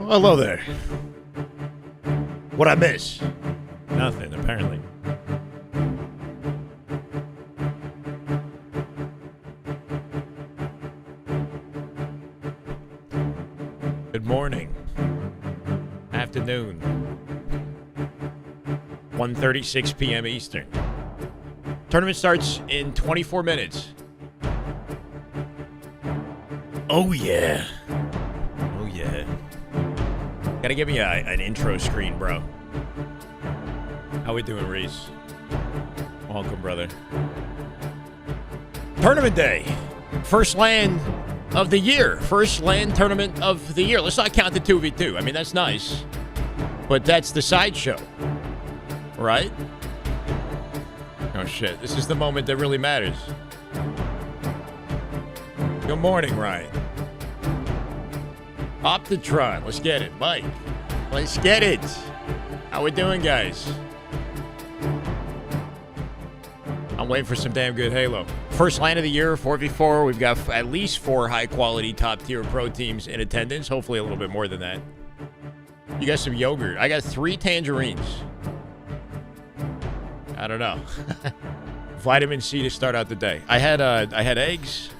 hello there. What'd I miss? Nothing, apparently. Good morning. Afternoon. 1:36 p.m. Eastern. Tournament starts in 24 minutes. Oh, yeah. Oh, yeah. Gotta give me an intro screen, bro. How we doing, Reese? Welcome, brother. Tournament day. First LAN of the year. First LAN tournament of the year. Let's not count the 2v2. I mean, that's nice. But that's the sideshow. Right? Oh, shit. This is the moment that really matters. Good morning, Ryan. Optitron. Let's get it. Mike. Let's get it. How we doing, guys? I'm waiting for some damn good Halo. First LAN of the year, 4v4. We've got at least 4 high-quality, top-tier pro teams in attendance. Hopefully a little bit more than that. You got some yogurt. I got 3 tangerines. I don't know. Vitamin C to start out the day. I had eggs.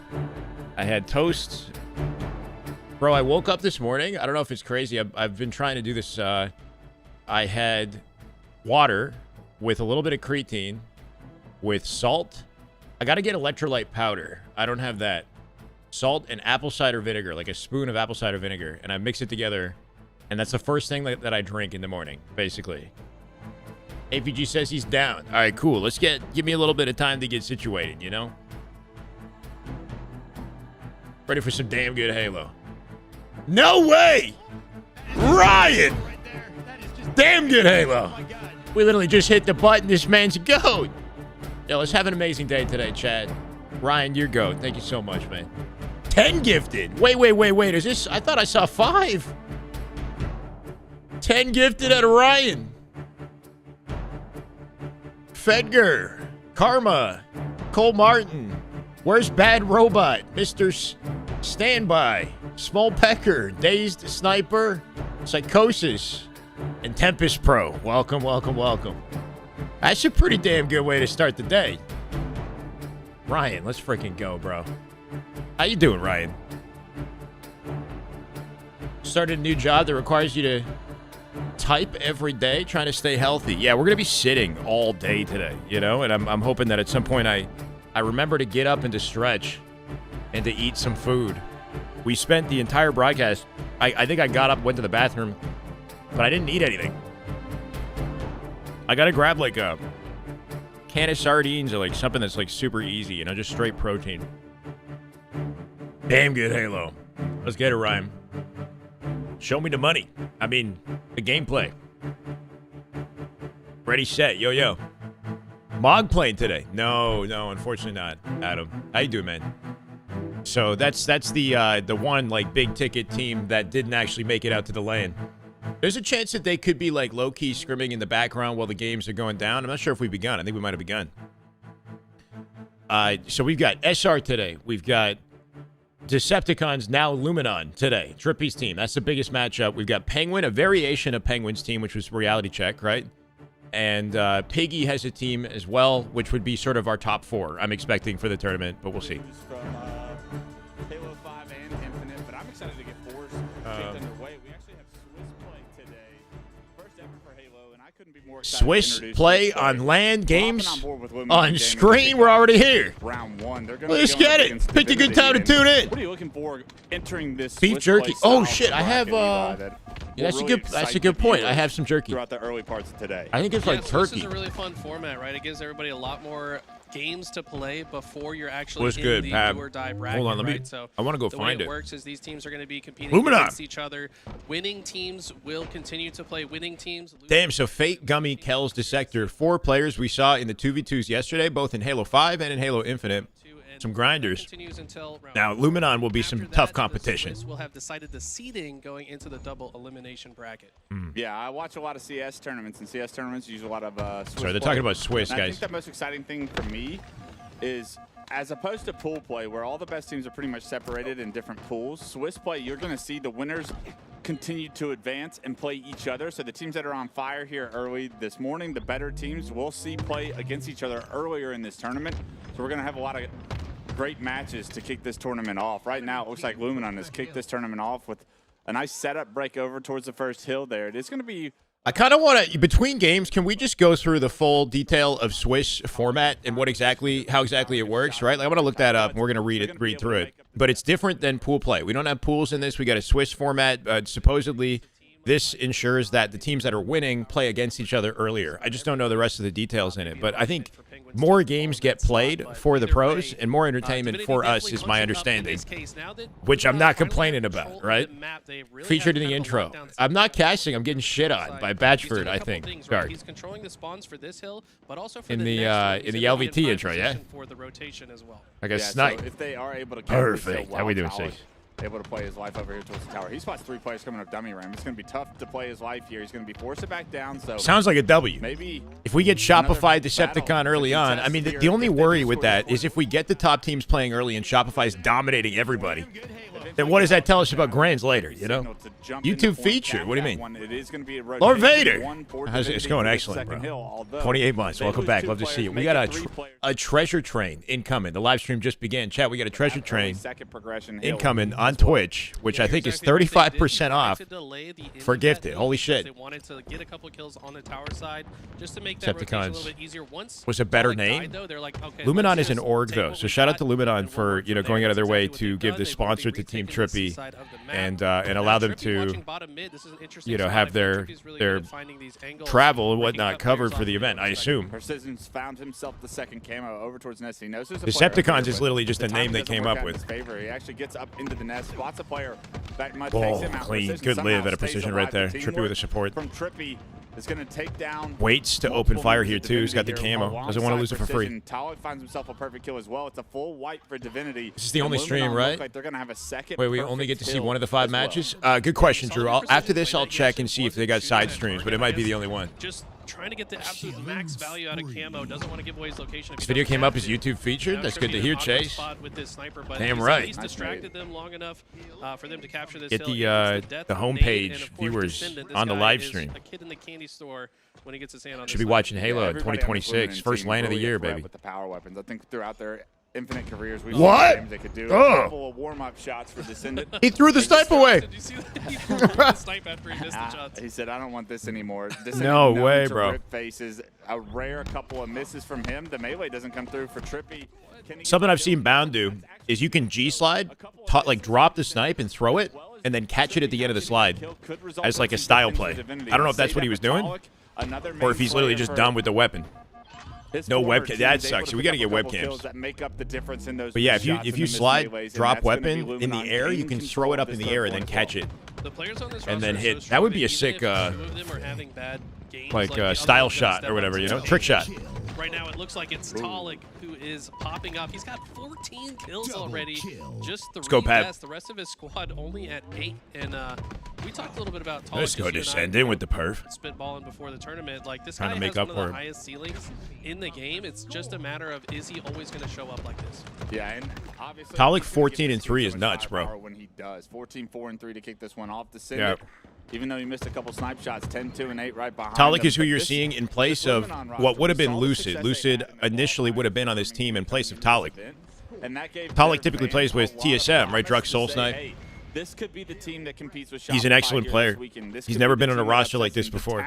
I had toast. Bro, I woke up this morning. I don't know if it's crazy. I've been trying to do this. I had water with a little bit of creatine with salt. I got to get electrolyte powder. I don't have that. Salt and apple cider vinegar, like a spoon of apple cider vinegar. And I mix it together. And that's the first thing that I drink in the morning, basically. APG says he's down. All right, cool. Give me a little bit of time to get situated, you know? Ready for some damn good Halo. No way! Ryan! Damn good Halo. We literally just hit the button. This man's a goat. Yo, let's have an amazing day today, Chad. Ryan, you're goat. Thank you so much, man. 10 gifted. Wait. Is this? I thought I saw 5. 10 gifted out of Ryan. Fedgar, Karma, Cole Martin, Where's Bad Robot, Mr. Standby, Small Pecker, Dazed Sniper, Psychosis, and Tempest Pro. Welcome. That's a pretty damn good way to start the day. Ryan, let's freaking go, bro. How you doing, Ryan? Started a new job that requires you to type every day, trying to stay healthy. Yeah, we're gonna be sitting all day today, you know, and I'm hoping that at some point I remember to get up and to stretch and to eat some food. We spent the entire broadcast, I think I got up, went to the bathroom, but I didn't eat anything. I gotta grab like a can of sardines or like something that's like super easy, you know, just straight protein. Damn good Halo. Let's get it, Ryan. Show me the money. I mean, the gameplay. Ready, set, yo. Mog playing today? No, unfortunately not, Adam. How you doing, man? So that's the one like big ticket team that didn't actually make it out to the LAN. There's a chance that they could be like low-key scrimming in the background while the games are going down. I'm not sure if we've begun. I think we might have begun. So we've got SR today. We've got Decepticons, now Luminon today. Trippy's team. That's the biggest matchup. We've got Penguin, a variation of Penguin's team, which was Reality Check, right? And Piggy has a team as well, which would be sort of our top 4, I'm expecting, for the tournament, but we'll see. From Halo 5 and Infinite, but I'm excited to get 4s underway. We actually have Swiss play today. First ever for Halo, and I couldn't be more excited. Swiss play on LAN games on screen. We're already here. Round 1. Let's get it. Pick a good time to tune in. What are you looking for entering this beef Swiss jerky? play Oh style shit, I have yeah, that's a good point. I have some jerky throughout the early parts of today. I think it's like turkey. This is a really fun format, right? It gives everybody a lot more games to play before you're actually What's in good, the Pab? do or die bracket. Hold on, let me. Right? So I want to go the find way it. it works is these teams are going to be competing Luminon against each other. Winning teams will continue to play winning teams. Damn, so Fate, Gummy, Kells, Dissector, 4 players we saw in the 2v2s yesterday, both in Halo 5 and in Halo Infinite. Some grinders. Now, Luminon will be some tough competition. We'll have decided the seeding going into the double elimination bracket. Yeah, I watch a lot of CS tournaments, and CS tournaments use a lot of Swiss Sorry, they're play. talking about Swiss, and guys. I think the most exciting thing for me is, as opposed to pool play, where all the best teams are pretty much separated in different pools, Swiss play, you're going to see the winners continue to advance and play each other. So the teams that are on fire here early this morning, the better teams, will see play against each other earlier in this tournament. So we're going to have a lot of great matches to kick this tournament off. Right now, it looks like Luminon has kicked this tournament off with a nice setup break over towards the first hill there. It is going to be... I kind of want to, between games, can we just go through the full detail of Swiss format and what exactly, how exactly it works, right? Like, I'm going to look that up, and we're going to read through it. But it's different than pool play. We don't have pools in this. We got a Swiss format. Supposedly, this ensures that the teams that are winning play against each other earlier. I just don't know the rest of the details in it. But I think more games get played for the pros and more entertainment for us is my understanding, which I'm not complaining about, right? Featured in the intro. I'm not casting. I'm getting shit on by Batchford, I think. He's controlling the spawns for this hill, but also for in the LVT intro, yeah? For the rotation as well. Like a snipe. So if they are able to perfect. How we doing, Tyler, Six? Able to play his life over here towards the tower. He spots 3 players coming up dummy ramp. It's going to be tough to play his life here. He's going to be forced to back down. So sounds like a W. Maybe if we get Shopify Decepticon early on, I mean, the only worry with that is if we get the top teams playing early and Shopify's dominating everybody, then what does that tell us about grands later, you know? YouTube feature, what do you mean? Lord Vader! It's going excellent, bro. 28 months, welcome back, love to see you. We got a treasure train incoming. The live stream just began. Chat, we got a treasure train incoming on Twitch, which I think is 35% off for gifted. Holy shit. They wanted to get a couple kills on the tower side just to make that rotation a little bit easier. Once was a better name. Luminon is an org, though, so shout out to Luminon for, you know, going out of their way to give this sponsor to Team Trippy and allow them to, you know, have their travel and whatnot covered for the event, I assume. Persistence found himself the second camo over towards nest. He knows Decepticons is literally just a name they came up with. He actually gets up into the nest, spots a player that might takes him out. Clean, good live at a precision right there. Trippy with a support. From Trippy is going to take down. Waits to open fire here too. He's got the camo. Doesn't want to lose it for free. Tyler finds himself a perfect kill as well. It's a full wipe for Divinity. This is the only stream, right? Like they're going to have a second. Wait, we only get to see one of the 5 matches? Good question, Drew. After this, I'll check and see if they got side streams, but it might be the only one. Just trying to get the absolute max value out of camo. Doesn't want to give away his location. This video came up as YouTube featured. That's good to hear, Chase. Damn right. He's distracted them long enough for them to capture this get the homepage viewers on the live stream. A kid in the candy store when he gets his hand on should be watching Halo 2026, first lane of the year, baby. With the power weapons, I think throughout their infinite careers, we what? They could do a couple of warm-up shots for Descendant. He threw the snipe away. Did you see that? He threw the snipe after he missed the shots. He said, "I don't want this anymore." No way, bro. Rip faces, a rare couple of misses from him. The melee doesn't come through for Trippy. Something I've seen Bound do is you can G-slide, like drop the snipe and throw it, and then catch it at the end of the slide as like a style play. I don't know if that's what he was doing, or if he's literally just done with the weapon. No webcam. That sucks. We got to get webcams. But yeah, if you slide, drop weapon in the air, you can throw it up in the air and then catch it, and then hit. That would be a sick, like style shot or whatever, you know, trick shot. Right now, it looks like it's Talik who is popping up. He's got 14 kills already. Just 3 Let's go, Pat. deaths. The rest of his squad only at 8. And we talked a little bit about Talik. Let's go descend in with the perf. Spitballing before the tournament. Like, this Trying guy to make has up one of for the it. highest ceilings in the game. It's just a matter of, is he always going to show up like this? Yeah, and obviously Talik 14-3 is nuts, bro. When he does 14-4-3 to kick this one off. Descendant. Yeah. Even though he missed a couple snipe shots, 10-2-8 right behind Talik him. is who you're seeing in place of what would have been Lucid. Lucid initially would have been on this team in place of Talik. Talik typically plays with TSM, right? Drux Soul Snipe. This could be the team that competes with He's an excellent player. He's never been on a roster like this before.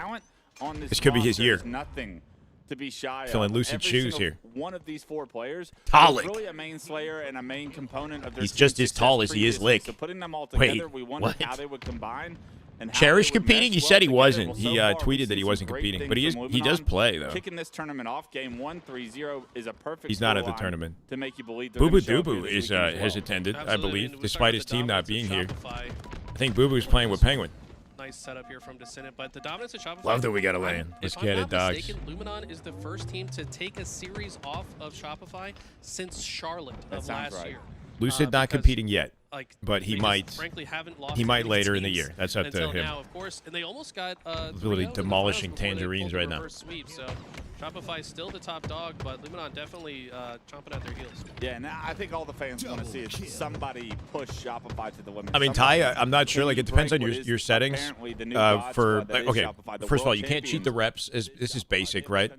This could be his year. Nothing to be shy of. Filling Lucid Every shoes single here. One of these 4 players Talik. is really a main slayer and a main component of their He's just as success tall as he is previously. Lick. So putting them all Wait, together, we wondered what? how they would combine. And how Cherish they would competing? mesh He said he well wasn't. together. He Well, so far, tweeted we've that he seen wasn't some great competing, but things he from does Luminon. play though. Kicking this tournament off, game 1, 3-0 is a perfect. He's not at the scoreline tournament. To make you believe they're Boo Boo gonna show up Doo here Boo this is weekend as well. has attended, I Absolutely. believe, And we despite start his with the team not dominance being of here. Shopify. I think Boo Boo's playing with Penguin. Nice setup here from Descendant, but the dominance of Shopify. Love that we got a lane. Let's If get I'm it, not dogs. mistaken, Luminon is the first team to take a series off of Shopify since Charlotte of sounds last right. year. Lucid not because competing yet. like, but he they just, might. frankly, haven't lost He might any later in the teams year. That's up to until him. now, of course, and they almost got Really 3-0 in the demolishing finals before they tangerines pulled the right now. reverse Sweep, so Shopify still the top dog, but Luminon definitely chomping at their heels. Yeah, and I think all the fans want to see is somebody push Shopify to the limit. I mean, Ty, I'm not sure. Like, it depends on your settings. Okay, first of all, you can't cheat the reps. This is basic, right?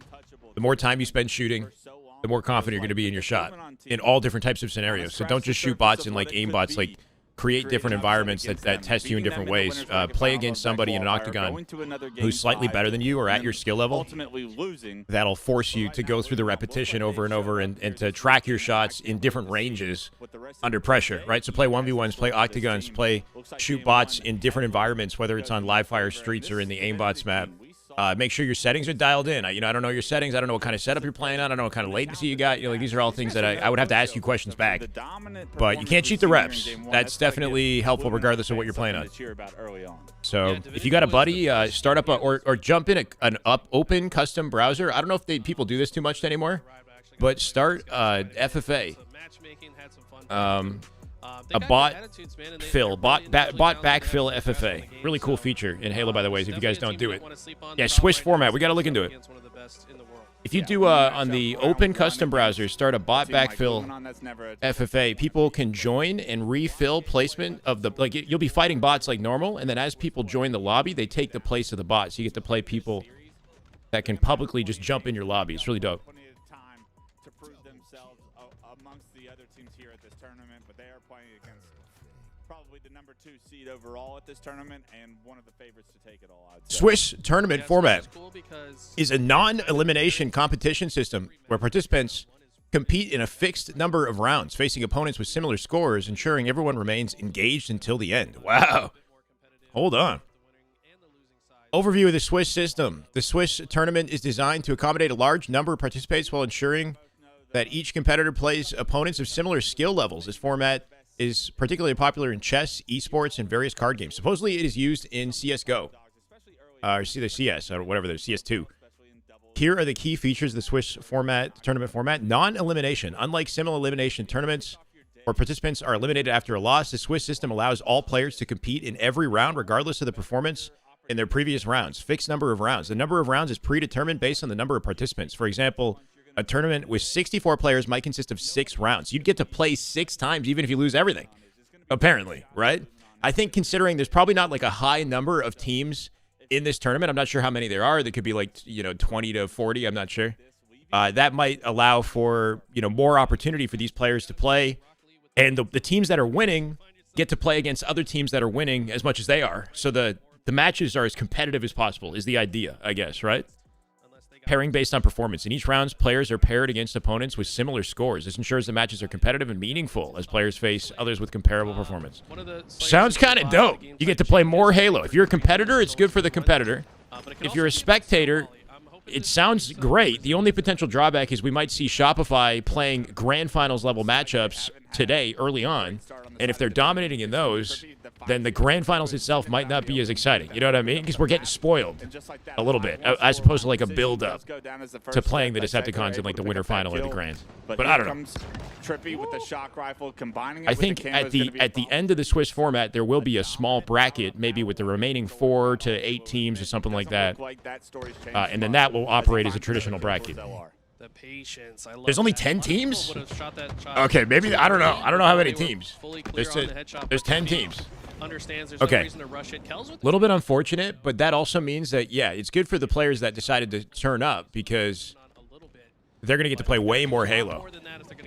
The more time you spend shooting, the more confident you're going to be in your shot in all different types of scenarios. So don't just shoot bots and like aim bots. Like, create different environments that test you in different ways. Play against somebody in an octagon who's slightly better than you or at your skill level. That'll force you to go through the repetition over and over and to track your shots in different ranges under pressure, right? So play 1v1s, play octagons, shoot bots in different environments, whether it's on live fire streets or in the aimbots map. Make sure your settings are dialed in. I don't know your settings. I don't know what kind of setup you're playing on. I don't know what kind of latency you got. Like, these are all things that I would have to ask you questions back. But you can't cheat the reps. That's definitely helpful regardless of what you're playing on. So if you got a buddy, start up or jump in an open custom browser. I don't know if people do this too much anymore, but start FFA. A bot backfill FFA. Really cool feature in Halo, by the way, if you guys don't do it. Yeah, Swiss format. We got to look into it. If you do on the open custom browser, start a bot backfill FFA, people can join and refill placement of the, like, you'll be fighting bots like normal, and then as people join the lobby, they take the place of the bot. So you get to play people that can publicly just jump in your lobby. It's really dope. Seed overall at this tournament and one of the favorites to take it all out. Swiss tournament format is a non-elimination competition system where participants compete in a fixed number of rounds, facing opponents with similar scores, ensuring everyone remains engaged until the end. Wow. Hold on. Overview of the Swiss system. The Swiss tournament is designed to accommodate a large number of participants while ensuring that each competitor plays opponents of similar skill levels. This format is particularly popular in chess, esports, and various card games. Supposedly, it is used in CSGO, or either CS, or whatever, there's CS2. Here are the key features of the Swiss tournament format. Non-elimination. Unlike similar elimination tournaments where participants are eliminated after a loss, the Swiss system allows all players to compete in every round, regardless of the performance in their previous rounds. Fixed number of rounds. The number of rounds is predetermined based on the number of participants. For example, a tournament with 64 players might consist of 6 rounds. You'd get to play 6 times even if you lose everything, apparently, right? I think considering there's probably not like a high number of teams in this tournament, I'm not sure how many there are. There could be like, 20 to 40, I'm not sure. That might allow for, more opportunity for these players to play. And the teams that are winning get to play against other teams that are winning as much as they are. So the matches are as competitive as possible is the idea, I guess, right? Pairing based on performance. In each round, players are paired against opponents with similar scores. This ensures the matches are competitive and meaningful as players face others with comparable performance. Sounds kind of dope. You get to play more Halo. If you're a competitor, it's good for the competitor. If you're a spectator, it sounds great. The only potential drawback is we might see Shopify playing grand finals level matchups today, early on. And if they're dominating in those, then the grand finals itself might not be as exciting. You know what I mean? Because we're getting spoiled a little bit, as opposed to like a build-up to playing the Decepticons in like the winter final or the grand. But I don't know. Trippy with the shock rifle, combining it I think at the end of the Swiss format, there will be a small bracket, maybe with the remaining 4 to 8 teams or something like that. And then that will operate as a traditional bracket. The patience. There's only 10 teams? Okay, maybe, I don't know. I don't know how many teams. There's 10 teams. Okay. A little bit unfortunate, but that also means that, yeah, it's good for the players that decided to turn up because they're going to get to play way more Halo.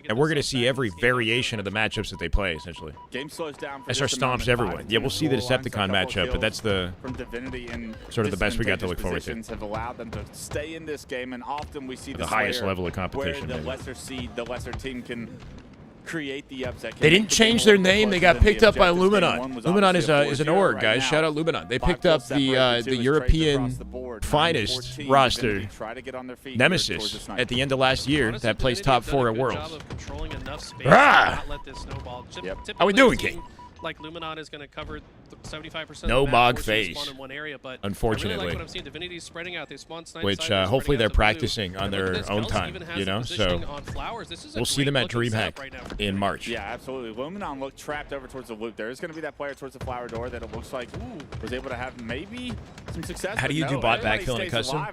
And we're going to see every variation of the matchups that they play, essentially. SR stomps everyone. Yeah, we'll see the Decepticon matchup, but that's the sort of the best we got to look forward to. Have allowed them to stay in this game, and often we see the highest level of competition. Where the lesser seed, the lesser team can create the upset. They didn't change their name. They got picked up by Luminon. Luminon is an org, guys. Shout out Luminon. They picked up the European finest roster, Nemesis, at the end of last year that placed top 4 at Worlds. How we doing, King? like Luminon is going to cover 75% No of the map, Mog forcing you to phase, spawn in one area, but unfortunately. I really like what I'm seeing. Divinity's spreading out. They spawn snipe Which side, hopefully spreading they're out to blue. practicing on And look at their this, own Kelsey time, even has you the know? positioning So on Flowers. This is a we'll see them at great-looking DreamHack setup right now for in March. Yeah, absolutely. Luminon looked trapped over towards the loop. There is going to be that player towards the flower door that it looks like was able to have maybe some success. How do you do bot backfill in a custom?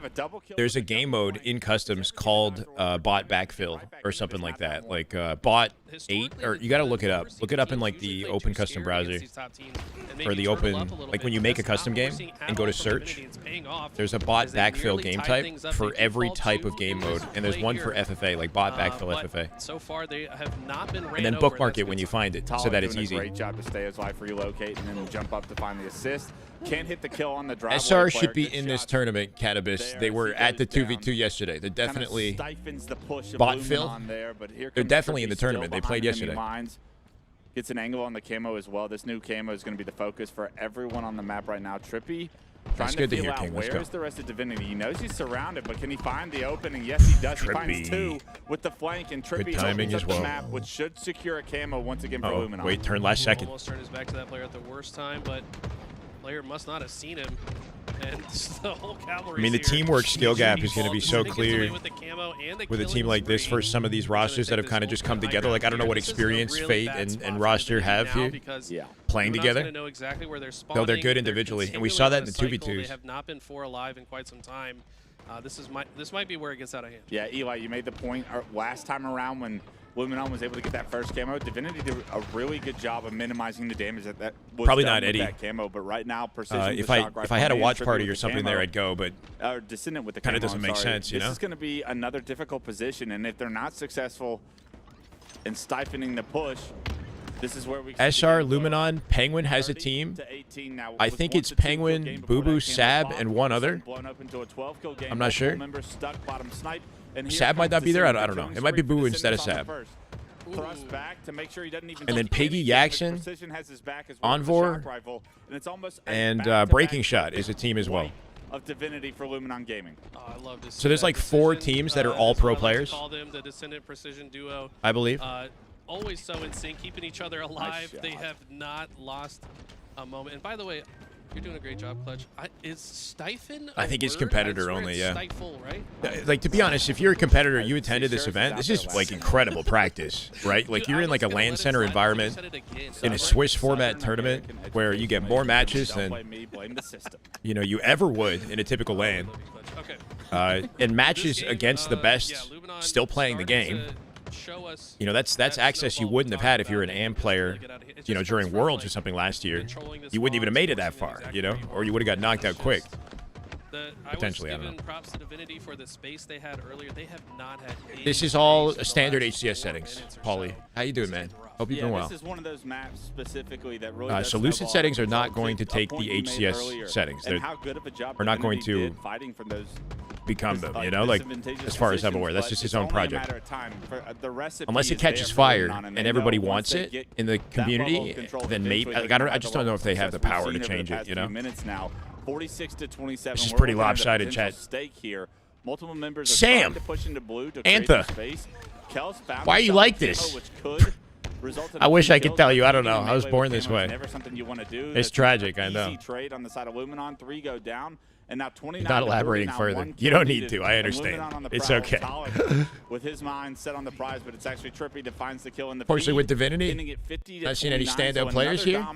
There's a game mode in customs called bot backfill or something like that. Like bot 8, or you got to look it up. Look it up in like the open custom browser. Or the open, like when you make a custom game and go to search, there's a bot backfill game type for every type of game mode. And there's one for FFA, like bot backfill FFA. So far, they have not been And then bookmark it when you find it so that it's easy. Great job to stay as life relocate and then jump up to find the assist. Can't hit the kill on the driveway. SR should be in this tournament, Cannabis. They were at the 2v2 yesterday. They're definitely bot fill. They're definitely in the tournament. They played yesterday. Gets an angle on the camo as well. This new camo is going to be the focus for everyone on the map right now. Trippy trying to feel out where is the rest of Divinity. He knows he's surrounded, but can he find the opening? Yes, he does. He finds 2 with the flank, and Trippy opens up the map, which should secure a camo once again for Luminon. Wait, turn last second. Almost turned his back to that player at the worst time, but player must not have seen him. And the whole cavalry. I mean, the teamwork skill gap is going to be so clear with a team like this for some of these rosters that have kind of just come together. Like, I don't know what experience Fate and roster have here playing together. No, they're good individually, and we saw that in the 2v2s. They have not been 4 alive in quite some time. This might be where it gets out of hand. Yeah, Eli, you made the point last time around when Luminon was able to get that first camo. Divinity did a really good job of minimizing the damage that was probably done not with Eddie. That camo, but right now, precision. If I had a watch party or something there, I'd go. But Descendant with the kind of doesn't make sense, you know. This is going to be another difficult position, and if they're not successful in stifling the push, this is where we. SR, Luminon, Penguin has a team. I think it's Penguin, Boo Boo, Sab, and one other. I'm not sure. Sab might not be there. I don't know. It might be Boo instead of Sab. And then Piggy, Yaxon, Envor, and Breaking Shot is a team as well. Of Divinity for Luminon Gaming. Oh, I love to see so there's like 4 teams that are all pro players. Call them the Descendant Precision Duo. I believe. Always so in sync, keeping each other alive. They have not lost a moment. And by the way, you're doing a great job, Clutch. Is Stifle? I think it's competitor only, yeah. Stifle, right? Like, to be honest, if you're a competitor, you attended this event, this is like incredible practice, right? Like, you're in like a LAN center environment in a Swiss format tournament where you get more matches than you ever would in a typical LAN. And matches against the best, still playing the game. That's access you wouldn't have had if you're an AM player, during Worlds or something last year. You wouldn't even have made it that far, or you would have got knocked out quick. Potentially, I don't know. Props to Divinity for the space they had earlier. They have not had. This is all standard HCS settings, Paulie. How you doing, man? Hope you've been well. This is one of those maps specifically that really so Lucid settings are not going to take the HCS settings. They're not going to become them, like as far as I'm aware. That's just his own project. Unless it catches fire and everybody wants it in the community, then maybe. I just don't know if they have the power to change it, 46 to 27. This is pretty lopsided, chat. Multiple members Sam, Antha, why are you like this? I wish I could tell you. I don't know. I was born this way. It's tragic, I know. Trade on the side of Luminon, 3 go down. And now 29 not elaborating further. You don't need to. I understand. It's okay. With his mind set on the prize, but it's actually Trippy that finds the kill in the Fortunately, with Divinity, not seen any standout players here.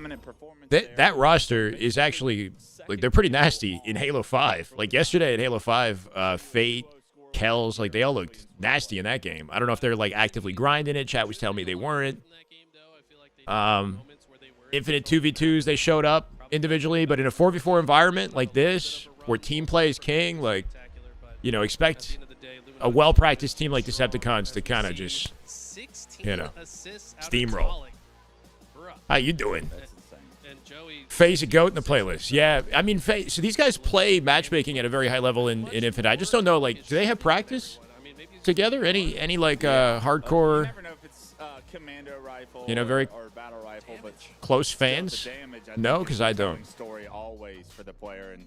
That roster is actually, like, they're pretty nasty in Halo 5. Like, yesterday at Halo 5, Fate, Kells, like, they all looked nasty in that game. I don't know if they're, like, actively grinding it. Chat was telling me they weren't. Infinite 2v2s, they showed up individually, but in a 4v4 environment like this, where team play is king, like, expect a well-practiced team like Decepticons to kind of just, steamroll. How you doing? Faye's a goat in the playlist. Yeah, I mean, Faye, so these guys play matchmaking at a very high level in Infinite. I just don't know, like, do they have practice together? Any like, hardcore, very close fans? No, because I don't. Story always for the player, and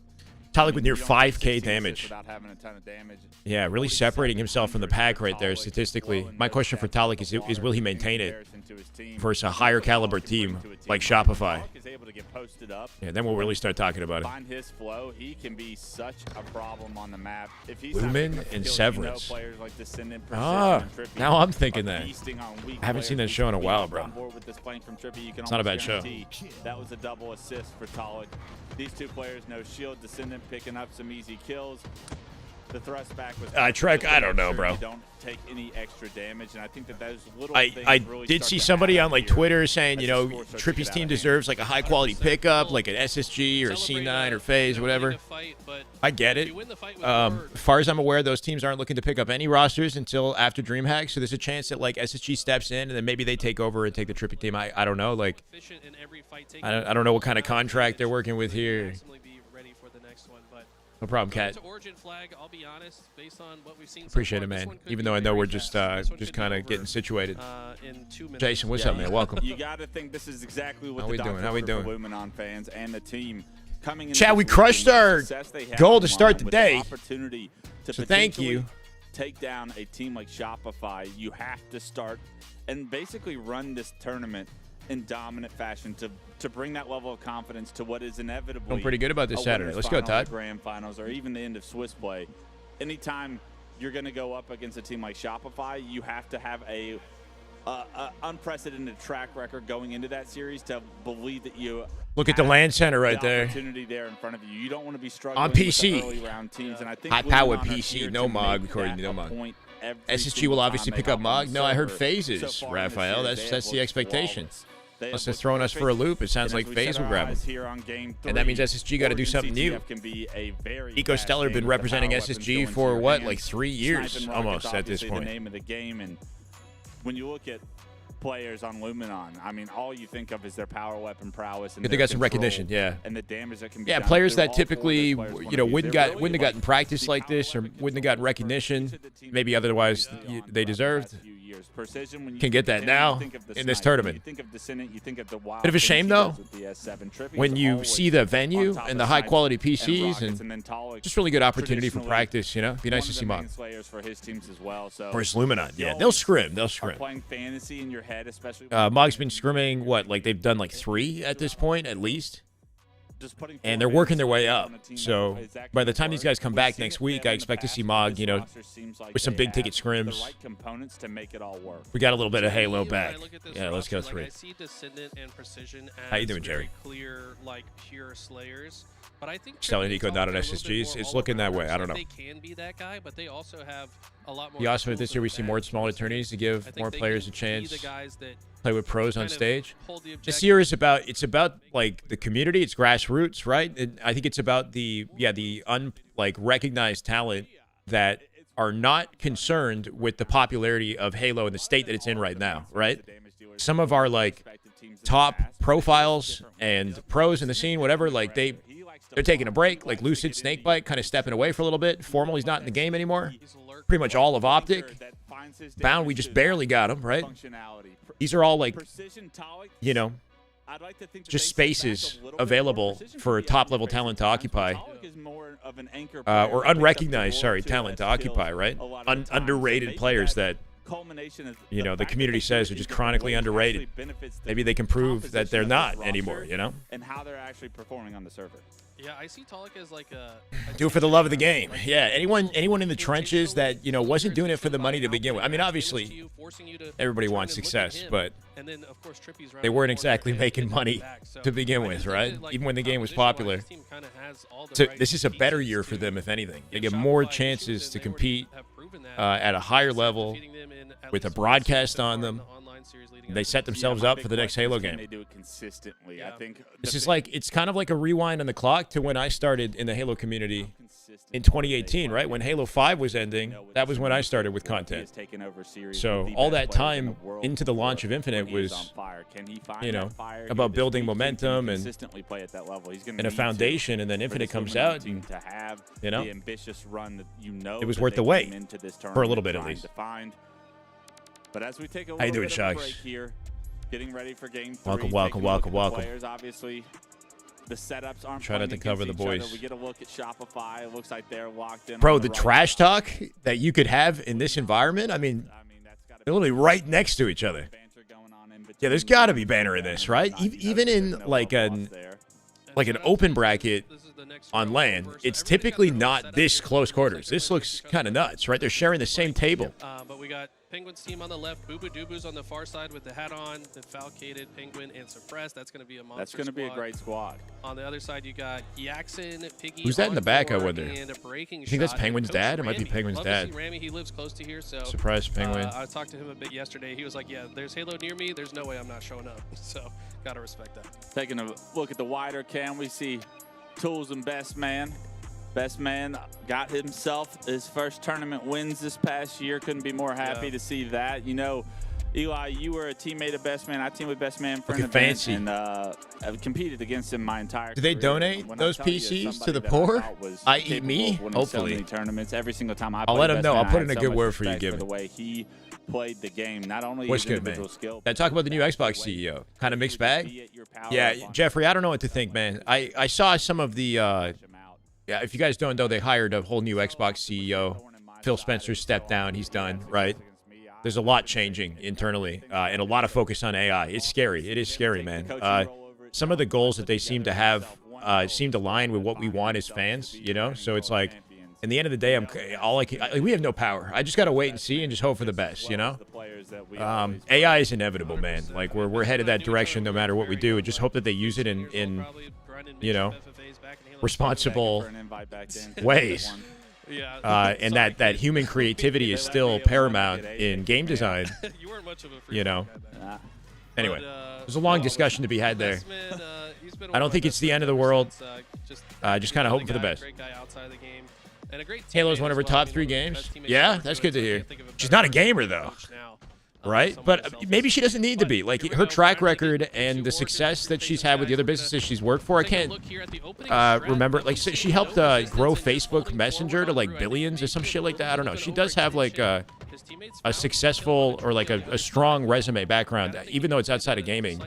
Talik with near 5K damage. Without having a ton of damage. Yeah, really separating himself from the pack right there statistically. My question for Talik is will he maintain it versus a higher caliber team like Shopify? Yeah, then we'll really start talking about it. Find his flow, he can be such a problem on the map. If he's Lumen and Severance. Ah, now I'm thinking that. I haven't seen that show in a while, bro. It's not a bad show. That was a double assist for Talik. These two players, no shield, Descendant picking up some easy kills. The thrust back was Trek, I don't know, bro. You don't take any extra damage, and I think that those little I really did start see to somebody add on like here Twitter saying, as you the know, score starts to Trippy's get team out of deserves like a high quality pickup, like an SSG or a C9 or FaZe or whatever. I get it. As far as I'm aware, those teams aren't looking to pick up any rosters until after DreamHack, so there's a chance that like SSG steps in and then maybe they take over and take the Trippy team. I don't know. Like, I don't know what kind of contract they're working with here. No problem, Kat. Appreciate it, man. Even though I know we're just kind of getting situated. Jason, what's up, man? Welcome. You got to think this is exactly what How we doing? for Luminon fans and the team coming in. Chad, we crushed our goal to start the day. Opportunity to so thank you. Take down a team like Shopify. You have to start and basically run this tournament in dominant fashion to bring that level of confidence to what is inevitably Feeling pretty good about this Saturday. Let's go, Todd. Grand finals or even the end of Swiss play. Anytime you're going to go up against a team like Shopify, you have to have a unprecedented track record going into that series to believe that you look at the LAN center right there. Opportunity there in front of you. You don't want to be struggling on PC. With the early round teams, and I think high power Luminon PC, no MOG according to no MOG. Every SSG will obviously pick up MOG. No, I heard server. phases, So Raphael. this That's the expectation. Unless they're Unless throwing us for a loop, it sounds like FaZe will grab them. And that means SSG got to do something new. EcoStellar been representing SSG for what, like 3 years almost at this point. The name of the game, and when you look at players on Luminon, I mean, all you think of is their power weapon prowess and they got some recognition, yeah. And the damage that can be yeah, done. players They're that all typically, four of those players you know, wanna be. wouldn't have gotten practice like this or wouldn't have gotten recognition, maybe otherwise they deserved. Can get that now in this tournament. Bit of a shame, though, when you see the venue and the high-quality PCs and just really good opportunity for practice, you know? Be nice to see MOG. Versus Luminon. Yeah, they'll scrim. They'll scrim. MOG's been scrimming, what, like they've done like 3 at this point, at least? And they're working their way up. So by the time these guys come back next week, I expect to see MOG, you know, with some big ticket scrims. We got a little bit of Halo back. Yeah, let's go 3. How you doing, Jerry? But I think Selling Nico not on SSGs. It's looking that way. I don't know. They can be that guy, but they also have a lot more. You also this year we see more smaller tourneys to give more players a chance. Play with pros on stage. This year is about like the community. It's grassroots, right? I think it's about the recognized talent that are not concerned with the popularity of Halo in the state that it's in right now, right? Some of our like top profiles and pros in the scene, whatever, like they're taking a break, like Lucid, Snakebite, kind of stepping away for a little bit. Formal, he's not in the game anymore. Pretty much all of Optic. Bound, we just barely got him, right? These are all like, you know, just spaces available for top-level talent to occupy. Or unrecognized, talent to occupy, right? Underrated players that, you know, the community says are just chronically underrated. Maybe they can prove that they're not anymore, you know? And how they're actually performing on the server. Yeah, I see Talik as like a do it for the love of the game. Yeah, anyone in the trenches that, you know, wasn't doing it for the money to begin with. I mean, obviously, everybody wants success, but they weren't exactly making money to begin with, right? Even when the game was popular. So this is a better year for them, if anything. They get more chances to compete at a higher level with a broadcast on them. They set themselves up for the next Halo game. They do it consistently. I think it's kind of like a rewind on the clock to when I started in the Halo community in 2018, right? When Halo 5 was ending, that was when I started with content. So all that time into the launch of Infinite was, you know, about building momentum and a foundation, and then Infinite comes out, and, you know, it was worth the wait for a little bit at least. But as we take a How you doing, bit of a Shucks? break here, getting ready for game 3. Welcome. Players obviously the setups aren't Try not to cover the boys. We get a look at Shopify. It looks like they're locked in. Bro, the trash talk that you could have in this environment, I mean, they're literally right next to each other. Yeah, there's got to be banter in this, right? Even in like an open bracket on LAN, it's typically not this close quarters. This looks kind of nuts, right? They're sharing the same table. But we got Penguin's team on the left, Boo Boo Doo Boo's on the far side with the hat on, the Falcated, Penguin, and Suppressed. That's going to be a monster. That's going to be a great squad. On the other side, you got Yaxon, Piggy. Who's that in the back, I wonder? And a breaking You think that's shot. Penguin's dad? It might be Ramy. Penguin's Love to dad. see Ramy. He lives close to here, so Surprise Penguin. I talked to him a bit yesterday. He was like, "Yeah, there's Halo near me. There's no way I'm not showing up." So gotta respect that. Taking a look at the wider cam, we see Tools and Best Man. Best Man got himself his first tournament wins this past year. Couldn't be more happy to see that. You know, Eli, you were a teammate of Best Man. I teamed with Best Man for an event, fancy. and I've competed against him my entire Do they career. donate When those I tell you, PCs to somebody the that poor? I thought was i.e. capable me? of winning so Hopefully. many tournaments. Every single time I I'll played let him Best know. Man, I'll put I in had a so good much word for you, respect Given. the way he played the game. Not only What's his good, individual man? skill. Now, talk about the new Xbox CEO. Kind of mixed bag? Yeah, Jeffrey, I don't know what to think, man. I saw some of the... Yeah, if you guys don't know, they hired a whole new Xbox CEO. Phil Spencer stepped down. He's done, right? There's a lot changing internally and a lot of focus on AI. It's scary. It is scary, man. Some of the goals that they seem to have seem to align with what we want as fans, you know? So it's like, in the end of the day, we have no power. I just got to wait and see and just hope for the best, you know? AI is inevitable, man. Like, we're headed that direction no matter what we do. Just hope that they use it in you know, responsible ways. And that human creativity is still paramount in game design. You know. Anyway, there's a long discussion to be had there. I don't think it's the end of the world. Just kind of hoping for the best. Halo's one of her top 3 games. Yeah, that's good to hear. She's not a gamer, though. Right? But maybe she doesn't need to be. Like, her track record and the success that she's had with the other businesses she's worked for, I can't remember. Like, she helped grow Facebook Messenger to, like, billions or some shit like that. I don't know. She does have, like, a successful or, like, a strong resume background, even though it's outside of gaming.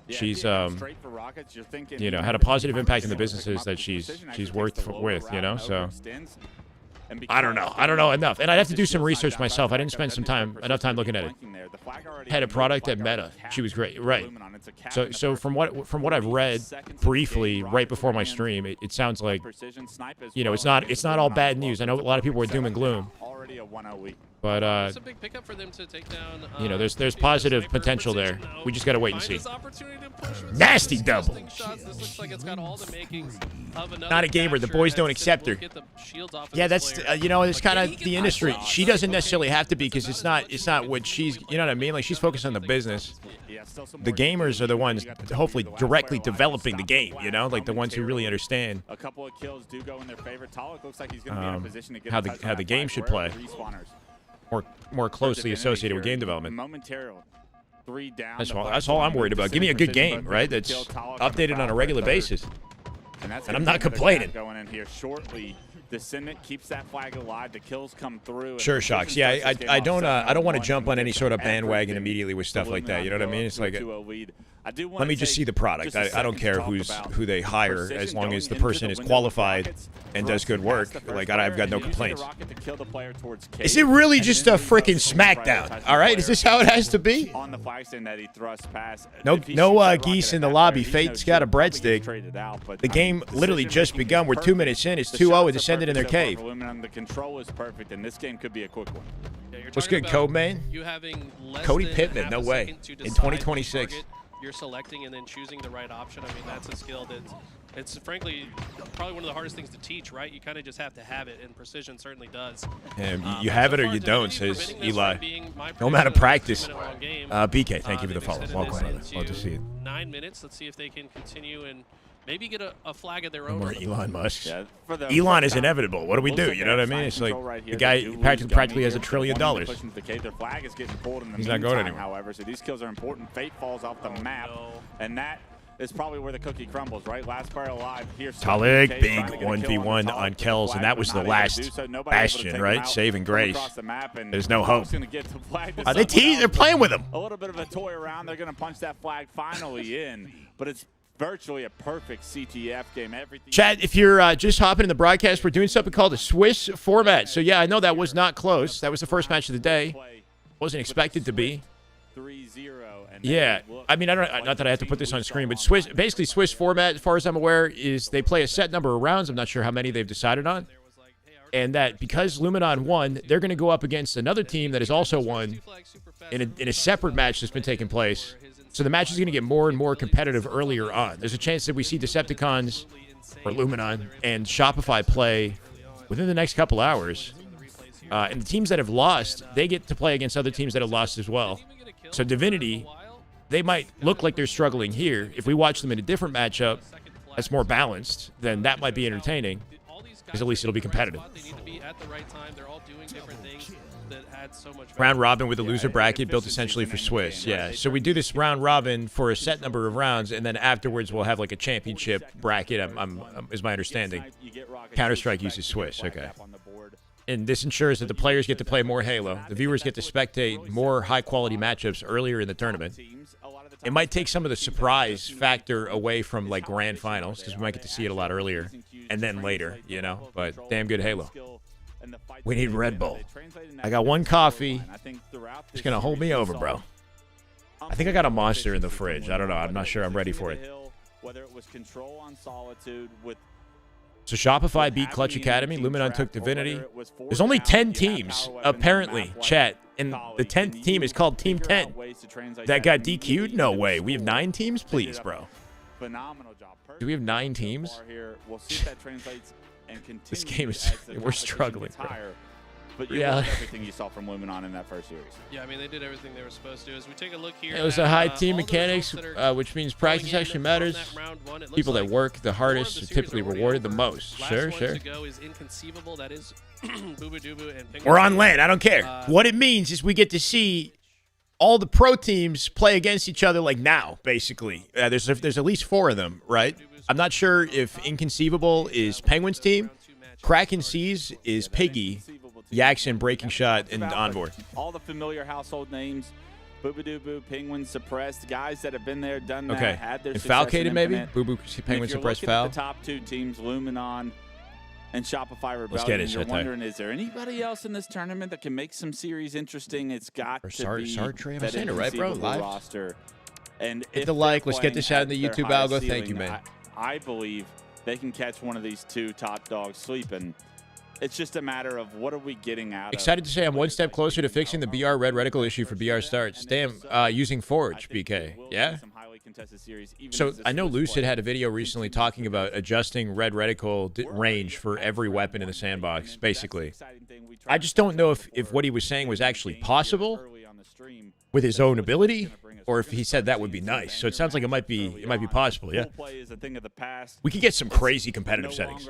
She's, you know, had a positive impact in the businesses that she's worked with, you know, so... I don't know enough, and I'd have to do some research myself. I didn't spend enough time looking at it. Had a product at Meta. She was great, right? So from what I've read briefly right before my stream, it sounds like, you know, it's not all bad news. I know a lot of people were doom and gloom, but you know, there's positive potential there. We just gotta wait and see. Nasty double. Not a gamer. The boys don't accept her. Yeah, that's you know, it's kind of the industry. She doesn't necessarily have to be, because it's not what she's, you know what I mean? Like, she's focused on the business. The gamers are the ones hopefully directly developing the game, you know, like the ones who really understand a couple of kills do go in their favor. Talek looks like he's going to be in a position to get how the game should play. More closely associated with game development. That's all I'm worried about. Give me a good game, right? That's updated on a regular basis. And I'm not complaining. Going in here shortly. Descendant keeps that flag alive. The kills come through. Sure, Shocks. Yeah, I don't want to jump on any sort of bandwagon immediately with stuff like that. You know what I mean? It's like, let me just see the product. I don't care who they hire, as long as the person is qualified and does good work. Like, I've got no complaints. Is it really just a freaking SmackDown? All right, is this how it has to be? No geese in the lobby. Fate's got a breadstick. The game literally just begun. We're 2 minutes in. It's 2-0 with Descendant in their cave. The control is perfect, and this game could be a quick one. What's good, Code Man? Cody Pittman, no way. In 2026. You're selecting and then choosing the right option. I mean, that's a skill that it's frankly probably one of the hardest things to teach, right? You kind of just have to have it, and precision certainly does. You have it or you don't, says Eli. No matter practice. BK, thank you for the follow. Welcome, brother. Love to see it. 9 minutes. Let's see if they can continue and maybe get a flag of their own. More Elon Musk. Yeah, Elon is inevitable. What do we do? You know what I mean? It's like the guy practically has $1 trillion. He's not going anywhere. However, so these kills are important. Fate falls off the map, and that is probably where the cookie crumbles, right? Last player alive here. Talek, big 1v1 on Kells, and that was the last bastion, right? Saving grace. There's no hope. They're playing with him. A little bit of a toy around. They're going to punch that flag finally in, but it's virtually a perfect CTF game. Everything. Chad, if you're just hopping in the broadcast, we're doing something called a Swiss format. So, yeah, I know that was not close. That was the first match of the day. Wasn't expected to be. 3-0. Yeah, I mean, I don't. Not that I have to put this on screen, but basically Swiss format, as far as I'm aware, is they play a set number of rounds. I'm not sure how many they've decided on. And that because Luminon won, they're going to go up against another team that has also won in a separate match that's been taking place. So the match is going to get more and more competitive earlier on. There's a chance that we see Decepticons or Luminon and Shopify play within the next couple hours. And the teams that have lost, they get to play against other teams that have lost as well. So Divinity, they might look like they're struggling here. If we watch them in a different matchup that's more balanced, then that might be entertaining. Because at least it'll be competitive. Round robin with a loser bracket built essentially for Swiss. Yeah, so we do this round robin for a set number of rounds, and then afterwards we'll have like a championship bracket, is my understanding. Counter-Strike uses Swiss, okay. And this ensures that the players get to play more Halo. The viewers get to spectate more high-quality matchups earlier in the tournament. It might take some of the surprise factor away from, like, grand finals, because we might get to see it a lot earlier and then later, you know? But damn good Halo. We need Red Bull. I got one coffee. It's going to hold me over, bro. I think I got a monster in the fridge. I don't know. I'm not sure I'm ready for it. So Shopify beat Clutch Academy. Luminon took Divinity. There's only 10 teams, apparently, chat. And the 10th team is called Team 10. That got DQ'd? No way. We have 9 teams? Please, bro. Do we have 9 teams? This game is... We're struggling, bro. But you love everything you saw from Luminon in that first series. Yeah, I mean, they did everything they were supposed to. As we take a look here, it was a high team mechanics, which means practice actually matters. People that work the hardest are typically rewarded the most. Sure. Is Inconceivable. That is We're on land. I don't care. What it means is we get to see all the pro teams play against each other like now, basically. There's at least 4 of them, right? I'm not sure if Inconceivable is Penguin's team. KrakenSeas is Piggy. Yaxon, Breaking Shot, and Onboard. All the familiar household names. Boo-Boo-Doo-Boo, Penguin, Suppressed. Guys that have been there, done that, okay. had their and success Falcated, in maybe? Infinite. Boo-Boo, Penguin, Suppressed, Foul. The top 2 teams, Luminon and Shopify Rebellion. Let's get it, you're wondering, is there anybody else in this tournament that can make some series interesting? It's got to be that Inconceivable roster. And hit the like. Let's get this out in the YouTube algo. Thank you, man. I believe they can catch one of these 2 top dogs sleeping. It's just a matter of what are we getting out of. Excited to say I'm one step closer to fixing the BR red reticle issue for BR starts. Damn, using Forge, BK. Yeah? So I know Lucid had a video recently talking about adjusting red reticle range for every weapon in the sandbox, basically. I just don't know if what he was saying was actually possible with his own ability, or if he said that would be nice. So it sounds like it might be possible, yeah? We could get some crazy competitive settings.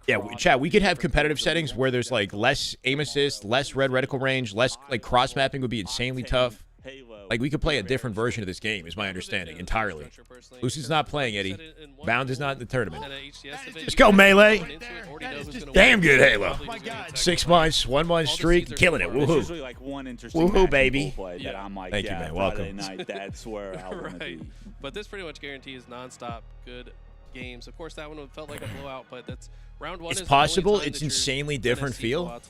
Yeah, chat, we could have competitive settings where there's like less aim assist, less red reticle range, less like cross mapping would be insanely tough. Like, we could play a different version of this game, is my understanding, entirely. Lucid's not playing, Eddie. Bound is not in the tournament. Let's go, Melee. Damn good Halo. 6 months, 1 month streak, killing it. Woohoo. Woohoo, baby. Thank you, man. Welcome. That's where I want to be. But this pretty much guarantees nonstop good games. Of course, that one felt like a blowout, but that's round 1. It's possible. It's insanely different feel.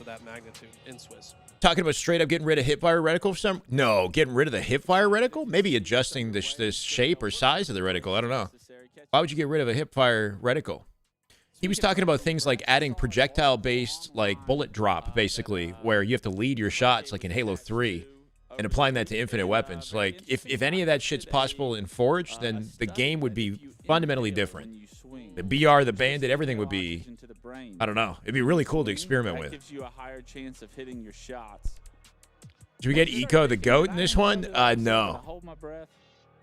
Talking about straight up getting rid of hipfire reticle for some... No, getting rid of the hipfire reticle? Maybe adjusting the shape or size of the reticle. I don't know. Why would you get rid of a hipfire reticle? He was talking about things like adding projectile-based, like, bullet drop, basically, where you have to lead your shots, like in Halo 3, and applying that to infinite weapons. Like, if any of that shit's possible in Forge, then the game would be fundamentally different. The BR, the Bandit, everything would be... I don't know. It'd be really cool to experiment with. Gives you a higher chance of hitting your shots. Did we get Eco the GOAT in this one? No.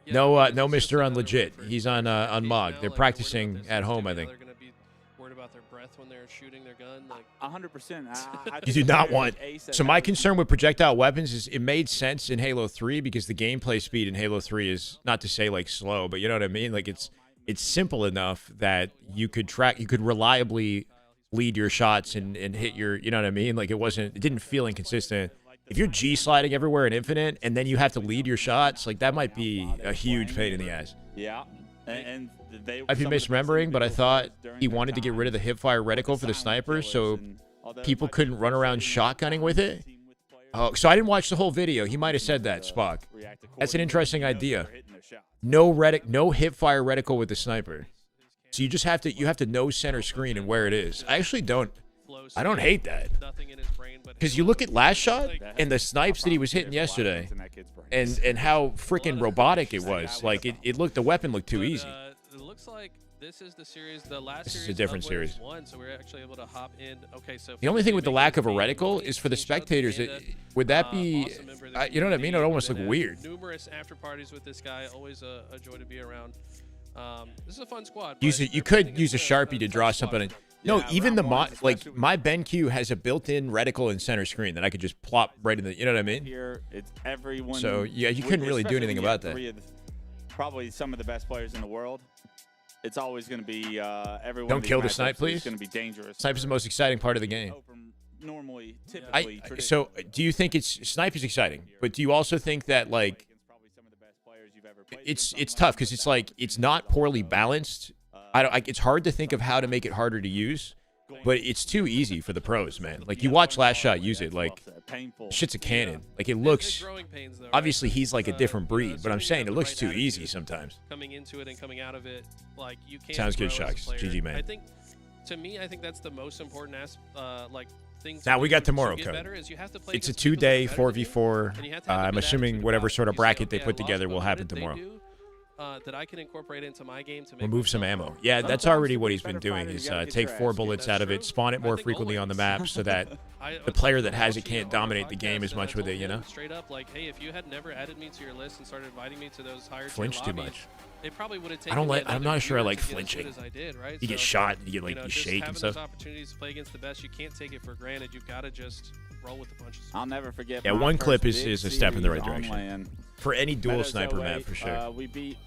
No, Mr. Unlegit. He's on Mog. They're practicing at home, I think. They're going to be worried about their breath when they're shooting their gun. 100%. You do not want... So my concern with projectile weapons is it made sense in Halo 3 because the gameplay speed in Halo 3 is, not to say, like, slow, but you know what I mean? Like, it's simple enough that you could reliably lead your shots and hit your, you know what I mean? Like, it didn't feel inconsistent. if you're G sliding everywhere in Infinite and then you have to lead your shots, like that might be a huge pain in the ass. Yeah. And they I'd be misremembering, but I thought he wanted to get rid of the hipfire reticle for the sniper so people couldn't run around shotgunning with it. Oh, so I didn't watch the whole video. He might have said that, Spock. That's an interesting idea. No hipfire reticle with the sniper. So you just have to know center screen and where it is. I actually don't hate that. Because you look at last shot and the snipes that he was hitting yesterday and how freaking robotic it was. Like the weapon looked too easy. It looks like this is the series, the last This series is a different of Wave series. 1, so we're actually able to hop in. Okay, so The only thing with the lack of a reticle is for the spectators. Would that be, you know what I mean? It would almost look weird. Numerous after parties with this guy. Always a joy to be around. This is a fun squad. You could use a Sharpie to draw something. No, even the my BenQ has a built-in reticle in center screen that I could just plop right in the. You know what I mean? Here, it's everyone. So yeah, you couldn't really do anything about that. Probably some of the best players in the world. It's always going to be everyone. Don't kill the snipe, please. It's going to be dangerous. Snipe is the most exciting part of the game. Normally, typically. So do you think snipe is exciting, but do you also think that like it's tough because it's like it's not poorly balanced. It's hard to think of how to make it harder to use, but it's too easy for the pros, man. Like you watch Last Shot use it, like shit's a cannon. Like it looks. Obviously, he's like a different breed, but I'm saying it looks too easy sometimes. Coming into it and coming out of it, like you can't. Sounds good, grow as a Shucks. player. GG, man. I think, to me, I think that's the most important thing. Now we got tomorrow to get code. better is you have to play It's a against people 2-day that are better than you, 4v4. and you have to have the I'm good assuming attitude whatever about sort of it. bracket they Okay, I put lost, together but will what happen did they tomorrow. do, that I can incorporate into my game to make We'll move some myself ammo. Yeah, that's already what he's been doing is take 4 bullets That's out of it, spawn it more frequently on the map so that the player that has it can't dominate the game as much with it, you know? Straight up, like, hey, if you had never added me to your list and started inviting me to those higher Flinch tier too lobbies, much. It probably would have I taken don't me like. I'm another not sure I year like to get as flinching. good as I did, right? You get So, shot and you get like know, you just shake and having stuff. those opportunities to play against the best, you can't take it for granted. You've got to just roll with the punches. I'll never forget. Yeah, my one clip first is big a step in the right series on direction. land. For any dual Meadows sniper 08, map, for sure. We beat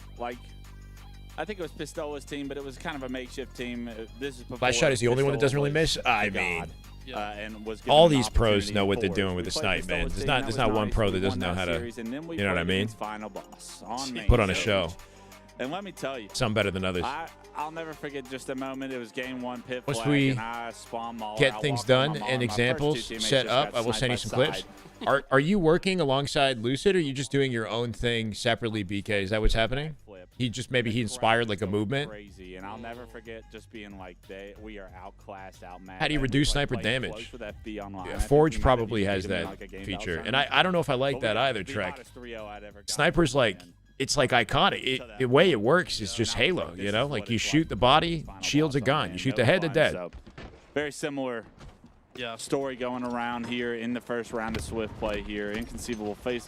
I think it was Pistola's team, but it was kind of a makeshift team. This is before Last Shot is the only one that doesn't really miss. I the mean, god, Yeah. and was given all an these pros opportunity know what they're forward. doing with We the played snipe, man. Pistola's There's team, not that there's was not one nice. pro We that doesn't won know how to. series, and then we You know what I played mean? against Final Boss on main Put on a stage. show. And let me tell you, Some better than others. I'll never forget just a moment. It was game 1 pit Once flag, we and I spawn mauler. Get I things walked on done my and mauler. My first examples two teammates set just up, got I will send you sniped some by clips. side. Are you working alongside Lucid, or are you just doing your own thing separately? BK, is that what's happening? Maybe he inspired like a movement. Crazy, and I'll never forget just being like, we are outclassed, outmatched. How do you reduce sniper damage? Yeah, Forge probably has that feature, and I don't know if I like that either, Trek. Snipers it's like iconic. The way it works is just Halo, you know? Like you shoot the body, shields are gone. You shoot the head, they're dead. Very similar story going around here in the first round of Swift play here. Inconceivable, face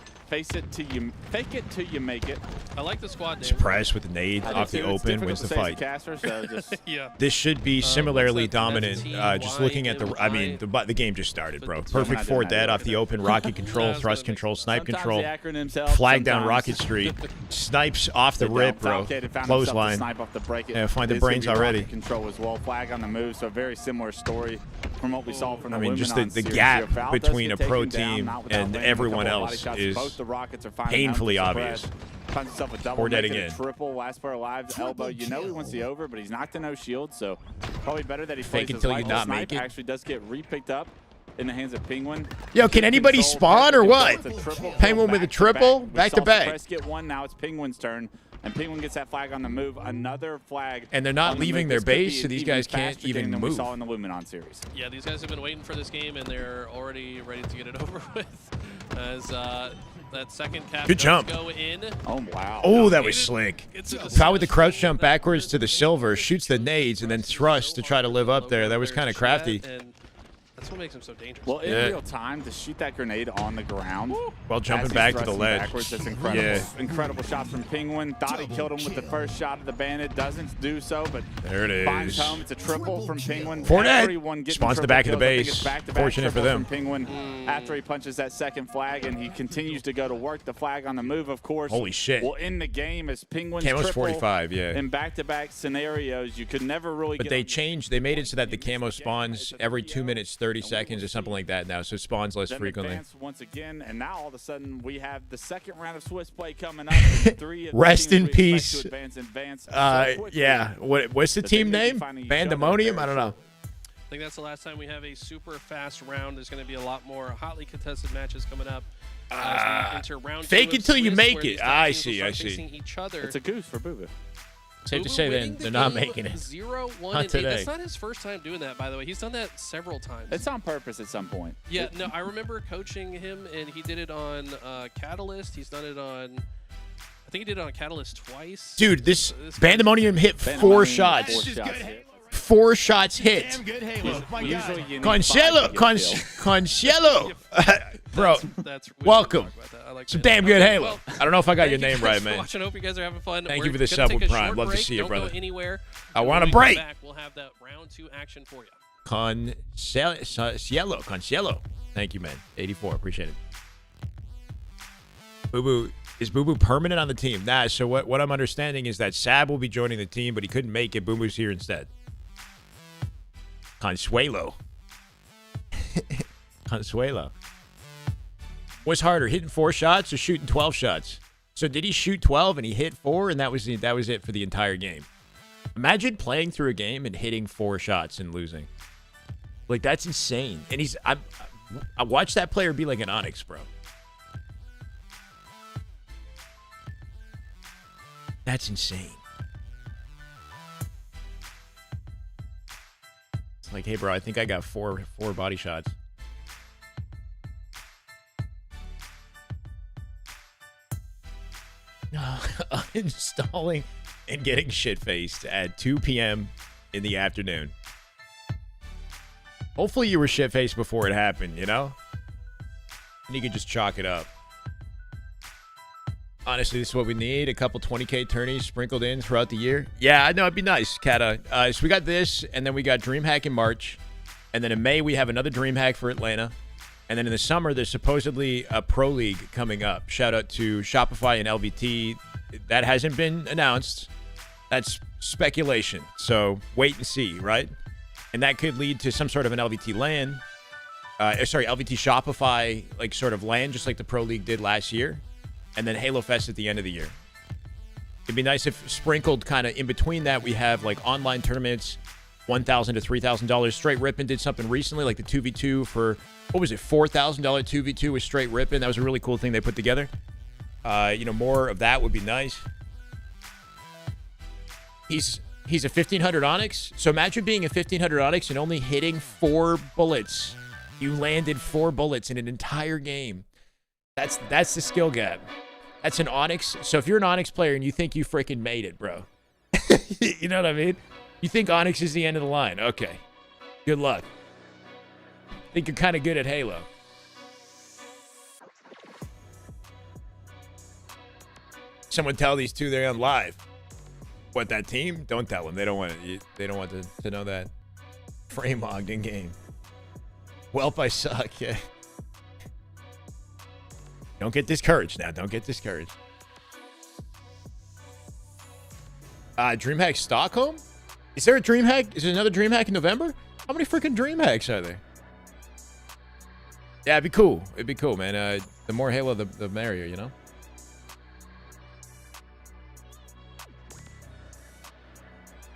it till you fake it till you make it. I like the squad name. Surprise with the nade off the open wins the fight. Caster, so just Yeah. This should be similarly what's that? dominant. Just looking at the, I mean, the game just started, bro. Perfect 4 dead off the open. Rocket control, thrust control, snipe sometimes control. the acronyms help, Flag down sometimes Rocket Street. Snipes off the they rip, don't. bro. Falcated found himself Clothesline. to snipe off the break. Yeah, find the It's gonna brains be already. rocket control as well. Flag on the move, so very similar story from what we saw from the I mean, just Luminon the series gap here. Foul does between get a pro taken down, team not without and landing a everyone couple of body else shots. is Both the Rockets are finding painfully houses to obvious. press. Finds himself a double, Or dead makes it a again. triple. Last player alive, elbow. You know he wants the over, but he's knocked to no shield, so probably better that he Fake plays until his you life. not Snipe make it. actually does get re-picked up in the hands of Penguin. Yo, can anybody Control, spawn or what? it's a triple kill Penguin with a triple? We Back to saw back. Press get one, now it's Penguin's turn. And Penguin gets that flag on the move. Another flag. And they're not on the leaving move. their This could be base, so an these even guys can't faster even game than we move. saw in the Luminon series. Yeah, these guys have been waiting for this game, and they're already ready to get it over with. As that second cap Good does jump. go in. Oh, wow. Oh, that was slick. It's a Foul with the crouch jump backwards to the silver, shoots the nades, and then thrusts to try to live up there. That was kind of crafty. And that's what makes him so dangerous. Well, in Yeah. real time, to shoot that grenade on the ground. While jumping as he's back to the thrusting ledge. Backwards, that's incredible. Yeah. Incredible shot from Penguin. Thought he killed him with the first shot of the bandit. Doesn't do so, but There it finds is. home. It's a triple from Penguin. 4 dead. Everyone getting Spawns the triple back of the kills. I think base. it's back-to-back Fortunate for triples them. from Penguin after he punches that second flag, and he continues to go to work. The flag on the move, of course. Holy shit. Will end the game as Penguin's Camo's triple 45, yeah. in back-to-back scenarios. You could never really But get they changed, they made it so that the camo spawns every 2 minutes 30 30 seconds or something like that now, so it spawns less then frequently. advance once again, and now all of a sudden we have the second round of Swiss play coming up. And 3 of the Rest teams in we expect peace. to advance so quickly Yeah. What's the that team they may be name? finding each other Bandemonium? very I don't know. I think that's the last time we have a super fast round. There's going to be a lot more hotly contested matches coming up. As we enter round fake 2 of it till you Swiss, make where it. these I teams will see, start I see. facing Each other. It's a goose for Boo Boo. Safe to Boo say winning then the they're not game making it. 0-1 Not and 8. today. That's not his first time doing that, by the way. He's done that several times. It's on purpose at some point. Yeah, no, I remember coaching him, and he did it on Catalyst. He's done it on, I think he did it on Catalyst twice. Dude, this This Bandemonium hit Bandemonium, 4 shots. 4 shots hit. 4 shots hit. Damn good Halo. My Usually God. you need Cancelo, 5 to get Cancelo. Bro, That's we welcome. should talk about that. I like some that. damn good Okay, Halo. well, I don't know if I got your thank name you guys right, for man. watching. I hope you guys are having fun. Thank We're you for the gonna sub take with a Prime. short Love to break. see you, Don't brother. Go anywhere. I And want when a we come break. back, we'll have that round 2 action for you. Cancelo. Thank you, man. 84. Appreciate it. Boo Boo. Is Boo Boo permanent on the team? Nah, so what I'm understanding is that Sab will be joining the team, but he couldn't make it. Boo Boo's here instead. Consuelo. Consuelo. What's harder, hitting 4 shots or shooting 12 shots? So did he shoot 12 and he hit 4 and that was it for the entire game? Imagine playing through a game and hitting 4 shots and losing. Like, that's insane. And I watched that player be like an Onyx, bro. That's insane. It's like, hey, bro, I think I got four body shots. Uninstalling and getting shit-faced at 2 p.m. in the afternoon. Hopefully you were shit-faced before it happened, you know? And you could just chalk it up. Honestly, this is what we need. A couple 20K tourneys sprinkled in throughout the year. Yeah, I know. It'd be nice, Kata. So we got this, and then we got DreamHack in March. And then in May, we have another DreamHack for Atlanta. And then in the summer, there's supposedly a Pro League coming up. Shout out to Shopify and LVT. That hasn't been announced. That's speculation. So wait and see, right? And that could lead to some sort of an LVT LAN. LVT Shopify, like, sort of LAN, just like the Pro League did last year. And then Halo Fest at the end of the year. It'd be nice if sprinkled kind of in between that, we have like online tournaments, $1,000 to $3,000. Straight Rippin' did something recently, like the 2v2 for, what was it, $4,000 2v2 with Straight Rippin'. That was a really cool thing they put together. More of that would be nice. He's a 1500 Onyx. So imagine being a 1500 Onyx and only hitting 4 bullets. You landed 4 bullets in an entire game. That's the skill gap. That's an Onyx. So if you're an Onyx player and you think you freaking made it, bro. You know what I mean? You think Onyx is the end of the line. Okay. Good luck. Think you're kind of good at Halo. Someone tell these two they're on live. What, that team? Don't tell them. They don't want to know that. Frame logged in game. Welp, I suck. Yeah. Don't get discouraged now. Don't get discouraged. DreamHack Stockholm? Is there a DreamHack? Is there another DreamHack in November? How many freaking DreamHacks are there? Yeah, it'd be cool. It'd be cool, man. The more Halo, the merrier, you know?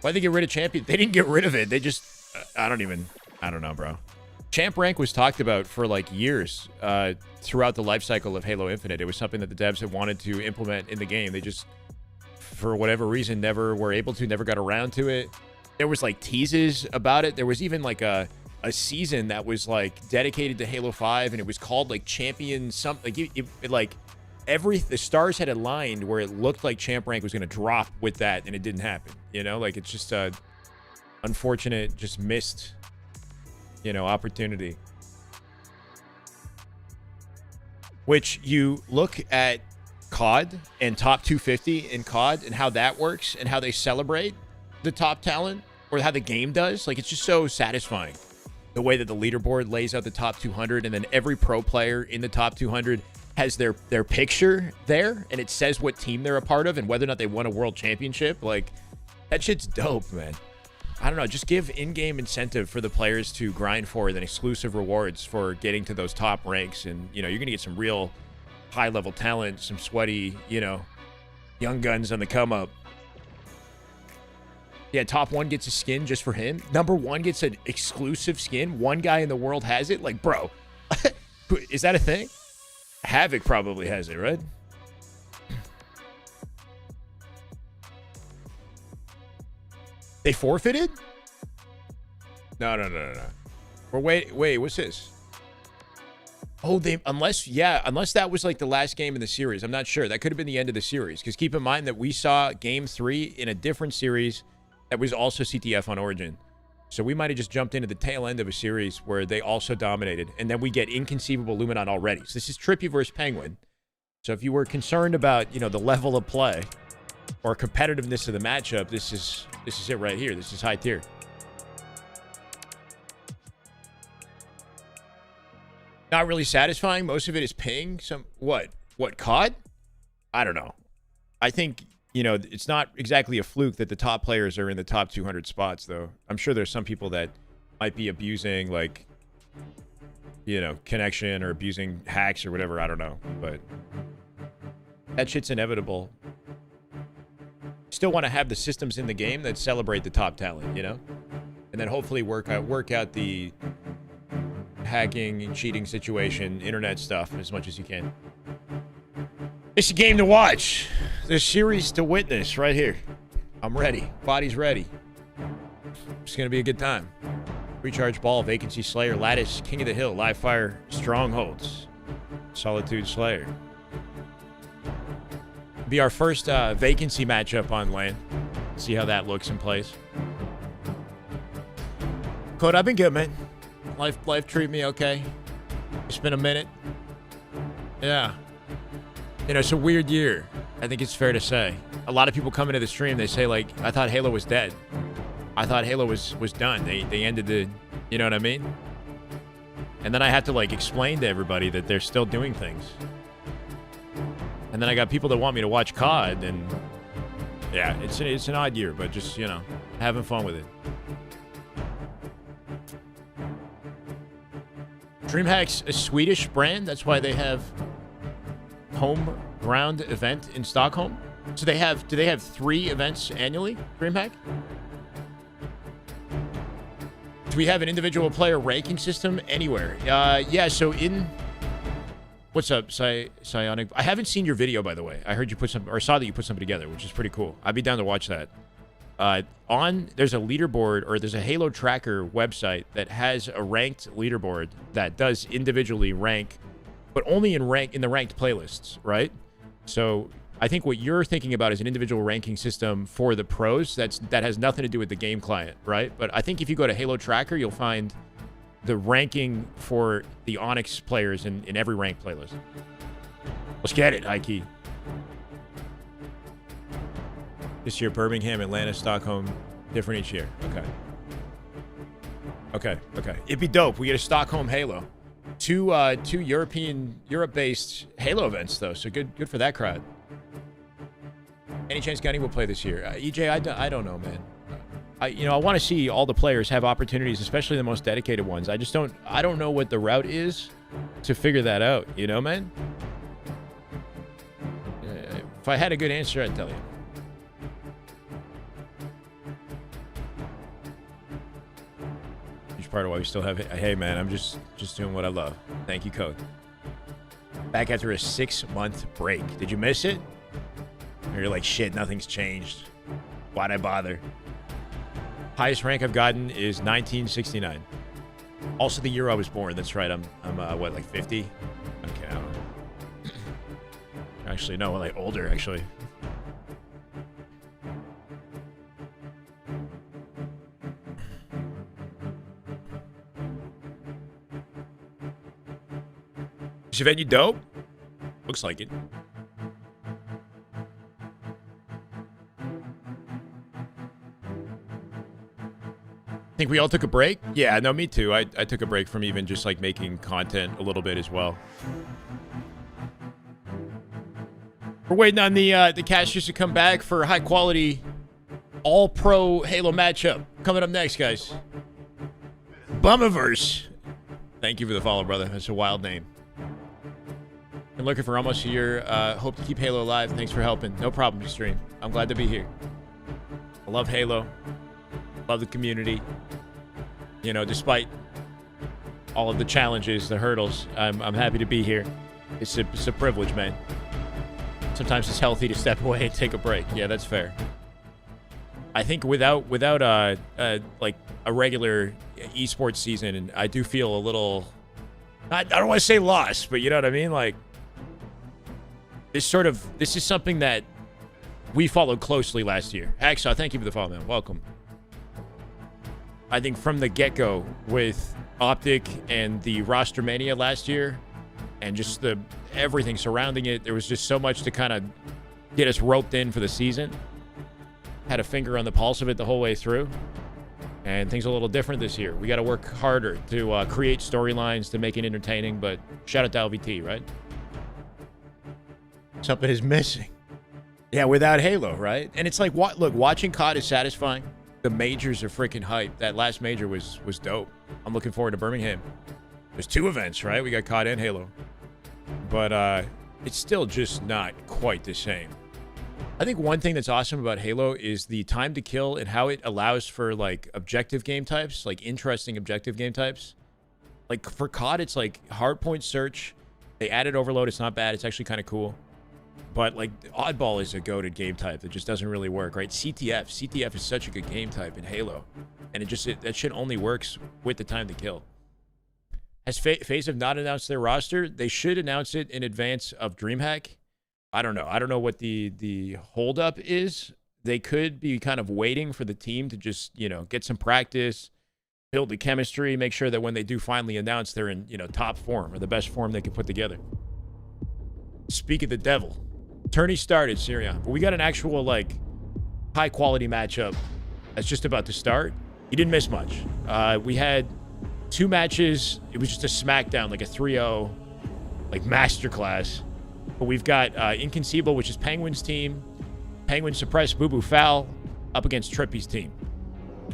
Why'd they get rid of Champion? They didn't get rid of it. They just... I don't know, bro. Champ rank was talked about for like years throughout the life cycle of Halo Infinite. It was something that the devs had wanted to implement in the game. They just, for whatever reason, never were able to, never got around to it. There was like teases about it. There was even like a season that was like dedicated to Halo 5, and it was called like Champion something. Like the stars had aligned where it looked like Champ rank was going to drop with that, and it didn't happen. You know, like it's just unfortunate, just missed, opportunity. Which you look at COD and top 250 in COD and how that works and how they celebrate the top talent or how the game does. Like, it's just so satisfying. The way that the leaderboard lays out the top 200, and then every pro player in the top 200 has their picture there, and it says what team they're a part of and whether or not they won a world championship. Like, that shit's dope, man. I don't know, just give in-game incentive for the players to grind for, then exclusive rewards for getting to those top ranks. And, you know, you're going to get some real high-level talent, some sweaty, you know, young guns on the come-up. Yeah, top 1 gets a skin just for him. Number 1 gets an exclusive skin. One guy in the world has it. Like, bro, is that a thing? Havoc probably has it, right? They forfeited? No. Or wait, what's this? Oh, unless that was like the last game in the series. I'm not sure. That could have been the end of the series. Because keep in mind that we saw game 3 in a different series that was also CTF on Origin. So we might have just jumped into the tail end of a series where they also dominated. And then we get Inconceivable Luminon already. So this is Trippy versus Penguin. So if you were concerned about, you know, the level of play or competitiveness of the matchup, this is it right here. This is high tier. Not really satisfying. Most of it is ping. What COD? I don't know. I think, you know, it's not exactly a fluke that the top players are in the top 200 spots, though. I'm sure there's some people that might be abusing, like, you know, connection or abusing hacks or whatever. I don't know. But that shit's inevitable. Still want to have the systems in the game that celebrate the top talent, you know? And then hopefully work out the hacking and cheating situation, internet stuff as much as you can. It's a game to watch. There's series to witness right here. I'm ready. Body's ready. It's going to be a good time. Recharge Ball, Vacancy Slayer, Lattice, King of the Hill, Live Fire, Strongholds, Solitude Slayer. Be our first Vacancy matchup on LAN. See how that looks and plays. Code, I've been good, man. Life treat me okay. It's been a minute. Yeah. You know, it's a weird year. I think it's fair to say. A lot of people come into the stream, they say, like, I thought Halo was dead. I thought Halo was done. They ended the, you know what I mean? And then I had to, like, explain to everybody that they're still doing things. And then I got people that want me to watch COD, and yeah, it's an odd year, but just, you know, having fun with it. DreamHack's a Swedish brand. That's why they have home ground event in Stockholm. So do they have 3 events annually, DreamHack? Do we have an individual player ranking system anywhere? Yeah, so in... What's up, Psionic? I haven't seen your video, by the way. I heard you put some, or saw that you put something together, which is pretty cool. I'd be down to watch that. There's a leaderboard, or there's a Halo Tracker website that has a ranked leaderboard that does individually rank, but only in the ranked playlists, right? So I think what you're thinking about is an individual ranking system for the pros. That has nothing to do with the game client, right? But I think if you go to Halo Tracker, you'll find the ranking for the Onyx players in every ranked playlist. Let's get it, high key. This year, Birmingham, Atlanta, Stockholm, different each year. Okay. It'd be dope. We get a Stockholm Halo. Two Europe-based Halo events, though, so good for that crowd. Any chance Gunny will play this year? EJ, I don't know, man. I want to see all the players have opportunities, especially the most dedicated ones. I don't know what the route is to figure that out, you know, man? If I had a good answer, I'd tell you. Part of why we still have it. Hey, man, I'm just doing what I love. Thank you, Code. Back after a 6-month break. Did you miss it? Or you're like, shit, nothing's changed. Why'd I bother? Highest rank I've gotten is 1969. Also the year I was born. That's right. I'm what, like 50? Okay. I don't know. Actually, no, like older, actually. Is your venue dope? Looks like it. Think we all took a break? Yeah, no, me too. I took a break from even just like making content a little bit as well. We're waiting on the casters to come back for a high quality all pro Halo matchup. coming up next, guys. Bummiverse. Thank you for the follow, brother. That's a wild name. Been looking for almost a year. Hope to keep Halo alive. Thanks for helping. No problem, stream. I'm glad to be here. I love Halo. Love the community. You know, despite all of the challenges, the hurdles, I'm happy to be here. It's a privilege, man. Sometimes it's healthy to step away and take a break. Yeah, that's fair. I think without like a regular esports season, and I do feel a little, I don't want to say lost, but you know what I mean? Like, this is something that we followed closely last year. Hacksaw, thank you for the follow, man. Welcome. I think from the get-go with Optic and the roster mania last year, and just everything surrounding it, there was just so much to kind of get us roped in for the season. Had a finger on the pulse of it the whole way through. And things are a little different this year. We got to work harder to create storylines, to make it entertaining, but shout out to LVT, right? Something is missing. Yeah, without Halo, right? And it's like, look, watching COD is satisfying. The majors are freaking hype. That last major was dope. I'm looking forward to Birmingham. There's 2 events, right? We got COD and Halo. But it's still just not quite the same. I think one thing that's awesome about Halo is the time to kill and how it allows for, like, objective game types, like interesting objective game types. Like, for COD, it's like hardpoint search. They added Overload. It's not bad. It's actually kind of cool. But, like, Oddball is a goated game type that just doesn't really work, right? CTF is such a good game type in Halo. And that shit only works with the time to kill. Has FaZe have not announced their roster? They should announce it in advance of DreamHack. I don't know. I don't know what the holdup is. They could be kind of waiting for the team to just, you know, get some practice, build the chemistry, make sure that when they do finally announce, they're in, you know, top form or the best form they can put together. Speak of the devil. Tourney started, Syrian. But we got an actual, like, high-quality matchup that's just about to start. You didn't miss much. We had 2 matches. It was just a smackdown, like a 3-0, like, masterclass. But we've got Inconceivable, which is Penguin's team. Penguin suppressed Boo Boo Foul up against Trippy's team,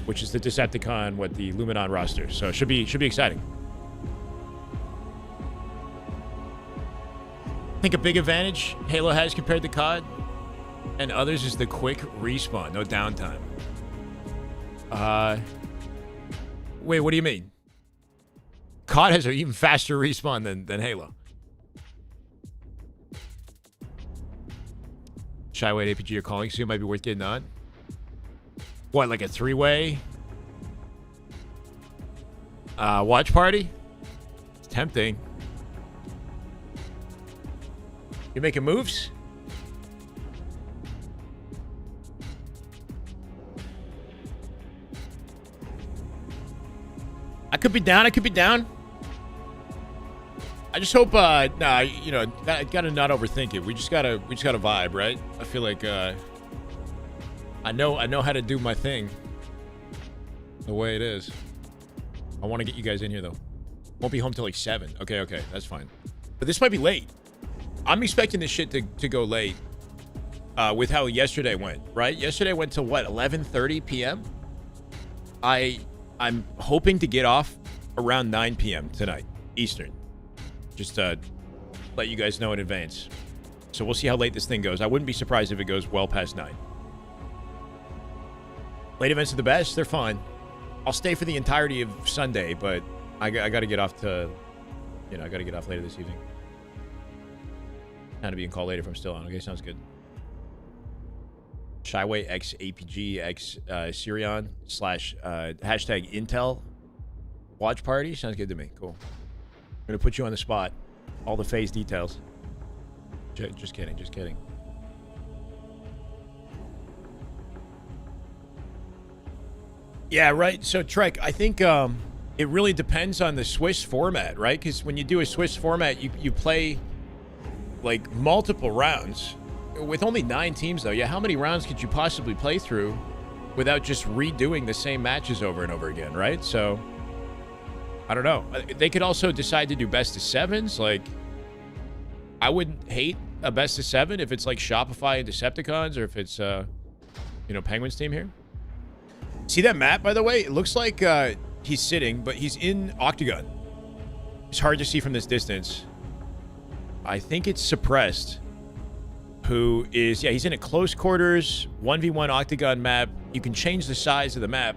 which is the Decepticon with the Luminon roster. So it should be exciting. I think a big advantage Halo has compared to COD and others is the quick respawn, no downtime. Wait, what do you mean? COD has an even faster respawn than Halo. Shyway and APG are calling soon. Might be worth getting on. What, like a 3-way? Watch party? It's tempting. You making moves? I could be down. I just hope, you know, gotta not overthink it. We just gotta vibe, right? I feel like, I know how to do my thing the way it is. I want to get you guys in here, though. Won't be home till like 7. Okay, that's fine. But this might be late. I'm expecting this shit to go late with how yesterday went, right? Yesterday went to, what, 11:30 p.m.? I'm hoping to get off around 9 p.m. tonight, Eastern. Just let you guys know in advance. So we'll see how late this thing goes. I wouldn't be surprised if it goes well past 9. Late events are the best. They're fun. I'll stay for the entirety of Sunday, but I got to get off to, you know, I got to get off later this evening. Kind of being called later if I'm still on. Okay, sounds good. Shyway X APG X Syrian / hashtag Intel watch party. Sounds good to me. Cool. I'm going to put you on the spot. All the FaZe details. Just kidding. Yeah, right. So, Trek, I think it really depends on the Swiss format, right? Because when you do a Swiss format, you play, like, multiple rounds. With only 9 teams, though, yeah, how many rounds could you possibly play through without just redoing the same matches over and over again, right? So, I don't know. They could also decide to do best of 7s. Like, I wouldn't hate a best of 7 if it's like Shopify and Decepticons, or if it's, you know, Penguin's team here. See that map, by the way? It looks like he's sitting, but he's in Octagon. It's hard to see from this distance. I think it's Suppressed, who is, yeah, he's in a close quarters, 1v1 Octagon map. You can change the size of the map.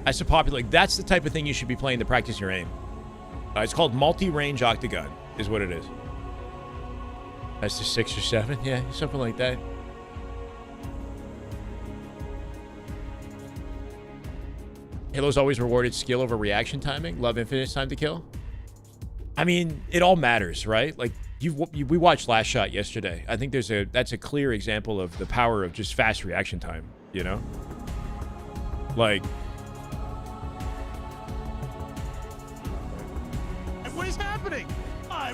That's a popular, like, that's the type of thing you should be playing to practice your aim. It's called multi-range Octagon, is what it is. That's the 6 or 7, yeah, something like that. Halo's always rewarded skill over reaction timing. Love Infinite's time to kill. I mean, it all matters, right? Like, we watched Last Shot yesterday. I think that's a clear example of the power of just fast reaction time, you know? Like... What is happening?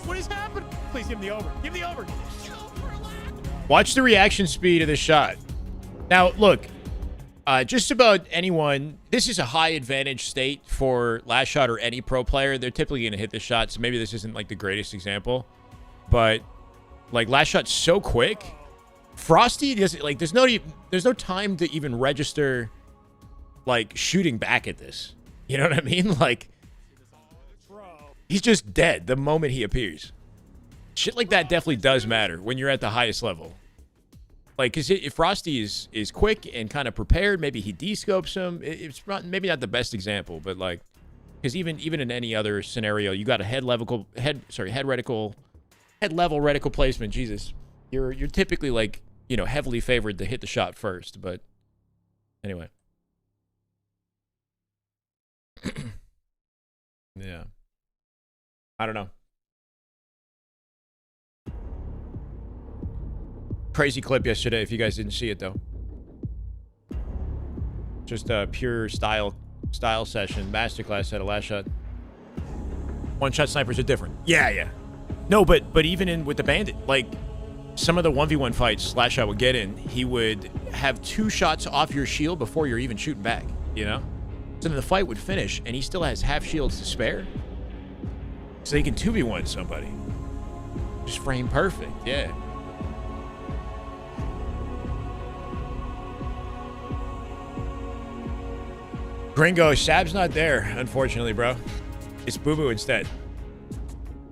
What is happening? Please give me the over. Give me the over. Watch the reaction speed of this shot. Now, look, just about anyone, this is a high advantage state for Last Shot or any pro player. They're typically going to hit the shot, so maybe this isn't like the greatest example. But like Last Shot's so quick. Frosty doesn't, like, there's no time to even register like shooting back at this. You know what I mean? Like, he's just dead the moment he appears. Shit like that definitely does matter when you're at the highest level. Like, because if Frosty is quick and kind of prepared, maybe he de-scopes him. It's maybe not the best example, but like, because even in any other scenario, you got a head level reticle placement. Jesus, you're typically like, you know, heavily favored to hit the shot first. But anyway, yeah, I don't know. Crazy clip yesterday, if you guys didn't see it, though. Just a pure style session. Masterclass at a Last Shot. One-shot snipers are different. Yeah. No, but even with the Bandit, like, some of the 1v1 fights Last Shot would get in, he would have 2 shots off your shield before you're even shooting back, you know? So then the fight would finish, and he still has half shields to spare. So he can 2v1 somebody. Just frame perfect, yeah. Gringo, Sab's not there, unfortunately, bro. It's Boo Boo instead.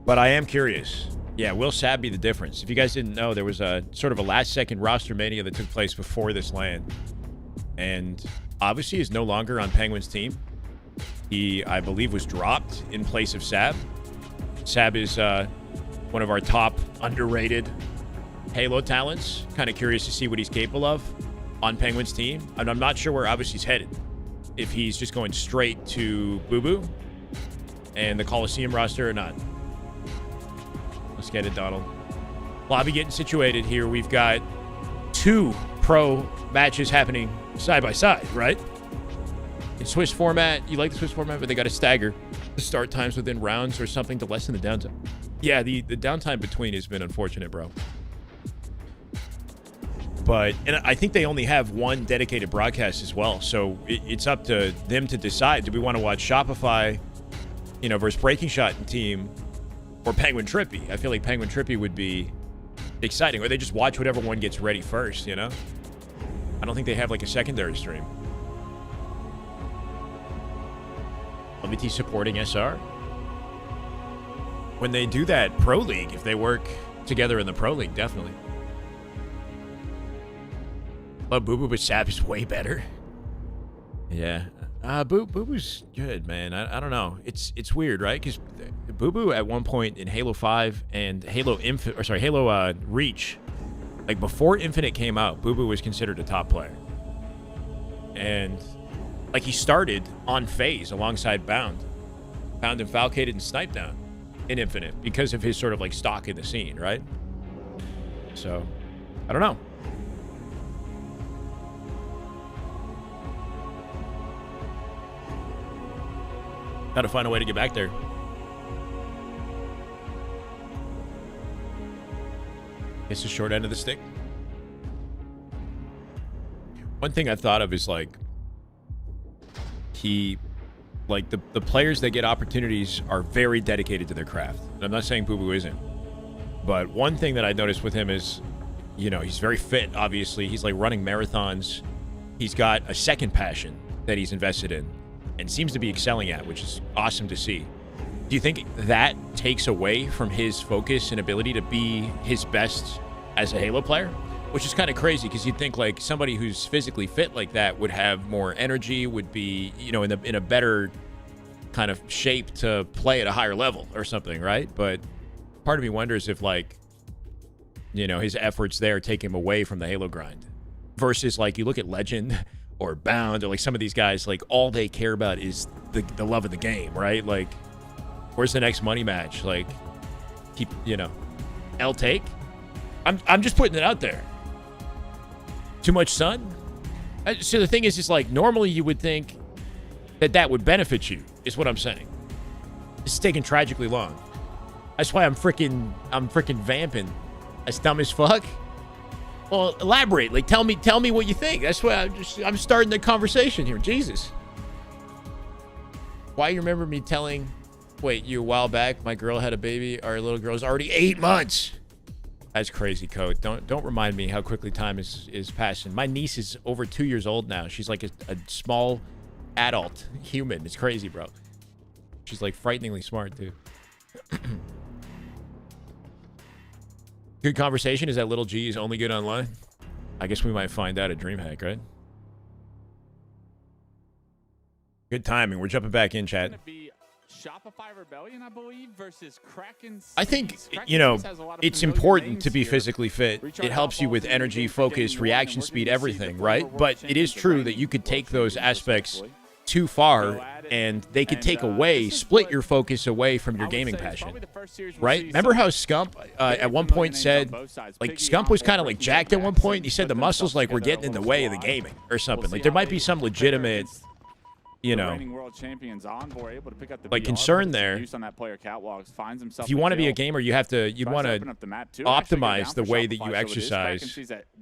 But I am curious. Yeah, will Sab be the difference? If you guys didn't know, there was a sort of a last-second roster mania that took place before this LAN. And obviously is no longer on Penguin's team. He, I believe, was dropped in place of Sab. Sab is one of our top underrated Halo talents. Kind of curious to see what he's capable of on Penguin's team. And I'm not sure where obviously he's headed. If he's just going straight to Boo Boo and the Coliseum roster or not. Let's get it, Donald. Lobby getting situated here. We've got 2 pro matches happening side by side, right? In Swiss format, you like the Swiss format, but they got to stagger the start times within rounds or something to lessen the downtime. Yeah, the downtime between has been unfortunate, bro. But, and I think they only have 1 dedicated broadcast as well. So it's up to them to decide. Do we want to watch Shopify, you know, versus Breaking Shot and team, or Penguin Trippy? I feel like Penguin Trippy would be exciting. Or they just watch whatever one gets ready first, you know? I don't think they have like a secondary stream. LVT supporting SR. When they do that Pro League, if they work together in the Pro League, definitely. Love Boo Boo, but Sab is way better. Yeah. Boo Boo's good, man. I don't know. It's weird, right? Because Boo Boo at one point in Halo 5 and Halo Reach, like before Infinite came out, Boo Boo was considered a top player. And like he started on phase alongside Bound and Falcated and Snipe Down in Infinite because of his sort of like stock in the scene, right? So, I don't know. Got to find a way to get back there. It's the short end of the stick. One thing I thought of is like the players that get opportunities are very dedicated to their craft. And I'm not saying Boo Boo isn't. But one thing that I noticed with him is, you know, he's very fit, obviously. He's like running marathons. He's got a second passion that he's invested in and seems to be excelling at, which is awesome to see. Do you think that takes away from his focus and ability to be his best as a Halo player? Which is kind of crazy because you'd think like somebody who's physically fit like that would have more energy, would be, you know, in a better kind of shape to play at a higher level or something, right? But part of me wonders if, like, you know, his efforts there take him away from the Halo grind versus, like, you look at Legend or Bound or like some of these guys, like, all they care about is the love of the game, right? Like, where's the next money match? Like, keep, you know, L take. I'm just putting it out there. Too much sun? So the thing is like, normally you would think that would benefit you, is what I'm saying. It's taking tragically long. That's why I'm freaking vamping. That's dumb as fuck. Well, elaborate. Like, tell me what you think. That's why I'm starting the conversation here. Jesus. Why you remember me telling, wait, you a while back, my girl had a baby. Our little girl's already 8 months. That's crazy, Code. Don't remind me how quickly time is passing. My niece is over 2 years old now. She's like a small adult human. It's crazy, bro. She's like frighteningly smart, too. Good conversation. Is that little G is only good online? I guess we might find out at DreamHack, right? Good timing. We're jumping back in, chat. Shopify Rebellion, I believe, versus KrakenSeas. I think, you know, it's important to be physically fit. It helps you with energy, focus, reaction speed, everything, right? But it is true that you could take those aspects too far and they could take away, split your focus away from your gaming passion, right? Remember how Scump at one point said, like, Scump was kind of like jacked at one point. He said the muscles like were getting in the way of the gaming or something. Like, there might be some legitimate, you know, like concern there. If you want to be a gamer, you'd want to optimize the way that you exercise,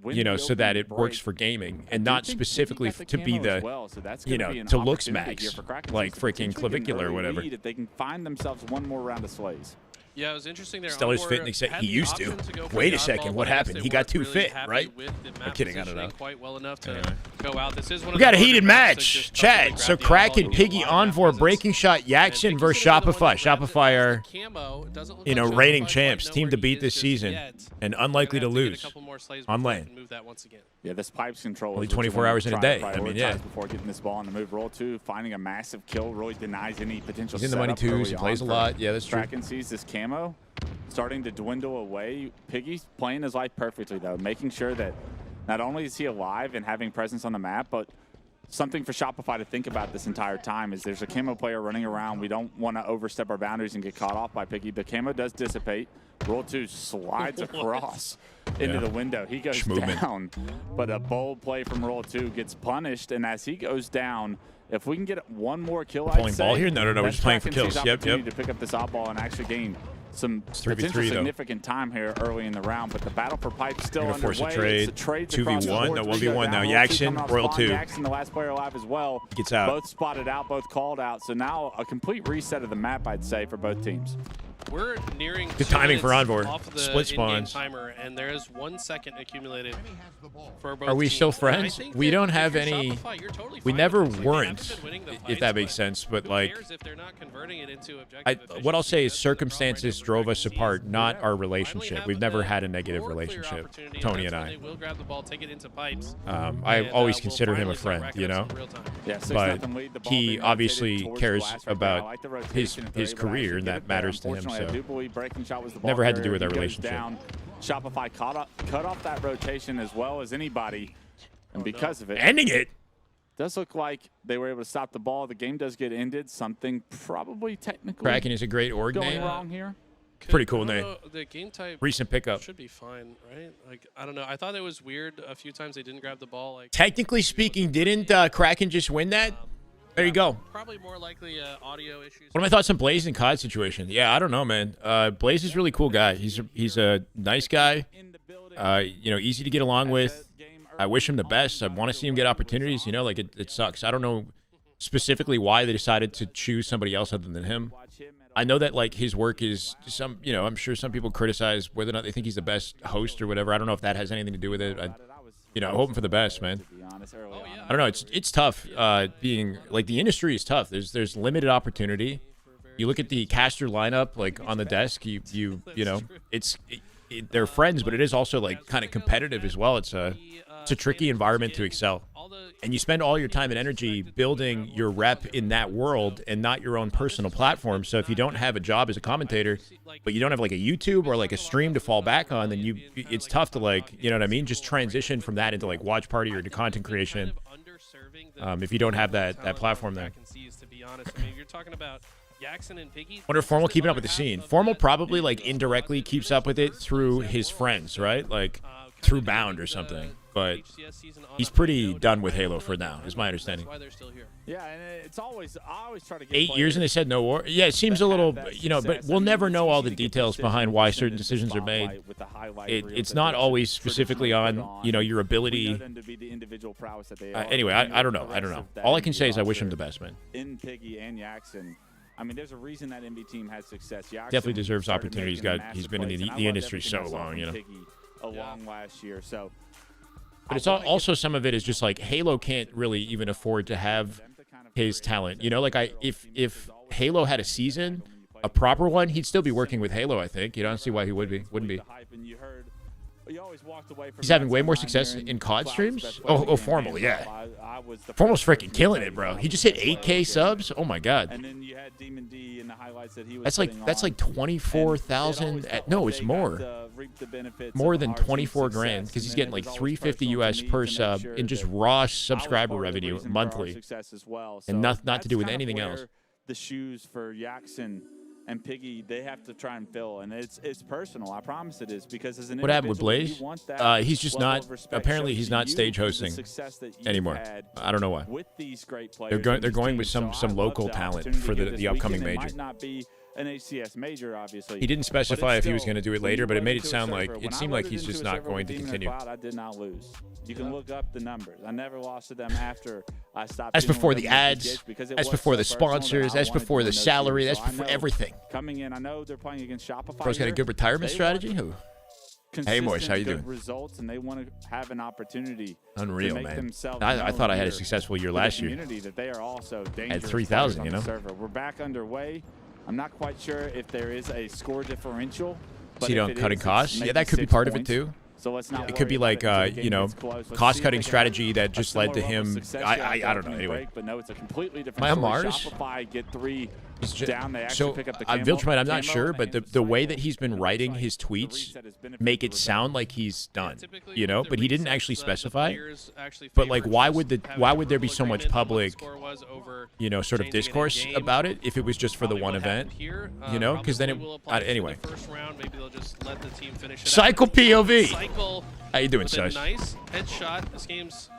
you know, so that it works for gaming and not specifically to be the, you know, to looks match, like freaking clavicular or whatever. They can find themselves one more round of slays. Yeah, it was interesting there. Stellar's fit, and he used to. Wait a second, what happened? He got too fit, right? I'm kidding, I don't know. Quite well enough to go out. This is one we got a heated match, Chad. So Kraken, Piggy, Envor, Breaking Shot, Yaxon versus Shopify. Shopify are, you know, reigning champs, team to beat this season, and unlikely to lose on lane. Yeah, this pipes control. Only 24 hours in a day. I mean, yeah. Before getting this ball on the move, roll 2, finding a massive kill really denies any potential. He's in the money twos. He plays a lot. Yeah, that's true. KrakenSeas this camo starting to dwindle away. Piggy's playing his life perfectly though, making sure that not only is he alive and having presence on the map, but something for Shopify to think about this entire time is there's a camo player running around. We don't want to overstep our boundaries and get caught off by Piggy. The camo does dissipate. Roll 2 slides across into the window. He goes down, but a bold play from Roll 2 gets punished, and as he goes down, if we can get one more kill, I'd say, ball here? No, we're just playing for kills. Yep. To pick up this odd ball and actually gain some potential significant time here early in the round, but the battle for pipe still underway. Force a trade. 2v1, no 1v1 now. Yaxon, Royal 2. Yaxon, the last player alive as well. Gets out. Both spotted out, both called out. So now a complete reset of the map, I'd say, for both teams. We're nearing good timing for Envor. Split spawns. Timer, and there is 1 second accumulated for both Are we teams. still friends? We don't have any. Shopify, totally we never weren't, fights, if that makes sense. But like, if they're not converting it into objective what I'll say is circumstances drove us apart, not our relationship. We've never had a negative relationship, Tony and I. I always consider him a friend, you know. But he obviously cares about his career, and that matters to him. So never had to do with our relationship. Shopify cut off that rotation as well as anybody, and because of it, ending it. Does look like they were able to stop the ball. The game does get ended. Something probably technically Kraken is a great org going name. wrong here. Pretty cool name. The game type recent pickup should be fine, right? Like, I don't know. I thought it was weird a few times they didn't grab the ball. Like, technically speaking, didn't Kraken just win that? There you go. Probably more likely audio issues. What are my thoughts on Blaze and COD situation? Yeah, I don't know, man. Blaze is a really cool guy. He's a nice guy. You know, easy to get along with. I wish him the best. I want to see him get opportunities. You know, like it sucks. I don't know specifically why they decided to choose somebody else other than him. I know that like his work is some, you know, I'm sure some people criticize whether or not they think he's the best host or whatever. I don't know if that has anything to do with it. you know, hoping for the best, man. To be honest, early on. I don't know. It's tough. Being like the industry is tough. There's limited opportunity. You look at the caster lineup like on the desk. You know, they're friends, but it is also like kind of competitive as well. It's a tricky environment to excel, and you spend all your time and energy building your rep in that world and not your own personal platform. So if you don't have a job as a commentator, but you don't have like a YouTube or like a stream to fall back on, then it's tough to like, you know what I mean, just transition from that into like watch party or to content creation. If you don't have that platform there. Wonder if Formal keeping up with the scene. Formal probably like indirectly keeps up with it through his friends, right? Like through Bound or something. But he's pretty done with Halo for now, is my understanding. Yeah, and it's always, I always try to get 8 years and they said no war. Yeah, it seems a little, you know, but we'll never know all the details behind why certain decisions are made. It's not always specifically on, you know, your ability. Anyway, I don't know. All I can say is I wish him the best, man. In Piggy and Yaxon, I mean, there's a reason that MB team has success. Definitely deserves opportunity. He's been in the industry so long, you know. Along last year, so. But it's also some of it is just like Halo can't really even afford to have his talent. You know, like if Halo had a season, a proper one, he'd still be working with Halo, I think. You don't see why he wouldn't be. He's having way more success in COD streams. Oh, Formal, yeah. Formal's freaking killing it, bro. He just hit 8K subs. Oh my god. And then you had Demon D in the highlights that he was That's like 24,000. No, it's more. More than 24 grand because he's getting like 350 US per sub in just raw subscriber revenue monthly, and not to do with anything else. The shoes for Yaxon and Piggy, they have to try and fill, and it's personal. I promise it is, because as an what happened with Blaze? He's just not. Apparently, he's not you, stage hosting anymore. I don't know why. With these great players, they're going with some local talent for the upcoming major. Might not be an ACS major, obviously. He didn't specify if he was going to do it later, but it made it sound like it seemed like he's just not going to continue. I did not lose. You can look up the numbers. I never lost to them after I stopped. That's before the ads. That's before the sponsors. That's before the salary. That's before everything. Coming in, I know they're playing against Shopify. Bro's got a good retirement strategy. Who? Hey, Moise, how you doing? Results, and they want to have an opportunity. Unreal, to make man. I thought I had a successful year last year. That they are also at 3,000, you know. We're back underway. I'm not quite sure if there is a score differential. See, on cutting costs? Yeah, that could be part of it too. So let's not. It could be like you know, cost-cutting strategy that just led to him. I don't know. Anyway, but no, it's a completely different. My Mars. Shopify get 3 down. They so pick up the Viltramite, I'm not sure, but the way that he's been writing his tweets make it sound like he's done. You know, but he didn't actually specify. But like, why would there be so much public, you know, sort of discourse about it if it was just for the one event? You know, because then anyway. Cycle POV. How you doing, Sus? Nice headshot. This game's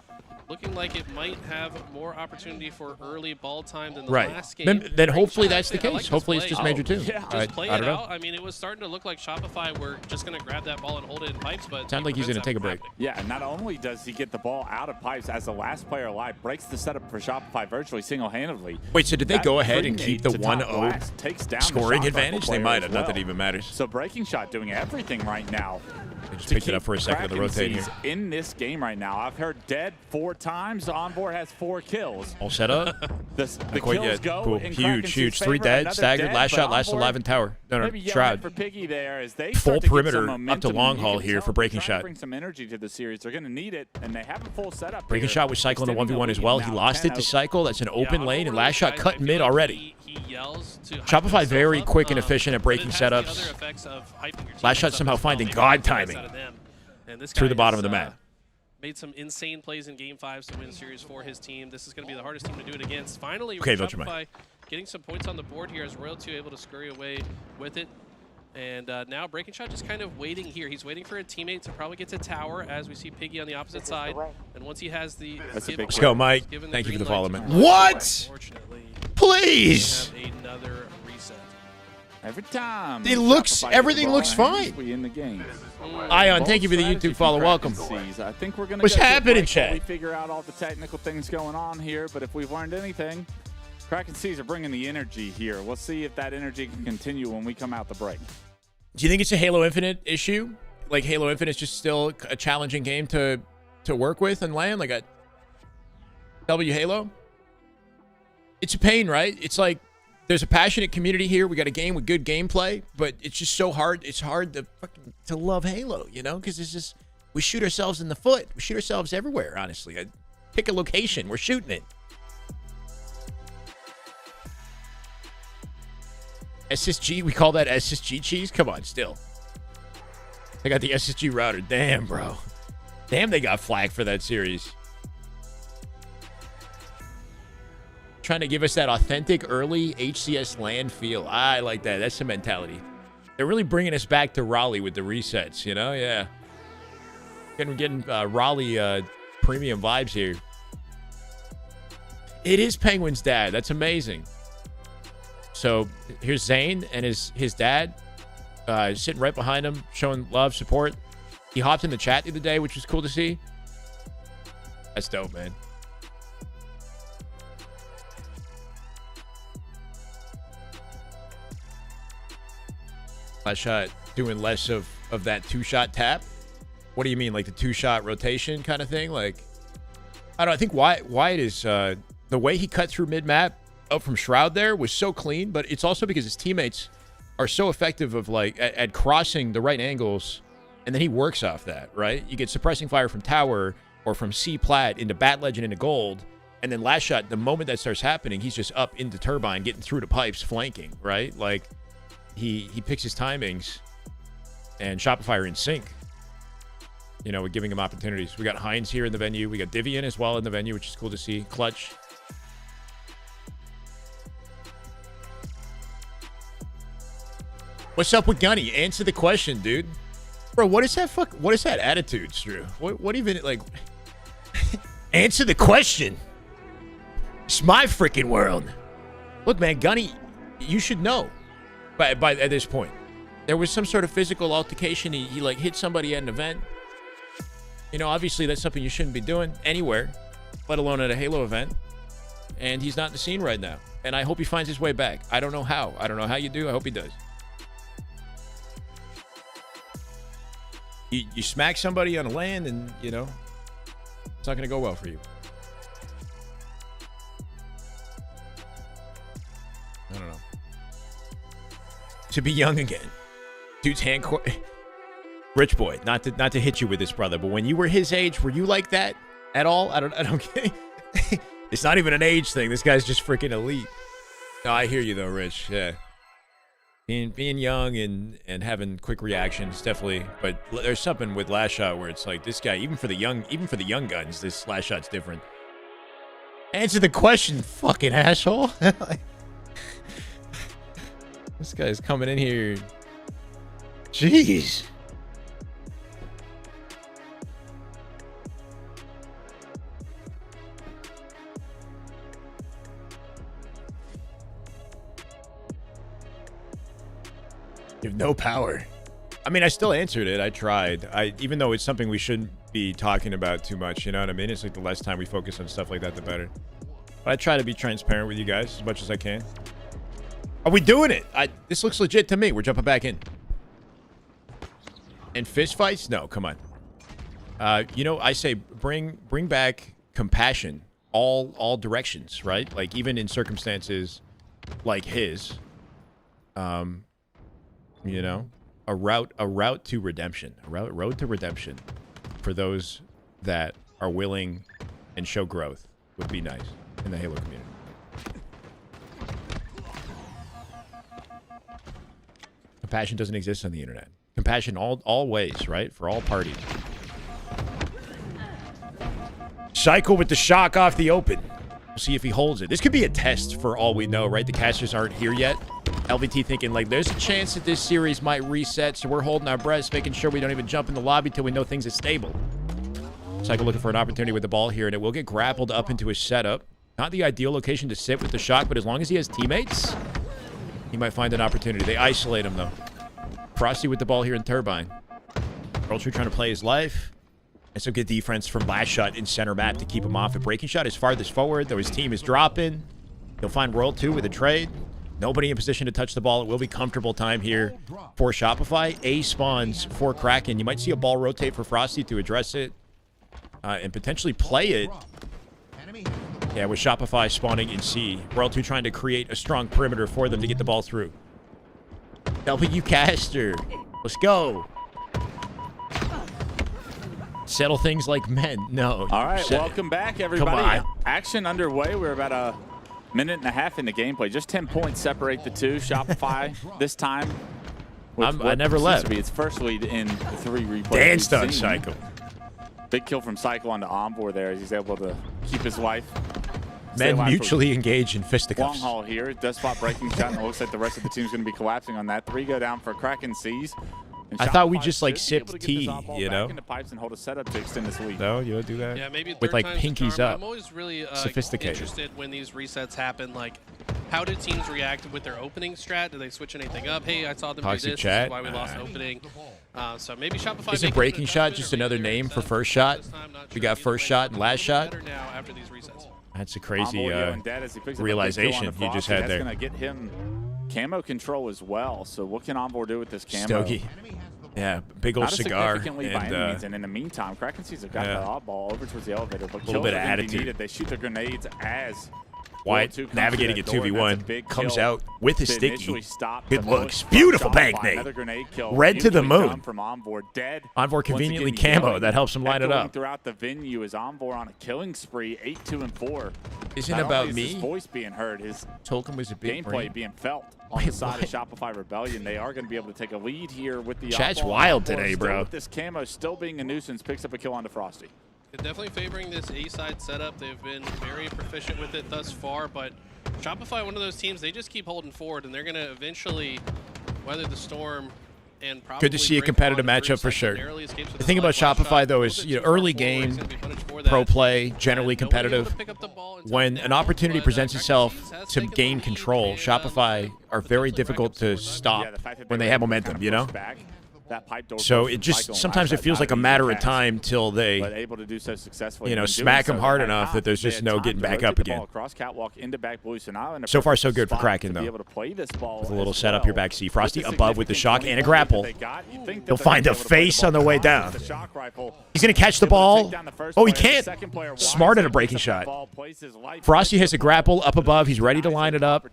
looking like it might have more opportunity for early ball time than the last game. Then hopefully that's the case. Hopefully it's just Major 2. Yeah. Just play it out. I mean, it was starting to look like Shopify were just going to grab that ball and hold it in pipes, but sounds like he's going to take a break. Yeah, and not only does he get the ball out of pipes as the last player alive, breaks the setup for Shopify virtually single-handedly. Wait, so did they go ahead and keep the 1-0 scoring advantage? They might have. Not that even matters. So Breaking Shot doing everything right now. They just picked it up for a second of the rotate here. In this game right now, I've heard dead 4 times. Onboard has 4 kills. All set up. the kills go. Cool. Huge. 3 dead, staggered. Last shot, last alive in tower. No, Shroud. For Piggy there as they full perimeter up to long haul here for Breaking Shot. Bring some energy to the series. They're going to need it, and they have a full setup. Breaking Shot was Cycle in a 1v1 as well. He lost it to Cycle. That's an open lane, and last shot cut mid already. Shopify very quick and efficient at breaking setups. Last shot somehow finding God timing through the bottom of the map. Made some insane plays in Game 5 to win Series 4 his team. This is going to be the hardest team to do it against. Finally, Shopify getting some points on the board here as Royal 2 able to scurry away with it. And now Breaking Shot just kind of waiting here. He's waiting for a teammate to probably get to tower as we see Piggy on the opposite side. And once he has the... Let's go, Mike. Thank you for the follow, man. What? Please! Another reset. Every time. Everything looks fine. We in the game. Ion, thank you for the YouTube follow. Welcome. I think we're gonna What's happening, Chad? We figure out all the technical things going on here, but if we've learned anything, KrakenSeas are bringing the energy here. We'll see if that energy can continue when we come out the break. Do you think it's a Halo Infinite issue? Like Halo Infinite is just still a challenging game to to work with and land, like at W Halo. It's a pain, right? It's like there's a passionate community here. We got a game with good gameplay, but it's just so hard. It's hard to love Halo, you know, because it's just we shoot ourselves in the foot. We shoot ourselves everywhere. Honestly, I pick a location, we're shooting it. SSG, we call that SSG cheese? Come on, still. I got the SSG router. Damn, bro. Damn, they got flagged for that series. Trying to give us that authentic early HCS LAN feel. I like that. That's the mentality. They're really bringing us back to Raleigh with the resets, you know? Yeah. Getting Raleigh premium vibes here. It is Penguin's dad. That's amazing. So here's Zane and his dad sitting right behind him, showing love, support. He hopped in the chat the other day, which was cool to see. That's dope, man. Last shot doing less of that two-shot tap. What do you mean, like the two-shot rotation kind of thing? Like, I don't know. I think Wyatt is the way he cut through mid-map up from Shroud there was so clean, but it's also because his teammates are so effective of like at crossing the right angles, and then he works off that, right? You get suppressing fire from tower or from C plat into bat legend into gold, and then last shot, the moment that starts happening, he's just up into turbine, getting through the pipes, flanking, right? Like he picks his timings, and Shopify are in sync. You know, we're giving him opportunities. We got Hines here in the venue. We got Divian as well in the venue, which is cool to see. Clutch. What's up with Gunny? Answer the question, dude. Bro, what is that attitude, Drew? What even, like... Answer the question. It's my freaking world. Look, man, Gunny, you should know by at this point. There was some sort of physical altercation. He like hit somebody at an event. You know, obviously that's something you shouldn't be doing anywhere, let alone at a Halo event. And he's not in the scene right now. And I hope he finds his way back. I don't know how. I don't know how you do. I hope he does. You smack somebody on a land and, you know, it's not going to go well for you. I don't know. To be young again. Dude's hand... Rich boy, not to hit you with this, brother, but when you were his age, were you like that at all? I don't get it. It's not even an age thing. This guy's just freaking elite. No, I hear you though, Rich. Yeah. Being young and having quick reactions, definitely. But there's something with last shot where it's like this guy, even for the young guns, this last shot's different. Answer the question, fucking asshole. This guy's coming in here. Jeez. You have no power. I mean, I still answered it. I tried. Even though it's something we shouldn't be talking about too much, you know what I mean? It's like the less time we focus on stuff like that, the better. But I try to be transparent with you guys as much as I can. Are we doing it? This looks legit to me. We're jumping back in. And fist fights? No, come on. You know, I say bring back compassion all directions, right? Like even in circumstances like his. You know, a route to redemption, road to redemption for those that are willing and show growth would be nice in the Halo community. Compassion doesn't exist on the internet. Compassion all ways, right? For all parties. Cycle with the shock off the open. We'll see if he holds it. This could be a test for all we know, right? The casters aren't here yet. LVT thinking, like, there's a chance that this series might reset, so we're holding our breaths, making sure we don't even jump in the lobby till we know things are stable. Cycle looking for an opportunity with the ball here, and it will get grappled up into his setup. Not the ideal location to sit with the shock, but as long as he has teammates, he might find an opportunity. They isolate him, though. Frosty with the ball here in Turbine. Ultra trying to play his life. And some good defense from last shot in center map to keep him off. A breaking shot is farthest forward, though his team is dropping. He'll find Royal 2 with a trade. Nobody in position to touch the ball. It will be comfortable time here for Shopify. A spawns for Kraken. You might see a ball rotate for Frosty to address it. and potentially play it. Yeah, with Shopify spawning in C. Royal2 trying to create a strong perimeter for them to get the ball through. W caster. Let's go. Settle things like men. No. All right, welcome back, everybody. Come on. Action underway. We're about a minute and a half into gameplay. Just 10 points separate the two. Shopify this time. I never left. To be its first lead in the 3 replays. Danced on Cycle. Big kill from Cycle onto Envor there. He's able to keep his wife. Men mutually engaged in fisticuffs. Long haul here. Does spot breaking shot, and it looks like the rest of the team's going to be collapsing on that. 3 go down for KrakenSeas. I thought we just like sipped tea, you know? Into pipes and hold a setup to extend this lead. No, you don't do that? Yeah, maybe with like pinkies up. I'm always really sophisticated. interested when these resets happen. Like, how did teams react with their opening strat? Did they switch anything up? Hey, I saw them do this. Toxic This chat? is why we lost opening. So maybe Shopify. Isn't breaking shot just another name for first shot? We got first shot and last shot. Now after these resets. That's a crazy realization you just had there. That's going to get him camo control as well. So what can Envor do with this camo? Stogie. Yeah, big old cigar. And in the meantime, KrakenSeas have got the oddball over towards the elevator. But a little bit of attitude. They shoot their grenades as White navigating a 2v1 comes out with a sticky. Good looks. Shopify. Beautiful bank nade. Red to the moon. From Envor dead. Envor conveniently camo. That helps him line it up. Throughout the venue is Envor on a killing spree, 8-2-4. Isn't it about me? His voice being heard, his Tolkien was a big gameplay brain. being felt on the side of Shopify Rebellion. They are going to be able to take a lead here with the chat's wild today, bro. With this camo still being a nuisance, picks up a kill onto Frosty. They're definitely favoring this A-side setup. They've been very proficient with it thus far, but Shopify, one of those teams, they just keep holding forward, and they're going to eventually weather the storm and probably good to see a competitive matchup for sure. The thing about Shopify, though, is early game, pro play, generally competitive. When an opportunity presents itself to gain control, Shopify are very difficult to stop when they have momentum, you know? So it just sometimes it feels like a matter of time till they, smack them hard enough that there's just no getting back up again. So far, so good for Kraken, though. With a little setup here back C. Frosty above with the shock and a grapple. He'll find a face on the way down. He's going to catch the ball. Oh, he can't. Smart at a breaking shot. Frosty has a grapple up above. He's ready to line it up.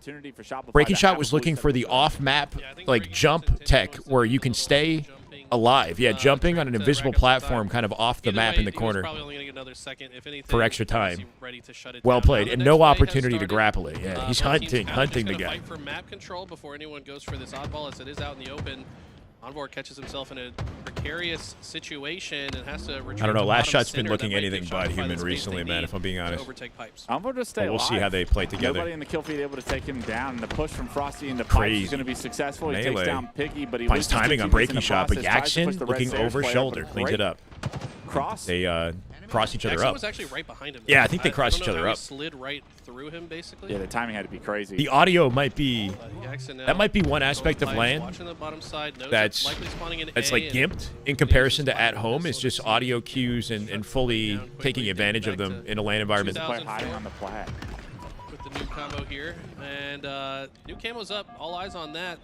Breaking shot was looking for the off-map, like, jump tech where you can stay alive. Yeah, jumping on an invisible platform kind of off the map in the corner for extra time. Well played. And no opportunity to grapple it. Yeah, he's hunting the guy. Fight for map control before anyone goes for this oddball, as it is out in the open. Envor catches himself in a precarious situation and has to retreat. I don't know. Last shot's been looking anything but human recently, man, if I'm being honest. Envor to stay we'll see how they play together. Nobody in the kill feed able to take him down. And the push from Frosty into pipes is going to be successful. He takes down Piggy, but he finds timing on breaking shot, but Jackson looking over shoulder cleans it up. They cross each other up. Was actually right behind him. Yeah, I think they crossed each other up. Slid right through him, basically. Yeah, the timing had to be crazy. The audio might be that might be one aspect of LAN that's like gimped in comparison to at home. It's just audio cues and fully taking advantage of them in a LAN environment. Hiding on the flat. With the new combo here, and new camo's up. All eyes on that.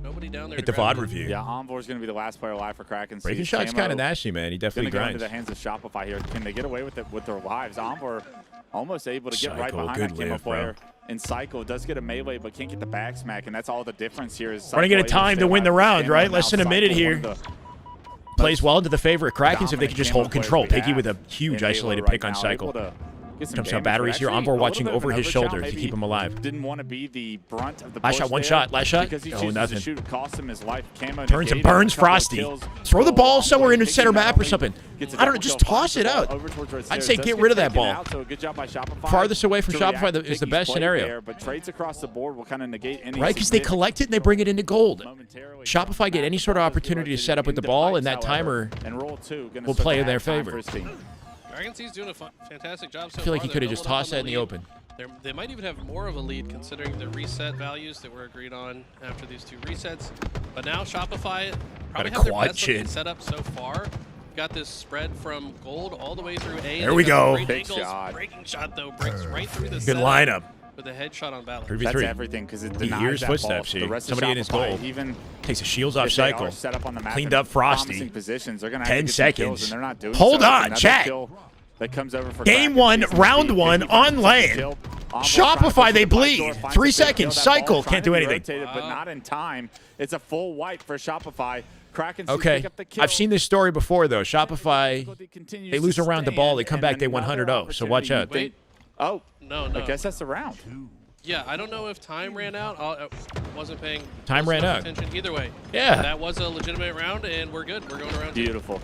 Nobody down there. Hit the VOD review. Yeah, Envor's going to be the last player alive for KrakenSeas. Breaking shot's kind of nasty, man. He definitely grinds. Into the hands of Shopify here. Can they get away with it with their lives? Envor almost able to get right behind that camo player. And Cycle does get a melee, but can't get the back smack, and that's all the difference here. Is running out of time to win the round, right? Less than a minute here. Plays well into the favor of Krakens if they can just hold control. Piggy with a huge isolated pick on Cycle. Comes out batteries here. Envor watching over his shoulder to keep him alive. Didn't want to be the brunt of the last shot, one shot, last shot. Oh, nothing. Turns and burns Frosty. Throw the ball somewhere in the center map or something. I don't know, just toss it out. I'd say get rid of that ball. Farthest away from Shopify is the best scenario. Right, because they collect it and they bring it into gold. Shopify get any sort of opportunity to set up with the ball, and that timer will play in their favor. KrakenSeas doing a fantastic job so far. I feel like he could have just tossed that in the open. They might even have more of a lead considering the reset values that were agreed on after these 2 resets. But now Shopify probably have their best looking setup so far. Got this spread from gold all the way through A. There we go. Big shot. Breaking shot though breaks right through the good lineup. With a headshot on Valor. 3v3. That's everything because it denies he hears that footsteps here. Somebody in his goal. Even takes the shields off Cycle. Cleaned up Frosty. 10 seconds. Hold on, chat. that comes over for Game 1, round 1 on lane. Shopify, they bleed. 3 seconds. Cycle. Can't do anything. But not in time. It's a full wipe for Shopify. KrakenSeas Okay. pick up the kill. I've seen this story before, though. Shopify, they lose around the ball. They come back, they 100-0. So watch out. Wait. Oh, No. I guess that's the round. Yeah, I don't know if time ran out. I wasn't paying Time close ran enough out. attention. Either way, Yeah. that was a legitimate round, and we're good. We're going around. Beautiful.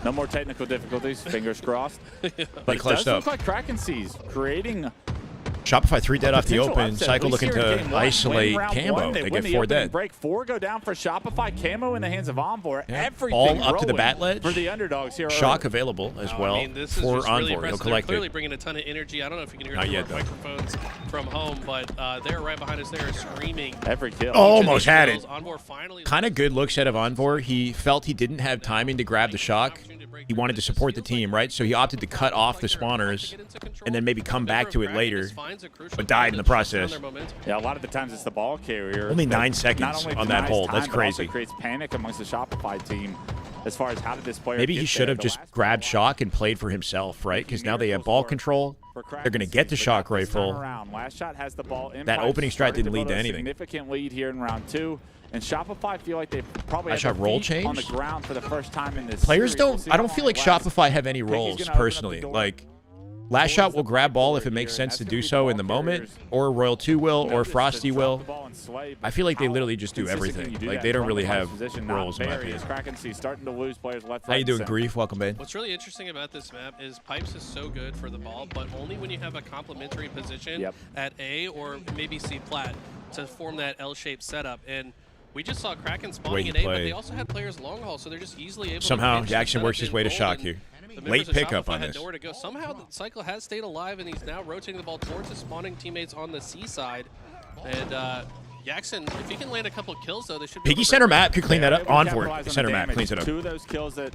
No more technical difficulties. Fingers crossed. But it clutched does look up. like KrakenSeas creating Shopify 3 dead off the potential open. upset, Cycle at least looking here in to game one. isolate Win round Cambo. one, They win get the 4 opening dead. Break 4 go down for Shopify. Camo in the hands of Envoy. Yeah. Everything All up to the rolling bat ledge. for the underdogs here. Shock early. available as Oh, well I mean, this is for just really Envoy. He'll impressive. collect They're clearly it. bringing a ton of energy. I don't know if you can hear Not it yet, through our though. microphones from home, but they're right behind us. They're screaming. Every kill. Almost had it. Envoy finally Kind of good looks out of Envoy. He felt he didn't have timing to grab the shock. He wanted to support the team, right? So he opted to cut off the spawners and then maybe come back to it later, but died in the process. Yeah, a lot of the times it's the ball carrier. Only that 9 not seconds only on that denies hold. time, That's but also crazy. creates panic amongst the Shopify team as far as how did this player Maybe get he should there. have The just last grabbed ball shock and played for himself, right? Because now they have ball control. for They're going to get the KrakenSeas, shock but not this time rifle. around. Last shot has the ball in That pipe, opening strat starting didn't to lead build to a anything. Significant lead here in round 2. And Shopify feel like they probably Last have shot their role feet on the changed? ground for the first time in this Players series. We'll don't. see I how don't long feel it like lasts. Shopify have any He's roles gonna open up the personally. door. Like Last Shot will grab ball if it makes sense to do so in the moment, or Royal 2 will, or Frosty will. I feel like they literally just do everything. Like they don't really have roles in my opinion. KrakenSeas starting to lose players left, How you right, doing, and center. Grief? Welcome, man. What's really interesting about this map is Pipes is so good for the ball, but only when you have a complementary position at A or maybe C plat to form that L-shaped setup. And we just saw Kraken spawning he at A, but played. they also had players long haul, so they're just easily able Somehow to pinch the Jackson setup works his in way to gold, shock and here. the Late members of pickup Shopify on had this. nowhere to go. Somehow the cycle has stayed alive, and he's now rotating the ball towards his spawning teammates on the C side. And Jackson, if he can land a couple kills, though, they should be Piggy able to center break map could clean that up. Able to Envoy capitalize on the center map damage. cleans it up. 2 of those kills that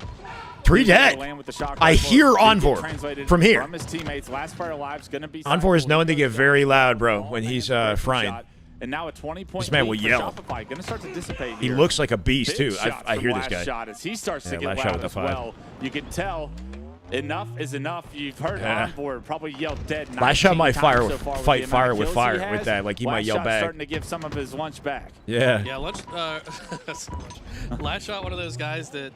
3 he's able to dead. land with the shock I rifle. hear He get Envoy translated from here. From his teammates. Last player alive is going to be Envoy is Cycle. known to get very loud, bro, when he's frying. And now a 20-point This man lead will for yell. Shopify. Going to start to dissipate He here. looks like a beast Big too. shot I from hear this Last guy. Shot as he starts to Yeah, get Last Shot loud with the as 5. well. You can tell enough is enough. You've heard Yeah. Envoy probably yell dead. Last Shot 19 might times so far with fight the amount fire of with kills fire he with has. that. Like he Last might yell Shot's back. starting to give some of his lunch back. Yeah. Yeah, Last Shot, one of those guys that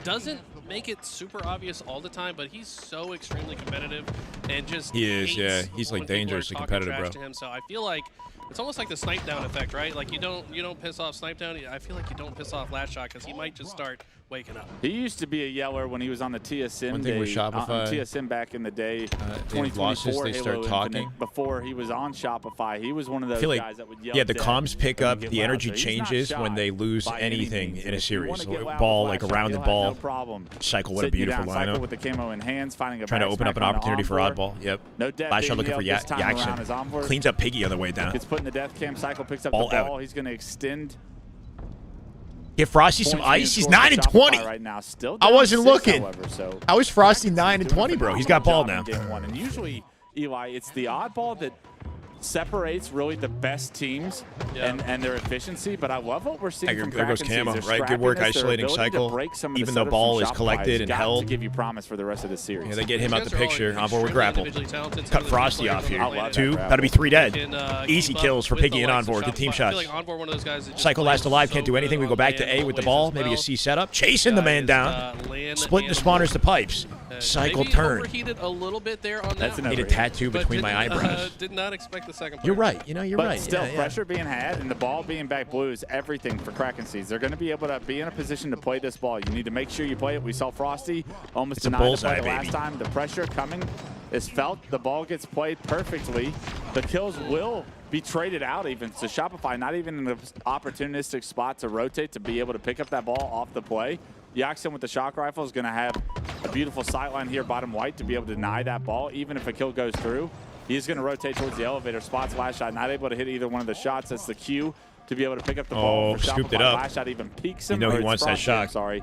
doesn't make it super obvious all the time, but he's so extremely competitive and just He is, hates yeah. He's, like, when people are dangerously talking competitive, trash bro. to him. So I feel like it's almost like the snipe down effect, right? Like you don't piss off snipe down. I feel like you don't piss off Last Shot because he might just start waking up. He used to be a yeller when he was on the TSM One thing with Shopify, TSM back in the day, they've lost this, 2024 they start Halo talking. Infinite. Before he was on Shopify, he was one of those I feel like, guys that would yell. yeah, the dead comms pick and up, get the loud. energy So he's not changes shy when they lose by any anything means. in a If you wanna series. get So loud ball with like Last around Shot, the he'll have ball. no problem. Cycle, what a Sitting you beautiful down, Cycle lineup. with the camo in hands, finding a Trying to back open up an smack on opportunity for Envoy. oddball. Yep. No death Last Shot being looking for yelled this time around as Jackson. Envoy Cleans up Piggy on the way down. Gets put in the death cam. Cycle picks up Ball the ball. out. He's going to extend. Give Frosty some points being ice. He's scored for 9 and 20. Shopify right now. Still I down wasn't 6, looking. however, so How is Frosty 9 and doing a 20, bro? He's got ball now. phenomenal job in game 1. And usually, Eli, it's the oddball that separates really the best teams and their efficiency. But I love what we're seeing from There goes KrakenSeas. Camo, Their right? Good work scrappiness, their isolating ability to Cycle. break some of the Even though setups ball from is Shopify collected has and got held. to give you promise for the rest of the series. Yeah, they get him These out the guys are all picture. Envoy with extremely grapple. individually talented. Some Cut of the Frosty players off on the here. lane that 2. grapple. That'll be 3 dead. can Easy keep kills up for with Piggy the and likes of Envoy. Good team Shopify. I feel shots. like Envoy, one of those guys that just Cycle last plays alive. so Can't do anything. good We go on back to land A with the always ball. as Maybe a well. C setup. Chasing the man down. Land Splitting the and spawners to pipes. Cycle maybe turn. overheated a little bit there on That's that an one. Need a overheat. tattoo But between my didn't, eyebrows. did not expect the second You're player. right. You know, you're But right. still, Yeah. pressure being had and the ball being back blue is everything for KrakenSeas. They're going to be able to be in a position to play this ball. You need to make sure you play it. We saw Frosty almost It's a denied the bullseye, play the last baby. time. The pressure coming is felt. The ball gets played perfectly. The kills will be traded out even. So Shopify not even in an opportunistic spot to rotate to be able to pick up that ball off the play. Jackson with the shock rifle is going to have a beautiful sightline here, bottom white, to be able to deny that ball, even if a kill goes through. He's going to rotate towards the elevator. Spots Last Shot, not able to hit either one of the shots. That's the cue to be able to pick up the ball. Oh, for scooped it Shopify. up. Last Shot even peeks him. You know or he it's wants that Frosty, shot. I'm sorry.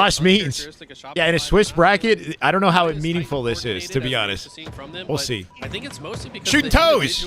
lost means. Yeah, in a Swiss bracket, I don't know how meaningful this is, to be honest. We'll see. I think it's mostly because Shooting toes!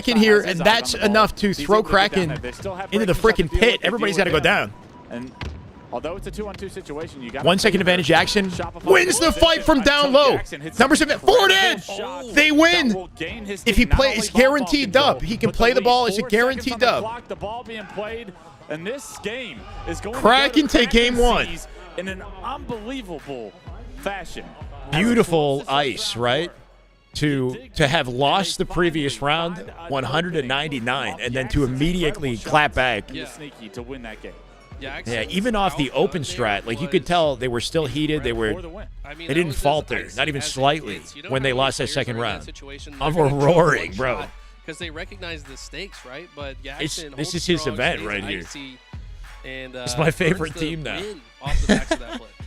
Kraken here, and that's enough to throw Kraken into the freaking pit. Everybody's got to go down. And Although it's a 2-on-2 situation, you got 1 second advantage. Jackson wins the fight from down low. Number 7, forward in. They win. If he plays, guaranteed dub. He can play the ball. It's a guaranteed dub. The ball being played, and this game is going Kraken take game 1 in an unbelievable fashion. Beautiful ice, right? To have lost the previous round 199 and then to immediately clap back. Sneaky to win that game. Yeah, even off the open strat, like you could tell they were still heated. They didn't falter, not even slightly, when they lost that second round. We're roaring, bro. Because they recognize the stakes, right? But this is his event right here. And it's my favorite team now.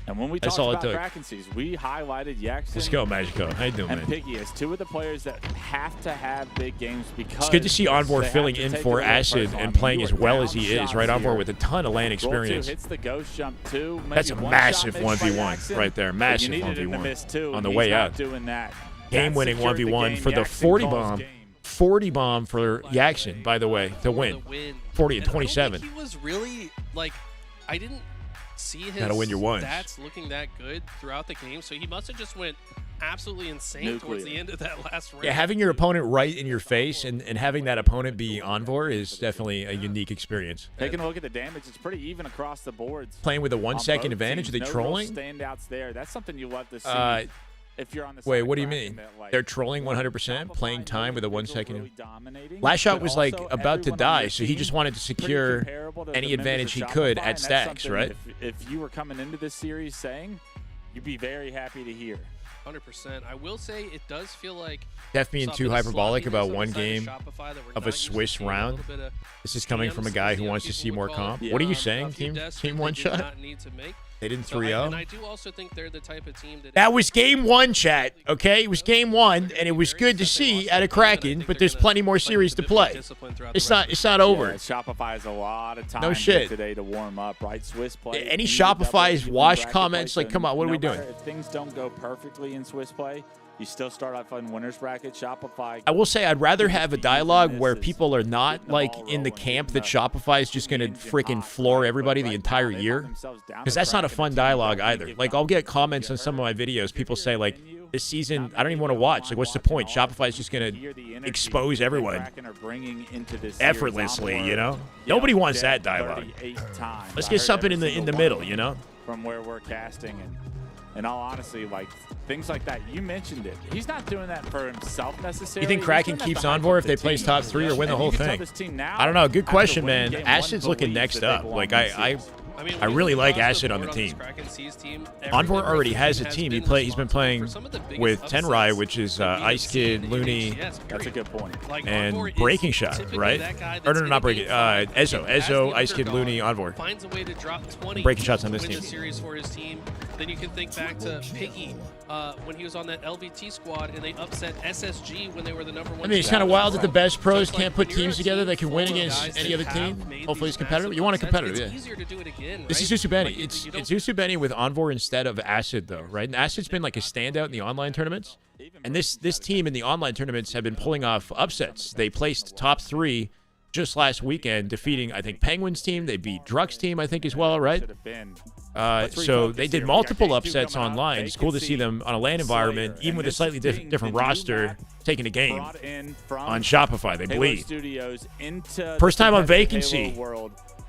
And when we talked about KrakenSeas, we highlighted Jackson. Let's go, Magico. How you doing, and man? Piggy as two of the players that have to have big games because it's good to see Envor filling in for Acid and playing as well as he is, right? Envor with a ton of lane experience. Hits the ghost jump too. That's a massive 1v1 right there. Massive 1v1 on the way out. Game-winning 1v1 for the 40 bomb. 40 bomb for Jackson, by the way, to win. 40 and 27. He was really, like, I didn't see his stats looking that good throughout the game, so he must have just went absolutely insane towards the end of that last round. Yeah, having your opponent right in your face and having that opponent be Envor is definitely a unique experience. Taking a look at the damage, it's pretty even across the boards. Playing with a 1 second advantage, are they trolling? Standouts there. That's something you love to see. If you're on the wait, what do you mean? They're trolling 100%, playing time with a 1 second. Last shot was like about to die, so he just wanted to secure any advantage he could at stacks, right? If you were coming into this series saying, you'd be very happy to hear. 100%. I will say it does feel like Def being too hyperbolic about one game of a Swiss round. This is coming from a guy who wants to see more comp. What are you saying, team one shot? They didn't 3-0. And I do also think they're the type of team that was game 1, chat. Okay, it was game 1, and it was good to see out of Kraken. But there's plenty more series to play. It's not over. Yeah, Shopify has a lot of time today to warm up, right? Swiss play. Any Shopify's wash comments? Like, come on, what are we doing? If things don't go perfectly in Swiss play, you still start off on winners bracket. Shopify. I will say I'd rather have a dialogue where people are not like in the camp that Shopify is just going to freaking floor everybody the entire year, because that's not a fun dialogue either. Like, I'll get comments on some of my videos. People say like, this season I don't even want to watch. Like, what's the point? Shopify is just going to expose everyone effortlessly, you know? Nobody wants that dialogue. Let's get something in the middle, you know? From where we're casting and all honesty, like things like that, you mentioned it. He's not doing that for himself necessarily. You think Kraken keeps Envor if they place top 3 or win the whole thing? I don't know. Good question, man. Acid's looking next up. Like, I really like Acid on the team. Envor already has a team. He's been playing with Tenrai, which is Ice Kid, Looney, that's a good point, and Breaking Shot, right? Or no, not Breaking. Ezo, Ice Kid, Looney, Envor. Finds a way to drop 20 Breaking Shots on this team. Series for his team. Then you can think back to Piggy when he was on that LVT squad and they upset SSG when they were the #1. I mean, it's kind of wild that the best pros can't put teams together that can win against any other team. Hopefully it's competitive. You want a competitive, yeah. It's easier to do it again, This is Usubeni. It's Usubeni with Envor instead of Acid, though, right? And Acid's been like a standout in the online tournaments. And this team in the online tournaments have been pulling off upsets. They placed top 3 just last weekend, defeating, I think, Penguins team. They beat Druck's team, I think, as well, right? So they did multiple upsets online. It's cool to see them on a LAN environment, even with a slightly different roster, taking a game on Shopify. They bleed. First time on Vacancy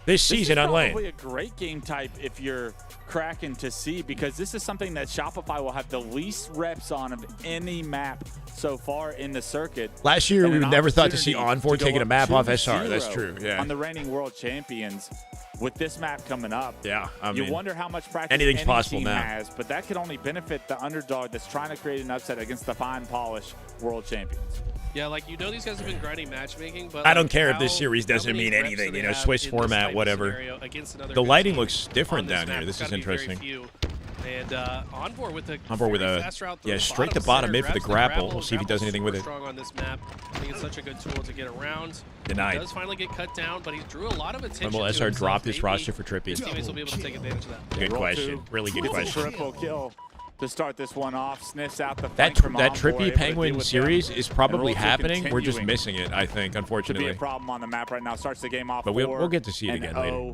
this season on LAN. Probably a great game type if you're Kraken to see, because this is something that Shopify will have the least reps on of any map so far in the circuit. Last year, we never thought to see Envor taking a map off SR. That's true, yeah. On the reigning world champions, with this map coming up, yeah, I mean, you wonder how much practice anything's possible team now. Has, but that could only benefit the underdog that's trying to create an upset against the fine polish world champions. Yeah, like, you know, these guys have been grinding matchmaking, but I don't care if this series doesn't mean anything, you know, Swiss format, whatever. The lighting looks different down here. This is interesting. And Envor with a straight to bottom mid for the grapple. We'll see if he does anything with it. Strong on this map. I think it's such a good tool to get around. Denied. He does finally get cut down, but he drew a lot of attention. Will SR drop this roster for Trippy? His teammates will be able to take advantage of that. Good question. Really good question. Triple kill to start this one off. Sniffs out the that Trippy Penguin series is probably happening. We're just missing it, I think, unfortunately. Could be a problem on the map right now. Starts the game off. But we'll get to see it again later.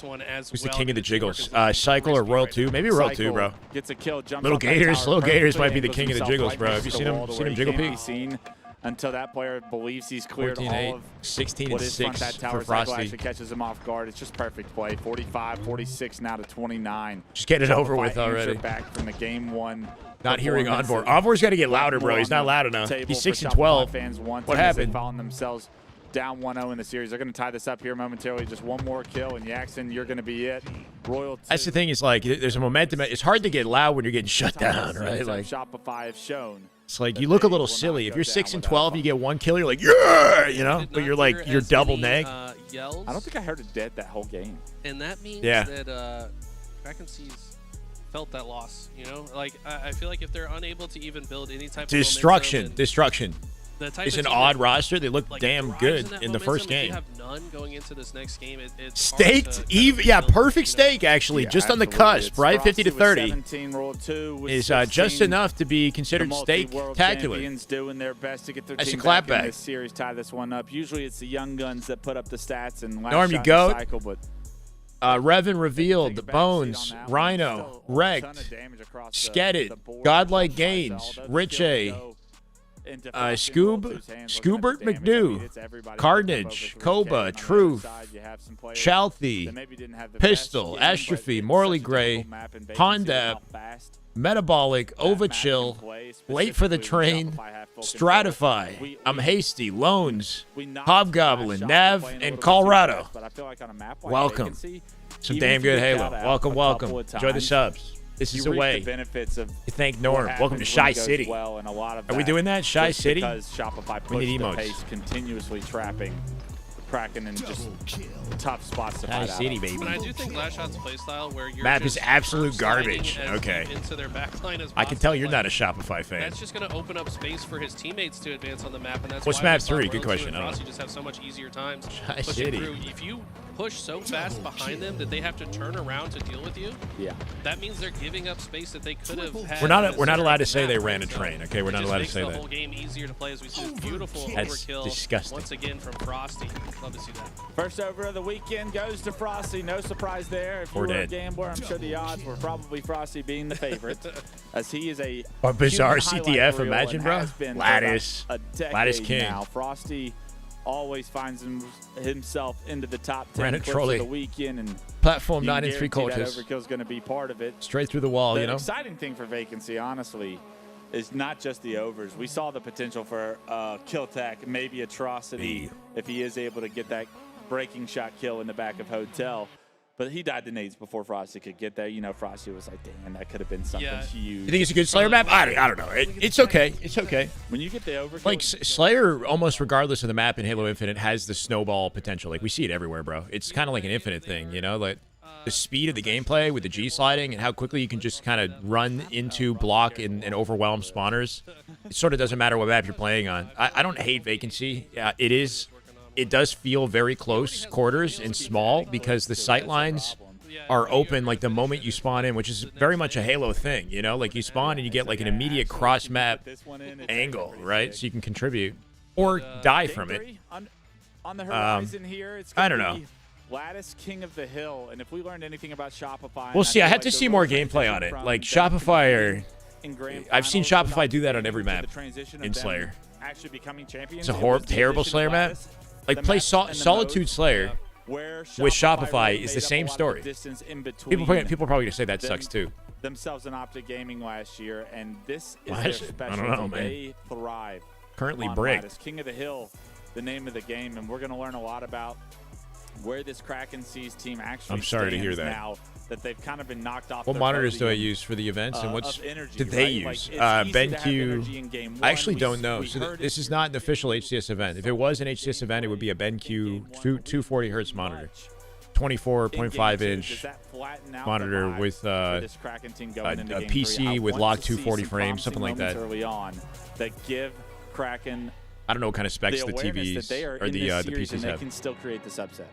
this one as Who's well. the king of the jiggles? Cycle or Royal 2? Maybe Royal 2, bro. Gets a kill, jumps Little off that Gators, tower little Gators might be perfectly, the king of the angles jiggles, himself bro. right Have you next seen to the him? wall to Seen where him he jiggle can't peek? be seen. until that player believes he's cleared all of 16 what and is front 6 that tower for cycle Frosty. actually catches him off guard. It's just perfect play. 45, 46 now to 29. Just get it over Shopify with already. answer back from the game 1. Not hearing performance. Envor. Envor's got to get louder, bro. More He's on not the loud enough. table He's for 6 and Shopify 12. Fans want What him as they happened? found themselves down 1-0 in the series. They're going to tie this up here momentarily. Just one more kill, and Jackson, you're going to be it. Royal. That's the thing. Is like there's a momentum. It's hard to get loud when you're getting shut down, right? Like Shopify have shown. it's like you look a little silly. If you're 6 and 12, you get 1 kill. You're like, yeah, you know. But you're like you're double neg. Yells, I don't think I heard it dead that whole game. and that means Yeah. that KrakenSeas felt that loss. You know, like I feel like if they're unable to even build any type of Destruction. momentum, Destruction. the type It's of an team odd that, roster. They look like, damn thrives good that in the momentum, first if game. you have none going into this next game. It's Staked, hard to kind even of yeah, build, perfect you know. stake actually, Yeah, just on the absolutely. cusp, It's right? 50 to Frosty with 30 17, Royal 2 with is 16. just enough to be The considered multi-world stake-tacular. champions doing their best to get their That's team a back in clapback. this series, tie this one up. Usually it's the young guns that put up the stats and last Norm, you shot in goat. the cycle, but Revan revealed, take a back Bones, seat on that one. Rhino, Still a ton Wrecked, of damage across Skeddit, the board. Godlike Shopify, Gains, although the Rich skills A, go into Frosty Scoob, Royal 2's hands, Scoobert looking at the damage. I mean, McDoo, it's everybody Carnage, picking up over 3K. Koba, On the other Truth, side, you have some players Chalthy, that maybe didn't have the Pistol, best game, but Astrophy, it's Morley such a Gray, difficult map in Vacancy with Pondap, how fast Metabolic, that map can Overchill, play, Late for the specifically Train, when Shopify have full control. Stratify, I'm Hasty, Loans, We knocked Hobgoblin, Shopify Nav, playing a and little bit too Colorado. fast, but I feel like on a map like Welcome. Vacancy, Some even damn if you good get Halo. caught out Welcome, a welcome. couple of Enjoy the times, subs. This is you the reap way. the benefits of You thank what Norm. Welcome to happens Shy when it goes City. well, and a lot of Are we that doing that? Shy just City? because Shopify We pushed need the emotes. pace, continuously trapping Kraken in just tough spots to Shy fight out City, of. baby. But I do think Last Shot's playstyle, where you're Map is just absolute sliding garbage. as Okay. deep into their backline as I can possible, tell you're like, not a Shopify fan. That's just going to open up space for his teammates to advance on the map, and that's What's why map we saw 3? Royal Good 2 question. and I don't Frosty just have so much easier times Shy pushing City. through. If you push so fast behind them that they have to turn around to deal with you, Yeah. that means they're giving up space that they could have had. We're not in the center allowed to of say the they map, ran a right? train, okay? We're It not just allowed to makes say the that. whole game easier to play as we see this beautiful That's overkill disgusting. once again from Frosty. Love to see that. First over of the weekend goes to Frosty. No surprise there. If you We're were a dead. gambler, I'm sure the odds were probably Frosty being the favorite, as he is a A bizarre huge highlight CTF, reel imagine, and bro. has been for Lattice. about a decade Lattice king. now. Frosty always finds himself into the top 10 Ran a clips trolley. of the weekend, and Platform you 9 can and 3 guarantee that quarters. overkill is going to be part of it. Straight through the wall, The you know? exciting thing for Vacancy, honestly, is not just the overs. We saw the potential for kill tech, maybe Atrocity, if he is able to get that breaking shot kill in the back of Hotel. But he died to nades before Frosty could get there. You know, Frosty was like, damn, that could have been something Yeah. huge. You think it's a good Slayer map? I don't know. It's okay. It's okay. When you get the overkill, Like, Slayer, almost regardless of the map in Halo Infinite, has the snowball potential. Like, we see it everywhere, bro. It's kind of like an Infinite thing, you know? Like, the speed of the gameplay with the G sliding and how quickly you can just kind of run into, block, and overwhelm spawners. It sort of doesn't matter what map you're playing on. I don't hate Vacancy. Yeah, it does feel very close quarters and small because the sight lines are open like the moment you spawn in, which is very much a Halo thing, you know? Like, you spawn and you get like an immediate cross-map angle, right? So you can contribute or die from it. On the horizon here, it's I gonna don't know. be Lattice King of the Hill, and if we learned anything about Shopify, We'll and see. I feel have like to the see real more transition gameplay on it. from Like, them Shopify are... in grand I've seen finals Shopify do that on to every the map transition of in them Slayer. actually becoming champions. It's a It horrible, was the terrible addition of Slayer map. Lattice, Like, the play map and the Solitude modes, Slayer where with Shopify really is made the up same a lot of story. distance in between People are probably going to say that them- sucks too. themselves in Optic Gaming last year, and this is Why their is it? I specialty. don't know, man. They thrive Currently on bricked. Lattice. King of the Hill, the name of the game, and we're going to learn a lot about where this KrakenSeas team actually I'm sorry to hear stands that. now that they've kind of been knocked off What their monitors do I podium, use for the events, and what's of energy, did they right? Like, use? it's easy to have BenQ. energy in game I one. actually We- don't know. we So heard this it is not an official HCS event. If it was an HCS event, it would be a BenQ 240 hertz monitor, 24.5 inch monitor with a PC with locked 240 frames, something like that. Early on, that give Kraken I don't know what kind of specs the awareness that TVs they are or in the this series PCs and they have. can still create this upset.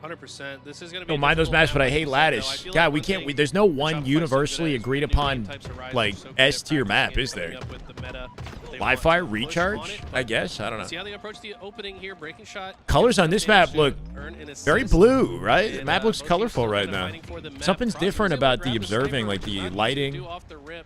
100%. This is going to be. Don't mind those difficult maps, but I map, hate like I Lattice. feel God, like we one can't. thing There's no one Shopify's universally so good agreed at is new upon game types arise. like They're so good S at tier practicing map, and is there? coming up with the meta they Wi-Fi want to push recharge? on it, I but guess. I don't know. See how they approach the opening here, breaking shot. Colors on this map look Earn an very assist. blue, right? The And, map looks both teams colorful still right kind of now. fighting for the map. Something's Frosty different was able to about the grab observing, sniper. like the Not much to lighting. do off the rip.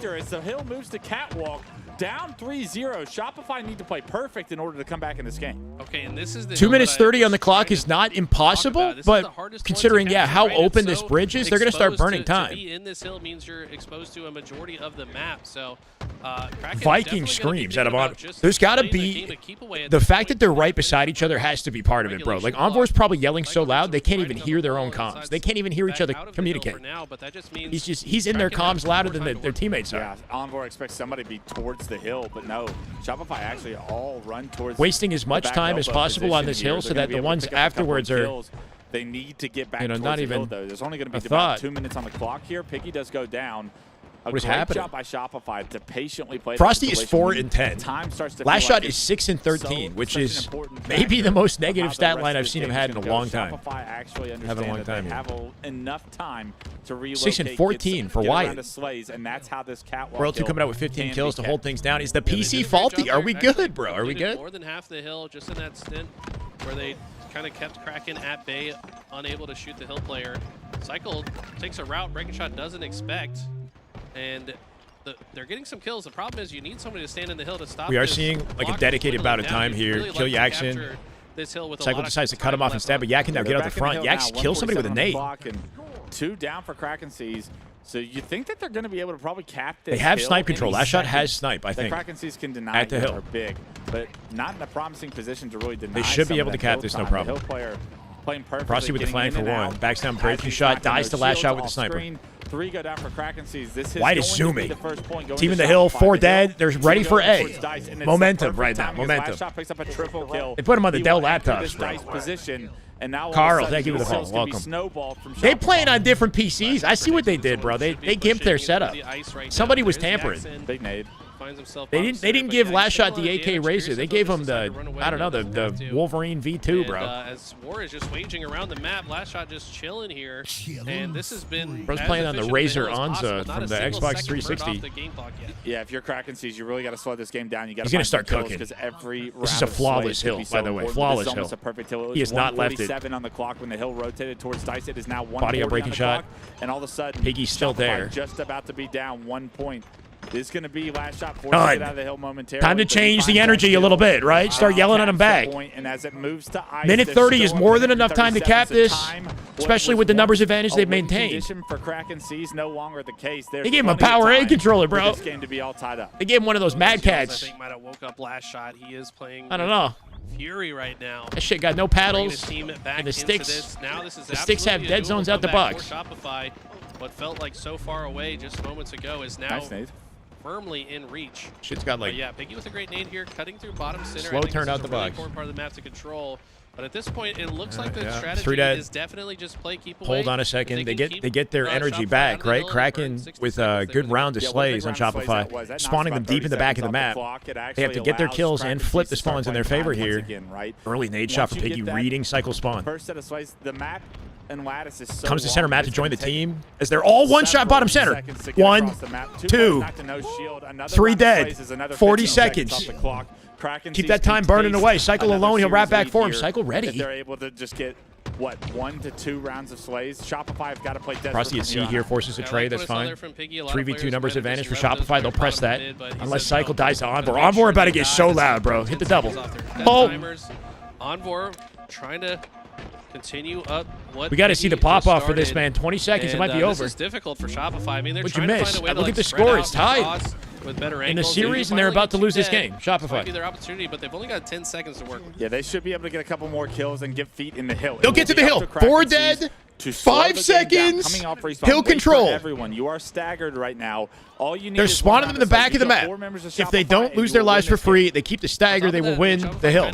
Victor as the hill moves to catwalk. Down 3-0. Shopify need to play perfect in order to come back in this game. Okay, and this is the 2 minutes 30 on the clock is not impossible, but considering, yeah, how open this bridge is, they're going to start burning time. To be in this hill means you're exposed to a majority of the map, so Viking screams out of on. There's got to be the fact that they're right beside each other has to be part of it, bro. Like Envoy's probably yelling so loud they can't even hear their own comms. They can't even hear each other communicate. He's in their comms louder than their teammates are. Yeah, Envoy expects somebody to be towards the hill, but no. Shopify actually all run towards wasting as much time as possible on this hill so that the ones afterwards are. They need to get back not the even hill, though. There's only going to be about 2 minutes on the clock here. Piggy does go down. What is happening? Job by Shopify to patiently play. Frosty is 4 and 10. Last shot is 6 and 13, which is maybe the most negative stat line I've seen him had in a long time. Having a long time here. Have enough time to relocate. 6 and 14 for Wyatt. And that's how this catwalk Royalty coming out with 15 kills to hold things down. Is the PC faulty? Are we good, bro? Are we good? More than half the hill just in that stint where they kind of kept Kraken at bay, unable to shoot the hill player. Cycle takes a route Breaking Shot doesn't expect. And they're getting some kills. The problem is you need somebody to stand in the hill to stop. We are seeing like a dedicated bout of time here. Really Kill Yakson. Cycle decides to cut him off instead, but Yak can now get out the front. Yak kills somebody with a nade. 2 down for KrakenSeas. So you think that they're going to be able to probably cap this. They have snipe control. Last shot has snipe, I think. KrakenSeas can deny at the hill. Are big, but not in a promising position to really deny. They should be able to cap this, no problem. The hill player playing perfectly. Frosty with the flank for 1. Backs down breaking shot. Dies the last shot with the sniper. 3 go down for KrakenSeas. This is White is zooming. Team in the hill, 4 dead. They're ready for A. Momentum right now. Momentum. They put him on the Dell laptops, bro. And now Carl, thank you for the follow. Welcome. They playing on different PCs. I see what they did, bro. They gimped their setup. Somebody was tampering. Big nade. They didn't give last shot the AK Razor. They gave him the, I don't know, the Wolverine V2, bro. As war is just waging around the map, last shot just chilling here. And this has been Bro's playing on the Razor Anza from the Xbox 360. Yeah, if you're KrakenSeas, you really got to slow this game down. You got to. He's gonna start cooking. This is a flawless hill, by the way. Flawless hill. He has not left it. 7 on the clock when the hill rotated towards Dice. It is now 1 body up breaking shot, and all of a sudden, Piggy's still there. Just about to be down 1 point. This is going to be last shot forced to get out of the hill momentarily. Time to change the energy a little bit, right? Start yelling at him back. And as it moves to ice, minute 30 is more than enough time to cap this, especially with the numbers advantage they've maintained. For KrakenSeas, no longer the case. They gave him a power A controller, bro. This game to be all tied up. They gave him one of those Mad Cats. I think might have woke up last shot. He is playing. I don't know. Fury right now. That shit got no paddles. And the sticks. The sticks have dead zones out the box. Shopify, what felt like so far away just moments ago is now firmly in reach. Shit's got like. But yeah, Piggy with a great nade here, cutting through bottom center. Slow turn out the box. Important part of the map to control. But at this point, it looks like the strategy 3 dead. is definitely just play, keep away. Hold on a second. They get their energy back, right? Kraken with a good round of slays on Shopify, spawning them deep in the back of the map. They have to get their kills and flip the spawns in their favor here. Early nade shot for Piggy, reading cycle spawn. First set of slays, the map and lattice is so comes to center map to join the team as they're all one-shot bottom center. 1, 2, 3 dead. 40 seconds. Keep that time burning away. Cycle alone, he'll wrap back for him. Cycle ready. If they're able to just get, what, 1 to 2 rounds of slays. Shopify have got to play desperate. Frosty at C here forces a trade. That's fine. 3v2 numbers advantage for Shopify. They'll press that. Unless Cycle dies to Envor. Envor about to get so loud, bro. Hit the double. Oh! Envor trying to continue up. We got to see the pop-off for this, man. 20 seconds, it might be over. This is difficult for Shopify. I mean, they're What'd you trying to miss? find a way to Look at the spread score. out It's tied. With better in the series, and they're about to lose this game. Shopify. Might be their opportunity, but they've only got 10 seconds to work. Yeah, they should be able to get a couple more kills and get feet in the hill. They'll get to the hill. 4 dead. 5 seconds. Hill control. Everyone, you are staggered right now. All you need They're is spawning them in the back of the map. If they don't lose their lives for free, they keep the stagger, they will win the hill.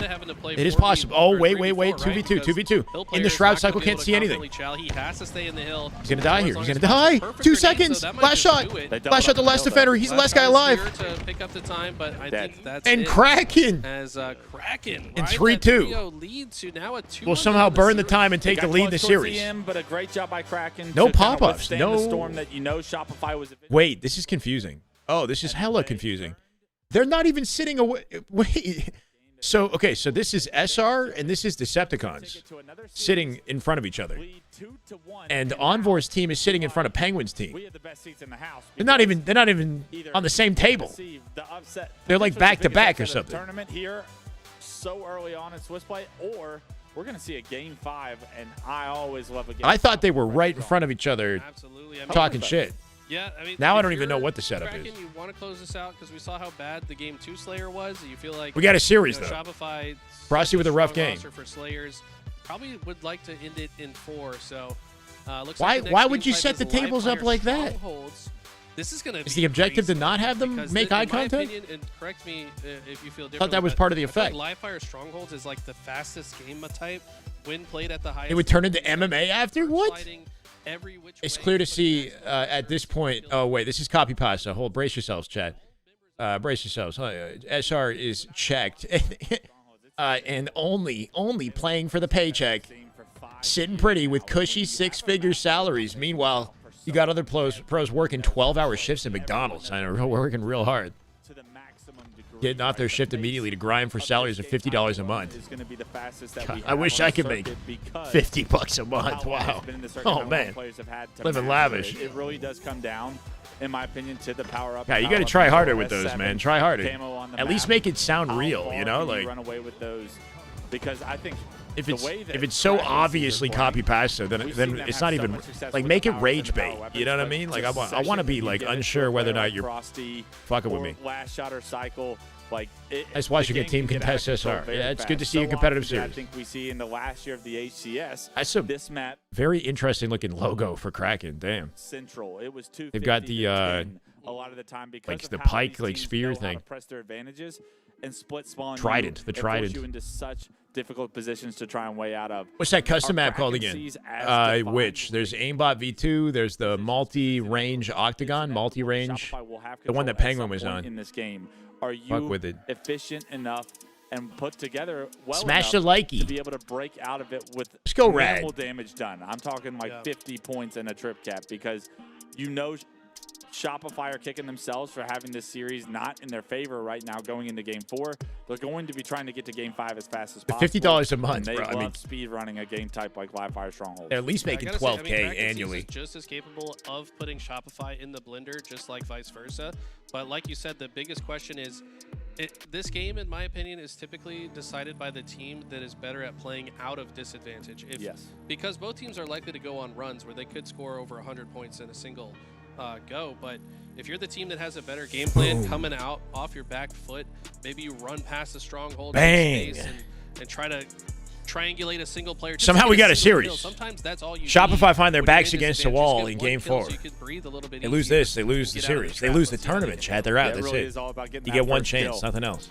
It is possible. Oh, wait. 2v2. 2v2. In the shroud, Cycle can't see anything. He has to stay in the hill. He's going to die here. He's going to die. 2 seconds. Last shot. Last shot, the last defender. He's the last guy alive. And Kraken. As Kraken in 3-2. Will somehow burn the time and take the lead in the series. But a great job by Kraken. No pop-ups. No storm that you know Shopify was. Wait, this is confusing. Oh, this is hella confusing. They're not even sitting away. Wait. So, okay, so this is SR and this is Decepticons sitting in front of each other. And Envor's team is sitting in front of Penguin's team. They're not even on the same table. They're like back to back or something. Tournament here so early on in Swiss play, or we're going to see a game 5, and I always love a game. I thought they were right in front of each other talking shit. Yeah, I mean, now I if don't even know you're what the setup Kraken, is. You want to close this out because we saw how bad the game 2 Slayer was. You feel like We got a series, though. Shopify, Frosty with a rough strong game. roster for Slayers, probably would like to end it in 4. So, looks Why like the next why game would you type set is the Live tables up Fire like that? Strongholds. This is going to Is the objective to not have them make eye contact? Opinion, and correct me if you feel differently. I thought that was part of the effect. Live Fire Strongholds is like the fastest game type when played at the highest. It would turn into MMA after? What? Every which It's way. clear to see at this point. Oh, wait. This is copy pasta. Brace yourselves, chat. Brace yourselves. SR is checked. And only playing for the paycheck. Sitting pretty with cushy 6-figure salaries. Meanwhile, you got other pros working 12-hour shifts at McDonald's. I know, working real hard. Getting off their shift immediately to grind for salaries of $50 a month. God, I wish I could make $50 a month. Wow. Oh, man. Living lavish. It really does come down, in my opinion, to the power up. Yeah, you got to try harder with those, man. Try harder. At least make it sound real, you know? Like, run away with those, because I think if it's so obviously copy pasta, then it's not even like make it rage bait. You know what I mean? Like I want to be like unsure whether or not you're fucking with me. Last shot or cycle, like That's why you get team contest SR. Yeah, it's good to see a competitive series. I think we see in the last year of the HCS. That's a this map very interesting looking logo for Kraken. Damn. Central. It was 250. They've got the a lot of the time because like of the how pike these like teams sphere know how to thing. press their advantages and split spawn. Trident, the and trident. force you into such difficult positions to try and way out of. What's that custom map called again? KrakenSeas as defined. Which there's aimbot V2. There's the multi-range octagon, multi-range. Shopify will have The one that control at Penguin some was point on. in this game. Are Fuck you with it. efficient enough and put together well Smash enough the likey. to be able to break out of it with Let's go minimal rad. damage done? I'm talking like 50 points and a trip cap, because you know Shopify are kicking themselves for having this series not in their favor right now going into Game 4. They're going to be trying to get to Game 5 as fast as possible. $50 a month, and they bro. love I mean, speed running a game type like Live Fire Stronghold. they're at least making 12K annually. Is just as capable of putting Shopify in the blender, just like vice versa. But like you said, the biggest question is, this game, in my opinion, is typically decided by the team that is better at playing out of disadvantage. Because both teams are likely to go on runs where they could score over 100 points in a single go. But if you're the team that has a better game plan coming out off your back foot, maybe you run past the stronghold Bang. and try to triangulate a single player. Somehow we got a series. Sometimes that's all you Shopify need find their when you're backs in against the disadvantage. wall Just in get one Game kill 4. so you can breathe a little bit They lose easier this. They lose the get out of series. the They lose the trap. Let's see if they tournament, can chat. They're out. It That's really it. is all about getting You that get one first chance, kill. nothing else.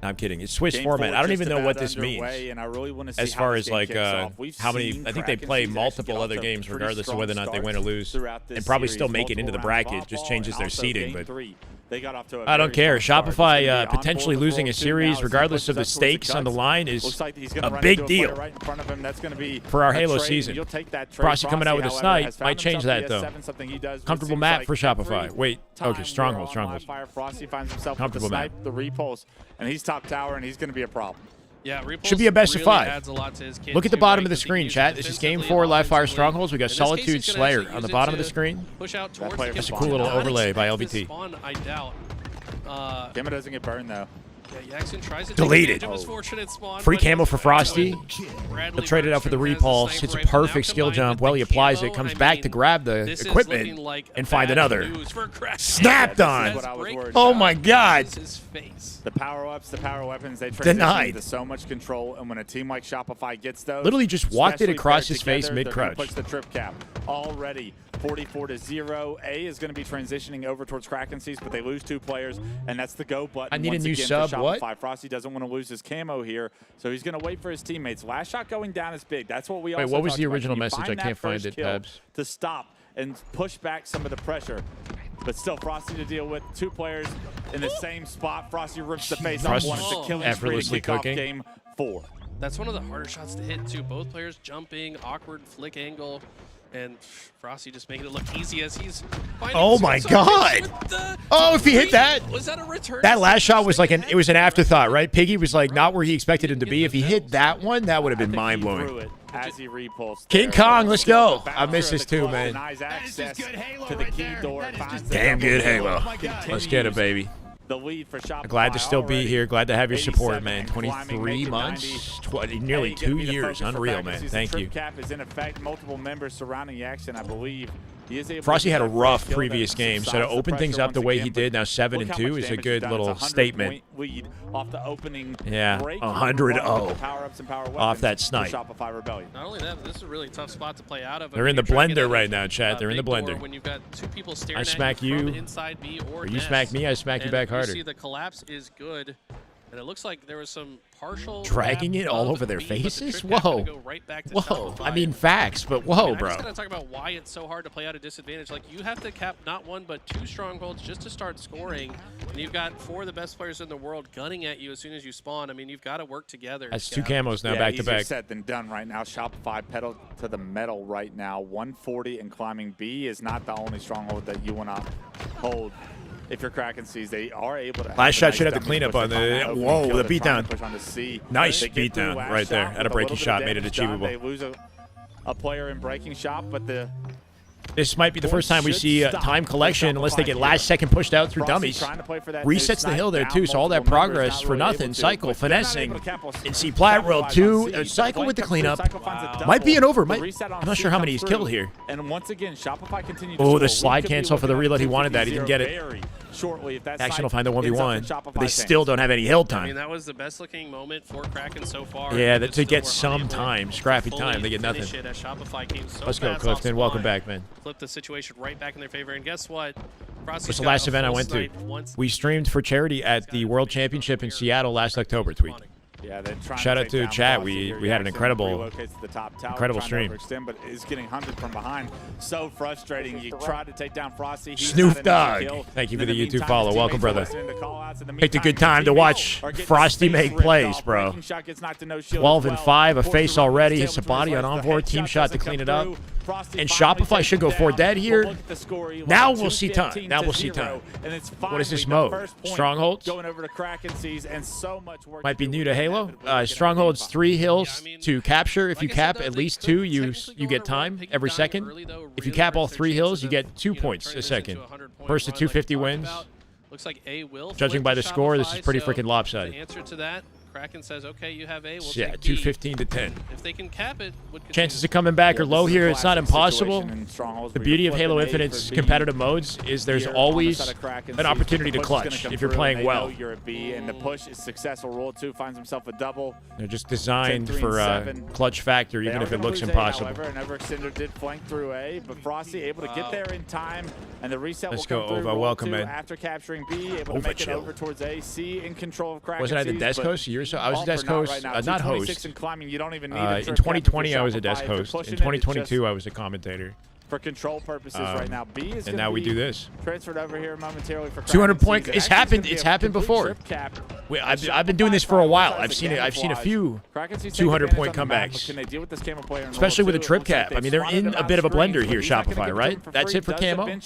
No, I'm kidding. It's Swiss Game format. 4 I don't just even know about what this means. underway, and I really want to see As how far this as game like kicks off. We've how many, seen I think they play KrakenSeas multiple actually other get off to games pretty regardless of strong whether or not they win or starts lose, throughout this and probably series. still make it into the Multiple rounds bracket. of Just off changes ball, their and also seeding, Game but 3, they got off to a I don't very care. strong start. He's gonna be Shopify on potentially board with losing a 4-2 series, now. regardless of the As he pushes up stakes towards on the cuts. line, is Looks like he's gonna a run big into a player deal right in front of him. That's gonna be for our a Halo trade. season. You'll take that trade. Frosty coming out with a however, snipe has found might change himself that, though. PS7, something he does, but it Comfortable seems map like for Shopify. every Wait. time Okay, Stronghold. we're on Stronghold. Live Fire, Frosty finds himself with the Comfortable map. snipe, the repulse, and he's top tower, and he's going to be a problem. Yeah, Repulse Should be a best of really 5. adds a lot to his kit Look at the too, bottom right? of the 'Cause he can screen, use it chat. This is Game defensively 4 and Live Fire offensively. Strongholds. We got In this case, Solitude he's gonna Slayer actually on the use bottom it of the to screen. Push out That towards player the That's a kickoff. cool little I don't overlay by expect this LBT. Spawn, I doubt. Gamma doesn't get burned, though. Yeah, Jackson tries to Deleted. take advantage of his fortunate spawn, Free but he camo gets for back Frosty. to it. Bradley He'll trade it out for the Bergstrom has repulse. sniper It's a rifle. Now perfect skill combined jump. with Well, the he applies camo, it, comes I back to mean, grab the this is equipment looking like and a find bad another. news for Kraken. Snapped This on. is what I was worried Oh about. my God. This is his face. The power-ups, the power weapons, they transition Denied. into so much control, and when a team like Shopify gets those, Literally just walked it especially across paired his face together, they're gonna mid-crouch. Push the trip cap already. 44-0. A is going to be transitioning over towards KrakenSeas, but they lose 2 players, and that's the go button. I need a once new again sub, for what? Shopify. Frosty doesn't want to lose his camo here, so he's going to wait for his teammates. Last shot going down is big. That's what we Wait, also what was talked the about. original Can you message? I find can't that find first it, kill Pabs. to stop and push back some of the pressure. But still, Frosty to deal with 2 players in the same spot. Frosty rips the face off Frosty one. It's a killing spree to effortlessly kick off cooking. Game 4. That's one of the harder shots to hit, too. Both players jumping, awkward flick angle, and Frosty just making it look easy as he's finding Oh my suicide God. with the Oh, if he hit that. Was that a return? That last shot was like it was an afterthought, right? Piggy was like not where he expected him to be. If he hit that one, that would have been I think he mind-blowing. threw it as he repulsed King there. Kong, let's go. The I miss bouncer this of the too, club man. denies access good Halo to the right key there. door. That is Finds just the Damn double good kill. Halo. my God. Let's get it, baby. The lead for Shopify. Glad to still be already. here. Glad to have your support, man. 87 and climbing, 23 making months, 90. nearly Hey, 2 gonna be the years. focus for Unreal, KrakenSeas. man. The Thank trip you. cap is in effect. Multiple members surrounding the action, I believe. Frosty had a rough previous game, so to open things up the way he did, now 7-2 is a good little statement. Yeah, 100-0 off that snipe. Not only that, but this is a really tough spot to play out of. They're in the blender right now, chat. They're in the blender. When you've got two people staring I smack you, inside B or you smack me, I smack you back harder. You see the collapse is good. And it looks like there was some partial dragging it all over their faces. Whoa, whoa! I mean facts, but whoa, I'm bro. just gonna talk about why it's so hard to play out a disadvantage. Like you have to cap not one but two strongholds just to start scoring, and you've got 4 of the best players in the world gunning at you as soon as you spawn. I mean, you've got to work together. That's 2 camos now, back to back. Easier said than done right now. Shopify pedal to the metal right now. 140 and climbing B is not the only stronghold that you want to hold. If you're KrakenSeas, they are able to. Last shot should have the cleanup on the. Whoa, the beatdown. Nice beatdown right there. At a breaking shot, made it achievable. They lose a player in breaking shot, but this might be the first time we see time collection, unless they get last second pushed out through dummies. Resets the hill there, too, so all that progress for nothing. Cycle, finessing. In C Plat, World 2. Cycle with the cleanup. Might be an over. I'm not sure how many he's killed here. And once again, Shopify continues. Oh, the slide cancel for the reload. He wanted that. He didn't get it. Action will find the 1v1, but they still don't have any hill time. I mean, that was the best looking moment for Kraken so far. Yeah, to get some time, scrappy time, they get nothing. Let's go, Clifton. Welcome back, man. Flip the situation right back in their favor, and guess what? What's the last event I went to? We streamed for charity at the World Championship in Seattle last October, Tweet. Yeah, shout out to chat. We had an incredible stream. But is getting hunted from behind. So frustrating. You try to take down Frosty. Snoop Dogg. Thank you for the YouTube follow. Welcome, brother. Picked a good time to watch Frosty make plays, bro. 12-5, a face already. Hits a body on onboard. Team shot to clean it up. And Shopify should go 4 dead here. Now we'll see time. Now we'll see time. What is this mode? Strongholds? Might be new to Halo. Strongholds 3 hills to capture. If you cap at least 2, you get time every second. If you cap all 3 hills, you get 2 points a second. First to 250 wins. Judging by the score, this is pretty freaking lopsided. Answer to that, Kraken says, okay, you have A. We'll yeah, take 215 to 10. If they can cap it, chances of coming back are low here. It's not impossible. The beauty of Halo Infinite's competitive modes is there's always an opportunity to clutch if you're playing well. And the push is successful. Roll 2 finds himself a double. They're just designed for clutch factor, even if it looks impossible. Another extender did flank through A, but Frosty able to get there in time, and the reset Let's will go, come through. Ova. Welcome, man. After capturing B, able to make it over towards A. C in control of KrakenSeas. Wasn't I the desk host years ago? I was a desk host, not host. In 2020, I was a desk host. In 2022, I was a commentator. For control purposes right now, B is and now we do this. Transferred over here momentarily for 200 point. It's happened. It's happened before. I've been doing this for a while. I've seen it. I've seen a few 200 point comebacks, especially with a trip cap. I mean, they're in a bit of a blender here, Shopify, right? That's it for camo.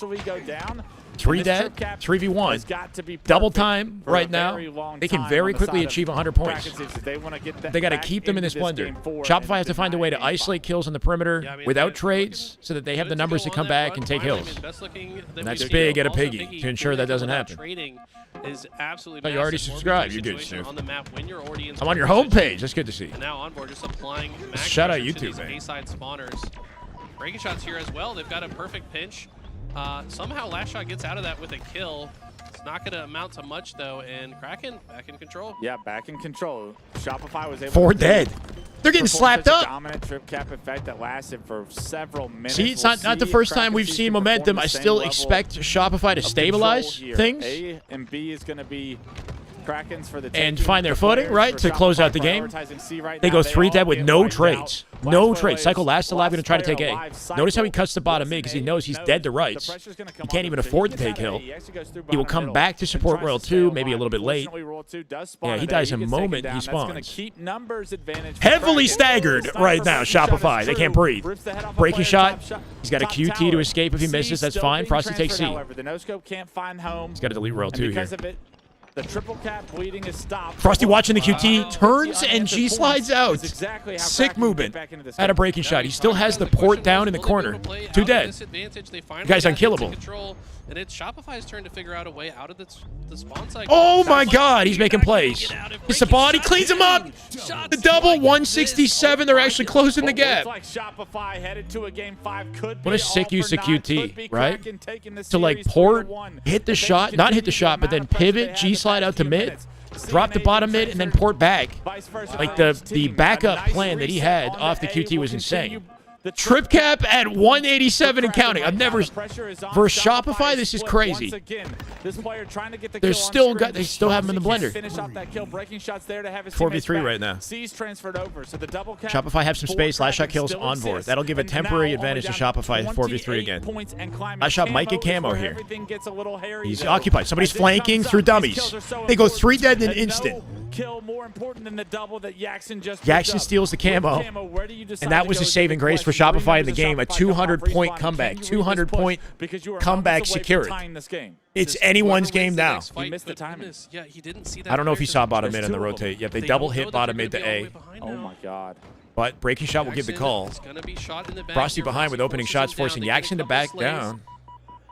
3 dead, 3v1, double time right now. They can very quickly achieve 100 points. They got to keep them in this blender. Shopify has to find a way to isolate kills on the perimeter without trades so that they have the numbers to come back and take hills. And that's big at a piggy to ensure that doesn't happen. Oh, you already subscribed. You're good, Snoop. I'm on your homepage. That's good to see. Now on board, just applying shout out YouTube, man. A-side spawners. Breaking shots here as well. They've got a perfect pinch. Somehow Last Shot gets out of that with a kill. It's not going to amount to much, though, and Kraken back in control. Yeah, back in control. Shopify was able 4 to dead. They're getting slapped up. Dominant trip cap effect that lasted for several minutes. See, it's not the first time we've seen momentum. I still expect Shopify to stabilize things. A and B is going to be Krakens for the and find their footing, right, to close out the game. They go 3 dead with no trades. No trades. Cycle last alive, going to try to take A. Notice how he cuts the bottom mid because he knows he's dead to rights. He can't even afford to take hill. He will come back to support Royal 2, maybe a little bit late. Yeah, he dies the moment he spawns. Heavily staggered right now, Shopify. They can't breathe. Breaking shot. He's got a QT to escape if he misses. That's fine. Frosty takes C. He's got to delete Royal 2 here. The triple cap bleeding is stopped. Frosty watching the QT, turns and G slides out. Exactly how Sick Kraken movement. get back into this Had a game. breaking shot. He still has the port down in the corner. 2 dead. The guy's unkillable. And it's Shopify's turn to figure out a way out of the spawn cycle. Oh my God, he's making plays. It's a body, cleans him up. The double 167. They're actually closing the gap. Like Shopify headed to a game 5 could What a be sick all use for of naught, QT, could be right? Kraken taking the To like series port, 3-1. hit the If they shot, not hit the continue shot, but then amount of pressure they pivot, had G the slide past out to few mid, minutes, drop the CNA bottom mid, and then port back. vice versa Like for each the team. backup A nice plan that he reset had on off the A QT will was insane. continue. The Trip cap at 187 and counting. I've never versus versus Shopify. This is crazy. They're still got. They still have him in the blender. 4v3 right now. Shopify have some space. Last shot kills on board. That'll give a temporary advantage to Shopify 4v3 again. Last shot might get camo here. He's occupied. Somebody's flanking through dummies. They go 3 dead in an instant. Jackson steals the camo, and that was a saving grace for Shopify in the game. A 200-point comeback, 200-point comeback secured. It's anyone's game now. He missed the timing. Yeah, he didn't see that. I don't know if he saw bottom mid There's on the two of rotate. them. Yep, they double hit bottom mid to A, Oh my God. but breaking shot will give the call. Frosty behind with opening shots, forcing Jackson to back down.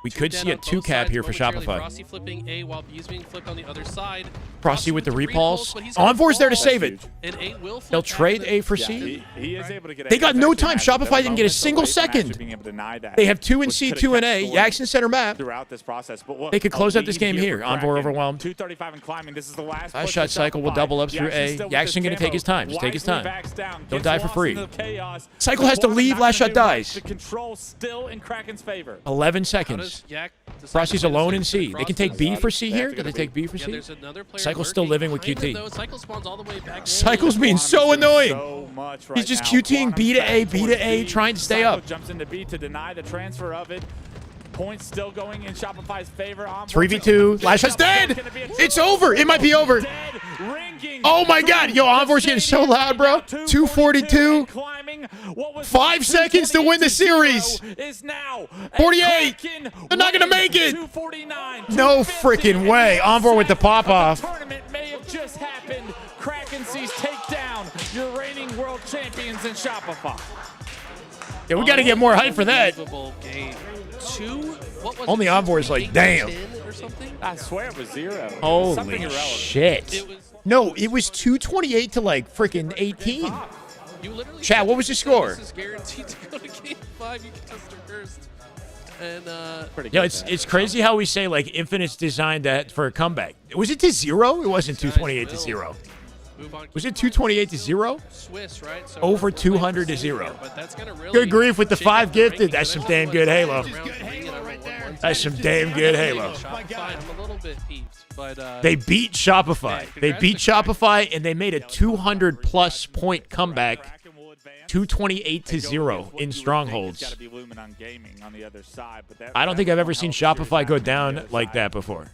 We could see a 2-cap here for Shopify. Frosty flipping A while B's being flipped on the other side. Frosty with the repulse. Envoy's there to save it. And A will flip They'll back trade to A the- for Yeah, C. he is able to get They got A. no It's actually time. massive Shopify didn't get a moment single away from actually second. being able to deny that, They have 2 in which C, could've 2 in kept A. scoring Jackson center map. throughout this process. But look, They could close a out this lead game here. for Envoy Kraken. overwhelmed. 235 and climbing. This is the last Last push shot for cycle will Shopify. double up through Jackson A. still with Jackson his gonna take his camo. time. Just take his Wisely time. backs down, Don't gets die for lost free. in the chaos. Cycle has to The leave. corner Last not shot gonna do dies. much. The control still in Kraken's favor. 11 How seconds. does Yak decide Frosty's to play alone this in C. thing? They can take B for C here. That's Do they gonna take be- B for Yeah, C? there's another player Cycle's still lurking living with behind QT. him, though. Cycle spawns all the way back in. Cycle's being so Quantum's doing annoying. so much right He's just now. QTing B to A, Quantum's B back to A, towards B. trying to stay Cycle up. jumps into B to deny the transfer of it. Points still going in Shopify's favor. 3v2. Last shot's dead. It's over. It might be over. Oh my God. Yo, Envoy's getting so loud, bro. 242. 5 seconds to win the series. 48. They're not going to make it. No freaking way. Envoy with the pop-off. Tournament may have just happened. KrakenSeas take down your reigning world champions in Shopify. Yeah, we got to get more hype for that. Unbelievable game. What was Only it, Envoy's like, damn. 10 or something? I swear it was 0. Something Holy irrelevant. shit. It was. No, it was 228 to like freaking 18. You literally Chat, what was the score? This is guaranteed to go to game 5. You can test it first. And Pretty Yeah, good, it's crazy how we say like Infinite's designed that for a comeback. Was it to 0? It wasn't 228 to 0. move on. Was it 228 to 0? Swiss, right? So Over we're playing 200 for to silver, 0. But that's gonna really Good grief with the shake 5 up the gifted. rankings. That's And some damn good Halo. That's some damn good Halo. Shopify, I'm a little bit peeved, but They beat Shopify. They beat Shopify and they made a 200+ point comeback. 228 to 0 in strongholds. I don't think I've ever seen Shopify go down like that before.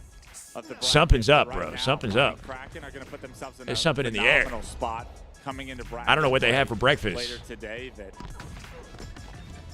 Something's up, bro. Something's up. There's something in the air. I don't know what they have for breakfast.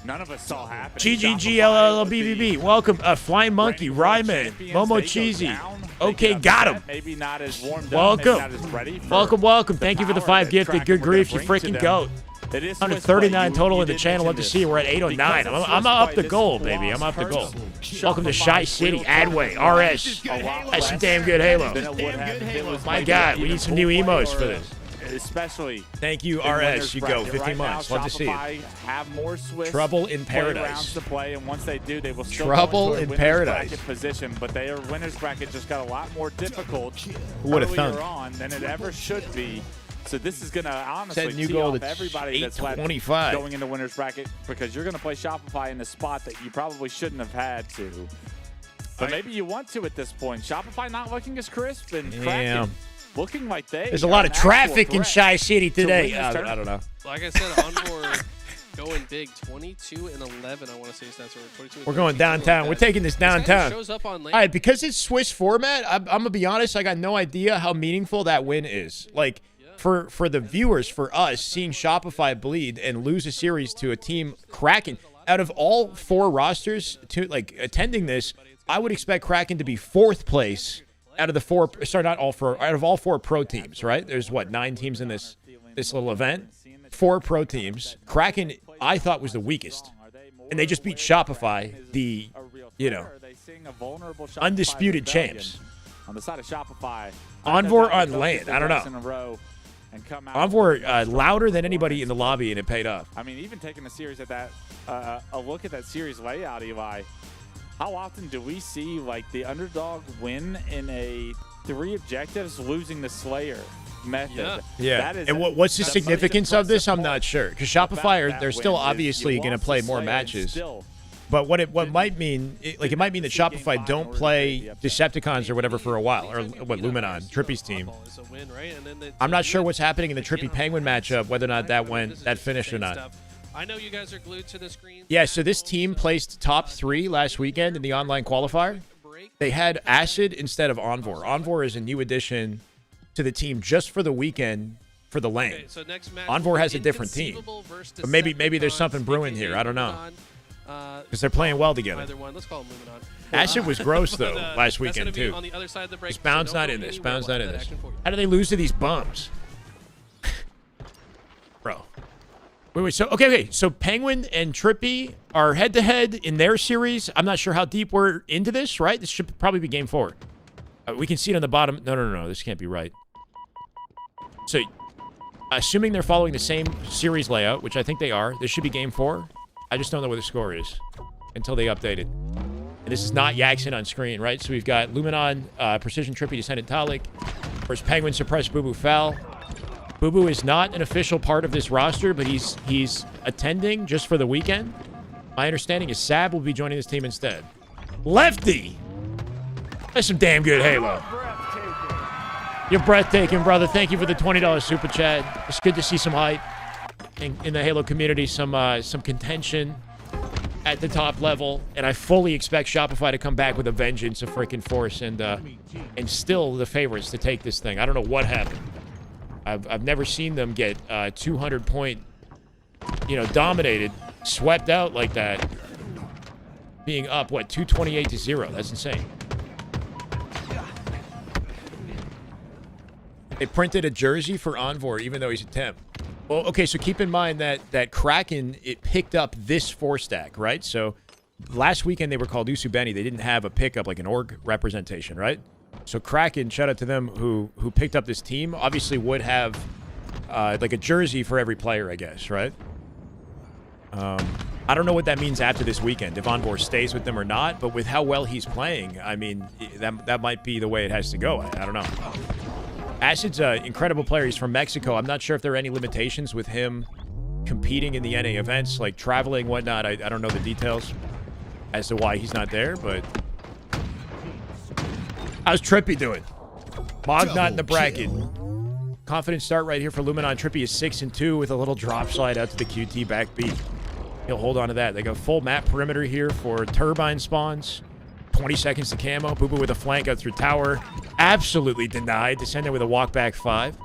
None of us saw happen. GGGLLBBB. Welcome, Flying Monkey, Ryman, Momo Cheesy. Okay, got him. Maybe not as warmed up, Welcome. maybe not as ready for Welcome, welcome. the Thank you for the power 5 that gifted. Kraken Good were grief, gonna you bring to freaking them. goat. It is Swiss 139 play. total You in the did channel. Love to mention see you. We're at this. 809. Because of I'm Swiss up play, the this goal, loss baby. I'm up the goal. hurts Welcome to Shy City, Adway, RS. That's some damn good Halo. Than it would have if it was My like God, either we need some new full emos play for or this. Especially Thank you, in RS. winners You go. bracket. 15 Right months. now, Love to see you. Shopify have more Swiss Trouble in play rounds paradise. to play, and once they do, they will still Trouble go into a in winners paradise. bracket position. But their winners bracket just got a lot more difficult Who would've earlier thunk? on than it ever should be. So this is going to honestly Set new tee goal off to everybody that's left 825. going into winners bracket, because you're going to play Shopify in the spot that you probably shouldn't have had to. But maybe you want to at this point. Shopify not looking as crisp, and Yeah. Kraken looking like they. There's a are lot an of actual traffic in threat Shy City to win today. this I tournament. don't know. Like I said, Envoy going big, 22 and 11. I want to say stats were 22. and We're going 13, something downtown. like We're that. taking this This guy downtown. shows up on lane. All right, because it's Swiss format, I'm going to be honest, I got no idea how meaningful that win is. Like, for the viewers, for us, seeing Shopify bleed and lose a series to a team Kraken, out of all 4 rosters to like attending this, I would expect Kraken to be 4th place out of the four, sorry, not all four, out of all four pro teams, right? There's what, 9 teams in this little event. 4 pro teams. Kraken, I thought, was the weakest. And they just beat Shopify, the, undisputed champs. On the side of Shopify. Envor on land. I don't know. Envor louder than anybody in the lobby, and it paid off. I mean, even taking the series at that, a look at that series layout, Eli, how often do we see like the underdog win in a 3 objectives losing the Slayer method? Yeah. And what's the significance of this? I'm not sure. Because Shopify, they're still obviously going to play more matches. But what might mean, it might mean that Shopify don't play Decepticons or whatever for a while, or what, Luminon, Trippy's team. I'm not sure what's happening in the Trippy Penguin matchup, whether or not that finished or not. I know you guys are glued to the screen. Yeah, so this team placed top 3 last weekend in the online qualifier. They had Acid instead of Envor. Envor is a new addition to the team just for the weekend for the lane. Envor has a different team. But maybe there's something brewing here. I don't know. Because they're playing well together. Let's call him Luminon. Acid was gross, though, last weekend, too. On the other side of the break, Spawn's not in this. Spawn's not in this. How do they lose to these bums? Bro. Wait. So, okay. So Penguin and Trippy are head-to-head in their series. I'm not sure how deep we're into this, right? This should probably be game 4. We can see it on the bottom. No. This can't be right. So, assuming they're following the same series layout, which I think they are, this should be game 4. I just don't know what the score is until they update it. And this is not Yaxin on screen, right? So we've got Luminon, Precision Trippy, Descendant Talik. First Penguin, Suppress, Boo Foul. Boo is not an official part of this roster, but he's attending just for the weekend. My understanding is Sab will be joining this team instead. Lefty! That's some damn good Halo. You're breathtaking, brother. Thank you for the $20 super chat. It's good to see some hype in the Halo community, some contention at the top level, and I fully expect Shopify to come back with a vengeance of freaking force and still the favorites to take this thing. I don't know what happened. I've never seen them get 200 point, dominated, swept out like that, being up 228-0. That's insane. They printed a jersey for Envor, even though he's a temp. Well, okay, so keep in mind that Kraken, it picked up this 4-stack, right? So last weekend they were called Usubeni. They didn't have a pickup, like an org representation, right? So Kraken, shout out to them, who picked up this team, obviously would have like a jersey for every player, I guess, right? I don't know what that means after this weekend, if Envor stays with them or not, but with how well he's playing, I mean, that might be the way it has to go. I don't know. Acid's an incredible player. He's from Mexico. I'm not sure if there are any limitations with him competing in the NA events, like traveling, whatnot. I don't know the details as to why he's not there, but... How's Trippy doing? Mog not in the bracket. Confident start right here for Luminon. Trippy is 6-2 with a little drop slide out to the QT back B. He'll hold on to that. They go full map perimeter here for turbine spawns. 20 seconds to camo. Boo with a flank out through tower. Absolutely denied. Descendant with a walk back 5.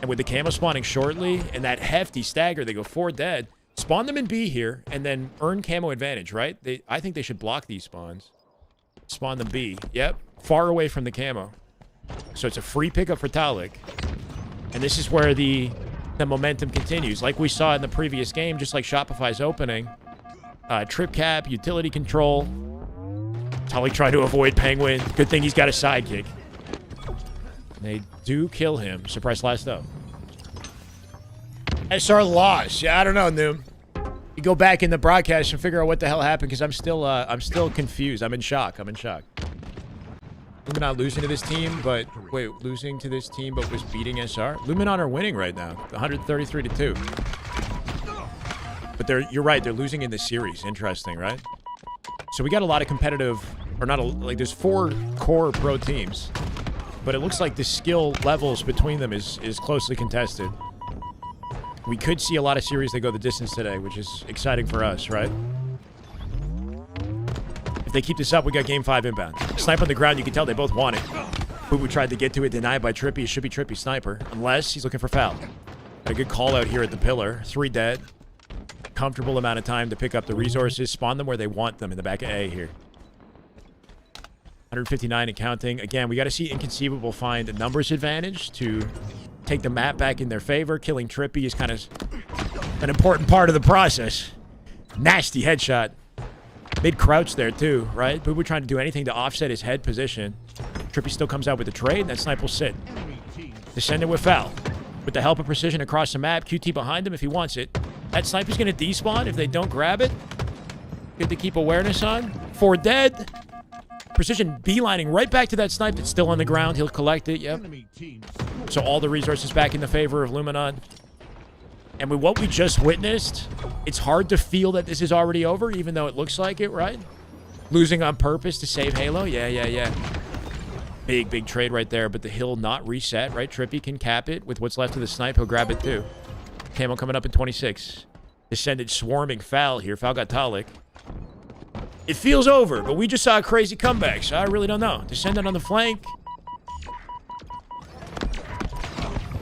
And with the camo spawning shortly and that hefty stagger, they go 4 dead. Spawn them in B here and then earn camo advantage, right? I think they should block these spawns. Spawn them B. Yep. Far away from the camo. So it's a free pickup for Talik. And this is where the momentum continues. Like we saw in the previous game, just like Shopify's opening. Trip cap, utility control. Talik tried to avoid Penguin. Good thing he's got a sidekick. They do kill him. Suppress last up. SR lost. Yeah, I don't know, Noom. You go back in the broadcast and figure out what the hell happened because I'm still confused. I'm in shock. Luminon losing to this team, but wait, losing to this team, but was beating SR. Luminon are winning right now, 133-2. But you're right, they're losing in this series. Interesting, right? So we got a lot of competitive, or not like there's 4 core pro teams, but it looks like the skill levels between them is closely contested. We could see a lot of series that go the distance today, which is exciting for us, right? If they keep this up, we got game 5 inbound. Sniper on the ground, you can tell they both want it. Boo tried to get to it, denied by Trippy. It should be Trippy sniper, unless he's looking for foul. Got a good call out here at the pillar. 3 dead. Comfortable amount of time to pick up the resources. Spawn them where they want them in the back of A here. 159 and counting. Again, we got to see Inconceivable find a numbers advantage to take the map back in their favor. Killing Trippy is kind of an important part of the process. Nasty headshot. Mid-crouch there, too, right? Boo Boo trying to do anything to offset his head position. Trippy still comes out with the trade. That snipe will sit. Descendant with foul. With the help of precision across the map. QT behind him if he wants it. That snipe is going to despawn if they don't grab it. Good to keep awareness on. 4 dead. Precision beelining right back to that snipe that's still on the ground. He'll collect it, yep. So all the resources back in the favor of Luminon. And with what we just witnessed, it's hard to feel that this is already over, even though it looks like it, right? Losing on purpose to save Halo? Yeah. Big trade right there, but the hill not reset, right? Trippy can cap it with what's left of the snipe. He'll grab it too. Camo coming up in 26. Descended swarming foul here. Foul got Talik. It feels over, but we just saw a crazy comeback, so I really don't know. Descendant on the flank.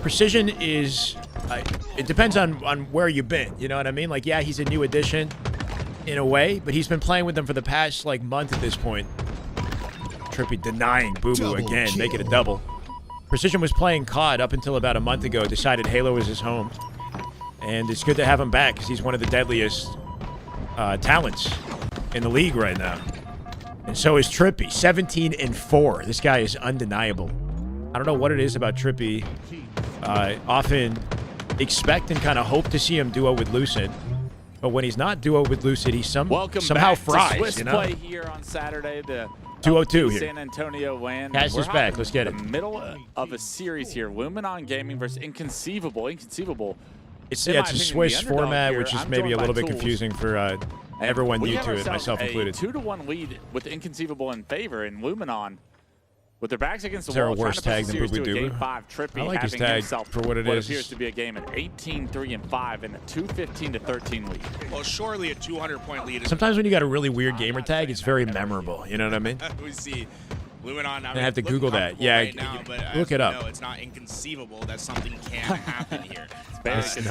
Precision is... it depends on where you've been, you know what I mean? Like, yeah, he's a new addition in a way, but he's been playing with them for the past, like, month at this point. Trippy denying Boo Boo again, make it a double. Precision was playing COD up until about a month ago, decided Halo was his home. And it's good to have him back because he's one of the deadliest talents in the league right now. And so is Trippy, 17 and 4. This guy is undeniable. I don't know what it is about Trippy. Often expect and kind of hope to see him duo with Lucid. But when he's not duo with Lucid, he's somehow fries, you know? Play here on Saturday, the 202 here. San Antonio land. Cash is back. Let's get it. The middle of a series here. Luminon Gaming versus Inconceivable. It's a Swiss format, which is maybe a little bit confusing for everyone new to it, myself included. 2-1 lead with Inconceivable in favor, and Luminon with their backs against the Is there wall. a worse tag than Boo Boo Doo? Trippy I like his tag for what it is. Appears to be a game at 18-3-5 and a 215-13 lead. Well, surely a 200-point lead is... Sometimes when you got a really weird gamer tag, it's very memorable. You know what I mean? We see Luminon. I have to Google that. Yeah, right now, but look it up. No, it's not inconceivable that something can happen here. It's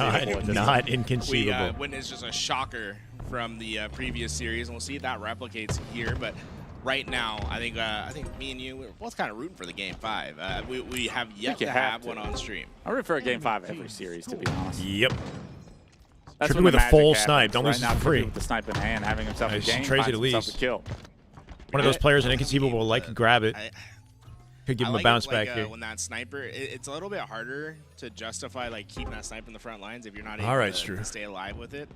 not inconceivable. We witnessed just a shocker from the previous series, and we'll see if that replicates here. But right now, I think me and you, we're both kind of rooting for the Game 5. We have yet to have one on stream. I root for a Game 5 every series, to be honest. Yep. That's Trippy with a full snipe. Don't lose right it for free. With the snipe in hand, having himself a game, Tracy to himself a kill. One of those players in Inconceivable will like to grab it. Could give him a bounce back here. When that sniper, it's a little bit harder to justify like keeping that sniper in the front lines if you're not able to stay alive with it.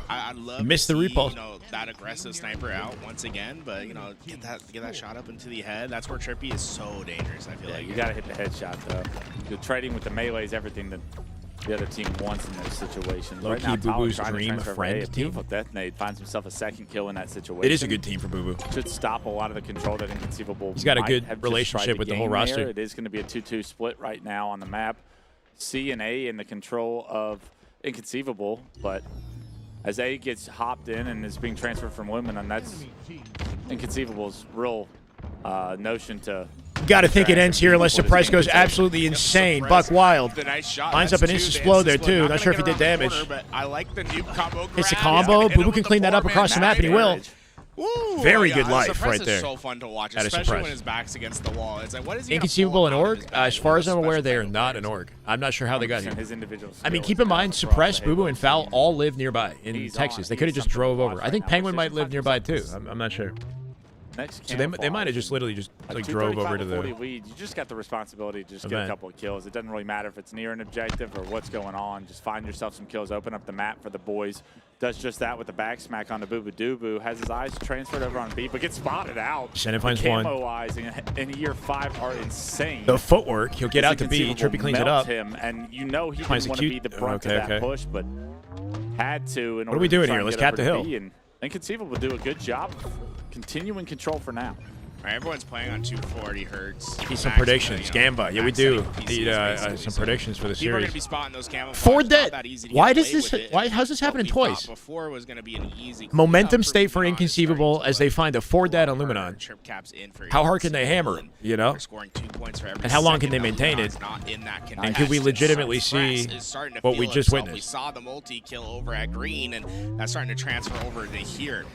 I'd love to see, repulse. You know, that aggressive sniper out once again, but you know, get that shot up into the head. That's where Trippy is so dangerous. I feel like you gotta hit the headshot though. You're trading with the melee is everything that the other team wants in those situations. Low key, Boo Boo's dream friend team. Beautiful death nade finds himself a second kill in that situation. It is a good team for Boo Boo. Should stop a lot of the control that Inconceivable. He's got a good relationship with the whole roster. It is going to be a 2-2 split right now on the map. C and A in the control of Inconceivable, but as A gets hopped in and is being transferred from Luminon, that's Inconceivable's real notion to. Got to think it ends here unless Suppress goes absolutely insane. Buck Wild lines up an instant there too. Not sure if he did damage. But I like the nuke combo. It's a combo. Boo Boo can clean that up across the map, and he will. Ooh, very good life right there. Is so fun to watch, especially when his back's against the wall. It's like, what is he? Inconceivable and Org? As far as I'm aware, they are not an Org. I'm not sure how they got here. I mean, keep in mind, Suppress, Boo Boo, and Foul all live nearby in Texas. They could have just drove over. I think Penguin might live nearby too. I'm not sure. So they might have just literally just like drove over to the lead. You just got the responsibility to just get a couple of kills. It doesn't really matter if it's near an objective or what's going on. Just find yourself some kills, open up the map for the boys. Does just that with the back smack on the Boo Boo Doo Boo. Has his eyes transferred over on B, but gets spotted out. Shannon finds one. Camo eyes in year 5 are insane. The footwork, he'll get out to B. Trippy cleans it up. Him, and you know he didn't want to be the brunt of that push, but had to. What are we doing here? Let's cap the hill. Inconceivable will do a good job continuing control for now. All right, everyone's playing on 240 hertz. Need some predictions. Gamba. Yeah, we do need some predictions for the series. People are going to be spotting those camouflages. 4 dead. Why does this? How's this happening twice? Before was going to be an easy momentum state for Inconceivable as they find a 4 dead on Luminon. How hard can they hammer? You know. And how long can they maintain it? And could we legitimately see what we just witnessed? We saw the multi-kill over at green, and that's starting to transfer over to here.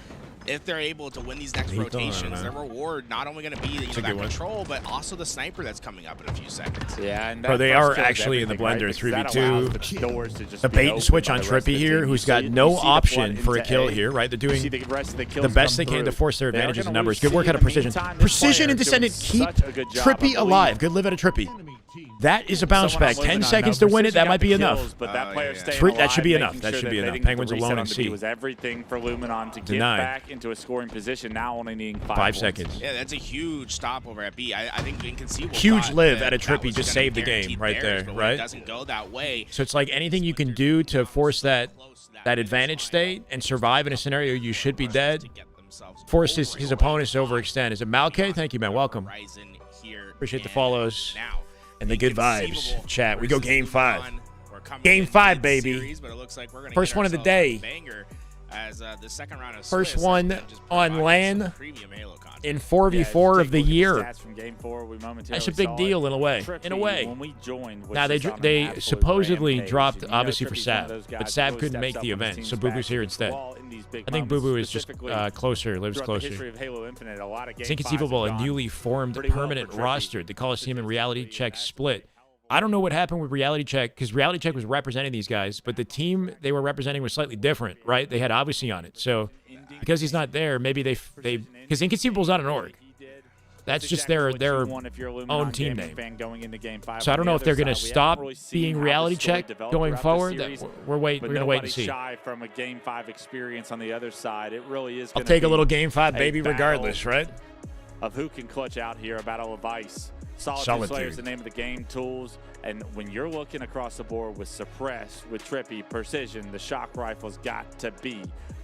if they're able to win these next rotations, their reward not only going to be that control, but also the sniper that's coming up in a few seconds. Yeah, and they are actually in the blender, 3v2. The bait and switch on Trippy here, who's got no option for a kill here, right? They're doing the best they can to force their advantages in numbers. Good work out of Precision. Precision and Descendant keep Trippy alive. Good live out of Trippy. That is a bounce back. 10 seconds to win it. That might be enough. That should be enough. That should be enough. Penguins alone in C. Was everything for Luminon to get back into a scoring position. Now only needing 5 seconds. Yeah, that's a huge stop over at B. I think Inconceivable. Huge live out of Trippy just saved the game right there, right? It doesn't go that way. So it's like anything you can do to force that advantage state and survive in a scenario you should be dead. Force his opponents to overextend. Is it Malke? Thank you, man. Welcome. Appreciate the follows. And the good vibes, chat. We go game 5. Game 5, baby. First one of the day. First one on LAN in 4v4 of the year. That's a big deal in a way. Now, they supposedly dropped, obviously, for Sav. But Sav couldn't make the event, so Boo Boo's here instead. I think Boo Boo is just closer, lives closer. It's Inconceivable, a newly formed permanent roster. The Coliseum and Reality Check split. I don't know what happened with Reality Check, because Reality Check was representing these guys, but the team they were representing was slightly different, right? They had Obviously on it. So because he's not there, maybe they because Inconceivable's not an org. That's just their own team name. So I don't know if they're going to stop being Reality Check going forward. We're going to wait and see. From a game 5 experience on the other side, it really is. I'll take a little game 5, baby, regardless, right? Of who can clutch out here, a battle of ice. Solitude Slayer is the name of the game, tools, and when you're looking across the board with Suppress, with Trippy, Precision, the shock rifle's got to be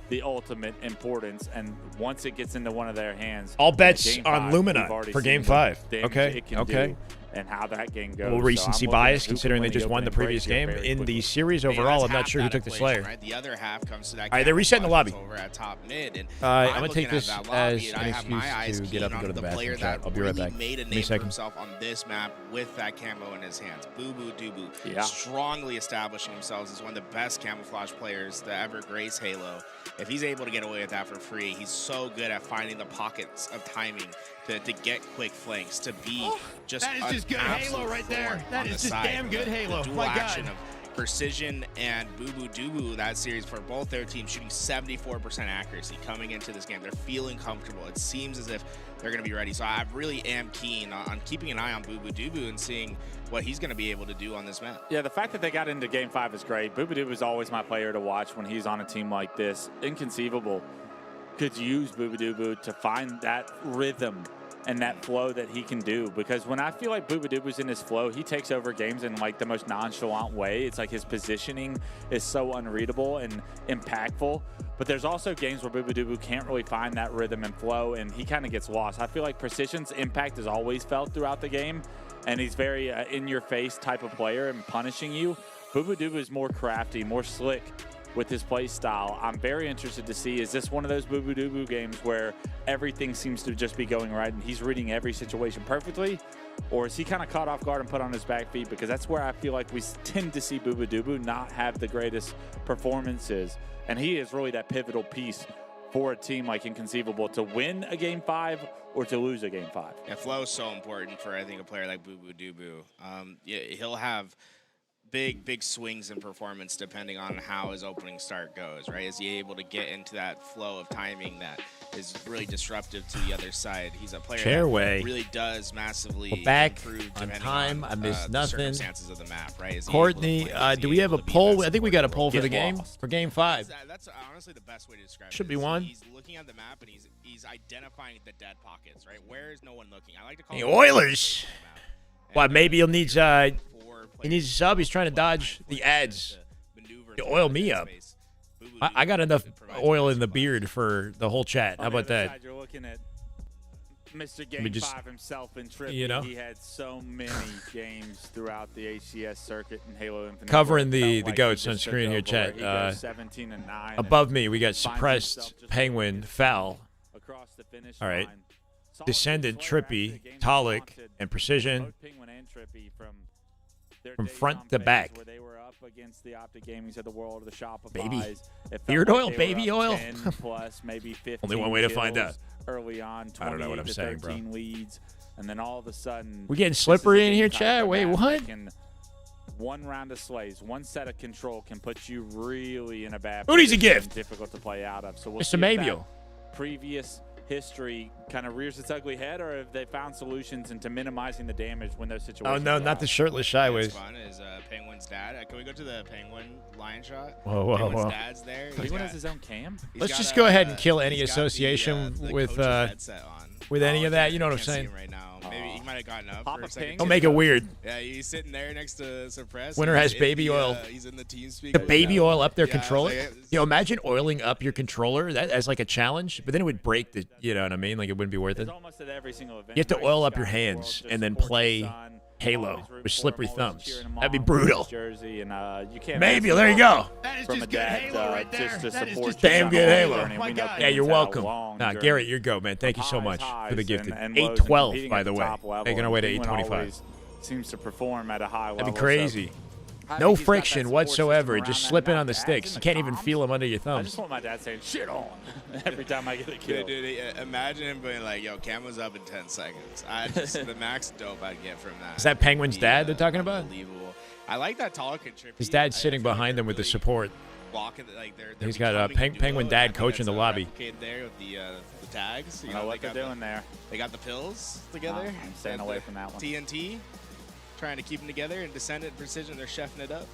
the ultimate importance, and once it gets into one of their hands, all bets on Luminon for game 5. Okay. And how that game goes. Well, recency bias, considering they just won the previous game. In the series overall, I'm not sure who took the Slayer. Right? The other half comes to that. All right, they're resetting the lobby. Over at top mid, and I'm going to take this as an excuse to get up and go to the bathroom. I'll be right back. Made a name for himself on this map with that camo in his hands. Boo Boo Doo strongly establishing himself as one of the best camouflage players to ever grace Halo. If he's able to get away with that for free, he's so good at finding the pockets of timing to get quick flanks, to be just that is just good Halo right there. That is just damn good Halo. The dual action of Precision and Boo Boo Doo Boo, that series for both their teams shooting 74% accuracy coming into this game. They're feeling comfortable. It seems as if they're going to be ready. So I really am keen on keeping an eye on Boo Boo Doo Boo and seeing what he's going to be able to do on this map. Yeah, the fact that they got into game 5 is great. Boo Boo Doo Boo is always my player to watch when he's on a team like this. Inconceivable could use Boo Boo Doo Boo to find that rhythm and that flow that he can do, because when I feel like Boo Boo Doo Boo's in his flow, he takes over games in like the most nonchalant way. It's like his positioning is so unreadable and impactful, but there's also games where Boo Boo Doo Boo can't really find that rhythm and flow, and he kind of gets lost. I feel like Precision's impact is always felt throughout the game, and he's very in-your-face type of player and punishing you. Boo Boo Doo Boo is more crafty, more slick with his play style. I'm very interested to see, is this one of those Boo Boo Doo Boo games where everything seems to just be going right and he's reading every situation perfectly? Or is he kind of caught off guard and put on his back feet? Because that's where I feel like we tend to see Boo Boo Doo Boo not have the greatest performances. And he is really that pivotal piece for a team like Inconceivable to win a game 5 or to lose a game 5. Yeah, flow is so important for, I think, a player like Boo Boo Doo Boo. Yeah, he'll have big swings in performance depending on how his opening start goes, right? Is he able to get into that flow of timing that is really disruptive to the other side? He's a player that really does massively improve on time. I missed nothing. Circumstances of the map, right? Courtney, do we have a poll? I think we got a poll for the game, for game 5. That's honestly the best way to describe it. Should be one. He's looking at the map and he's identifying the dead pockets, right? Where is no one looking? I like to call the Oilers. Well, maybe he'll need he needs a sub. He's trying to dodge the ads. You oil me up. I got enough oil in the beard for the whole chat. How about that? You're looking at Mr. Game 5 himself in Trippy. You know? He had so many games throughout the HCS circuit and Halo Infinite. Covering the goats on screen here, chat. 17-9. Above me, we got Suppressed, Penguin, Foul. All right. Descendant, Trippy, Talik, and Precision. Penguin and Trippy from from front to back. Where they were up against the Optic Gamings of the world, the Shopify's. Baby. Beard oil, baby oil. 10 plus, maybe 15 Only one way to find out. Early on, 20 I don't know what I'm to saying, 13 bro. leads, and then all of a sudden, We're getting slippery in here, Chad. Wait, what? One round of slays, one set of control can put you really in a bad Who needs a position, gift? difficult to play out of. So we'll Mr. see if Mabio. that previous history kind of rears its ugly head, or if they found solutions into minimizing the damage when those situations. Oh, no, not the shirtless Shyways. What's fun is Penguin's dad. Can we go to the Penguin lion shot? Whoa. Penguin's dad's there. Penguin has his own cam? Let's just go ahead and kill any association with any of that. You know what I'm saying? Right now. Maybe he might have gotten up Pop for a a second. ping. Don't make it weird. Yeah, he's sitting there next to Suppress. Winner has baby oil. He's in the team speak. The baby oil up their Yeah, controller. like, Imagine oiling up your controller that as like a challenge, but then it would break the. You know what I mean? Like it wouldn't be worth it. It's almost at every single event. You have to right? oil up your Scott in the hands world, just and then supports play his son. Halo Always root with for slippery him, always thumbs. cheering him That'd be on, brutal. Jersey, and you can't Maybe ask there you for go. more That is from just a good dad, Halo right there. just to That is support just you damn on good the Halo. journey. My We know God. Yeah, Penguin's you're had a welcome. long Nah, journey. Garrett, you go, man. Thank you so much for the gifted. And lows, and 812, competing by at the way. top level, Making our way to and Penguin 825. always seems to perform at a high level. That'd be so crazy. I No think he's got that friction support whatsoever. system Just around that. slipping Now on the dad's sticks. in You the can't even comms. feel them under your I thumbs. just want my dad saying shit on every time I get a kill. Dude, imagine him being like, "Yo, Camo's up in 10 seconds." The max dope I'd get from that. Is that Penguin's would be, dad they're talking about? Unbelievable. I like that taller Trippy. His dad's sitting behind them with the support. He's got a Penguin dad coach in the lobby. There with the tags. You know what they're doing there. They got the pills together. I'm staying away from that one. TNT, trying to keep them together, and Descendant Precision, they're chefing it up.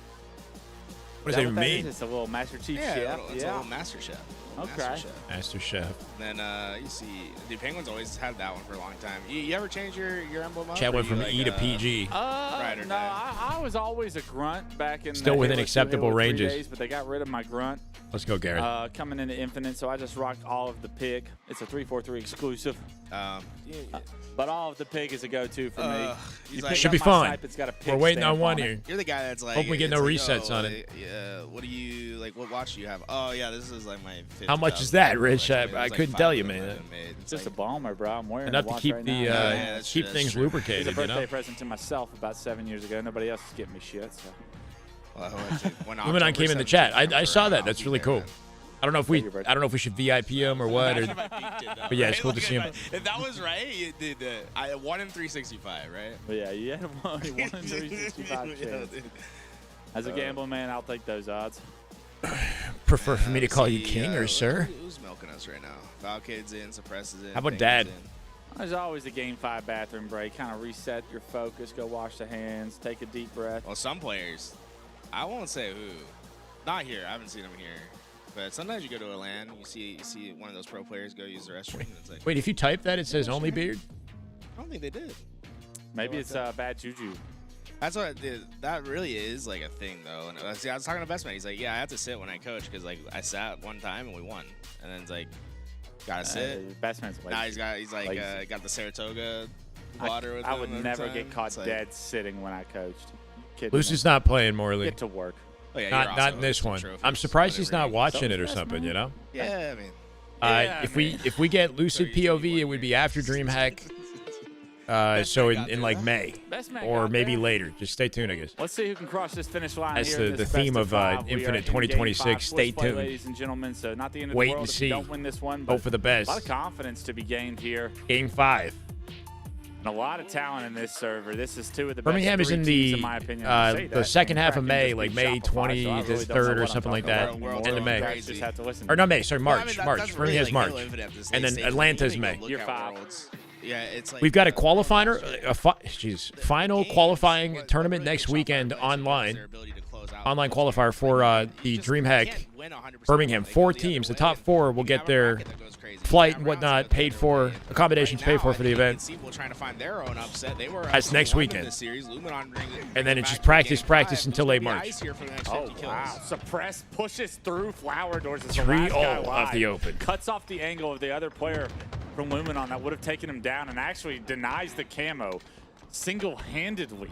What does that even mean? It's a little Master Chief Yeah, chef. it's a little Master Chef. Okay. Master Chef. Then you see, the Penguins always had that one for a long time. You ever change your emblem up? Chad went from like, E to PG. No, I was always a grunt back in Still the within Halo 2, acceptable Halo 3 ranges. days, but they got rid of my grunt Let's go, Garrett. coming into Infinite, so I just rocked all of the pig. It's a 343 exclusive, but all of the pig is a go-to for me. He's You like, pick Should up be my fine. snipe, it's got a pig We're waiting stamp on one it. here. You're the guy that's like. Hope we get it's no like, resets yo, on it. What do you like? What watch do you have? Oh yeah, this is like my. How much is that, Rich? It was I like couldn't 5 tell you, of them man. I made. It's just a bomber, bro. I'm wearing Enough a to watch keep right the now. that's keep true, things that's true. It's a lubricated, you birthday know. present to myself about 7 years ago. Nobody else is getting me shit. So. Luminon came in the chat. I saw that. That's really cool. I don't know if we should VIP him or what. Or, but yeah, it's cool to see him. If that was right, you did I 1 in 365, right? But yeah, you had a 1 in 365 chance. As a gambling man, I'll take those odds. Prefer for me to call you king or sir? Who's milking us right now? Valkade's in, Suppress is in. How about Penguin's Dad? in. There's always a Game 5 bathroom break. Kind of reset your focus, go wash the hands, take a deep breath. Well, some players, I won't say who. Not here. I haven't seen them here. But sometimes you go to a LAN, you see one of those pro players go use the restroom. And it's like, Wait, if you type that, it says only beard? I don't think they did. Maybe it's bad juju. That's what that really is like a thing though. And see, I was talking to Best Man. He's like, yeah, I have to sit when I coach because like I sat one time and we won. And then it's like, gotta sit. Best man's lazy. Now he's like got the Saratoga water with him. I would every never time. get caught It's like, dead sitting when I coached. Kidding Lucy's me. not playing Morley. Get to work. oh, yeah, Not you're not also in this some one. trophies, I'm surprised he's whatever not you- watching it or Best something, man. you know? Yeah, I mean. If we get Lucid POV, it would be after DreamHack. So in like May Best man or got maybe there. later. Just stay tuned, I guess. Let's see who can cross this finish line That's here. the This theme best of, five. We are Infinite in Game 2026. 5 Stay sports play, tuned. ladies and gentlemen. So not the end of Wait the world and if see. you don't win this one. Hope But for the a best. lot of confidence to be gained here. Game 5. And a lot of talent in this server. This is two of the Birmingham best is in three teams, the in my opinion. I say the that, second and half of Kraken May, just like beat May Shopify, so I 20th, really don't know 3rd what or I'm something like talking that. about. End of May. You guys just have to listen. Or no, May. Sorry, March. Well, I mean, March. that's Birmingham really, is like, March. Halo Infinite at this And late then stage. Atlanta's You May. can look Year at 5. Worlds. Yeah, it's like We've got a final qualifying tournament next weekend online. Online qualifier for the DreamHack Birmingham. 4 teams. The top 4 will get their flight and whatnot paid for, accommodations paid for the event. That's next weekend. And then it's just practice until late March. Oh, wow. Suppress pushes through flower doors. As the 3-0 last guy off live. the open. Cuts off the angle of the other player from Luminon that would have taken him down and actually denies the camo single-handedly.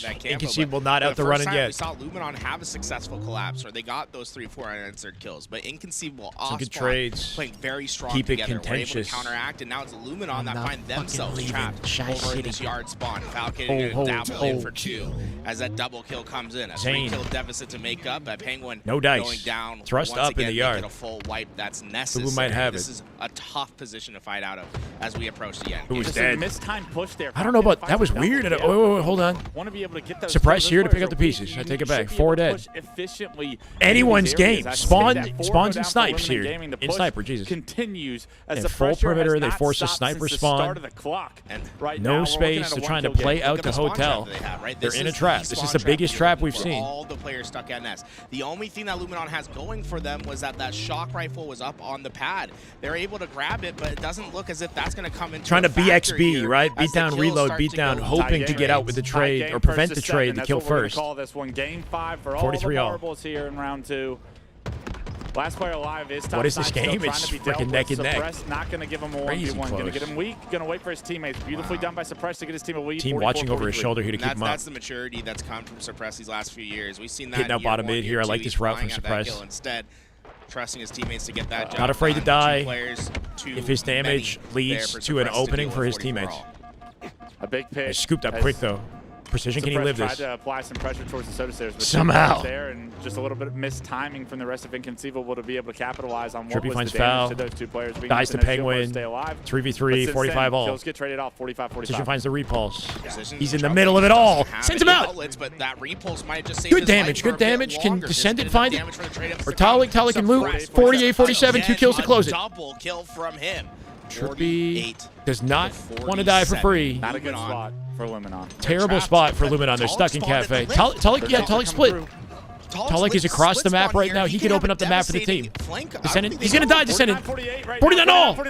that campo, Inconceivable not out the running yet. We saw Luminon have a successful collapse where they got those 3-4 unanswered kills, but Inconceivable off good trades. playing very strong Keep it together contentious. We're able to counteract, and now it's Luminon that find themselves trapped Shy over in this yard spawn. Falcon gonna dabble in for 2 as that double kill comes in. A 3-kill deficit to make up. Penguin no dice. Going down. Thrust once up again, in the yard. Get a full wipe that's necessary. Who might have this it? Is a tough position to fight out of as we approach the end. Who was dead? Mistimed push there. I don't know about that. Was weird. Wait, hold on. Want to be able to get those Surprise here to pick up the pieces. I take it back. 4 dead. Anyone's game. Spawns and snipes here. In sniper, Jesus. Continues as and the full perimeter. They force a stopped sniper since the spawn. start of the clock. And no space. They're trying to play out the hotel. They're in a trap. This is the biggest trap we've seen. All the players stuck at nest. The only thing that Luminon has going for them was that shock rifle was up on the pad. They're able to grab it, but it doesn't look as if that's going to come into trying to BXB, right? Beat Beat down, reload, beat down, hoping to get out with the trade or prevent the trade to kill first. Call this one game 5 for all 43 the all. marbles here in round 2. Last player alive is top. What is this game? It's freaking neck and neck. Suppress, not going to give him a 1v1. Going to get him weak. Going to wait for his teammates. Beautifully done by Suppress to get his team a lead. Team watching over his shoulder here to keep him up. That's the maturity that's come from Suppress these last few years. We've seen that. Hitting out bottom mid here. I like this route from Suppress. Instead, trusting his teammates to get that job. Not afraid to die if if his damage leads to an opening for his teammates. A big pick. Scooped up quick though. Precision, can he live this? Tried to apply some pressure towards the Soda Stairs, but somehow there, and just a little bit of missed timing from the rest of Inconceivable to be able to capitalize on what Trippy was finds the damage foul. to those 2 players. Dies to Penguin. 3v3, 45 all. Kills get traded off, 45-45. Precision finds the repulse. He's in the middle of it all. Sends him out. But that repulse might just save Good damage, good damage. Can Descendant find it? Or Talik can loot. 48-47, 2 kills to close it. Double kill from him. Trippy does not want to die for free. Not a good spot for Luminon. Terrible spot for Luminon. They're stuck in Cafe. Talik split. Talik is across the map right now. He could open up the map for the team. Descendant. He's going to die, Descendant. 49 all.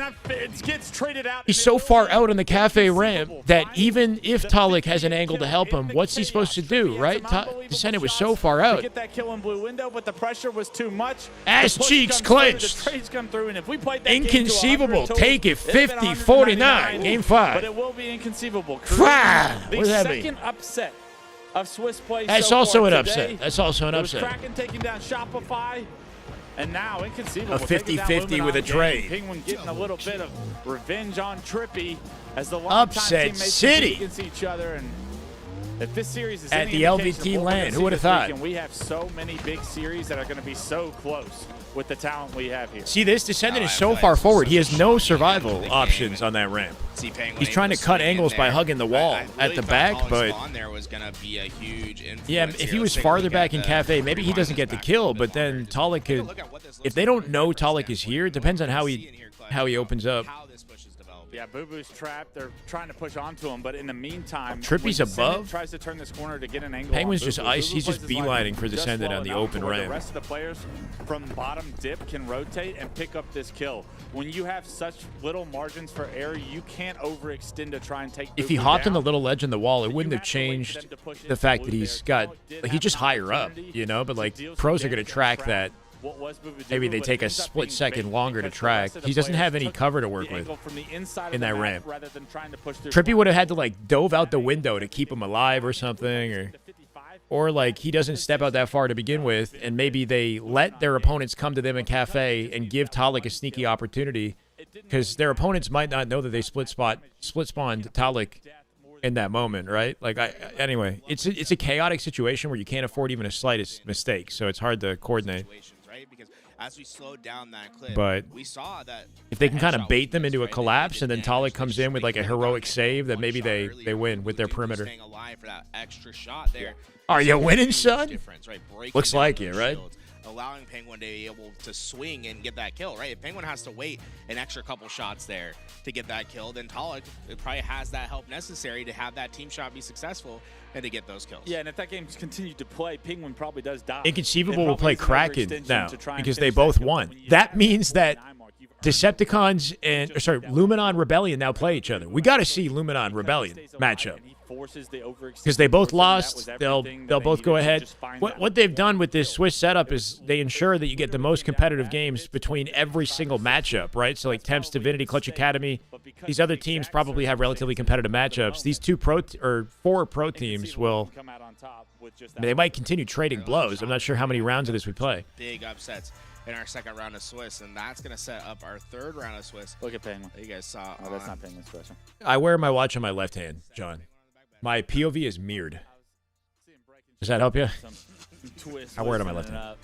He's so far out on the Cafe ramp that even if Talik has an angle to help him, what's he supposed to do, right? Descendant was so far out. Get that kill in blue window, but the pressure was too much. Ass cheeks clenched. Inconceivable. Take it. 50-49. Game 5. But it will be Inconceivable. What does that mean? Second upset of Swiss play. That's so also an today. upset. That's also an upset. Kraken taking down Shopify, and now Inconceivable. A 50-50 with a trade. Penguin getting a little bit of revenge on Trippy as the Upset City against each other. And if this series is at the LVT land, who would have thought? We have so many big series that are going to be so close with the talent we have here. See, this Descendant is so far forward. He has no survival options on that ramp. He's trying to cut angles by hugging the wall at the back, but yeah, if he was farther back in Cafe, maybe he doesn't get the kill, but then Talik could. If they don't know Talik is here, it depends on how he opens up. Yeah, Boo Boo's trapped. They're trying to push onto him, but in the meantime, Trippy's above. Tries to turn this corner to get an angle. Penguin's just ice. He's just beelining for Descendant on the open ramp. The rest of the players from bottom dip can rotate and pick up this kill. When you have such little margins for error, you can't overextend to try and take. If he hopped on the little ledge in the wall, it wouldn't have changed the fact that he's got. Like, he's just higher up, you know. But like pros are going to track that. Maybe they take a split second longer to track. He doesn't have any cover to work with in that ramp. Trippy would have had to like dove out the window to keep him alive or something, or like he doesn't step out that far to begin with, and maybe they let their opponents come to them in Cafe and give Talik a sneaky opportunity, because their opponents might not know that they split spawned Talik in that moment, right? Like, anyway, it's a chaotic situation where you can't afford even a slightest mistake, so it's hard to coordinate. Because as we slowed down that clip, but we saw that if they can kind of bait them into a collapse, and then Talik comes in with like a heroic save, that maybe they win with their perimeter. Are you winning, son? Looks like it, right? Allowing Penguin to be able to swing and get that kill, right? If Penguin has to wait an extra couple shots there to get that kill, then Talik probably has that help necessary to have that team shot be successful and to get those kills. Yeah, and if that game's continued to play, Penguin probably does die. Inconceivable will play Kraken now because they both won. That means that Decepticons and Luminon Rebellion now play each other. We got to see Luminon Rebellion matchup because they both lost. They'll both go ahead. What they've done with this Swiss setup is they ensure that you get the most competitive games between every single matchup, right? So like Temps, Divinity, Clutch Academy, these other teams probably have relatively competitive matchups. These 4 pro teams will. They might continue trading blows. I'm not sure how many rounds of this we play. Big upsets in our second round of Swiss, and that's going to set up our third round of Swiss. Look at Penguin. You guys saw. Oh, that's not Penguin's question. I wear my watch on my left hand, John. My POV is mirrored. Does that help you? I wear it on my left hand.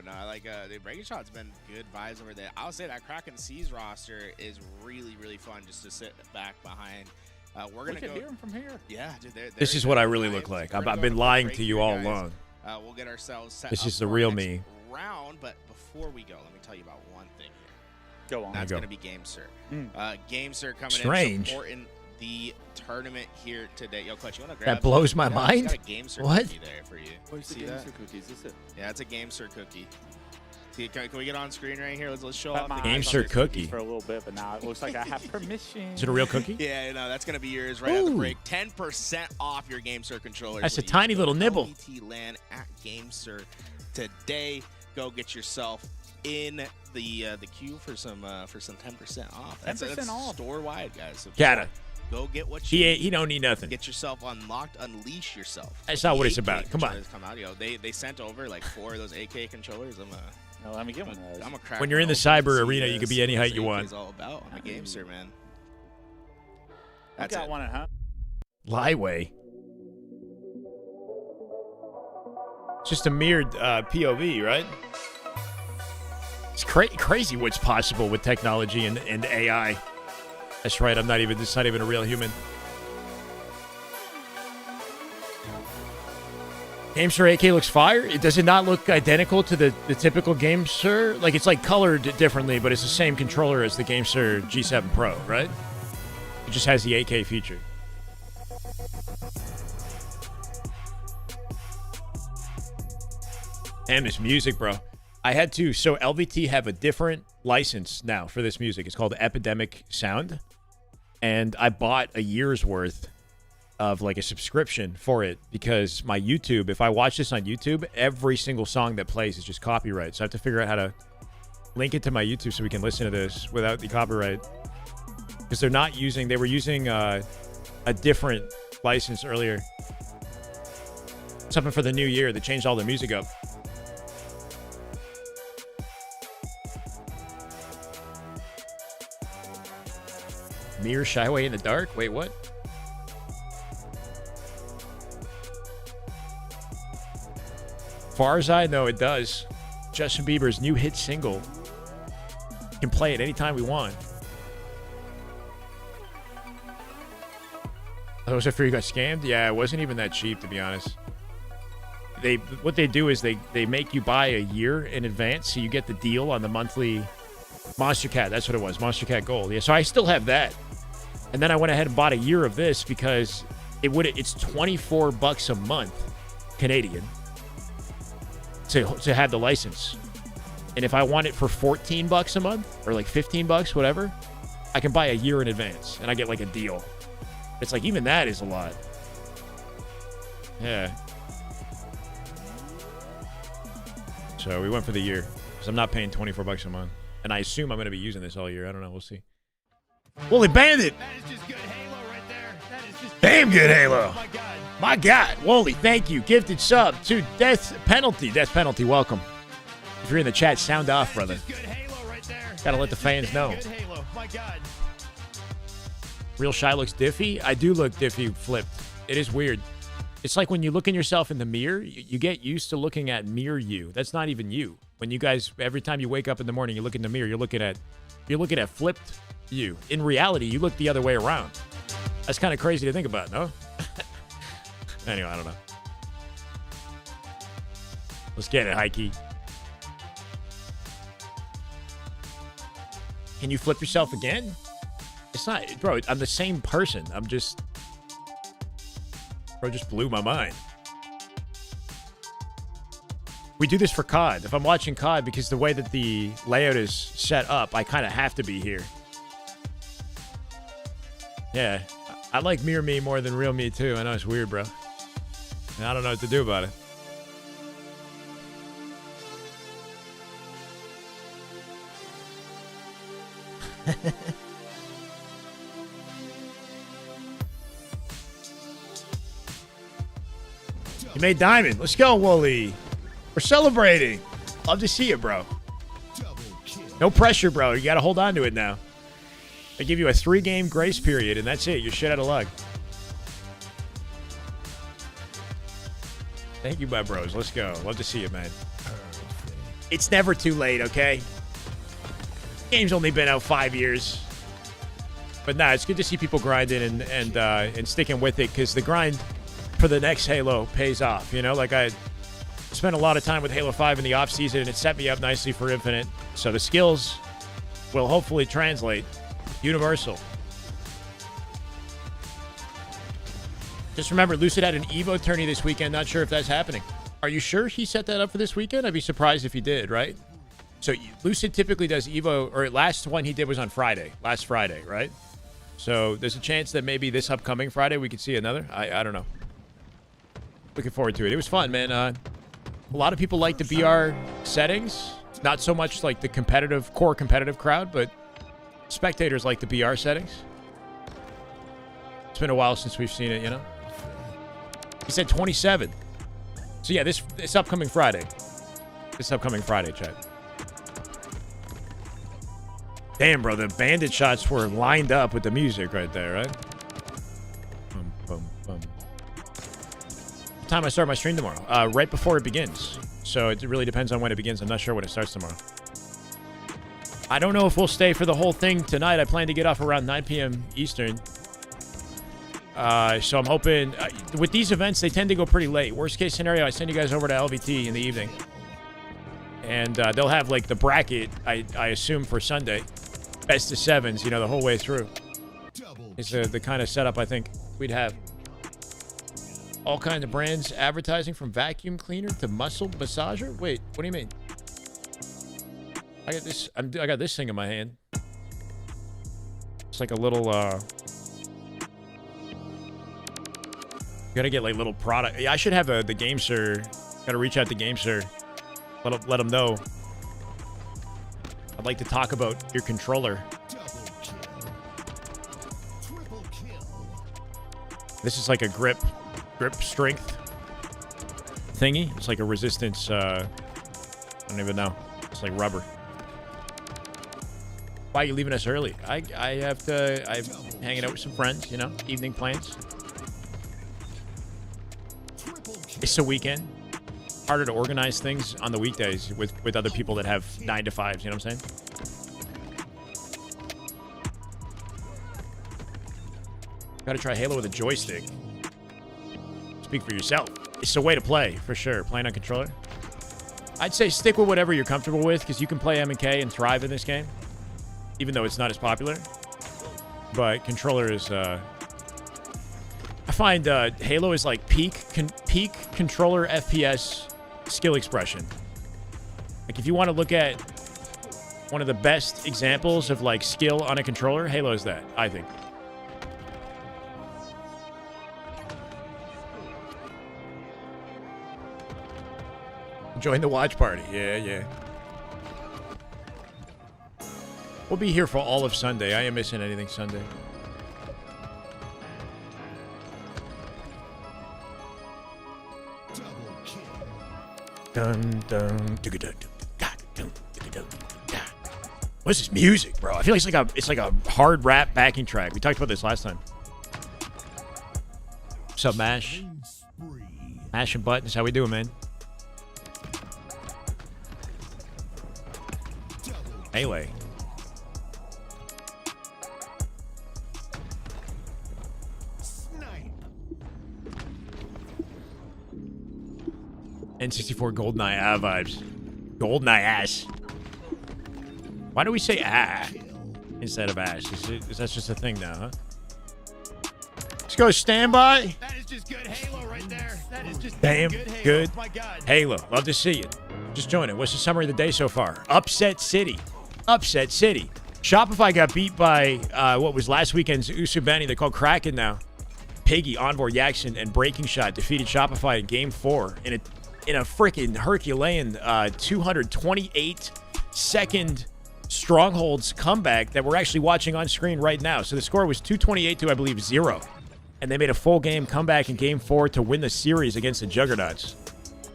No, I like the breaking shot's been good vibes over there. I'll say that KrakenSeas roster is really, really fun just to sit back behind. We're gonna go hear them from here. Yeah, dude, this is what I really look like. I've been lying to you all along. We'll get ourselves set. This is the real me. Round, but before we go, let me tell you about one thing here. Go on. That's gonna be GameSir. GameSir coming Strange. in supporting the tournament here today. Yo, Clutch, you want to grab that blows my mind? Got a GameSir what? Cookie there for you. Where's the GameSir cookie? Is this it? Yeah, it's a GameSir cookie. See, can we get on screen right here? Let's show off the GameSir cookie for a little bit, but now it looks like I have permission. Is it a real cookie? Yeah, no, that's gonna be yours right at the break. 10% off your GameSir controllers. That's a tiny little nibble. LVT land at GameSir today. Go get yourself in the queue for some 10% off. That's 10% off. Store wide, guys. So Gotta. Go get what you need. He don't need nothing. Get yourself unlocked, unleash yourself. That's not what it's about. Come on. Come out, yo. They sent over like 4 of those AK controllers. No, let me get one of those. I'm a crack. When you're in the cyber arena, you can be any height you want. It's all about. I'm a GameSir, man. I got one at home. Shyway. It's just a mirrored POV, right? It's crazy what's possible with technology and AI. That's right. It's not even a real human. GameSir AK looks fire. Does it not look identical to the typical GameSir? Like, it's like colored differently, but it's the same controller as the GameSir G7 Pro, right? It just has the AK feature. And this music, bro. I had to. So LVT have a different license now for this music. It's called Epidemic Sound. And I bought a year's worth of like a subscription for it because my YouTube, if I watch this on YouTube, every single song that plays is just copyright. So I have to figure out how to link it to my YouTube so we can listen to this without the copyright. Because they were using a different license earlier. Something for the new year. They changed all the music up. Mirror Shyway in the dark? Wait, what? Far as I know, it does. Justin Bieber's new hit single. We can play it anytime we want. Oh, was that for you got scammed? Yeah, it wasn't even that cheap, to be honest. What they do is they make you buy a year in advance, so you get the deal on the monthly Monster Cat. That's what it was, Monster Cat Gold. Yeah, so I still have that. And then I went ahead and bought a year of this because it's $24 a month Canadian to have the license. And if I want it for $14 a month or like $15, whatever, I can buy a year in advance and I get like a deal. It's like even that is a lot. Yeah. So we went for the year because I'm not paying $24 a month. And I assume I'm going to be using this all year. I don't know. We'll see. Wooly Bandit! That is just good Halo right there. That is just damn good Halo. Oh my God. My God. Wooly, thank you. Gifted sub to Death Penalty. Death Penalty, welcome. If you're in the chat, sound off, brother. That is just good Halo right there. Gotta let the fans know. Good Halo. My God. Real Shy looks diffy. I do look diffy flipped. It is weird. It's like when you look in yourself in the mirror, you get used to looking at mirror you. That's not even you. When you guys, every time you wake up in the morning, you look in the mirror, you're looking at flipped you. In reality, you look the other way around. That's kind of crazy to think about, no? Anyway, I don't know. Let's get it, Heike. Can you flip yourself again? It's not, bro, I'm the same person. Bro, just blew my mind. We do this for COD. If I'm watching COD, because the way that the layout is set up, I kind of have to be here. Yeah, I like Mirror Me more than Real Me too. I know it's weird, bro. And I don't know what to do about it. You made diamond. Let's go, Wooly. We're celebrating. Love to see it, bro. No pressure, bro. You got to hold on to it now. They give you a 3-game grace period, and that's it. You're shit out of luck. Thank you, my bros. Let's go. Love to see it, man. It's never too late, okay? Game's only been out 5 years. But nah, it's good to see people grinding and sticking with it, because the grind for the next Halo pays off. You know, like I spent a lot of time with Halo 5 in the off season, and it set me up nicely for Infinite. So the skills will hopefully translate universal. Just remember, Lucid had an Evo tourney this weekend. Not sure if that's happening. Are you sure he set that up for this weekend? I'd be surprised if he did, right? So Lucid typically does Evo, or last one he did was on Friday, last Friday, right? So there's a chance that maybe this upcoming Friday we could see another. I don't know. Looking forward to it. It was fun, man. A lot of people like the BR settings. Not so much like the competitive, core competitive crowd, but spectators like the BR settings. It's been a while since we've seen it, you know? He said 27. So yeah, this upcoming Friday. This upcoming Friday, chat. Damn, bro, the bandit shots were lined up with the music right there, right? Boom, boom, boom. What time I start my stream tomorrow? Right before it begins. So it really depends on when it begins. I'm not sure when it starts tomorrow. I don't know if we'll stay for the whole thing tonight. I plan to get off around 9 p.m. Eastern. So I'm hoping... with these events, they tend to go pretty late. Worst case scenario, I send you guys over to LVT in the evening. And they'll have, like, the bracket, I assume, for Sunday. Best of 7s, you know, the whole way through. It's the kind of setup I think we'd have. All kinds of brands advertising, from vacuum cleaner to muscle massager. Wait, what do you mean? I got this. I got this thing in my hand. It's like a little. Gotta get like little product. Yeah, I should have the GameSir. Gotta reach out to GameSir. Let them know. I'd like to talk about your controller. This is like a grip strength thingy. It's like a resistance. I don't even know. It's like rubber. Why are you leaving us early? I'm hanging out with some friends, you know, evening plans. It's the weekend. Harder to organize things on the weekdays with other people that have 9 to 5s, you know what I'm saying? Gotta try Halo with a joystick. Speak for yourself. It's the way to play, for sure. Playing on controller. I'd say stick with whatever you're comfortable with, because you can play M&K and thrive in this game, even though it's not as popular. But controller is... I find Halo is like peak controller FPS skill expression. Like, if you want to look at one of the best examples of like skill on a controller, Halo is that, I think. Join the watch party. Yeah. We'll be here for all of Sunday. I ain't missing anything Sunday. What's this music, bro? I feel like it's like a hard rap backing track. We talked about this last time. What's up, Mash? Mashing buttons. How we doing, man? Anyway. N64 GoldenEye vibes. GoldenEye ass. Why do we say instead of ash? Is that just a thing now, huh? Let's go standby. That is just good Halo right there. That is just damn good Oh my God. Halo. Love to see it. Just join it. What's the summary of the day so far? Upset City. Upset City. Shopify got beat by what was last weekend's Usubeni. They're called Kraken now. Piggy, Onboard Jackson, and Breaking Shot defeated Shopify in Game 4 in a freaking Herculean 228-second Strongholds comeback that we're actually watching on screen right now. So the score was 228 to, I believe, 0. and they made a full game comeback in Game 4 to win the series against the Juggernauts.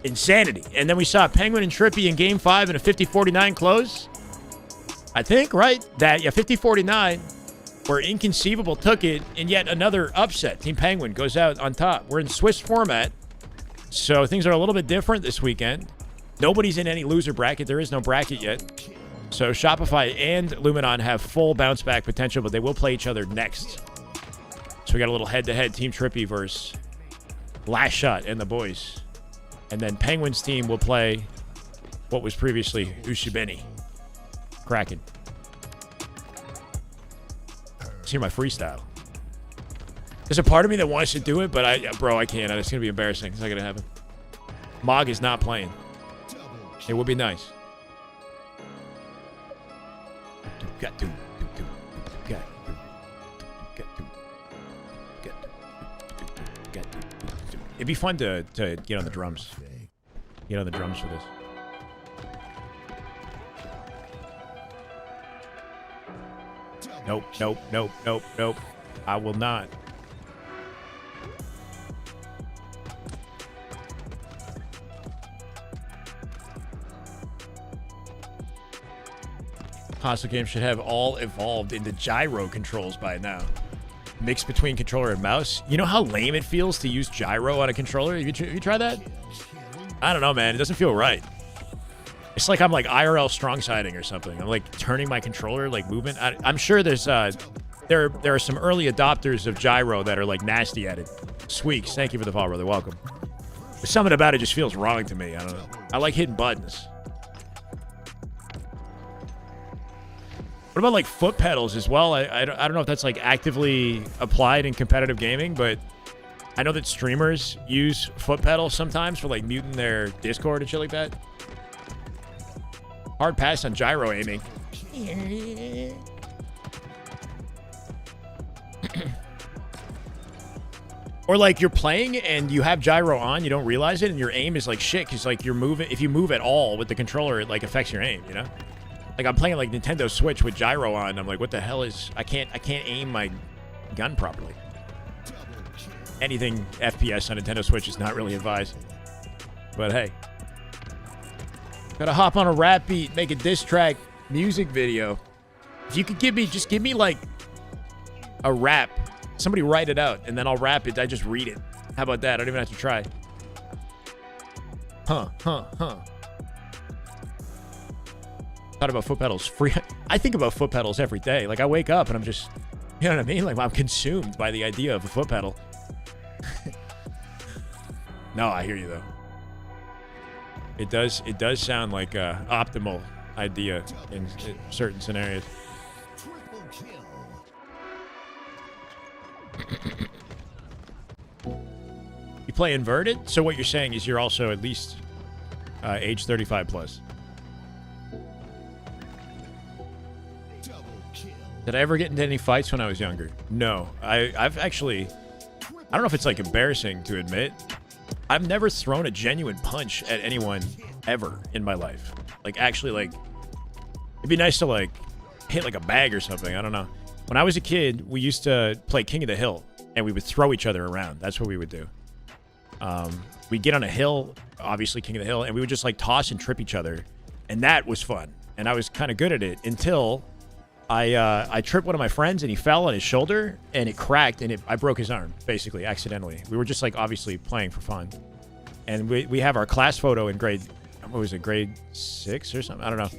Insanity. And then we saw Penguin and Trippy in Game 5 in a 50-49 close. I think, right? Yeah, 50-49, where Inconceivable took it in yet another upset. Team Penguin goes out on top. We're in Swiss format, so things are a little bit different this weekend. Nobody's in any loser bracket. There is no bracket yet. So Shopify and Luminon have full bounce back potential, but they will play each other next. So we got a little head-to-head Team Trippy versus Last Shot and the boys. And then Penguins team will play what was previously Ushibeni. Kraken. Let's hear my freestyle. There's a part of me that wants to do it, but I can't. It's going to be embarrassing. It's not going to happen. Mog is not playing. It would be nice. It'd be fun to get on the drums. Get on the drums for this. Nope, nope, nope, nope, nope. I will not. Console games should have all evolved into gyro controls by now. Mixed between controller and mouse. You know how lame it feels to use gyro on a controller? Have you tried that? I don't know, man. It doesn't feel right. It's like I'm like IRL strong siding or something. I'm like turning my controller like movement. I'm sure there's there are some early adopters of gyro that are like nasty at it. Sweeks, thank you for the follow, brother. Welcome. But something about it just feels wrong to me. I don't know. I like hitting buttons. What about like foot pedals as well? I don't know if that's like actively applied in competitive gaming, but I know that streamers use foot pedals sometimes for like muting their Discord and shit like that. Hard pass on gyro aiming. Or like you're playing and you have gyro on, you don't realize it, and your aim is like shit because like you're moving. If you move at all with the controller, it like affects your aim, you know? Like I'm playing like Nintendo Switch with gyro on. I'm like, what the hell is? I can't aim my gun properly. Anything FPS on Nintendo Switch is not really advised. But hey, gotta hop on a rap beat, make a diss track music video. If you could just give me like a rap. Somebody write it out, and then I'll rap it. I just read it. How about that? I don't even have to try. Huh. Thought about foot pedals. I think about foot pedals every day. Like I wake up and I'm just, you know what I mean? Like I'm consumed by the idea of a foot pedal. No, I hear you though. It does sound like a optimal idea in certain scenarios. You play inverted? So what you're saying is you're also at least age 35 plus. Did I ever get into any fights when I was younger? No. I've actually... I don't know if it's, like, embarrassing to admit. I've never thrown a genuine punch at anyone ever in my life. Like, actually, like... It'd be nice to, like, hit, like, a bag or something. I don't know. When I was a kid, we used to play King of the Hill, and we would throw each other around. That's what we would do. We'd get on a hill, obviously King of the Hill, and we would just, like, toss and trip each other. And that was fun. And I was kind of good at it until... I tripped one of my friends and he fell on his shoulder and it cracked and I broke his arm, basically, accidentally. We were just like obviously playing for fun. And we have our class photo in grade 6 or something? I don't know.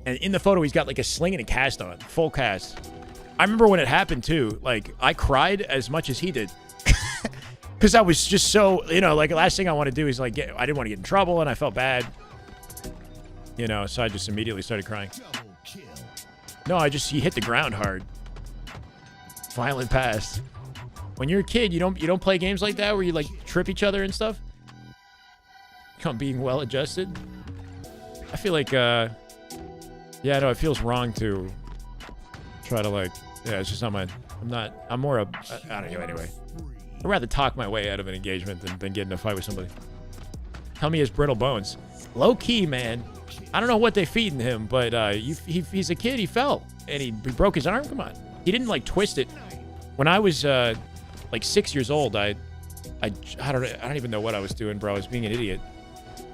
And in the photo, he's got like a sling and a cast on, full cast. I remember when it happened too, like I cried as much as he did. Because I was just so, you know, like the last thing I want to do is like, I didn't want to get in trouble and I felt bad. You know, so I just immediately started crying. No, he hit the ground hard. Violent pass. When you're a kid, you don't play games like that where you like trip each other and stuff. Come being well adjusted. I feel like yeah, no, it feels wrong to try to like, yeah, it's just not my, I'm more a, I don't know, anyway. I'd rather talk my way out of an engagement than get in a fight with somebody. Tell me he has brittle bones. Low key, man. I don't know what they feeding him, but he's a kid. He fell and he broke his arm. Come on, he didn't like twist it. When I was like 6 years old, I don't even know what I was doing, bro. I was being an idiot.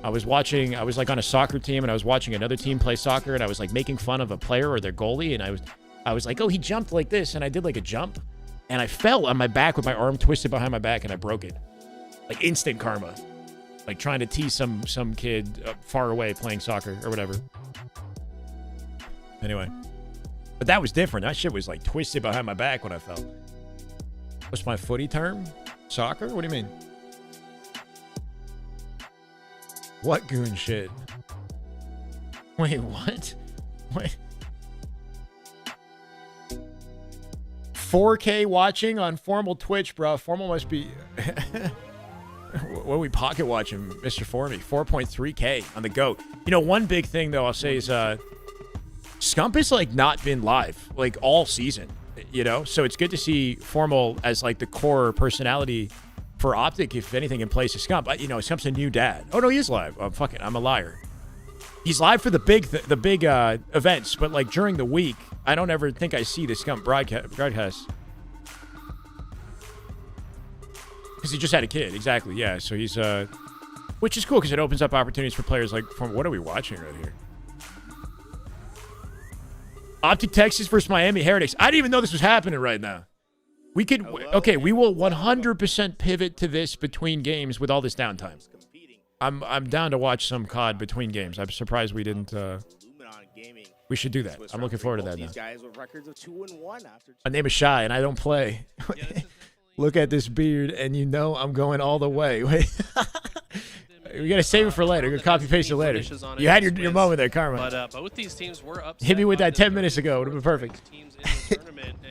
I was like on a soccer team, and I was watching another team play soccer, and I was like making fun of a player or their goalie, and I was like, oh, he jumped like this, and I did like a jump, and I fell on my back with my arm twisted behind my back, and I broke it. Like instant karma. Like trying to tease some kid far away playing soccer or whatever. Anyway. But that was different. That shit was like twisted behind my back when I fell. What's my footy term? Soccer? What do you mean? What goon shit? Wait, what? Wait. 4K watching on formal Twitch, bro. Formal must be... What are we pocket watching, Mr. Formy? 4.3K on the GOAT. You know, one big thing, though, I'll say is Scump has, like, not been live, like, all season, you know? So it's good to see Formal as, like, the core personality for Optic, if anything, in place of Scump. You know, Scump's a new dad. Oh, no, he is live. Oh, fuck it. I'm a liar. He's live for the big events, but, like, during the week, I don't ever think I see the Scump broadcast. Because he just had a kid. Exactly, yeah. So he's, which is cool because it opens up opportunities for players like, what are we watching right here? Optic Texas versus Miami Heretics. I didn't even know this was happening right now. We could, okay, we will 100% pivot to this between games with all this downtime. I'm down to watch some COD between games. I'm surprised we didn't, we should do that. I'm looking forward to that now. My name is Shy and I don't play. Look at this beard and you know I'm going all the way. Wait. We gotta save it for later. We're gonna copy paste it later. You had your moment there, Karma. But both these teams were upset. Hit me with that 10 minutes ago. It would have been perfect.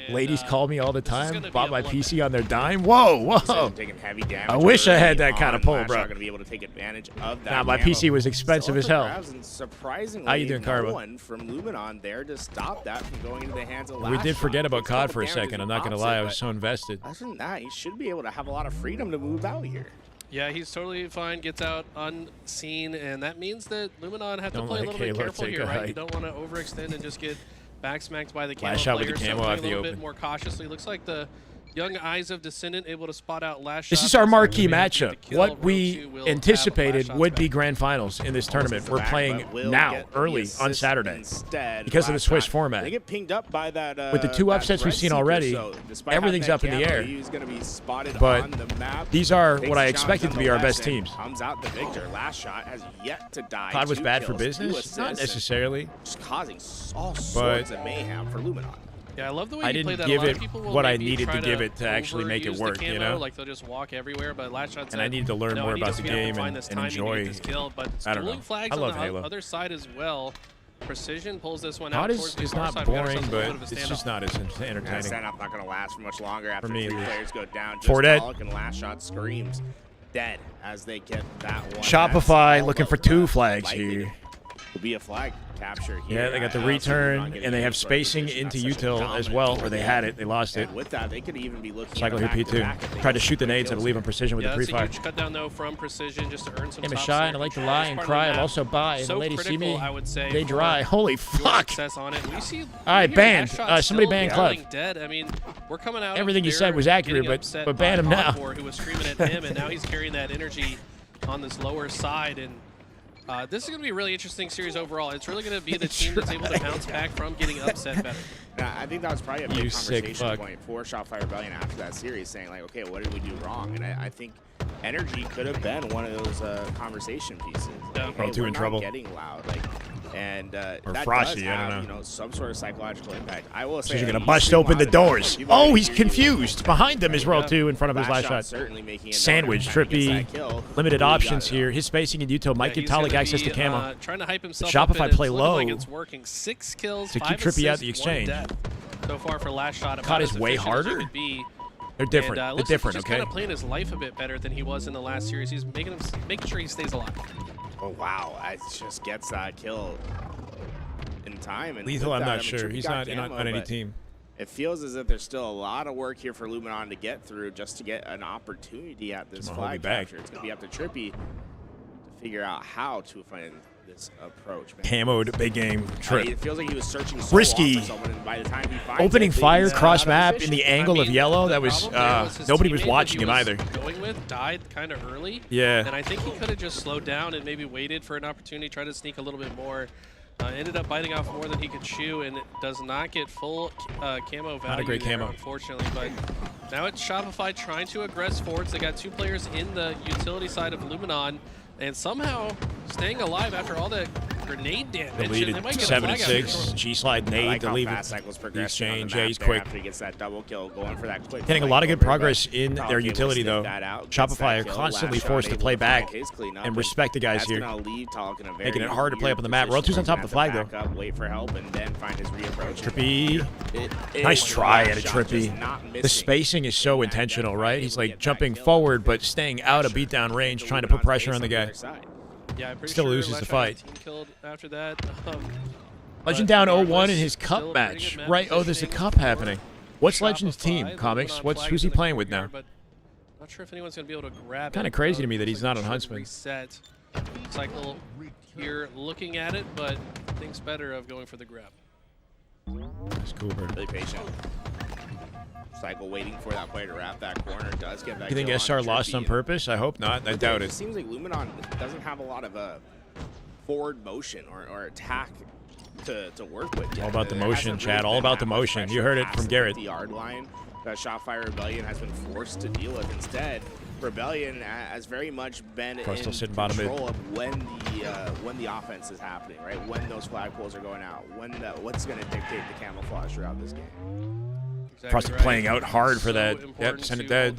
Ladies call me all the time. Bought my PC on their dime. Whoa. I wish I had that kind of pull, bro. Nah, my PC was expensive as hell. How you doing, Karma? From Luminon there to stop that from going into the hands of We did forget about COD for a second. I'm not gonna lie. I was so invested. Other than that, he should be able to have a lot of freedom to move out here. Yeah, he's totally fine, gets out unseen, and that means that Luminon have to play a little bit careful here, right? You don't want to overextend and just get backsmacked by the camo Flash out player, with the camo so out a the little open. bit more cautiously. Looks like the young eyes of Descendant able to spot out last This shot. is our marquee matchup. What we anticipated would be grand finals in this tournament. We're playing now, early, on Saturday, because of the Swiss format. They get pinged up by that, with the two upsets we've seen already, everything's up in the air. But these are what I expected to be our best teams. Comes out the victor. Last shot has yet to die. COD was bad for business? Not necessarily. Just causing all sorts of mayhem for Luminon. Yeah, I love the way I you play didn't that. give a lot of it people will what I maybe needed try to give it to actually make it overuse the work, you camo, know? Like they'll just walk everywhere, but last shot And I need to learn more about the game and enjoy. But I don't know. flags I love on the Halo. other side as well. Precision pulls this one COD out. towards the is far not side. We got boring, ourselves a but little bit of a it's just standoff. not as entertaining. Stand-up not going to last for much longer after For me, 3 at least. players go down. Just Fordet. Pollock and last shot screams dead as they get that one. Shopify That's looking all for but 2 left. flags Likely here. to be a flag capture here. Yeah, they got the I also do not return, get and they any have further spacing position. into That's such a util as dominant well, or play. they had it. They lost it. And with that, they could even be looking Cycle at here, the back-to-back if P2. they Tried to get shoot the some nades, I kills believe, on here. precision with Yeah, the that's a 3-5. huge cut down though from Precision just to earn some Name is top Shy, side and I like to control. lie That's and part of cry. the I'll map. also buy. And So the ladies see critical, me, I would say, they for dry. Holy your fuck! success on it. We see All right, here, banned. last shot Somebody still banned battling Club. Dead. I mean, we're coming out. Everything he of said there was accurate, getting but upset ban him by now. Encore, who was screaming at him, and now he's carrying that energy on this lower side. And this is going to be a really interesting series overall. It's really going to be the team that's able to bounce back from getting upset better. Yeah, I think that was probably a big You sick conversation fuck. point for Shopify Rebellion after that series, saying like, okay, what did we do wrong? And I think energy could have been one of those conversation pieces. Yeah. Like, Bro, hey, two we're in not trouble. getting loud, like, and Or that Frosty, does I don't have, know. you know, some sort of psychological impact. I will say She's that gonna he's bust seen a open lot the of that. doors. People Oh, are he's really confused. Behind him is Royal 2 in front of his last shot. certainly making a Sandwich, note every time he Trippy, gets that kill. limited Really options got it here. up. His spacing and util might Yeah, give he's gonna Talik access to be, camo. Trying to hype himself Shopify up, and play it's looking like low it's working. 6 kills, to keep 5 Trippy out assists, the 1 exchange. death so far for last shot. COD about is as way efficient as you harder? could be. They're different. And, They're looks different, like he's okay? kind of playing his life a bit better than he was in the last series. He's making sure he stays alive. Oh wow! It just gets that kill in time. And Lethal, with I'm that, not I mean, sure. Trippy He's got not camo, on any but team. It feels as if there's still a lot of work here for Luminon to get through just to get an opportunity at this Come on, hold me flag back. capture. It's going to be up to Trippy to figure out how to find this approach. Camoed big game Trip. It feels like he was searching so Risky. long for someone, and by the time he finds Opening it, fire he's cross out of map in position. the angle of yellow. That was nobody was teammate watching that him he either. was Going with died kind of early. Yeah. And I think he could have just slowed down and maybe waited for an opportunity, tried to sneak a little bit more. Ended up biting off more than he could chew, and it does not get full camo value. Not a great there, camo. unfortunately. But now it's Shopify trying to aggress forwards. They got 2 players in the utility side of Luminon, and somehow staying alive after all that grenade damage. The lead They might at get a 7 flag and out here. 6. G-slide I nade like to how leave fast it. Cycle's The progressing on the exchange. map Yeah, he's there quick. after he gets that double kill, going for that quick Getting a flank lot of good over, progress but in Kyle their able to utility, sniff though. that out, gets Shopify that are kill. constantly Last shot forced to able play follow back his cleanup, and respect the guys that's here. gonna leave Talk in a very Making it hard to play up on the map. weird Royal 2's on top of the flag, position though. where he's gonna have to back up, wait for help, and then find his reapproach. Trippy. It Nice is try one at a shot, Trippy. just not The missing. spacing is so And intentional, then right? able He's to like get that jumping kill. forward, but staying out of beatdown range, trying to put pressure on the guy. Yeah, I'm pretty Still sure loses the Last fight. Team killed after that. Legend But down regardless, 0-1 in his still cup a pretty match. good map Right, oh, there's a positioning cup for happening. What's Legend's Shopify. team, Luminon Comics? flags Who's he in the playing with now? courtyard, but not sure if anyone's going to be able to grab it. Kinda crazy to me that he's Looks not like on he should Huntsman. Reset. Cycle here looking at it, but thinks better of going for the grab. That's cool, bro. Really patient. Cycle waiting for that player to wrap that corner. Does get that You think kill SR on lost Trippy. on purpose? I hope not. I doubt It it. seems like Luminon doesn't have a lot of forward motion or attack to work with yet. All about the There motion, hasn't Chad. really All been about that the much motion. You pressure heard it past from the Garrett. 50-yard line that Shopify Rebellion has been forced to deal with. Instead, Rebellion has very much been Cross in still sitting bottom mid. control of when the offense is happening, right? When those flagpoles are going out, what's going to dictate the camouflage throughout this game. Frost playing out hard for that. Yep, send it dead.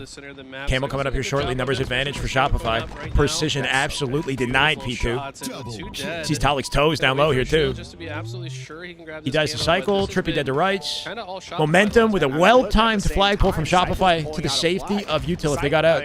Camo coming up here shortly. Numbers advantage for Shopify. Precision absolutely denied, P2. Sees Talik's toes down low here, too. He dies to cycle. Trippy dead to rights. Momentum with a well-timed flagpole from Shopify to the safety of utility. They got out.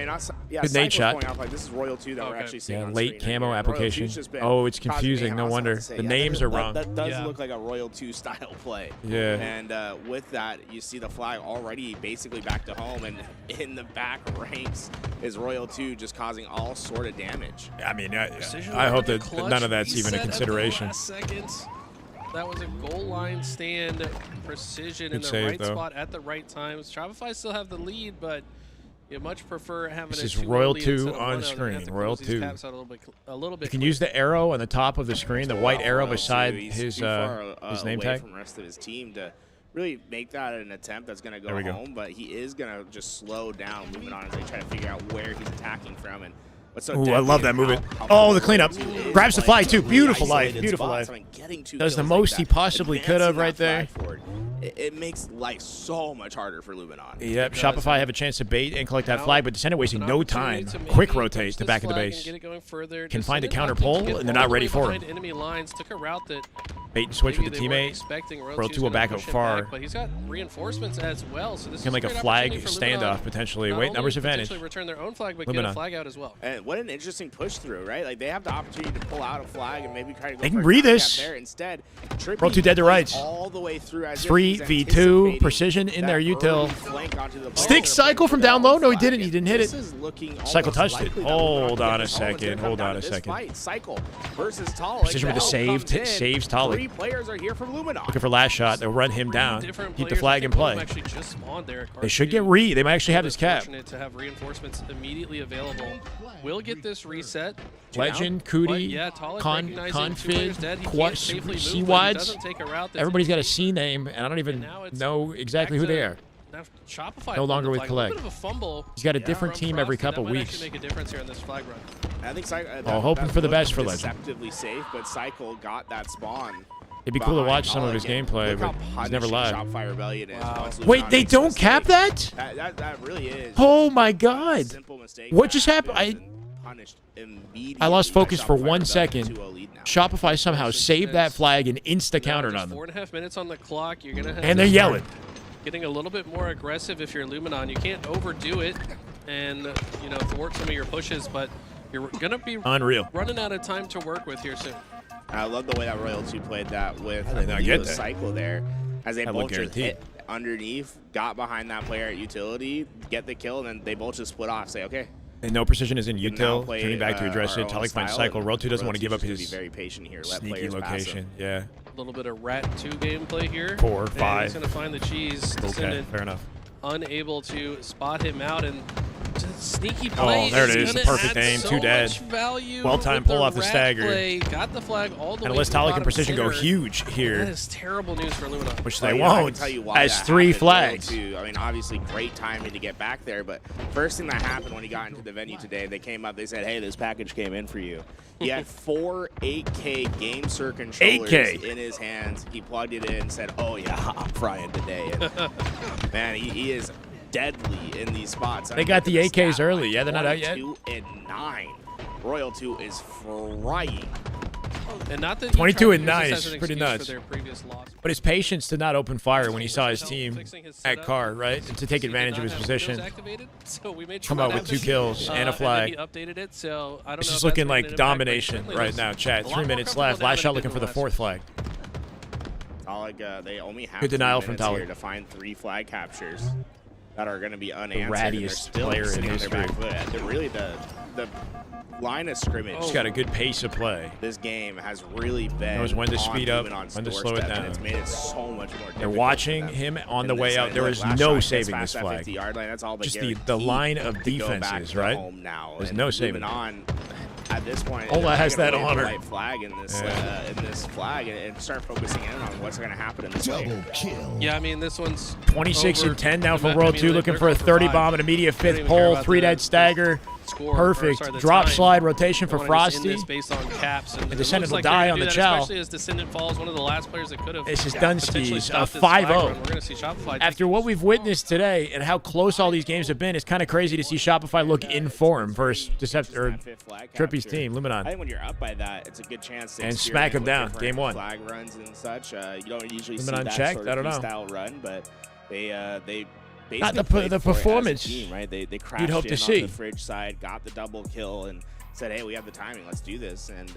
Good nade shot. This is Royal 2 that we're actually seeing Yeah, on late screen camo here. application. Royal 2's just been Oh, it's causing confusing. mayhem. No I was about wonder. to say, The yeah, names are wrong. That does look like a Royal 2 style play. Yeah. And with that, you see the flag already basically back to home, and in the back ranks is Royal 2 just causing all sort of damage. I mean, I hope that none of that's even a consideration. That was a goal line stand precision in Good the save, right though. spot at the right times. Shopify still have the lead, but you much prefer having This a is 2-1 Royal lead 2 instead of on 1-0. They screen. have to Royal close these 2. caps out a little bit You can use the arrow on the top of the screen, the white arrow Royal beside 2, he's his too far, name away tag. from the rest of his team to really make that an attempt that's going to There we go go. home, but he is going to just slow down Luminon as they try to figure out where he's attacking from. And what's so Ooh, I deadly love is that movement. how Oh, the cleanup. Royal 2 is Grabs the playing flag, too. really Beautiful life. isolated Beautiful spots. life. I mean, getting 2 Does the kills like most he that, possibly could have advancing right that there. flag forward, it makes life so much harder for Luminon. Yep, Shopify have a chance to bait and collect that Now, flag, but Descendant wasting no time. Quick rotate to back of the base. Can find a counter pull, and they're not ready for him. Enemy lines took a route that Bait and switch with maybe the they weren't teammate. expecting. Royal 2 will gonna back out push him far. back, but he's got reinforcements as well. So this Can is make a great flag opportunity for standoff Luminon potentially. not Wait, only numbers advantage. potentially return their own flag, but get Luminon. a flag out as well. And what an interesting push through, right? Like they have the opportunity to pull out a flag and maybe try to go They for can a read counterattack this. there. Instead, Trippy Roll 2 dead to plays rights. all the way through as if 3v2 he's anticipating precision in that their early util. flank onto the ball. Stick cycle from down low. No, he didn't. He didn't hit This it. is looking Cycle almost touched it. likely that Hold Luminon on a gets home. It's second. gonna come Hold down on to a this second. fight. Cycle versus Talik. Precision with the Bell save. comes in. Saves Talik. 3 players are here from Luminon. Looking for last shot. They'll run him down. Different Keep the players, flag I in think one of play. them actually just spawned there at They should Car2. get re. They might actually have this cap. Fortunate to have reinforcements immediately available. We'll get this reset. Legend, But Cootie, yeah, Talik Con, recognizing 2 players Confid, dead. He Quad, can't safely move, but he C-Wads. doesn't take a route that's Everybody's got a easy. C name, and I don't even now it's know exactly who back they to- are. Now Shopify No longer on the with flag. Collect. A little bit of a fumble. He's got a different from team every Frost, couple that might weeks. actually make a difference here on this flag run. I think hoping for the best for Legend. Deceptively safe, but Cycle got that spawn. It'd be cool to behind watch some of Talik. his And gameplay, look but how he's never punishing live. Shopify Rebellion is once Wait, Luminon they makes a don't cap mistake. that? That really is. Oh my God! Simple mistake What that just happened? happens and punished immediately I lost by focus for Shopify 1 Rebellion, second. 2-0 lead now. Shopify somehow saved that flag and insta-countered on them. 4.5 minutes on the clock. You're gonna have And to they're start yelling. getting a little bit more aggressive if you're Luminon. You can't overdo it and thwart some of your pushes, but you're gonna be Unreal. running out of time to work with here soon. I love the way that Royal 2 played that with How did they not get that? Cycle there. As they That both looked just guaranteed. hit underneath, got behind that player at utility, get the kill, and then they both just split off. Say, okay, And no precision is in can now util. play, Turning back to address our it. own Talik finds style, cycle. and Roll 2 doesn't want to give up Royalty's his gonna be very patient here. Let sneaky players pass location. him. Yeah. A little bit of Rat 2 gameplay here. 4, And 5. he's going to find the cheese. Okay, Descendant fair enough. unable to spot him out, and just sneaky play. Oh, there it is. The gonna perfect add aim. So 2 dead. much value Well-timed with pull off the rat stagger. play. Got the flag all the And way unless to the Talik and bottom precision go center. huge That here, is terrible news for Luminon. which So, they yeah, I can won't, tell you why as that 3 happened, flags. too. I mean, obviously, great timing to get back there, but first thing that happened when he got into the venue today, they came up, they said, hey, this package came in for you. He had 4 8K Game Sir controllers 8K. in his hands. He plugged it in and said, oh, yeah, I'm frying today. And, man, he is deadly in these spots. They got the AKs early. Yeah, they're not out yet. 22 and 9. Royal 2 is frying. And not that 22 and he tried to 9 use is this as an pretty excuse nuts. for their previous loss. But his patience to not open fire when he saw his team at car, right? And to take He did advantage not of his have position. windows activated, so we made sure Come that out with 2 happened. kills and a And then flag. he updated it, so I don't It's know just if looking that's like gonna impact, but domination certainly right was now, chat. a lot 3 more minutes comfortable left. now Last than shot he looking did for the last 4th flag. They only have Good denial 3 from minutes Talik. here to find 3 flag captures that are going to be unanswered. rattiest and they're still player in sitting on their back history. foot. Really, the line of scrimmage. He's got a good pace of play. This game has really been Knows when to on speed up, Luminon's when to slow it doorstep, and down. It's made it so much more difficult. They're watching for him them on the in way this out. lane. There Look, is last no shot gets saving past this that flag. 50-yard line. That's all but Just the guaranteed line of to go back defenses, to right? home now. There's And no saving. Luminon, at this point, Ola they're has gonna that wave the honor. white flag in this flag and start focusing in on what's going to happen in this game. Yeah, I mean, this one's 26 over. and 10 now for I World mean, 2, they're looking for going a 30 5. bomb, an immediate They don't 5th even care pull, about 3 the dead stagger. score, Perfect. or, sorry, the Drop time. slide rotation for They wanna just end Frosty. this based on caps, and it Descendant looks will like they're die gonna on do the that, chow. especially as Descendant falls, one of the last players that could have This is potentially Dunskies, a stopped this flag 5-0. run. We're going to see Shopify After what we've witnessed today and how close all these games have been, it's kind of crazy to see Shopify look in form versus Trippy's team, I Luminon. think when you're up by that, it's a good chance to And smack 'em experiment down, with game different 1. Flag runs and such. You don't usually see Luminon that checked? sort I don't of know. style run, but they basically Not the played for it as a performance team, right? They crashed you'd hope in to on see. the fridge side, got the double kill, and said, "Hey, we have the timing. Let's do this." And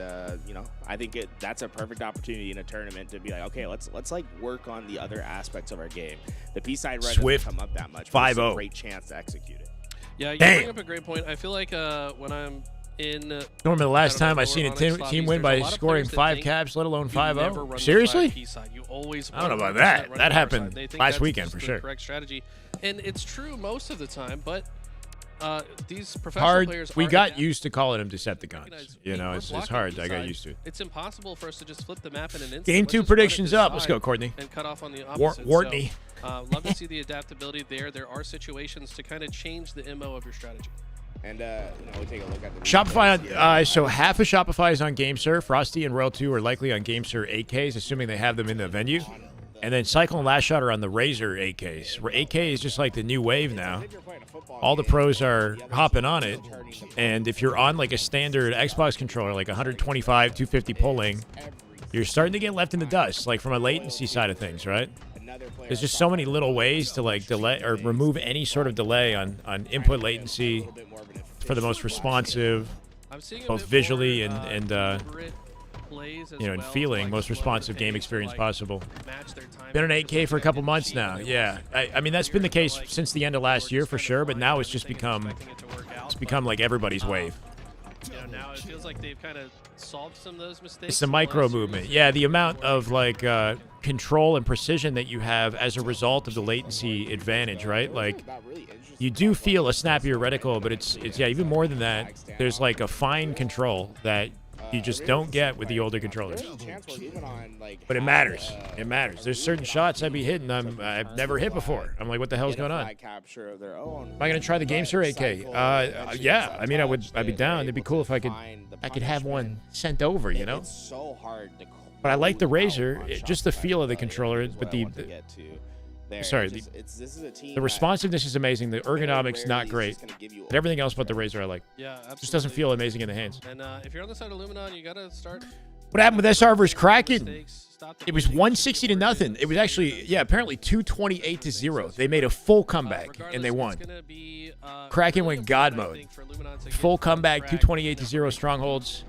I think that's a perfect opportunity in a tournament to be like, okay, let's like work on the other aspects of our game. The P side run Swift, doesn't come up that much. But it's 5-0. a great chance to execute it. Yeah, you Damn. bring up a great point. I feel like when I'm in Normally, the last I don't time know, I seen a lower team Onyx win lobbies, by there's a lot of scoring players that 5 think caps, let alone you never 5-0. run the Seriously? 5P side. You always I don't know run about 100% that. running That the happened side. They think last that's weekend just for the sure. correct strategy, and it's true most of the time. But these professional Hard. players We are got adapting. used to calling them Decepticons. Recognize, You hey, know, we're it's blocking hard. the I got side. used to it. It's impossible for us to just flip the map in an instant. Game Let's 2 just run it predictions this up. Let's go, side Courtney. and cut off on the opposite. Wartney. Love to see the adaptability there. There are situations to kind of change the MO of your strategy. And we take a look at the Shopify, so half of Shopify is on GameSir. Frosty and Royal 2 are likely on GameSir 8Ks, assuming they have them in the venue. And then Cycle and Last Shot are on the Razor 8Ks. Where 8K is just like the new wave now. All the pros are hopping on it. And if you're on like a standard Xbox controller, like 125, 250 pulling, you're starting to get left in the dust, like from a latency side of things, right? There's just so many little ways to like delay or remove any sort of delay on input latency for the most responsive, I'm seeing a both bit visually more, and deliberate plays as and well, feeling like most slow responsive game pace, experience like possible. match their timing, Been an just 8K like for a that couple did months Sheik. now. Yeah, I mean that's been the case since the end of last year for sure. But now it's just become like everybody's wave. Now it feels like they've kind of solved some of those mistakes. It's the in the micro last movement. series. Yeah, the amount of like control and precision that you have as a result of the latency advantage, right? Like you do feel a snappier reticle, but it's yeah, even more than that. There's like a fine control that you just don't get with the older controllers. But it matters. It matters. There's certain shots I'd be hitting I've never hit before. I'm like, what the hell's going on? Am I gonna try the GameSir 8K? Yeah. I mean, I'd be down. It'd be cool if I could have one sent over, you know. But I like the Razor, just the feel of the controller, but the responsiveness is amazing. The ergonomics not great. But everything else but the Razor I like. Yeah, absolutely. Just doesn't feel amazing in the hands. And if you're on the side of Luminon, you gotta start. What happened with SR versus Kraken? Mistakes, stop the It was 160 to nothing. It was actually, yeah, apparently 228 to 0. They made a full comeback and they won. It's gonna be, Kraken really went God important, I mode. think, for Luminon to Full get comeback, Kraken, 228 to 0 strongholds.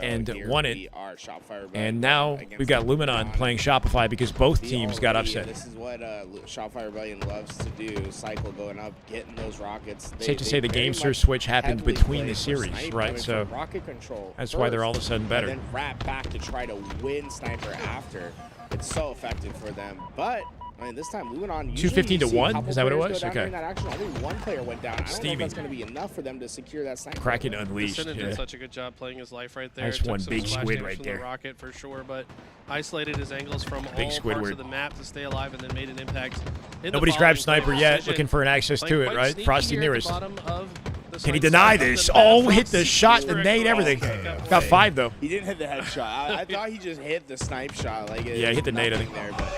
and Here won it. we are, Shopify Rebellion And now against we've got Luminon playing Shopify because both teams got upset. This is what Shopify Rebellion loves to do. Cycle going up, getting those rockets. Safe to say the GameStar switch happened between the series, right? So rocket control that's why they're all of a sudden better. And then wrap back to try to win sniper after. It's so effective for them, but. I mean, this time Luminon 215 to 1? Is that what it was? Okay. That action. Only one player went down. I don't know Steaming. if that's going to be enough for them to secure that sniper. Kraken unleashed. Descendant Yeah. did such a good job playing his life right there. Nice Took one, some big splash squid damage right from there. The rocket for sure, but isolated his angles from all parts Squidward. of the map to stay alive, and then made an impact. In Nobody's the grabbed following sniper play yet, decision. looking for an access to Playing it, quite right? sneaky Frosty here at the nearest. bottom of the Can he side deny of the this? map. Oh, hit the Frosty shot, the for a nade, call. everything. Pickup. Got 5 though. He didn't hit the headshot. I thought he just hit the snipe shot. Like Yeah, he hit the nade, I think. there, but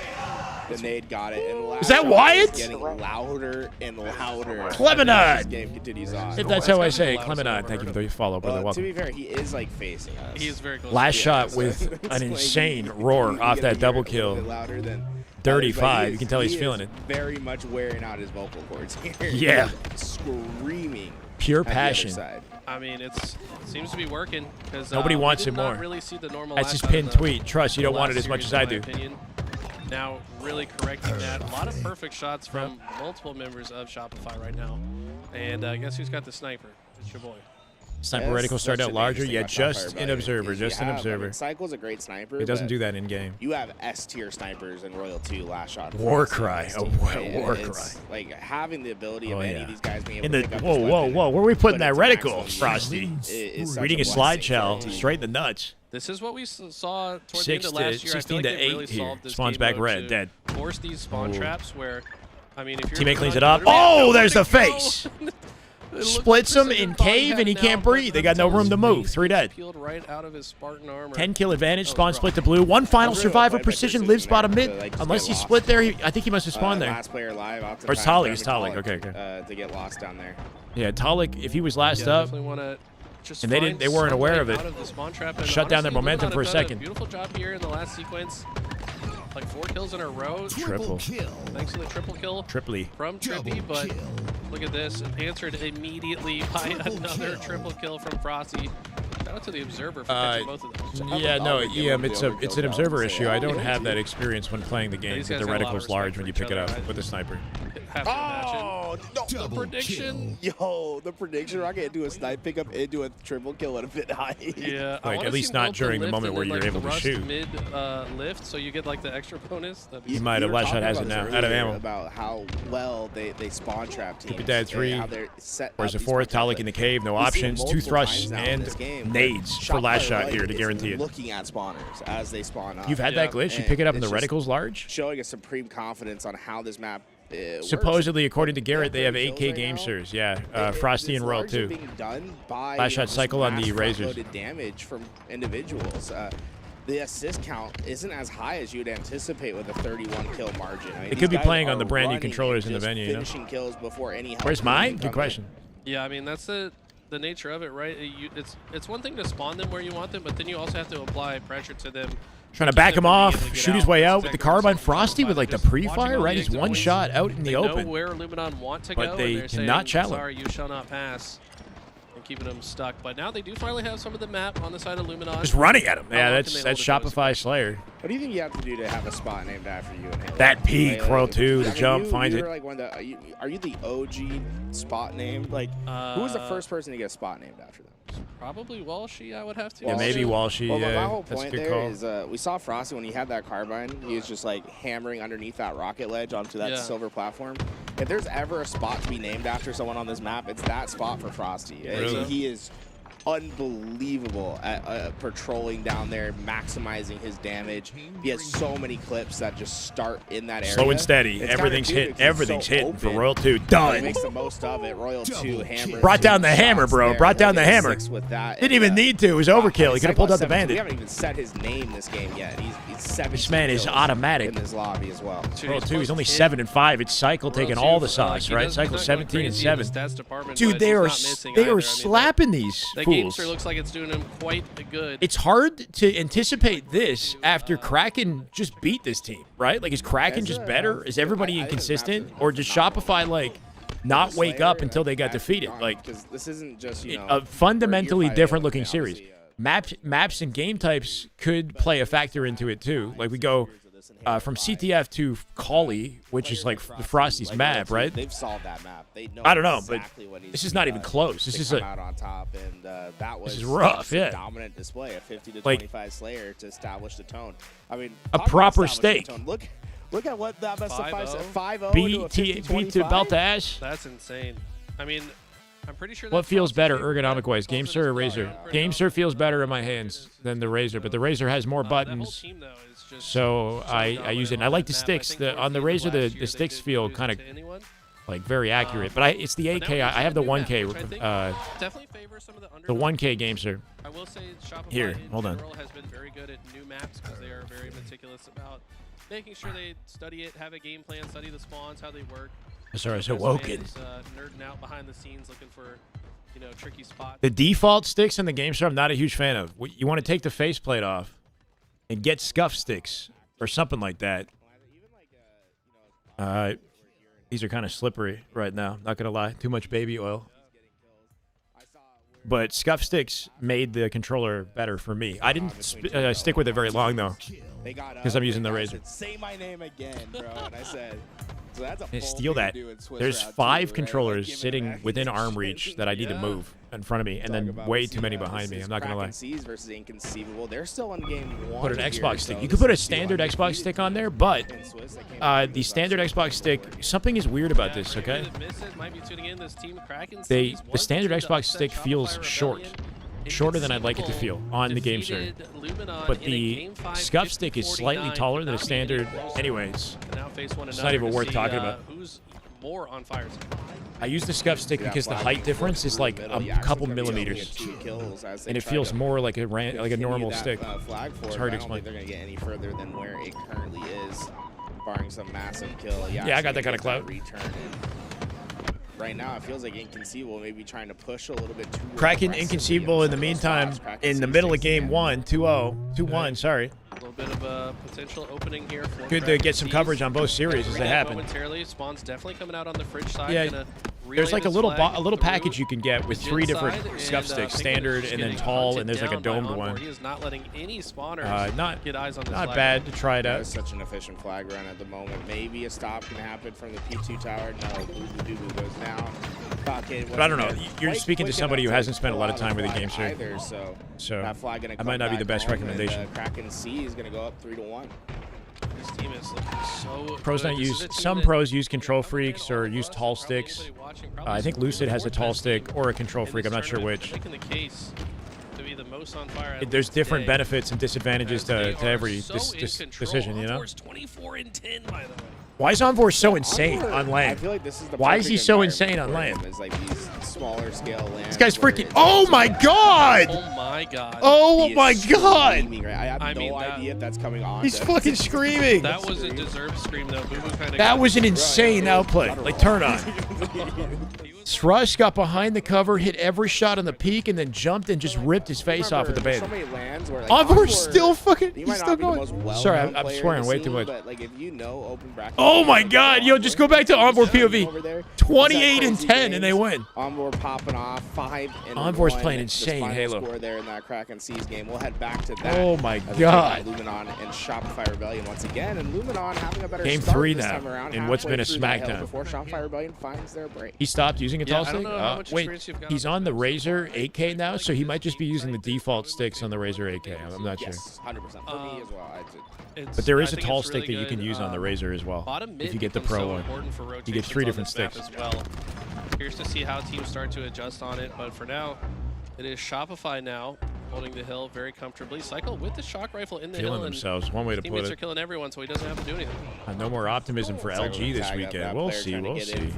the nade got it. And the last Is that shot Wyatt? is getting louder and louder. Clemenard. This game continues on. If that's how I say it, That's Clemenard. the Thank you loudest for the follow, brother. Well, to Welcome. be fair, he is like facing us. He is very close. Last Yeah, shot so with it's an like insane you roar get off to that hear double it a little kill. bit louder than 35. You can tell he he's is feeling it. Very much wearing out his vocal cords here. Yeah. Screaming. Pure at the other passion. side. I mean, it seems to be working. Nobody wants it it more. Really see the normal That's his last out of pinned the- tweet. Trust, you don't want it last as much as series, I in do. my opinion. Now really correcting that. A lot of perfect shots from multiple members of Shopify right now. And guess who's got the sniper? It's your boy. Sniper Yes, reticle started that's out the larger. biggest Yeah, thing about just Shopify an Rebellion observer. is Just you an have- I mean, observer. Cycle's a great sniper. It doesn't but do that in game. You have S-tier snipers in Royal 2 last shot. War Frosty cry. on this Oh, team, war right? war It's cry. Like having the ability of Oh, any yeah. of these guys being able In to the pick up whoa, this whoa, weapon, whoa! Where are we putting put that it to reticle, maximum Frosty? is such Reading a blessing for slideshell team. straight in the nuts. This is what we saw towards the 6 end of to last year. I 16 feel like to they 8 really here. solved this Spawns game back mode red, to dead. Force these spawn Ooh. traps where, I mean, if you're Teammate cleans it Luminon, up. literally Oh, nowhere there's to the go. face. It looks Splits him precision in body cave, and he hat can't now, breathe. They got no until room to his move. face 3 dead. Peeled right out of his Spartan armor. 10 kill advantage. That was Spawn rough. split to blue. One final Unreal survivor. play by Precision Precision lives there bottom to, mid. like, just Unless get he lost. split there, I think he must have spawned there. Last player live out to Or it's time Talik, for it's Talik. Talik, Okay. to get lost down there. Yeah, Talik, if he was last Yeah, up, definitely wanna just And they find they weren't some aware way of it. out the spawn trap, and Shut down their honestly, momentum Luminon for a have done second. Beautiful job here in the last sequence. Like 4 kills in a row. Triple. Thanks to the triple kill Tripply. from Trippy, but look at this. Answered immediately by another triple kill from Frosty. Shout out to the Observer for catching both of those. Yeah, no, I'll EM, give it's him a the it's an overkill observer job, issue. so I yeah. don't have that experience when playing the game. These That the guys got a lot of reticle's large respect when you for pick it each up other. with the sniper. Have to imagine. Oh, no. The prediction. Yo, the prediction rocket into a snipe pickup into a triple kill at a bit high. Yeah, I Like, wanna at least see not both during the lift moment and where then, you're like, able the to rust shoot. mid lift, so you get like the extra bonus. That'd be You might have. We were Last shot talking has it about now. this Out of earlier ammo. About how well they spawn trap teams. Trippy dead and 3. how they're set Where's up the these 4th? spawn Talik traps. in the cave. No We've seen options. 2 multiple thrusts times now in and this game where nades for last Shopify shot here to Rebellion guarantee is it. looking at spawners as they spawn up. You've had Yeah. that glitch? You And pick it up and the it's just reticle's large? showing a supreme confidence on how this map works. Supposedly, according to Garrett, they have 30 8K kills right game now. stars. Yeah, Frosty and Royal too. too. Being done by, Last shot cycle on the mass Razors. front-loaded damage from individuals. The assist count isn't as high as you'd anticipate with a 31 kill margin. I mean, They these could be guys playing on are the brand new running controllers in the just venue, you know? finishing kills before any help Where's can mine? even Good come question. Yeah, I mean that's the nature of it, right? It's one thing to spawn them where you want them, but then you also have to apply pressure to them. Trying to keep back them him from being off, able to get shoot his way out with the Protect carbine. themselves Frosty with like the just watching pre-fire, all right? the He's one exit shot out in the They know open. where Luminon want to But go, they and they're cannot saying, challenge. sorry, you shall not pass. And keeping them stuck. But now they do finally have some of the map on the side of Luminon. Just running at him. How Yeah, long that's can they that's hold it to Shopify Slayer. What do you think you have to do to have a spot named after you in Halo? That peak, Royal 2, the I mean, jump, you finds were it. Like one of the, are you the OG spot name? Like, who was the first person to get a spot named after them? Probably Walshy, I would have to. Yeah, maybe Walshy. Well, my Yeah, whole that's a point good there call. is we saw Frosty when he had that carbine. He was just like hammering underneath that rocket ledge onto that Yeah. silver platform. If there's ever a spot to be named after someone on this map, it's that spot for Frosty. Really? He is unbelievable at patrolling down there, maximizing his damage. He has so many clips that just start in that area. Slow and steady. It's kinda Everything's cute hit. because it's Everything's so hitting for open. Royal 2. He Done. makes the most of it. Royal 2 hammer. Brought down the hammer, bro. Brought down the hammer. Didn't even need to. It was overkill. He could have pulled out the We bandit. haven't even set his name this game yet. He's 17 This man is kills automatic. in this lobby as well. Royal 2, he's only 7 and 5. It's Cycle taking all the sauce, right? Cycle 17 and 7. Dude, they are slapping these The fools. Gamester looks like it's doing him quite good. It's hard to anticipate this after Kraken just beat this team, right? Like, is Kraken just better? Is everybody inconsistent? Or does Shopify, like, not wake up until they got defeated? Like, because this isn't just a fundamentally different looking series. maps and game types could play a factor into it too. Like we go from CTF to Collie, which is like the Frosty's map, right? They've solved that map. They know I don't know, exactly but what needs this to is be not done even close. This to is come a out on top, and that was this is rough, yeah. a dominant display, a 50 to Like, 25 Slayer to establish the tone. I mean, a talk about proper establishing stake. the tone. Look at what that best of 5 said. 5-0 beat to Belt to Ash. That's insane. I mean, I'm pretty sure. What feels better ergonomic-wise, GameSir or Razor? GameSir feels better in my hands than the Razor, but the Razor has more buttons, so I use it. And I like the sticks. On the Razor, the sticks feel kind of like very accurate, but it's the 8K. I have the 1K. The 1K GameSir. I will say Shopify Here, hold on. has been very good at new maps because they are very meticulous about making sure they study it, have a game plan, study the spawns, how they work. Sorry, I was so woken. Nerding out behind the scenes, looking for, tricky spots. The default sticks in the GameSir, I'm not a huge fan of. You want to take the faceplate off and get scuff sticks or something like that. These are kind of slippery right now. Not gonna lie, too much baby oil. But scuff sticks made the controller better for me. I didn't stick with it very long though, because I'm using the Razor. Say my name again, bro. And I said, so that's a And steal that. There's 5 controllers sitting within arm reach that I need to move in front of me, and then way too many behind me. I'm not gonna lie. KrakenSeas versus Inconceivable. They're still in game 1. Put an Xbox stick. You could put a standard Xbox stick on there, but the standard Xbox stick, something is weird about this. Okay, the standard Xbox stick feels shorter than I'd like it to feel on the GameSir. But the scuff stick is slightly taller than a standard. Anyways, it's not even worth talking about. Who's more on fire? I use the scuff stick because the height difference is like a couple millimeters, and it feels more like a normal stick. It's hard to explain. They're gonna get any further than where it currently is, barring some massive kill. Yeah, I got that kind of clout. Right now, it feels like Inconceivable maybe trying to push a little bit too Kraken Inconceivable in the meantime, in the middle of game 1, 2-0, 2-1, sorry. A little bit of a potential opening here for Good to get some coverage on both series as they happen. Momentarily, Spawn's definitely coming out on the fridge side. Yeah, there's like a little package you can get with 3 different scuff sticks, standard and then tall, and there's like a domed one. He is not letting any spawners get eyes on this not bad to try it out. That's such an efficient flag run at the moment. Maybe a stop can happen from the P2 tower. No, Boo goes down. But I don't know. You're speaking to somebody who hasn't spent a lot of time with the game, sir. So that flag I might not be the best recommendation. KrakenSeas is going to go up 3-1. This team is looking so pros good. don't use some pros use control freaks or use tall sticks. I think Lucid has a tall stick or a control freak. I'm not sure which. There's different benefits and disadvantages to every decision, you know. 24 and 10, by the way. Why is Envor so insane on land? I feel like this is the Why is he so insane on land? It's like these smaller scale lands. This guy's freaking. Oh my god! Oh my god! Oh my god! I have no idea if that's coming on. He's fucking screaming. That was a deserved scream though. Boo Boo kind of. That was an insane outplay. Like turn on. Thrush got behind the cover, hit every shot on the peak, and then jumped and just ripped his face off with the bait. Envor's still fucking. He's still going. Sorry, I'm swearing way too much. Oh my god, yo, just go back to Envor POV. 28 and 10, and they win. Envor popping off 5 and Envor's playing insane Halo. Score there in that KrakenSeas game. We'll head back to that. Oh my god. Luminon and Shopify Rebellion once again, and Luminon having a better game start 3 this now time around, in what's been a smackdown. Before Shopify Rebellion finds their break. He stopped using a tall stick? Wait, he's on the Razor 8K now, so he might just be using the default sticks on the Razor 8K. I'm not sure. 100% for me as well. But there is a tall stick that you can use on the Razor as well. If you get the Pro one, you get 3 different sticks. As well. Curious to see how teams start to adjust on it, but for now, it is Shopify now holding the hill very comfortably. Cycle with the shock rifle in the hill. Killing themselves, one way to put teammates it. are killing everyone, so he doesn't have to do anything. No more optimism for LG this weekend. We'll see. We'll see.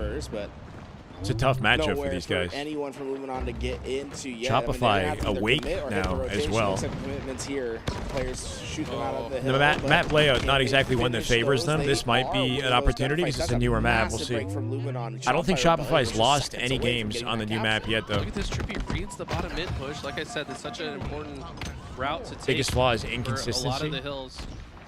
It's a tough matchup for these guys. Anyone from Luminon to get into yet. Shopify awake now as well. The map layout not exactly one that favors them. This might be an opportunity because it's a newer map. We'll see. I don't think Shopify's lost any games on the new map yet, though. Look at this. Trippy reads the bottom mid push. Like I said, it's such an important route to take. Biggest flaw is A lot inconsistency. of the hills.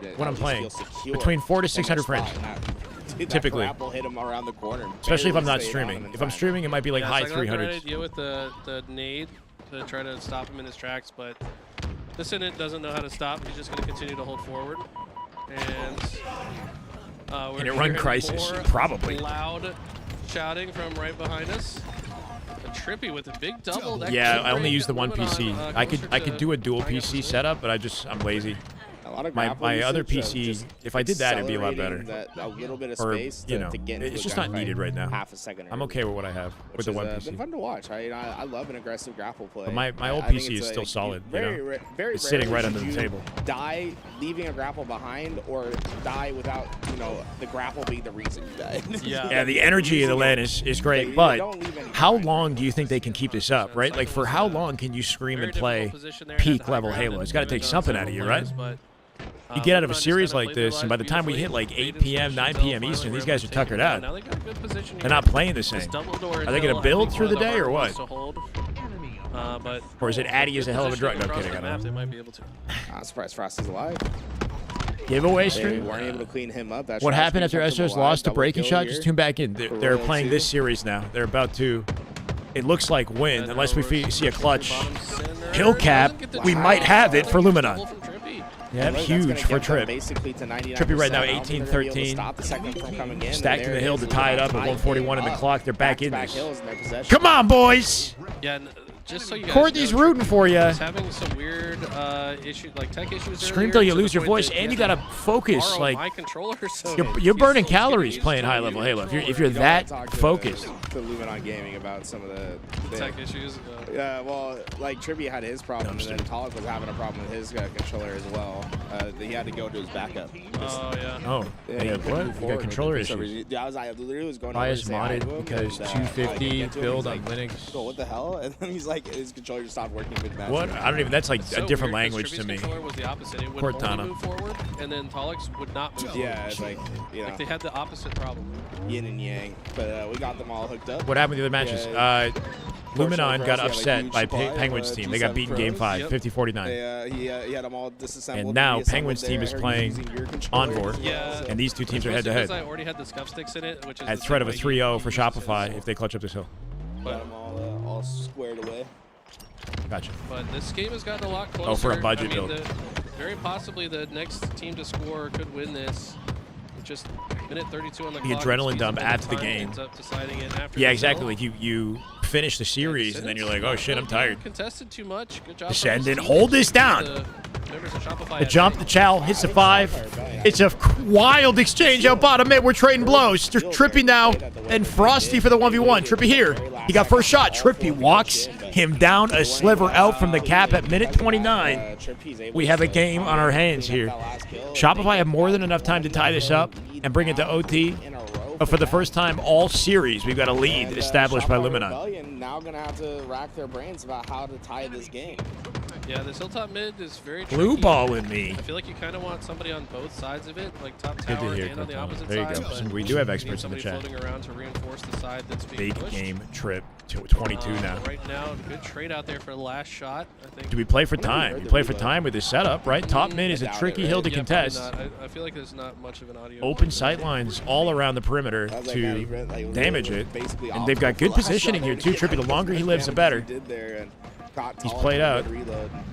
here to when I'm playing. feel secure Between 400 to in their 600 frames. spot, and that Typically. grapple hit him around the corner. Especially if I'm Barely not stayed on him streaming. in If I'm time. streaming, it might be like high so I got the right 300s. idea with the nade to try to stop him in his tracks, but this Init doesn't know how to stop. He's just going to continue to hold forward. And Can it run Crisis? Probably. Loud shouting from right behind us. Trippy with a big double. That Yeah, I only use the one PC. I could do a dual PC setup, but I'm lazy. My other PC, if I did that, it'd be a lot better. A little bit of Or, space you know, to get into it's a just not gunfight needed right now. half a second I'm okay with what I have with the one It's been PC. fun to watch. I love an aggressive grapple play. But my old I think PC it's is still solid. Very It's sitting right rarely under the should you table. Die leaving a grapple behind, or die without the grapple being the reason you died. Yeah, the energy of the LAN is great, but how long do you think they can keep this up, right? Like, for how long can you scream and play peak level Halo? It's got to take something out of you, right? You get out of a series like this, and by the time we hit like 8 p.m., 9 p.m. Eastern, these guys are tuckered out. They're not playing the same. Are they going to build through the day or what? Or is it Addy is a hell of a drug? No, I'm kidding. I don't know. I'm surprised Frosty's alive. Giveaway They stream? weren't able to clean him up. That What shot happened screen after kept him Estro's alive. lost to Double Breaking kill Shot? here Just tune back in. They're playing this series now. They're about to, it looks like, win, unless we see a clutch kill cap. We might have it for Luminon. Yeah, huge for Tripp. Trippy right now 18-13. Stacked in the hill to tie it up at 141 in the clock. They're back in this. Come on, boys! Yeah, just so you guys Courtney's know, rooting for you. He's having some weird issues, like tech issues. Scream earlier, till you to the lose your point voice, that and he you gotta had to focus. borrow Like, my controller, so you're burning he's still calories getting playing used to high the level new Halo. controller. If you're that focused. To Luminon Gaming about some of the Tech issues. Yeah, well, like Trippy had his problem, and then Talik was having a problem with his controller as well. He had to go to his backup. Oh yeah. Oh, yeah, what? You got controller issues. Yeah, I literally was going Bias over to say hi to modded him, because and, 250 build on like, Linux. "Oh, what the hell?" And then he's like, his controller just stopped working mid-match. What? I don't even. That's like So a different weird, 'cause language to Trippi's me. controller was the opposite. It would only Cortana. move forward, and then Talik's would not move forward. Yeah, it's like, Like they had the opposite problem. yin and yang. But we got them all hooked up. What happened with the other matches? Luminon got upset by Penguins team. They got beaten game 5, 50-49. He had them all disassembled. And now reassembled Penguins there. team I is heard he was playing using your controller. Envor. Yeah. And these two teams are Especially head to because I head. already had the scuff sticks in it, which is At the threat same of a way he 3-0 for uses it, Shopify so- if they clutch up this hill. Got them all squared away. Gotcha. But this game has gotten a lot closer. Oh, for a budget I mean, build. Very possibly the next team to score could win this. With just minute 32 on the The clock. adrenaline Speeds dump up adds to the time, game. ends up deciding it after Yeah, the exactly. hill. Like you finish the series and then you're like, oh shit, I'm tired. Contested too much. Good job. Descendant, hold this down. The jump, the chow, hits the 5. It's a wild exchange out bottom mid. We're trading blows. Trippy now and Frosty for the 1v1. Trippy here. He got first shot. Trippy walks him down a sliver out from the cap at minute 29. We have a game on our hands here. Shopify have more than enough time to tie this up and bring it to OT. But for the first time all series, we've got a lead established by Luminon. Now gonna have to rack their brains about how to tie this game. Yeah, this hilltop mid is very Blue tricky. ball in me. I feel like you kind of want somebody on both sides of it, like top Good to tower hear, and on the Cortana. opposite There you side. go. but So we do have you experts need in the somebody chat. floating around to reinforce the side that's being Big pushed. game trip to 22 now. Right now, good trade out there for the last shot. I think. Do we play for time? You play for time with this setup, right? Top mid is a tricky hill to Yeah, probably contest. not. I feel like there's not much of an audio. Open sight lines all around the perimeter to damage it. And they've got good positioning here too. Trippy, the longer he lives, the better. He's played out.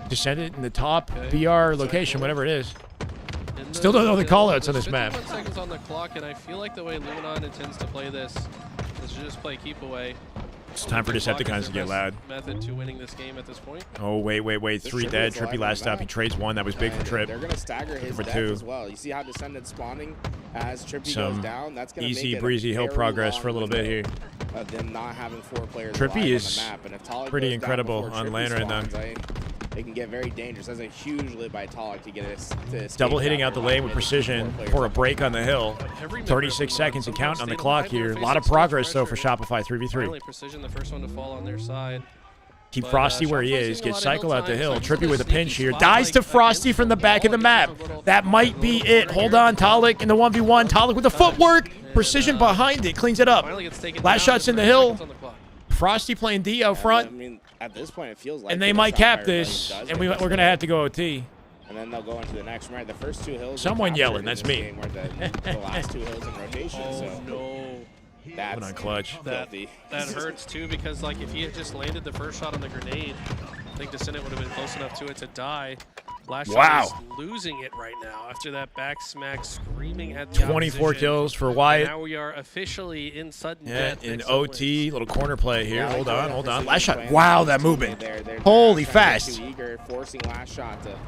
Descended in the top BR location, whatever it is. Still don't know the callouts on this map. 51 seconds on the clock, and I feel like the way Luminon intends to play this is to just play keep away. It's time for Decepticons to get loud. Method to winning this game at this point. Oh, wait. 3 dead. Trippy last up. He trades 1. That was big for Tripp. They're going to stagger his Number death 2. as well. You see how Descendant spawning as Trippy Some goes down? That's going to easy make it breezy hill very progress long for a little bit here. Them not having 4 players Trippy alive is on the map. And if Talik pretty goes down incredible before on Trippy land right now. spawns, it can get very dangerous. That's a huge lid by Talik to get us to escape Double hitting that out the lane with precision for a break on the hill. 36 seconds and counting on the clock here. A lot of progress, though, for Shopify 3v3. Finally, Precision, the first one to fall on their side. Keep But, Frosty where he Shopify's is. getting a Get lot of Cycle hill out the time, hill. so Trippy he's with a gonna pinch sneaky here. spot, Dies like, to Frosty against from the back of the wall, map. gets a little- That might be it. Hold on, Talik in the 1v1. Talik with the footwork. Precision behind it. Cleans it up. Finally gets taken Last down shot's with in the 30 hill. seconds on the clock. Frosty playing D out I front. mean, at this point, it feels like And they if might cap Shopify this. does And get we're this going to have to go OT. And then they'll go into the next round. The first 2 hills. Someone are yelling, captured that's in this me. game were the last 2 hills in rotation. Oh, so no. that's on clutch. filthy. That hurts, too, because, like, if he had just landed the first shot on the grenade, I think Descendant would have been close enough to it to die. Lashshot is losing it right now after that back smack, screaming at the 24 opposition. kills for Wyatt. Now we are officially in sudden Yeah, death. in OT, little corner play here. Hold on. Last shot. Wow, that movement. Holy fast.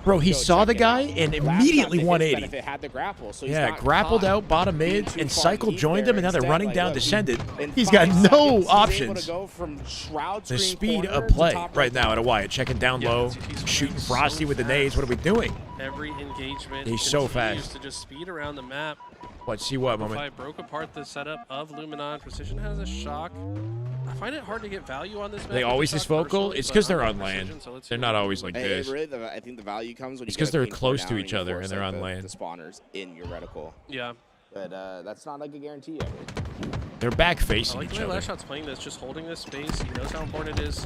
Bro, he saw the guy and immediately 180. Yeah, grappled out bottom mid and Cycle joined him, and now they're running down Descended. He's got no options. The speed of play right now at a Wyatt. Checking down low, shooting Frosty with the nades. What are we doing? Every engagement He's so continues fast. to just speed around the map. Let's see what moment. I broke apart the setup of Luminon. Precision has a shock. I find it hard to get value on this map. They always this vocal? It's because they're on land. They're not always like this. I think the value comes when it's because they're close to each other and they're on land. The spawners in your reticle. Yeah. But that's not like a guarantee ever. They're back I facing like each the way other. Lashshot's playing this, just holding this space. He knows how important it is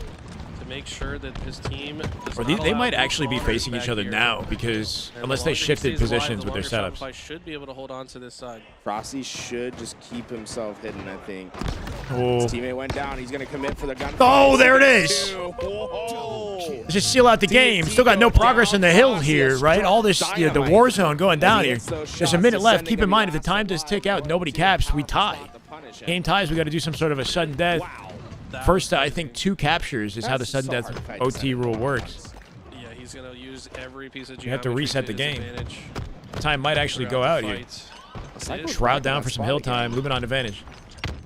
to make sure that his team does Or not they allow might more actually be spawners facing each back other here. now because And unless the they longer he shifted stays alive, positions the with their longer setups. Shopify should be able to hold on to this side. Frosty should just keep himself hidden, I think. Oh. His teammate went down. He's going to commit for the gun. Oh, there it is. Whoa. Just seal out the game. Still got no progress in the hill here, right? All this, the war zone going down here. There's a minute left. Keep in mind, if the time does tick out, nobody caps, we tie. Game ties, we got to do some sort of a sudden death. First, I think 2 captures is how the sudden death OT rule works. Yeah, he's going to use every piece of You have to geometry reset to the his game. advantage Time might actually go out here. fight. Shroud down for some hill time. Luminon advantage.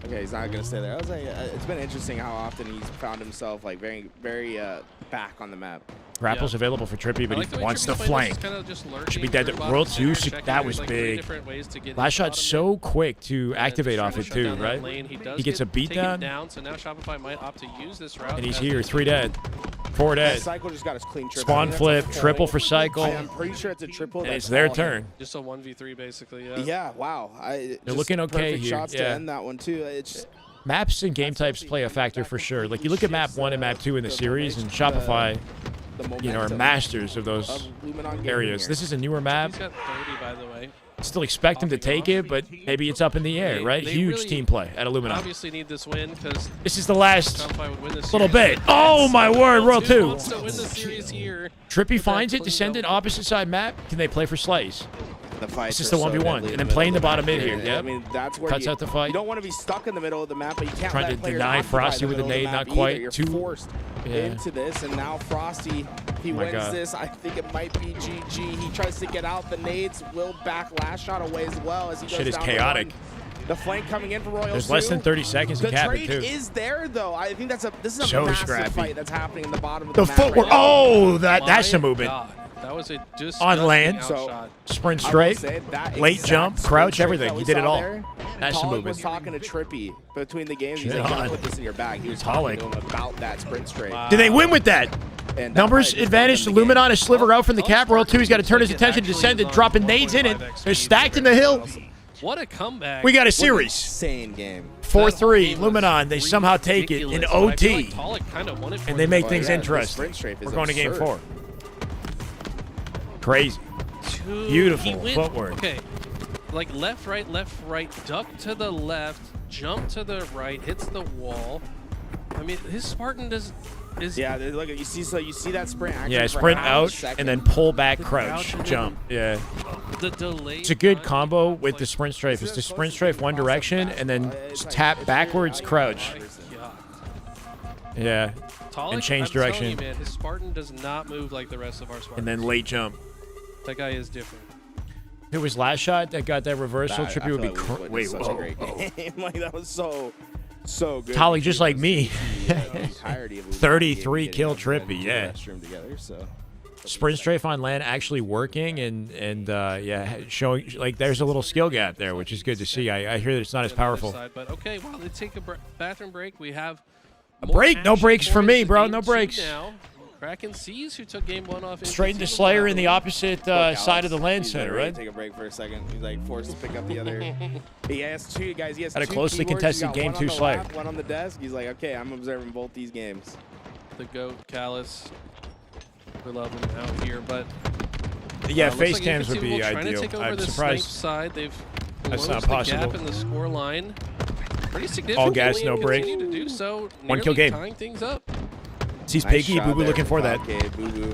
Okay, he's not going to stay there. I was like, it's been interesting how often he's found himself like very back on the map. Grapple's available for Trippy, but I like the he way wants to Trippy's playing flank. this, kinda just lurking Should be dead. through bottom World center, 2, checking that there's was like 3 big. different ways to get Last into shot's bottom so quick to activate off it shut too, down that right? lane. Does He gets a get beat taken down. so now Shopify might opt to use this route. And he's as here, they- 3 dead. 4 dead. Cycle just got his clean triple. Spawn flip, triple for Cycle. I'm pretty sure it's a triple. And that's it's their all turn. Just a 1v3 basically, yeah. Yeah, wow. They're just looking okay perfect here, shots to yeah. end that one too. It's Maps and game types play a factor for sure. Like you look at map 1 and map 2 in the series, and Shopify, are masters of those areas. This is a newer map. He's got 30 by the way. Still expect him to take it, but maybe it's up in the air, right? They Huge really team play at Luminon. Obviously need this win because This is the last Shopify would win this little series. bit. Oh my word, World 2. Wants to win the series here. Trippy finds it, descended, opposite side map. Can they play for Slays? the fight. It's just the 1v1, and then playing the bottom mid here. I Yep. mean, that's where Cuts you, out the fight. You don't want to be stuck in the middle of the map, but you can't Trying let to players deny occupy Frosty the with a middle of nade, the not map quite. either. You're Too- forced Yeah. into this, and now Frosty, if he Oh my wins God. this, I think it might be GG. He tries to get out. The nades will back last shot away as well as he goes Shit is down to chaotic. one. The flank coming in for Royal. There's less than 30 seconds to The cap it, trade too. is there though. I think this is a So massive scrappy. fight that's happening in the bottom of The map footwork. right now. Oh, that's a My movement. God. That was a On disgusting land. outshot. Sprint I will straight. say that Late exact jump, sprint crouch, straight everything. that He we did it saw all. there, That's the Pollock movement. was talking to Trippy between the games. He's Shit like, you on. gotta put this in your bag. He was Pollock. talking to him about that sprint straight. Wow. Did they win with that? And that Numbers might have advantage to been the game. Luminon. A sliver out from the cap. Roll 2. He's got to turn his attention to Descended, dropping nades in it. They're stacked in the hill. What a comeback. We got a series. Insane game. 4-3. Luminon. They somehow take it in Ridiculous, but I feel OT. like Pollock kinda won it for And they them. make Well, things yeah, the interesting. sprint strafe is We're going to game absurd. 4. Crazy. Beautiful He went- footwork. Okay, like left, right, duck to the left, jump to the right, hits the wall. I mean, his Spartan is Yeah, look, you see that sprint action. Yeah, for sprint half a out second. and then pull back, The crouch, crouch and jump. Yeah. the delay. It's a good combo with the sprint strafe. It's the sprint strafe one direction and then tap backwards, crouch. Yeah. And change direction. You, man, his Spartan does not move like the rest of our Spartans. And then late jump. That guy is different. It was last shot that got that reversal. I Trippy would be. feel like we Wait, witnessed such a whoa. great game. Like that was so good. Tolly just like me. The entirety of the 33 game, kill getting Trippy, in the yeah. restroom together, so. Sprint strafe on land actually working and yeah, showing like there's a little skill gap there, which is good to see. I hear that it's not as powerful. Side, but okay, while they take a bathroom break, we have A more break? No action breaks for going me, into bro. game No 2 breaks. Now. KrakenSeas, who took game 1 off. Straight into Inconceivable, Slayer in the happily. opposite Look, side of the Alex, land he's center, ready right? to take a break for a second. He's like forced to pick up the other. He has two guys. He has At a two closely keyboards. He's contested got game one on 2 the Slayer. lap, one on the desk. He's like, okay, I'm observing both these games. The GOAT, Callus. We love him out here, but Yeah, looks face like cams would be Inconceivable trying to ideal. take over I'm the surprised. snipe side. They've That's closed not the possible. gap in the score line. Pretty significantly. All gas, no and break. continue to do so. One kill nearly game. tying things up. He's Nice Piggy. shot Boo Boo there looking for from that. Falcade, Boo Boo.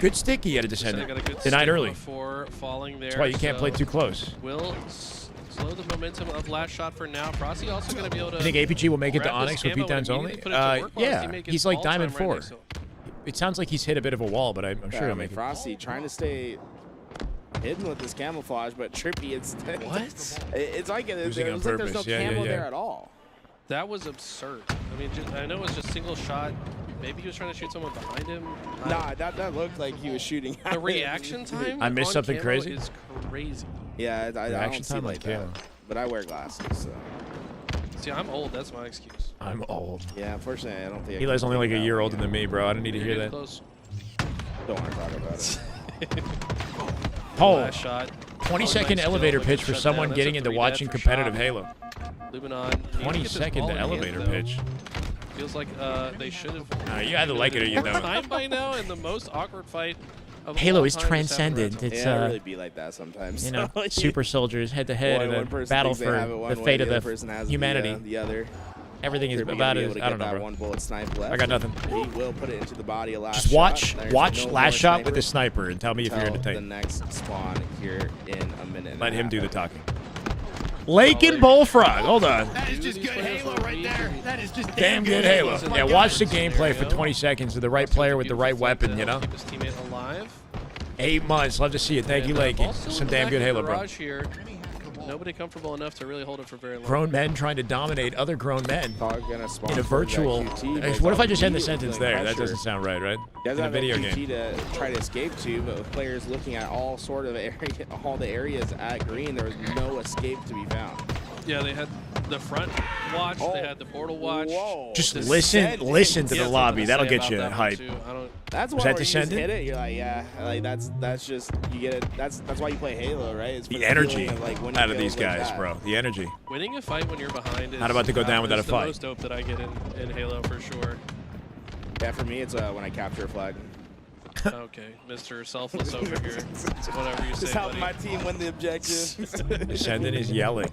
Good stick he had a descendant. Denied early. Falling there, That's why you can't play too close. Will slow the momentum of last shot for now. Frosty also going to be able to. I think APG will make it to Onyx with beatdowns only. Yeah, he's like Diamond 4. Right, it sounds like he's hit a bit of a wall, but I'm sure he'll make it. Frosty trying to stay hidden with this camouflage, but Trippy instead. What? It's like there's no camo there at all. That was absurd. I mean, I know it was just single shot. Maybe he was trying to shoot someone behind him. Nah, that looked like he was shooting. The reaction time I missed something camo crazy? is crazy. Yeah, I Reaction don't see time like on camo. that. But I wear glasses, so. See, I'm old. That's my excuse. I'm old. Yeah, unfortunately, I don't think. Eli's only like a year older than me, bro. I don't need to hear that. Close. Don't want to talk about it. Oh, Last shot. 20-second Nice elevator kill, pitch but for shut someone down. getting That's a into pretty watching bad for competitive shot. Halo. Luminon. 20-second elevator pitch. Feels like they should have. No, you either like it or you don't. Time by now, in the most awkward fight of Halo all is time just happened transcendent. right now. It's Yeah, it really be like that sometimes. you know, super soldiers head to head in a battle for the fate of the humanity. The other. Everything is Trippy about gonna be it. able to I don't get know, that bro. one bullet snipe left. I got nothing. He will put it into the body a last Just watch shot. watch No last more shot with the sniper sniper and tell me if you're until entertained. the next spawn here in a minute. Let him do the talking. Lake and Bullfrog. Hold on. That is just good Halo right there. That is just Damn good Halo. Yeah, watch the gameplay for 20 seconds of the right player with the right weapon, you know? Keep his teammate alive. 8 months. Love to see it. Thank you, And, Lakey. ball's still Some in the damn back good of the Halo, bro. garage here. Nobody comfortable enough to really hold it for very long. Grown men trying to dominate other grown men Gonna spawn in a for that virtual. QT, What if I just end the immediately sentence feeling there? That pressure. doesn't sound right, right? Doesn't In a have video QT game. to try to escape to, but with players looking at all sort of area, all the areas at green, there was no escape to be found. Yeah, they had the front watch. Oh. They had the portal watch. Whoa. Just The listen send- to the Yeah, lobby. something to That'll say get about you that one, hype. too. I don't. That's Was why that where you just descendant? hit it. You're like, yeah, like that's just you get it. That's why you play Halo, right? It's for The energy feeling of, like, winning out of kills these like guys, that. bro. The energy. Winning a fight when you're behind is Not about to go down without is a fight. the most dope that I get in Halo for sure. Yeah, for me, it's when I capture a flag. Okay, Mr. Selfless over here. Whatever you say, Just helping buddy. my team win the objective. Descendant is yelling.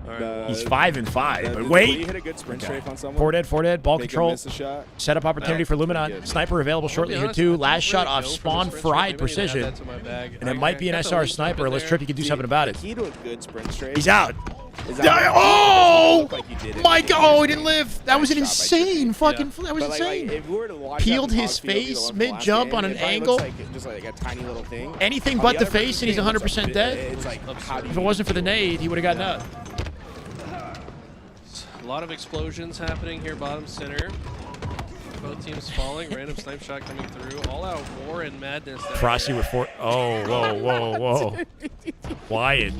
All right, well, He's 5 and 5. But When you wait. hit a good sprint strafe on someone, Four dead, ball make control. him miss a shot. Setup opportunity for Luminon. good. Sniper available I'll shortly be here honest, too. I Last didn't shot really off go for the spawn sprint fried strafe. Maybe I need to add precision. that to my bag. And it I might be an got the SR loose sniper weapon unless there. Trippy could do something about it. The key to a good sprint strafe. He's out. is Yeah, that oh! look like you did it My in God, the oh, he game. didn't live. That was an Nice shot by insane Trippy. fucking. That was But like, insane. if we were to watch Peeled that in his Hog Field, the face one from mid-jump last on game, an it probably angle. looks like just like a tiny little thing. Anything On but the other face, and he's game, 100% dead. It's like, how do If you it wasn't for the nade, he would have gotten out. A lot of explosions happening here, bottom center. Both teams falling. Random snipe shot coming through. All out war and madness. down Frosty there. with 4. Oh, whoa. Wyatt.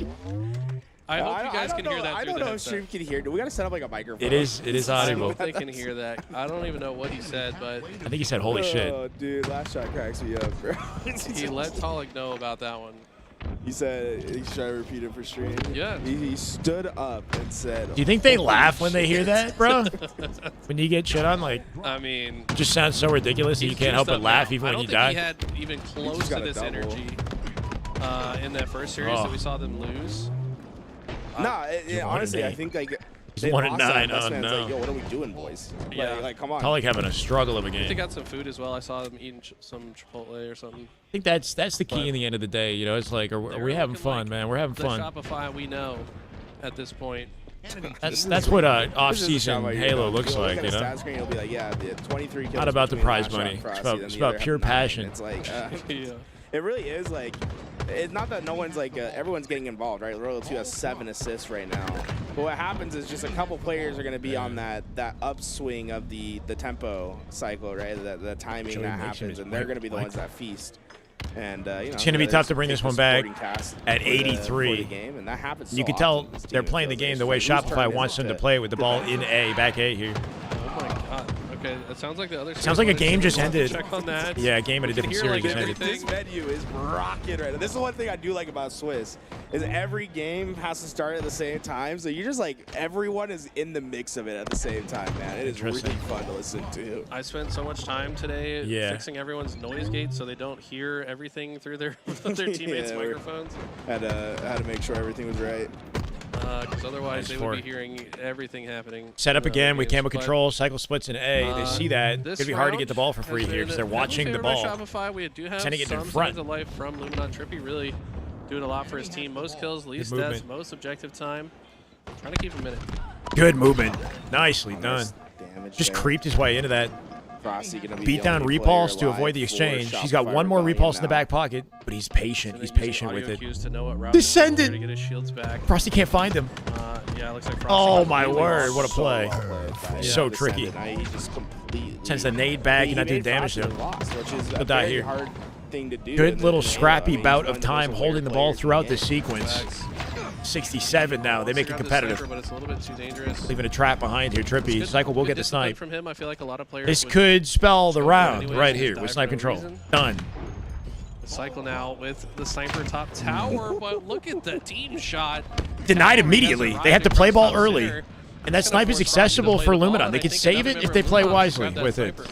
I hope you guys can hear that I through don't the know if headset. Stream can hear. Do we got to set up like a microphone? It is I audible. hope they can hear that. I don't even know what he said, but I think he said, "Holy shit." Oh, dude, last shot cracks me up, bro. he let Talik know about that one. He said he's trying to repeat it for stream. Yeah. He stood up and said. Do you think they "Holy laugh when they hear shit." that, bro? When you get shit on, like, I mean, it just sounds so ridiculous that you he's can't help juiced but up laugh now. even I when don't you think die. he had even close to got a this double. energy in that first series Oh. that we saw them lose. Nah, honestly, I 1-8. think like He's they 1-9, lost that last oh, man. It's no. like, yo, what are we doing, boys? Yeah. Like come on. Talik having a struggle of a They game. got some food as well. I saw them eating some Chipotle or something. I think that's the key in the end of the day. You know, it's like, are They're we having looking fun, like man? We're having The fun. Shopify we know at this point. That's what This is the off-season shot where you're Halo going, looks you'll look like, at you the know. stat screen, you'll be like, yeah, 23 kills. Not about the between prize last shot money. and It's Frosty, about- then it's the about other have pure 9. passion. It's like Yeah. it really is like. It's not that no one's like everyone's getting involved, right? Royal 2 has 7 assists right now. But what happens is just a couple players are going to be on that upswing of the tempo cycle, right? The timing Joey that mentioned happens, his and they're mic- going to be the mic. ones that feast. And you know, It's gonna be tough to bring this one back at 83. For the game, and that happens. You so can tell often in this they're team. It playing the feels game like the way whose turn Shopify is wants it them to play with the ball in A, back A here. Oh my god. Okay, it sounds like the other. Sounds like a game just ended. Check on that. Yeah, a game at a different hear, series like, just ended. This menu is rocking right now. This is one thing I do like about Swiss, is every game has to start at the same time. So you're just like, everyone is in the mix of it at the same time, man. It is really Interesting. fun to listen to. I spent so much time today Yeah. fixing everyone's noise gate so they don't hear everything through their teammates' Yeah, we're- microphones. Had to make sure everything was right. Because otherwise they Nice would be for- hearing everything happening. Set up in other again with games. camo But, control, cycle splits in A. They see that. It's this going to be hard to round get the ball for free has here been because they're heavily watching the favored by ball. Shopify. We do have Sending it in some front. signs of life from Luminon. Trippy really doing a lot for his team. Most kills, least movement. deaths, most objective time. Trying to keep him in it. Good movement. Nicely done. Nice damage Just there. creeped his way into that. Frosty gonna be Beat the down only repulse player to avoid the alive exchange. for He's got Shopify one more Rebellion repulse in the now. back pocket, but he's patient. He's Using patient audio with it. cues to know what route Descendant. to get his shields back. Frosty can't find him. Yeah, Yeah, it looks like Frosty. Oh, my word. What a play. So Yeah. tricky. He just completely Sends the nade back. You're not doing damage to him. Which is a die very here. hard thing to do. Good little in Halo. scrappy I mean, bout he's of one the time most holding the aware ball players in throughout the the game. sequence. 67 now. They make it Grab the competitive. sniper, but it's a little bit too dangerous. Leaving a trap behind here. Trippy. Good- Cycle will good get the discipline snipe. from him. I feel like a lot of players This would could spell the go for it round anyways right and here just die with for snipe no control. reason. Done. The cycle now with the sniper top tower, but look at the team shot. Denied Tower immediately. has They had to arrived play across ball top early. center. And that It's snipe gonna is force Frosty to accessible play for the ball, Luminon. and They I could think save another it if member they of play Luminon wisely grabbed that with it. sniper.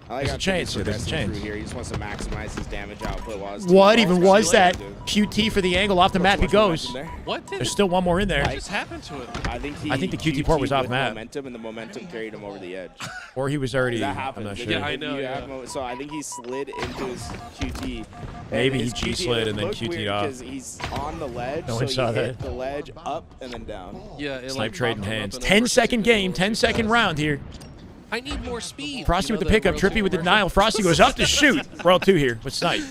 I like There's how a chance Trippy's here, there's a progressing chance. through here. He just wants to maximize his damage output while his team What is even also was that? active. QT for the angle off the map he goes. What did There's still one more in there. what just happened to it? I think the QT port was off with map. momentum, and the momentum carried him over the edge. Or he was already, That I'm happens. not If sure. Yeah, I you know, have yeah. so I think he slid into his QT. Maybe And he his QT G-slid and then looked QT'd weird off. because he's on the ledge, No so one he saw hit that. the ledge up and then down. Yeah, it Snipe like trading popped him up hands. and then 10-second game, versus 10-second round here. I need more speed. Frosty You with know the pickup, Royal Trippy with the commercial? denial. Frosty goes up to shoot. Royal 2 here with snipe.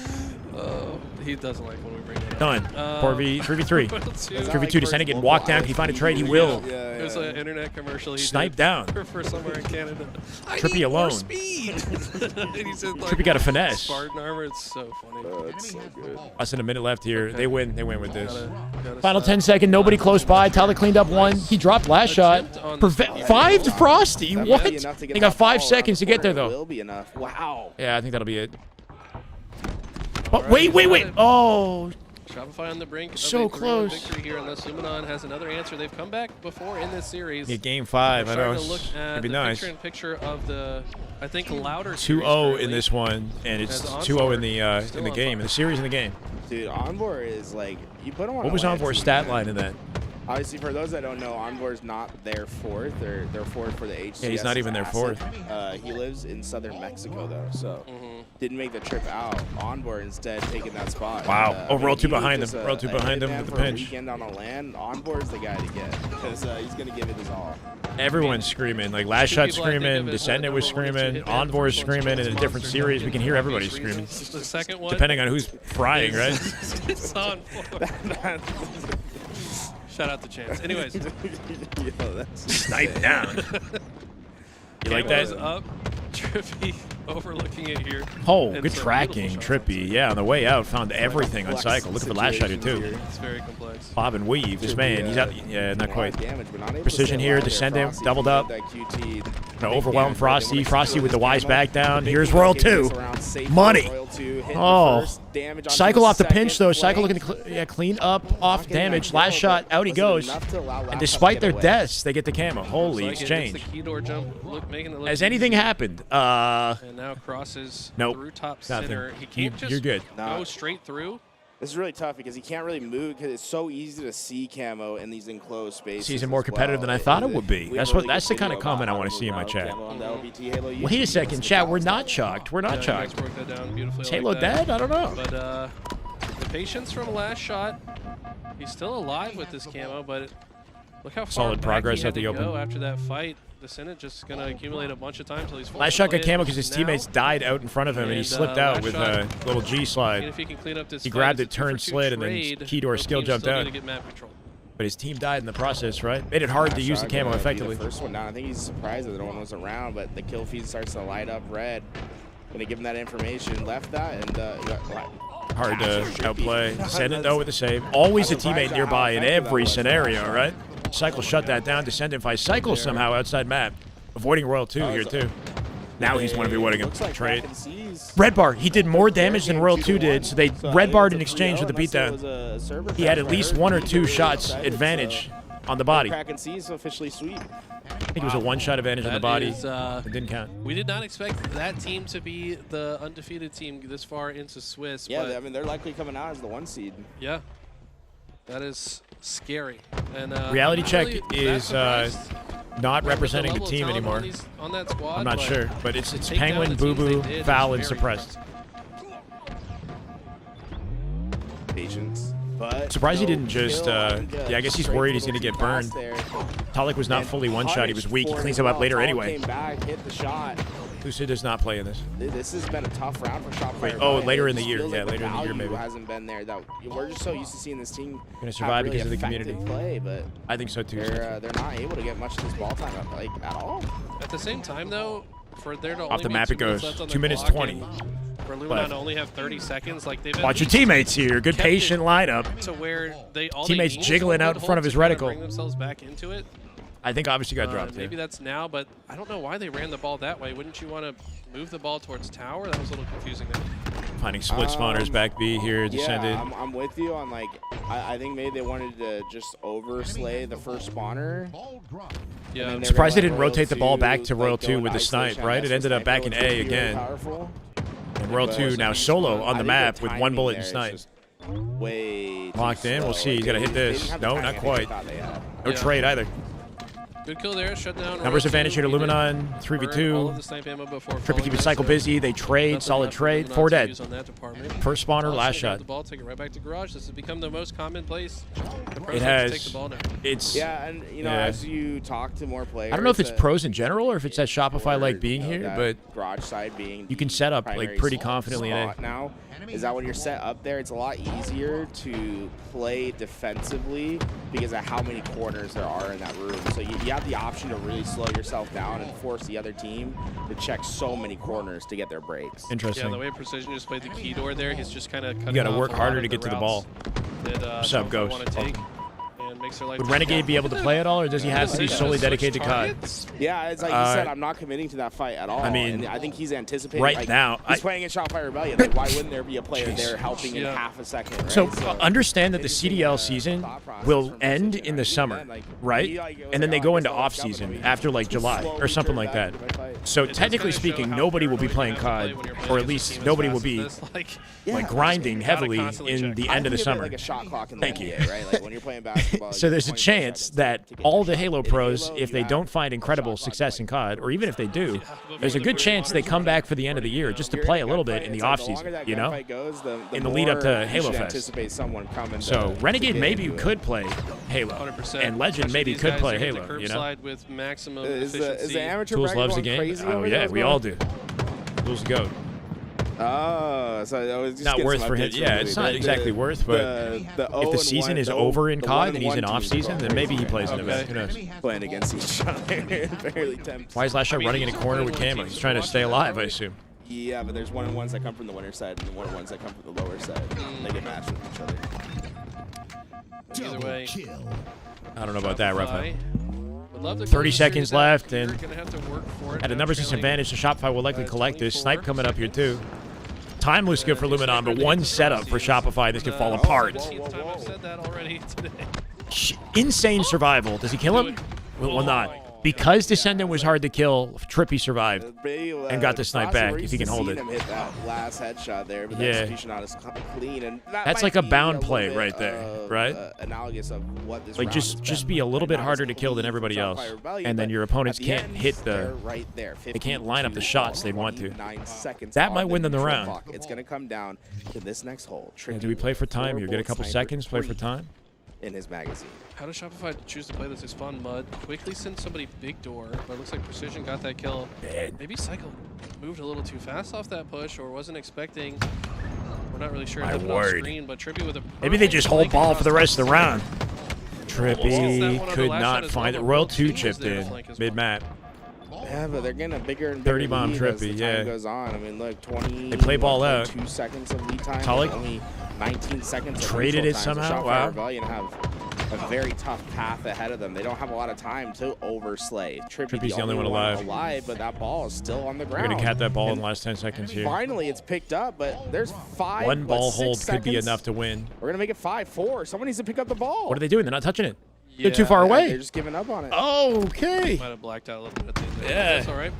He doesn't like when we bring it up. Done. 3v3. Royal 2. 3v2 descending, getting walked down. Can he find a trade? He will. It was an internet commercial. He Snipe did down. for somewhere in Canada. I Trippy need alone. More speed. And he said, like, Trippy got a finesse. Spartan armor. It's so funny. It's so good. Less than a minute left here. They win. They win with this. Gotta Final stop. 10 second. Nobody close by. Tyler cleaned up one. He dropped last shot. Attempt on Prevent the 5 to Frosty. That What? might be enough to get They got that 5 ball seconds to around get there the corner. though. It will be enough. Wow. Yeah, I think that'll be it. But wait. Oh, Shopify on the brink. So of a 3-1 close. Victory here unless Luminon has another answer. They've come back before in this series. yeah, game 5. I know. Starting to look at It'd be the nice. picture of the, I think, louder 2-0 in this one, and it's As 2-0 in the Still game, on fire. in the series, in the game. Dude, Envor is like, you put him on What a was land Envor's team, stat man. line in that? Obviously, for those that don't know, Envor's not their fourth. They're fourth for the HCS. Yeah, he's not even their fourth. He lives in southern Mexico, though, so Mm-hmm. didn't make the trip out. Envor instead taking that spot. Wow. And, Oh, roll two he was behind just him. Roll two behind him hitman with the for a pinch. Weekend on a land. Envor's the guy to get because he's going to give it his all. Everyone's screaming. Like, last shot people I think screaming, of as Descendant was the number one screaming, hitman for Envor's first screaming, and in a different series, we can hear everybody screaming. The second one. Depending on who's frying, right? It's on floor. Shout out to Chance. Anyways, Yo, that's Snipe down. You like Camo is that? up. Trippy overlooking it here. Oh, And good some tracking, beautiful shots on Trippy. Yeah, on the way out, found everything on complex cycle. Look at the last shot here, too. situation It's very complex. Bob and weave. This man, he's out. Yeah, not quite. Damage, but not able to Precision stay here, alive there. Descendant, Frosty doubled can up. get that QT. Gonna overwhelm Frosty. Frosty with the wise back down. Big Here's thing Royal to get 2. this around safely. Money. Royal 2 hit the Oh. first damage onto Cycle off the pinch, second though. Cycle flank. looking to clean up off Knocking damage. that Last kill, shot, but out he wasn't goes. enough to allow And Laptop despite to their get away. deaths, they get the camo. Holy Like it, exchange. it's the key door jump. Making it look Has anything easy. happened? And now crosses Nope. through top Nothing. center. He can't just You're good. go straight through. This is really tough because he can't really move because it's so easy to see camo in these enclosed spaces. Season more as competitive well. than I thought it would be. We That's have a what. really That's good the kind of video comment I about want how to see in my move chat. around camo on the LBT Halo Wait a YouTube. second, It's chat. the We're best not stuff. shocked. We're not You guys shocked. broke that down beautifully. Is like Halo that. dead? I don't know. But the patience from last shot, he's still alive with this camo, but look how far Solid back progress he had at the to open. go after that fight. Descendant just going to accumulate a bunch of time until he's forced Last to shot play got it camo because his now. teammates died out in front of him, and he And, slipped out last with shot, a little G Even slide. if he can clean up this He fight, grabbed it's it, a 2-for-2 turned, slid, and then trade. Keydor Both skill teams jumped still out. gonna get map control. But his team died in the process, right? Made it hard to use the Last shot camo gonna be effectively. The first one down. I think he's surprised that no one was around, but the kill feed starts to light up red. Gonna give him that information. Left that and Hard to outplay. Descendant, though, with the save. Always a teammate nearby in every scenario, right? Cycle shut that down. Descendant by Cycle somehow outside map. Avoiding Royal 2 here, too. Now he's 1v1 against Looks like trade. KrakenSeas. Red bar. He did more damage than Royal 2 did, so they So I red think barred it's in a exchange 3-0 with the unless it was beatdown. a server He had crash. at I least heard 1 or he 2 was shots excited, advantage so on the body. I KrakenSeas officially sweep. think it was a 1-shot advantage on the That body. is, It didn't count. we did not expect that team to be the undefeated team this far into Swiss. Yeah, but I mean they're likely coming out as the 1 seed. yeah, that is scary. And Reality I'm check really that is surprised not with the representing the level of team talent anymore. on that squad, I'm not but sure, but it's take down Penguin, the Boo teams they Boo, did Foul, is and very Suppressed. Patience. But Surprised he no didn't just, kill. yeah, I guess he's Straight worried he's little gonna get too fast burned. there. Talik was not And fully one-shot. He was weak. He punished cleans for him it up as later well. anyway. Came back, hit the shot. Lucid does not play in this. This has been a tough round for Shopify. Wait, oh, later in the year. Yeah, later in the year, maybe. Hasn't been there. That we're just so used to seeing this team gonna survive really because of the community. Play, but I think so too. They're not able to get much of this ball time like at all. At the same time, though, for there to off the only map be it goes. 2 minutes 20. For Luminon to only have 30 seconds, like they've Watch your teammates here. Good patient lineup. To where teammates jiggling out in front of his reticle. Bring themselves back into it. I think obviously got dropped. Maybe that's now, but I don't know why they ran the ball that way. Wouldn't you want to move the ball towards tower? That was a little confusing there. Finding split spawners back B here, descended. Yeah, I'm with you on like, I think maybe they wanted to just overslay the first spawner. Yeah, I'm surprised they didn't rotate the ball back to Royal 2 with the snipe, right? It ended up back in A again. And Royal 2 now solo on the map with 1 bullet and snipe. Locked in, we'll see. He's got to hit this. No, not quite. No trade either. Good kill there, shut down. Numbers advantage here to Luminon, 3v2. Trippy keeping cycle busy. They trade, solid trade. 4 dead. First spawner, last shot. The ball, take it right back to garage. This has become the most common place. It has. It's and you know, as you talk to more players. I don't know if it's pros in general or if it's that Shopify like being here, but garage side being you can set up like pretty confidently in it. Now is that when you're set up there, it's a lot easier to play defensively because of how many corners there are in that room. So you have the option to really slow yourself down and force the other team to check so many corners to get their breaks. Interesting. Yeah, the way Precision just played the key door there, he's just kind of you got to work harder to get to the ball. What's up, Ghost? Would Renegade be able to play at all, or does he have to be solely dedicated to COD? Yeah, it's like you said, I'm not committing to that fight at all. I mean, and I think he's anticipating. Right like, now, he's playing in Shopify Rebellion. Like, why wouldn't there be a player there helping in half a second? Right? So understand that the CDL season will end in the summer, right? And then they go into off season after like July or something like that. So technically speaking, nobody will be playing COD, or at least nobody will be like grinding heavily in the end of the summer. Thank you. Like when you're playing basketball. So there's a chance that all the Halo pros, if they don't find incredible success in COD, or even if they do, there's a good chance they come back for the end of the year just to play a little bit in the offseason, you know, in the lead up to Halo Fest. So Renegade maybe could play Halo, and Legend maybe could play Halo, you know. Tools loves the game. Oh yeah, we all do. Tools go. Oh, so I was just not worth for him. Yeah, it's not exactly worth, but if the season is over in COD and he's in off season, then maybe he plays an event. Who knows? Playing against each other, barely tempted. Why is Last Shot running in a corner with camo? He's trying to stay alive, I assume. Yeah, but there's 1-on-1s that come from the winner side and 1-on-1s that come from the lower side. They get matched with each other. Either way, I don't know about that, Rafa. 30 seconds left, and at a numbers disadvantage, so Shopify will likely collect this. Snipe coming up here too. Time looks good for Luminon, but one setup for Shopify, this could fall apart. Insane survival. Does he kill him? Will not. Because Descendant was hard to kill, Trippy survived and got the snipe back if he can hold it. Hit that last headshot there, but the execution not as clean, and that's like a bound play right there, right? Analogous of what this like just be a little bit harder to kill than everybody else, and then your opponents can't hit the. They can't line up the shots they want to. That might win them the round. It's gonna come down to this next hole. Do we play for time here? Get a couple seconds. Play for time. In his magazine. How does Shopify choose to play this? They spawn Mud, quickly send somebody big door, but it looks like Precision got that kill. Maybe Cycle moved a little too fast off that push or wasn't expecting. We're not really sure. My word. Screen, but Trippy with a maybe they just hold ball for the rest of the round. Trippy could not find it. Royal 2 chipped in mid-map. Yeah, but they're getting a bigger and bigger 30 bomb lead Trippy, as the time goes on. I mean, look, 20. They play ball out. 2 seconds of lead time. Talik only 19 seconds. Traded it somehow. Wow. Rebellion have a very tough path ahead of them. They don't have a lot of time to overslay. Trippy's the only one alive. But that ball is still on the ground. They're gonna cap that ball in the last 10 seconds here. Finally, it's picked up, but there's 5. One ball hold seconds. could be enough to win. We're gonna make it 5-4. Someone needs to pick up the ball. What are they doing? They're not touching it. They're too far away. They're just giving up on it. Okay. Might have blacked out a little bit. Yeah. That's all right.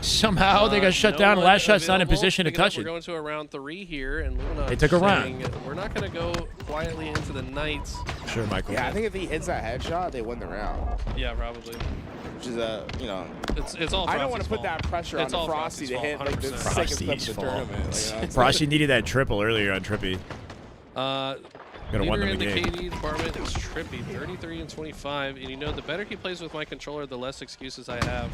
Somehow they got shut down. Last shot's not in position to touch it. We're going to a round 3 here, and Luminon they took a round. We're not going to go quietly into the night. Sure, Michael. Yeah, I think if he hits that headshot, they win the round. Yeah, probably. Which is you know, it's all. I don't want to put that pressure on Frosty to hit like the second step of the tournament. Frosty needed that triple earlier on Trippy. Could have won them in the the game. KD department is Trippy, 33 and 25. And you know, the better he plays with my controller, the less excuses I have.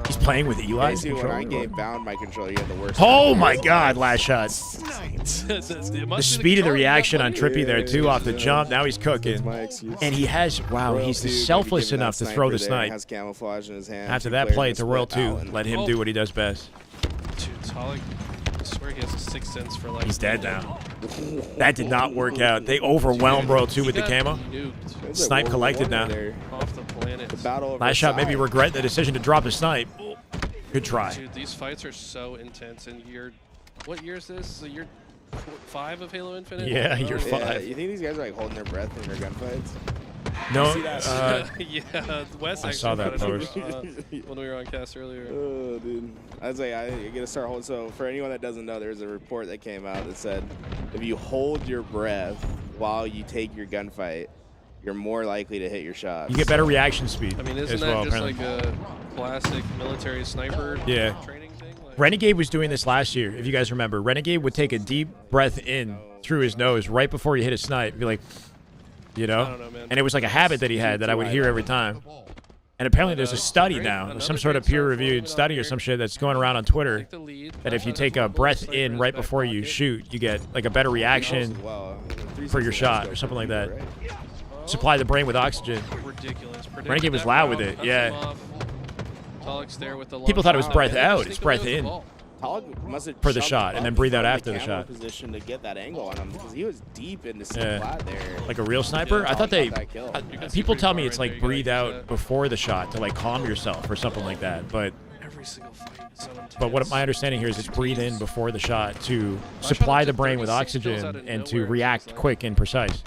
He's playing with Eli's Basically, when I controller. gave Bound my controller, you had the worst. Oh my God! Last shot. The speed of the reaction on Trippy there too, off the jump. Now he's cooking, and he has. Wow, he's selfless enough to throw the snipe. Has camouflage in his hand. After that play, it's a Royal 2. Let him do what he does best. Dude, Talik, I swear he has a sixth sense for like. He's dead now. That did not work out. They overwhelmed Royal 2 with the camo. Snipe collected now. Off the planet. Last shot made me regret the decision to drop a snipe. Good try. Dude, these fights are so intense. And what year is this? So year 5 of Halo Infinite? Yeah, year 5. Yeah, you think these guys are like holding their breath in their gunfights? No. Yeah, Wes I saw that post. When we were on cast earlier. Oh, dude. I was like, I gotta start holding. So, for anyone that doesn't know, there's a report that came out that said if you hold your breath while you take your gunfight, you're more likely to hit your shots. You get better reaction speed. I mean, isn't as that well, just apparently. like a classic military sniper training thing? Like, Renegade was doing this last year, if you guys remember. Renegade would take a deep breath in through his nose right before he hit a snipe. Be like, you know? I don't know, man. And it was like a habit that he had that I would hear every time. And apparently there's a study now, some sort of peer-reviewed study or some shit that's going around on Twitter, that if you take a breath in right before you shoot, you get like a better reaction for your shot or something like that. Supply the brain with oxygen. Ridiculous. Renegade was loud with it, yeah. People thought it was breath out. It's breath in. Must have For the shot, and then breathe out after the shot. Position to get that angle on him because he was deep into some flat there. Like a real sniper? I thought people tell me it's like breathe out before the shot to like calm yourself or something like that. But what my understanding here is it's breathe in before the shot to supply the brain with oxygen and to react quick and precise.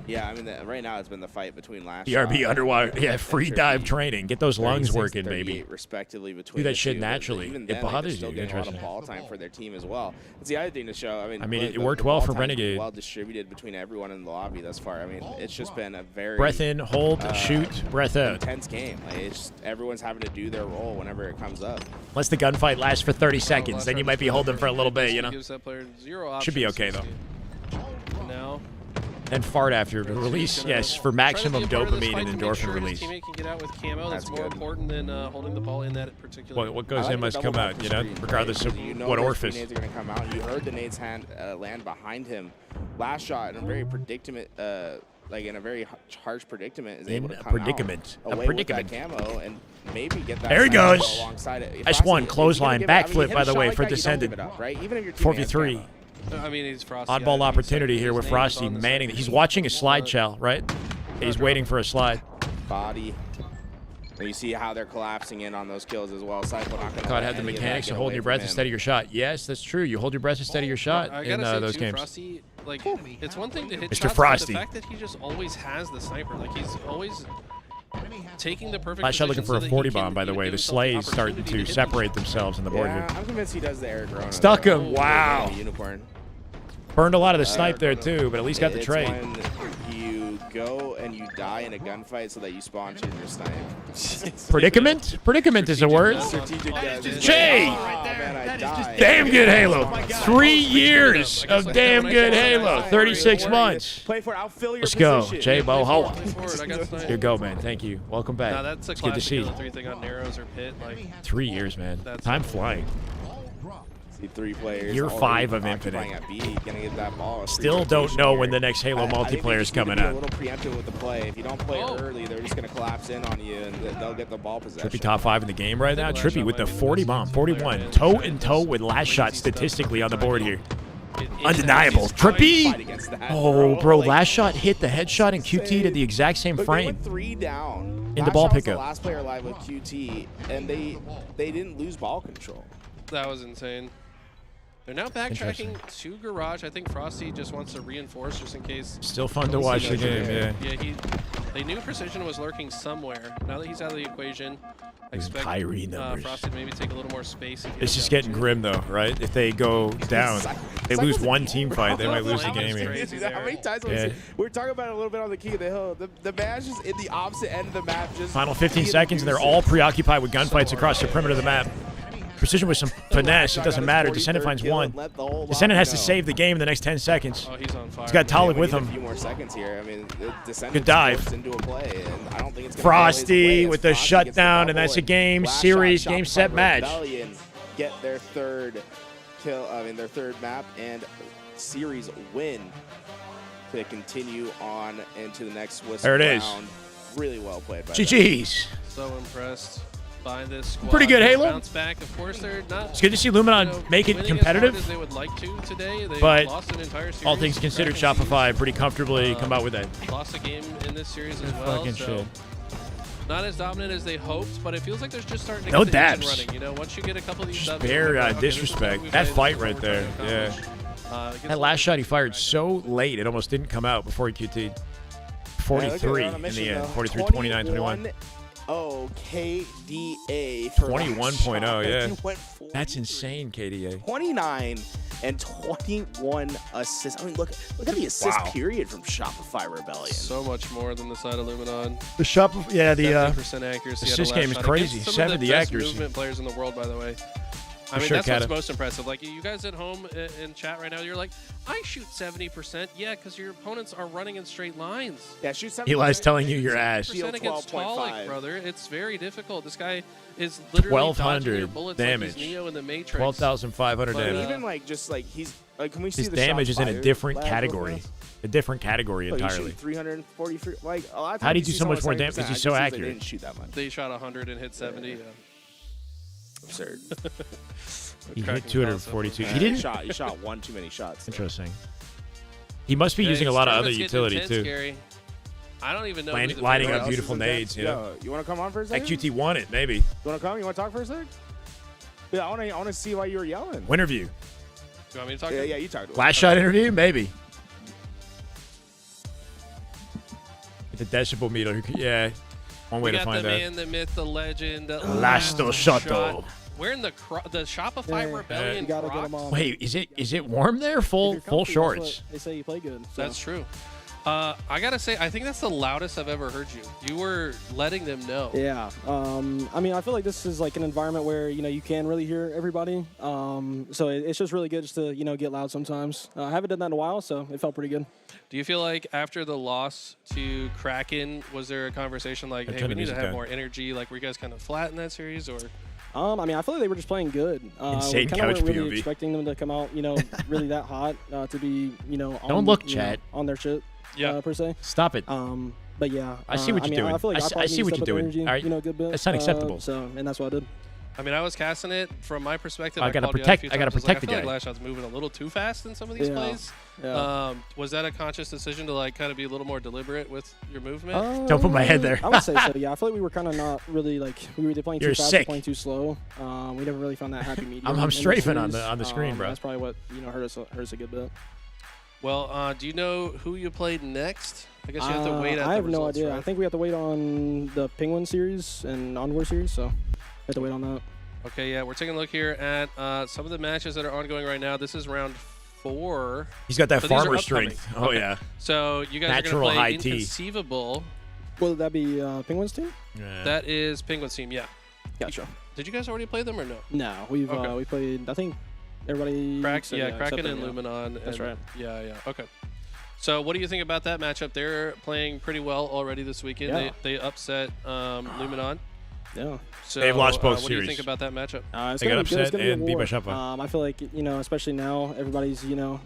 Yeah, I mean, right now it's been the fight between last BRB underwater, yeah, free dive training. Get those lungs working, baby. Respectively between do that the shit two, naturally. Even It then, bothers still you. getting a lot Interesting. of ball time for their team as well. It's the other thing to show. I mean, it worked well for Renegade. Well distributed between everyone in the lobby thus far. I mean, it's just been a very breath in, hold, shoot, breath out. Intense game. Like, it's everyone's having to do their role whenever it comes up. Unless the gunfight lasts for 30 seconds, then you might be holding for a little bit, you know. Should be okay though. No. And fart after release, yes, for maximum dopamine and endorphin release. Teammate can get out with camo. That's more important than holding the ball in that particular. What goes in must come out, you know, regardless of what orifice. Nades are going to come out. You heard the nades land behind him. Last shot in a very predicament, like in a very harsh predicament, is able to come out away with that camo and maybe get that. There he goes. Alongside it. S1 clothesline backflip, by the way, for descended. Right? Even if your 4v3. I mean, he's Frosty. Oddball opportunity here with Frosty manning. He's watching a slide shell, right? He's waiting for a slide. Body. And you see how they're collapsing in on those kills as well. Cycle not God had the mechanics of holding your breath to steady your shot. Yes, that's true. You hold your breath to steady your shot in those games. Frosty, like, it's one thing to hit Mr. shots, Frosty. but the fact that he just always has the sniper, like he's always taking the perfect. Last shot looking for a 40 bomb, by the way. The Slays starting to separate themselves in the board here. I'm convinced he does the Eric Rowan. Stuck him. Wow. Unicorn. Burned a lot of the snipe there too, but at least got the trade. When you go and you die in a gunfight so that you spawn to your snipe. Predicament? Predicament is a word. Jay! Damn good Halo. 3 years of damn good Halo. 36 months. Let's go. Jay Bohoa. Here you go, man. Thank you. Welcome back. That's a it's good to see you. 3 thing on Narrows or Pit. Like, 3 years, man. Time flying. See 3 players. Year 5 of Infinite. At B, gonna get that ball. Still don't know when the next Halo multiplayer is coming out. A little preemptive with the play. If you don't play early, they're just gonna collapse in on you and they'll get the ball possession. Trippy top 5 in the game right now. Trippy with the 40 bomb, 41, toe and toe with last shot statistically on the board here. Undeniable. Trippy. Oh, bro, last shot hit the headshot and QT'd at the exact same frame. 3 down. In the ball pickup. The last player alive with QT, and they didn't lose ball control. That was insane. They're now backtracking to Garage. I think Frosty just wants to reinforce just in case. Still fun to watch the game, yeah. Yeah, they knew Precision was lurking somewhere. Now that he's out of the equation, I expect Frosty to maybe take a little more space. It's just getting grim, though, right? If they go down, they lose one team fight, they might lose the game here. How many times we were talking about it a little bit on the King of the Hill. The match is in the opposite end of the map. Just final 15 seconds, and they're all preoccupied with gunfights across the perimeter of the map. precision with some finesse. It doesn't matter. Descendant finds one. Descendant has to save the game in the next 10 seconds. Oh, he's on fire. He's got Talik with A him. few more seconds here. I mean, Good dive. into a play, and I don't think it's Frosty with the shutdown, and that's a game, series, game, set, match. Rebellion get their third kill. I mean, their third map and series win to continue on into the next whistle There it is. round. Really well played by GG's. So impressed by this squad. Pretty good, Halo. Bounce back. Of course, they're not. It's good to see Luminon make it winning competitive. As hard as they would like to today. They But lost an entire series. all things considered, Shopify pretty comfortably come out with that. Lost a game in this series as well. Fucking So shit. not as dominant as they hoped, but it feels like they're just starting to No get the engine dabs. running. You know, once you get a couple of these Just dubs, bare you're like, okay, this is disrespect. what we've That played, fight this is right what we're there. trying to Yeah. accomplish. That last shot he fired so late, it almost didn't come out before he QT'd. 43 in the end. 43, 29, 21. Oh, KDA. 21.0, yeah. He went 40. That's insane, KDA. 29 and 21 assists. I mean, look at the assist Wow. period from Shopify Rebellion. So much more than the side of Luminon. The shop, yeah, 70% accuracy. assist at a last game is shot crazy. against some 70 of the best accuracy. movement players in the world, by the way. I mean, sure, that's Kata. what's most impressive. Like, you guys at home in chat right now, you're like, I shoot 70%. Yeah, because your opponents are running in straight lines. Yeah, shoot 70%. Eli's telling you your ass. Shield Against 12.5. Talik, brother. It's very difficult. This guy is literally 1,200 dodging your bullets damage. like he's Neo in the Matrix. 12,500 But, damage. Even like just like he's like, can we see His the damage shot is in a fired different lab real category. fast? A different category Look, he's entirely. shooting 343. Like a lot of times How did he you do see so much someone more damage? 70%, Is he I so just think accurate? They didn't shoot that much. They shot 100 and hit 70. Yeah. Absurd. He hit Kraken's 242. Yeah, He didn't. He shot one too many shots. Interesting. He must be Yeah, using a his lot of other tournament's getting utility intense, too. Gary. I don't even know. Lining who the up favorite is. beautiful nades. Yo, you want to come on for a That second? QT won it, maybe. You want to come? You want to talk for a sec? Yeah, I want to see why you were yelling. Winter view. You want me to talk? Yeah, to yeah, you talked. Last shot interview, maybe. The decibel meter. Yeah. One way We to got find the out. man, the myth, the legend. Last shot. We're in the Shopify Rebellion. You gotta get them Crocs. on. Wait, is it warm there? Full shorts. They say you play good. So. That's true. I gotta say, I think that's the loudest I've ever heard you. You were letting them know. Yeah. I mean, I feel like this is like an environment where you can really hear everybody. So it's just really good just to get loud sometimes. I haven't done that in a while, so it felt pretty good. Do you feel like after the loss to Kraken, was there a conversation like, hey, we need to have more energy? Like, were you guys kind of flat in that series, or? I mean, I feel like they were just playing good. Insane we kind couch of weren't really POV. expecting them to come out, really that hot to be, on, Don't look, Chad. On their shit, per se. Stop it. But yeah, I see what you're doing. I feel like I probably see need what to step you're up doing. energy, All right. a good bit. That's unacceptable. And that's what I did. I mean, I was casting it from my perspective. I gotta called you out a protect- few I gotta times. I was protect the like, I feel guy. like Last Shot's moving a little too fast in some of these plays. Yeah. Was that a conscious decision to like kind of be a little more deliberate with your movement? Don't put my head there. I would say so. Yeah, I feel like we were kind of not really like we were either playing You're too fast sick. or playing too slow. We never really found that happy medium. I'm in the strafing on series. the screen, bro. That's probably what hurt us a good bit. Well, do you know who you played next? I guess you have to wait. At I have the no results, idea. Right? I think we have to wait on the Penguin series and Onward series, so we have to wait on that. Okay, yeah, we're taking a look here at some of the matches that are ongoing right now. This is round 4. He's got that So these are farmer upcoming. strength. Oh Okay. yeah. So you guys Natural are going high to play T. Inconceivable. Will that be Penguin's team? Yeah. That is Penguin's team, yeah. Gotcha. Did you guys already play them or no? No, we've Okay. we played. I think everybody. said, Kraken except and them, Luminon. That's and- right. Yeah. Okay. So what do you think about that matchup? They're playing pretty well already this weekend. Yeah. They upset Luminon. Yeah. So They've lost both what do you series. think about that matchup? It's They got gonna be good. It's upset gonna be a and beat by war. Shopify. I feel like especially now, everybody's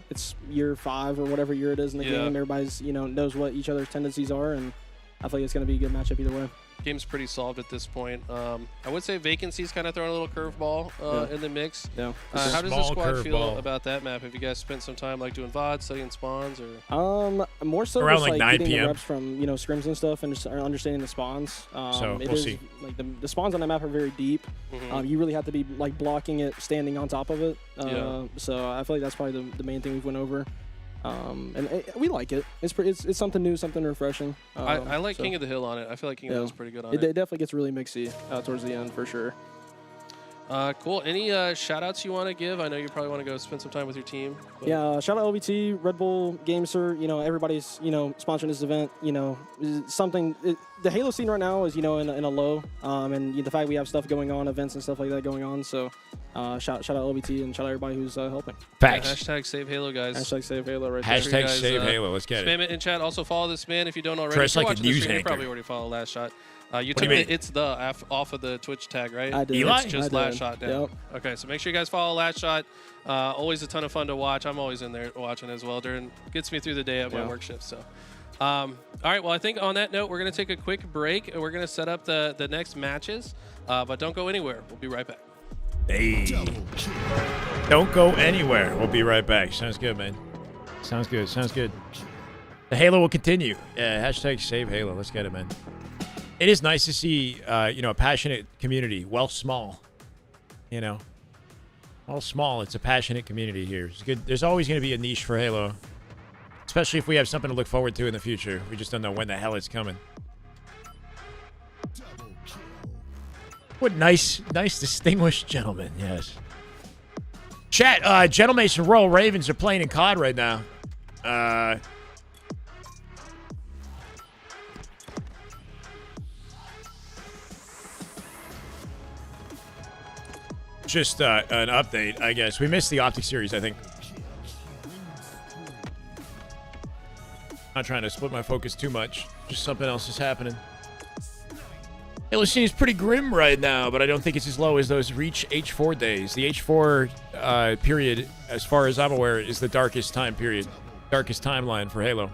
it's year 5 or whatever year it is in the Yeah. game. Everybody's knows what each other's tendencies are, and I feel like it's gonna be a good matchup either way. Game's pretty solved at this point. I would say Vacancy's kind of throwing a little curveball in the mix. Yeah. How does the Small squad feel curveball. about that map? Have you guys spent some time like doing VOD, studying spawns, or? More so Around just like 9 getting PM. the reps from scrims and stuff, and just understanding the spawns. So, it we'll is, see. Like the spawns on that map are very deep. Mhm. You really have to be like blocking it, standing on top of it. Yeah. So I feel like that's probably the main thing we've went over. We like it. It's something new, something refreshing. I like so, King of the Hill on it. I feel like King of the Hill's pretty good on It it. definitely gets really mixy towards the end for sure. Cool. Any shout outs you want to give? I know you probably want to go spend some time with your team. But... Yeah, shout out LBT, Red Bull, Gamester, everybody's, sponsoring this event, something, the Halo scene right now is, in a low, and the fact we have stuff going on, events and stuff like that going on, so shout out LBT and shout out everybody who's helping. Facts. Hashtag save Halo, guys. Hashtag save Halo right there. Hashtag save Halo, let's get it. Spam it in chat. Also follow this man if you don't already. Dress like a news stream, anchor. You probably already follow Last Shot. You What took do you the "it's the" off of the Twitch tag, right? I did. Eli? It's just I Last did. Shot down. Yep. Okay, so make sure you guys follow Last Shot. Always a ton of fun to watch. I'm always in there watching as well. Gets me through the day at my work shift. So, all right. Well, I think on that note, we're gonna take a quick break and we're gonna set up the next matches. But don't go anywhere. We'll be right back. Hey. Don't go anywhere. We'll be right back. Sounds good, man. Sounds good. Sounds good. The Halo will continue. Yeah, hashtag save Halo. Let's get it, man. It is nice to see, a passionate community. Well, small. Well, small. It's a passionate community here. It's good. There's always going to be a niche for Halo, especially if we have something to look forward to in the future. We just don't know when the hell it's coming. What nice, distinguished gentlemen. Yes. Chat. Gentlemen, Royal Ravens are playing in COD right now. Just an update, I guess. We missed the Optic series, I think. Not trying to split my focus too much. Just something else is happening. Halo seems pretty grim right now, but I don't think it's as low as those Reach H4 days. The H4 period, as far as I'm aware, is the darkest time period. Darkest timeline for Halo.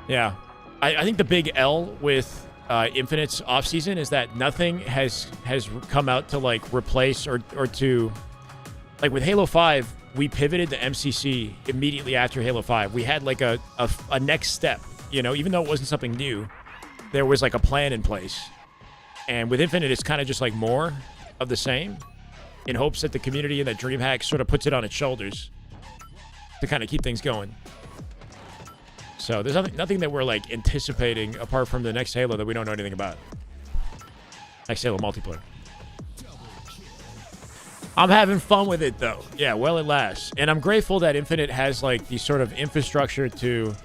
Yeah. I think the big L with Infinite's offseason is that nothing has come out to replace or to with Halo 5. We pivoted to MCC immediately after Halo 5. We had a next step, even though it wasn't something new, there was a plan in place. And with Infinite, it's kind of just more of the same, in hopes that the community and that DreamHack sort of puts it on its shoulders to kind of keep things going. So there's nothing that we're anticipating apart from the next Halo that we don't know anything about. Next Halo multiplayer. I'm having fun with it though. Yeah, well it lasts. And I'm grateful that Infinite has the sort of infrastructure to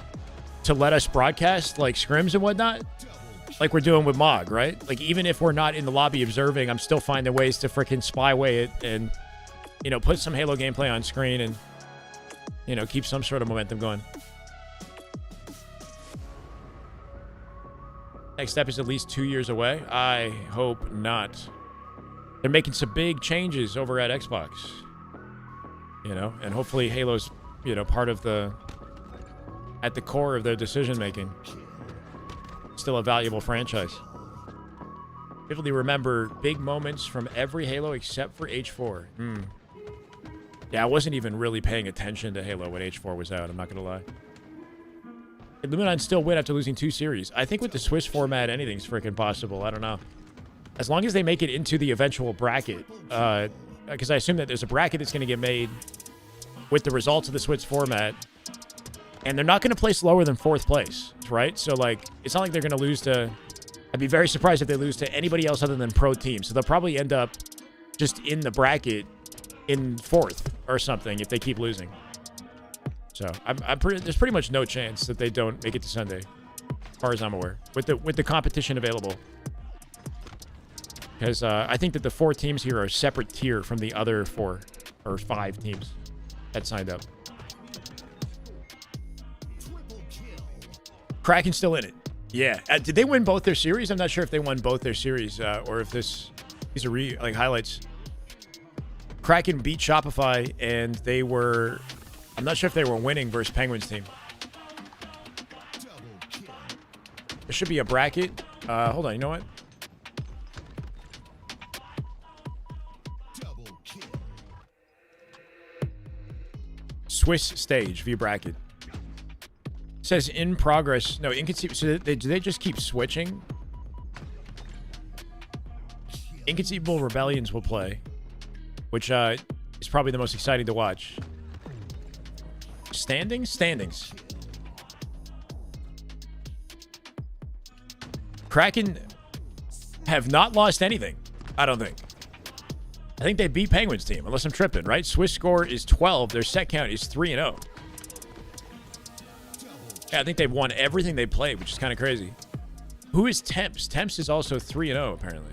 let us broadcast scrims and whatnot. Like we're doing with Mog, right? Even if we're not in the lobby observing, I'm still finding ways to freaking spyway it and put some Halo gameplay on screen and keep some sort of momentum going. Next step is at least 2 years away. I hope not. They're making some big changes over at Xbox. And hopefully Halo's, part of at the core of their decision making. Still a valuable franchise. Vividly remember big moments from every Halo except for H4. Yeah, I wasn't even really paying attention to Halo when H4 was out, I'm not going to lie. Luminon still win after losing 2 series. I think with the Swiss format, anything's freaking possible. I don't know. As long as they make it into the eventual bracket. Because I assume that there's a bracket that's going to get made with the results of the Swiss format. And they're not going to place lower than 4th place, right? So, it's not like they're going to lose to... I'd be very surprised if they lose to anybody else other than pro teams. So they'll probably end up just in the bracket in 4th or something if they keep losing. So there's pretty much no chance that they don't make it to Sunday, as far as I'm aware, with the competition available. Because I think that the 4 teams here are a separate tier from the other 4 or 5 teams that signed up. Kraken's still in it. Yeah. Did they win both their series? I'm not sure if they won both their series or if these are highlights. Kraken beat Shopify and they were... I'm not sure if they were winning versus Penguins team. There should be a bracket. Hold on, you know what? Swiss stage, view bracket. It says in progress. No, Inconceivable. So do they just keep switching? Inconceivable Rebellions will play, which is probably the most exciting to watch. Standings. Kraken have not lost anything, I don't think. I think they beat Penguins team, unless I'm tripping, right? Swiss score is 12. Their set count is 3-0. Yeah, I think they've won everything they played, which is kind of crazy. Who is Temps? Temps is also 3-0, apparently.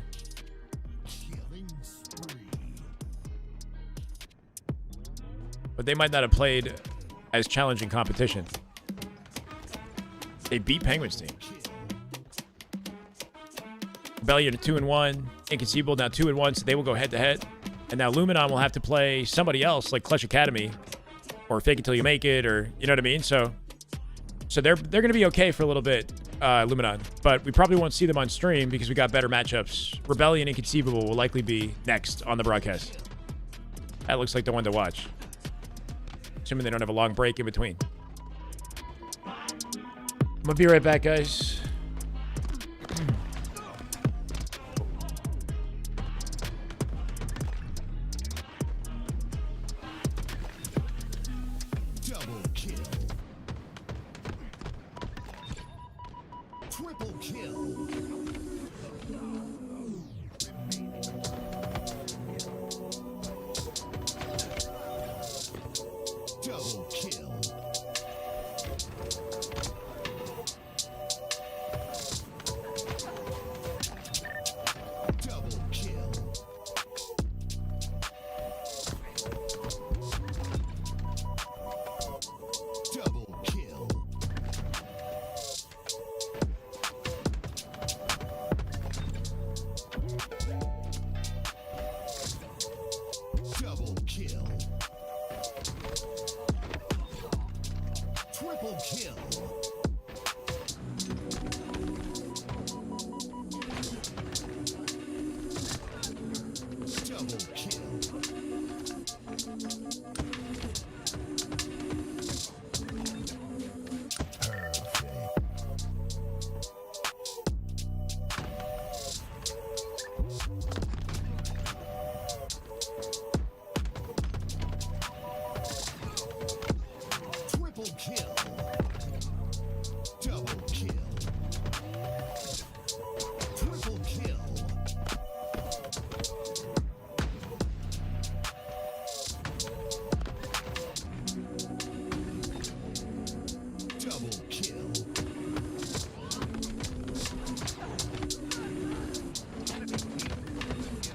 But they might not have played as challenging competition. They beat Penguins team. Rebellion 2-1. Inconceivable now 2-1, so they will go head-to-head. And now Luminon will have to play somebody else, like Clutch Academy, or Fake It Till You Make It, or you know what I mean. So they're going to be okay for a little bit, Luminon. But we probably won't see them on stream because we got better matchups. Rebellion Inconceivable will likely be next on the broadcast. That looks like the one to watch, assuming they don't have a long break in between. I'm gonna be right back, guys. Double kill. Triple kill. Double kill. Double kill. Double kill. Double kill. Triple kill. Double kill. Perfect. Triple kill. Double kill. Triple kill. Double kill.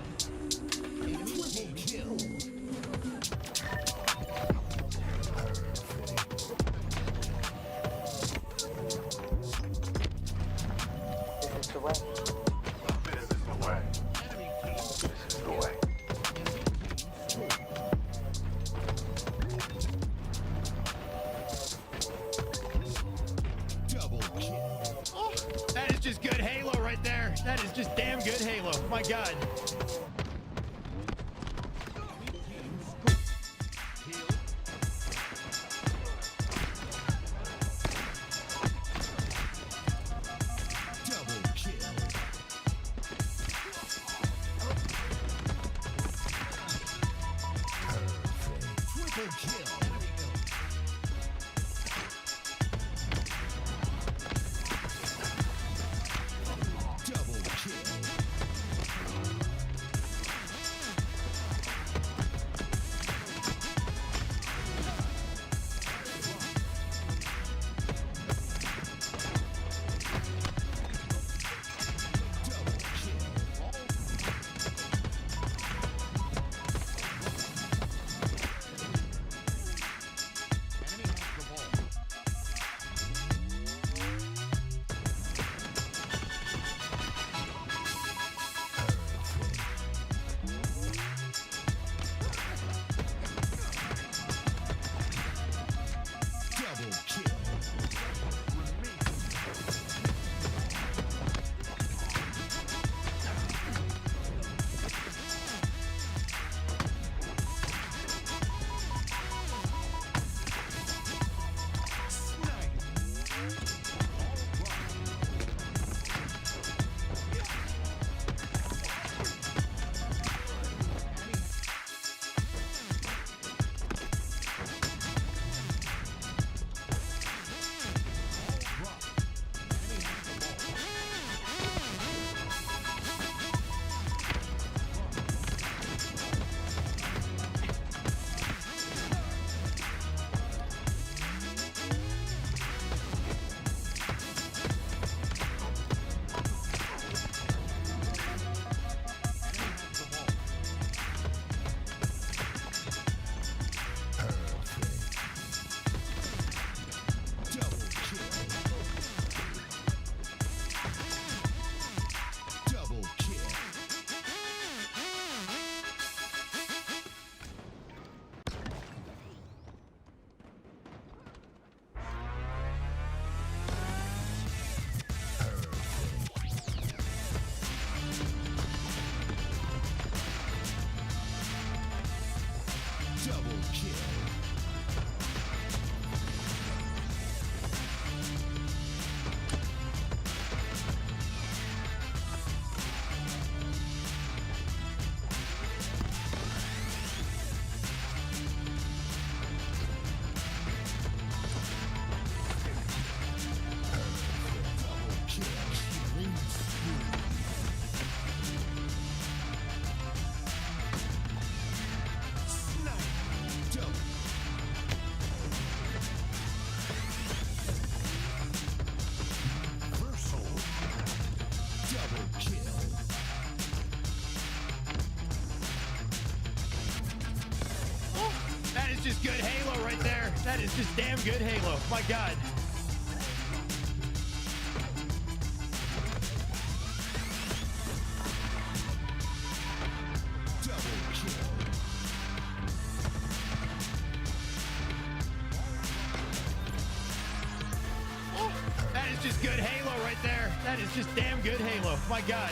Triple kill. Double kill. Oh, that is just good Halo right there. That is just damn good Halo. My God. Double kill. Perfect. Triple kill. Double kill. That is just damn good Halo. My God. That is just good Halo right there. That is just damn good Halo. My God.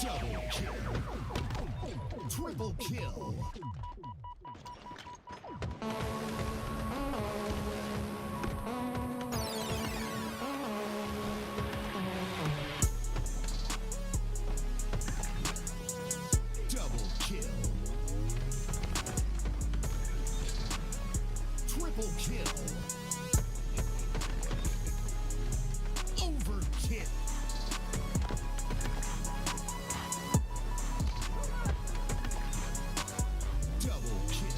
Double kill. Triple kill. Double kill. Triple kill. Overkill. Double kill.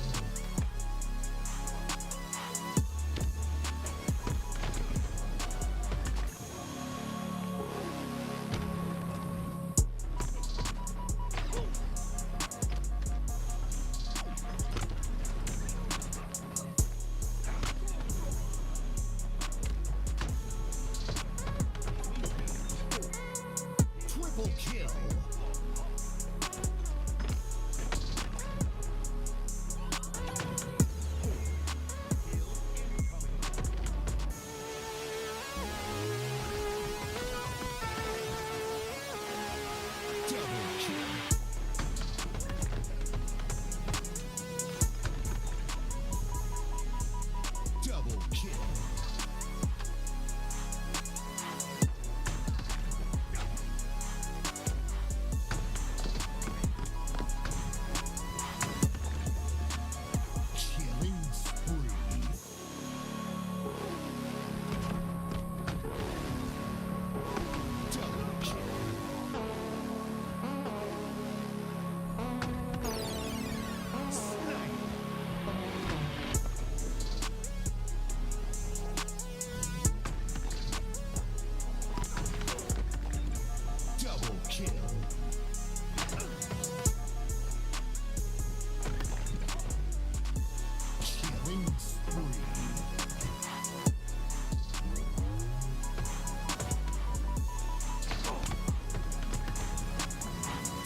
Triple kill. Double kill. Double kill. Killing spree. Double kill. Snipe. Double kill. Killing spree.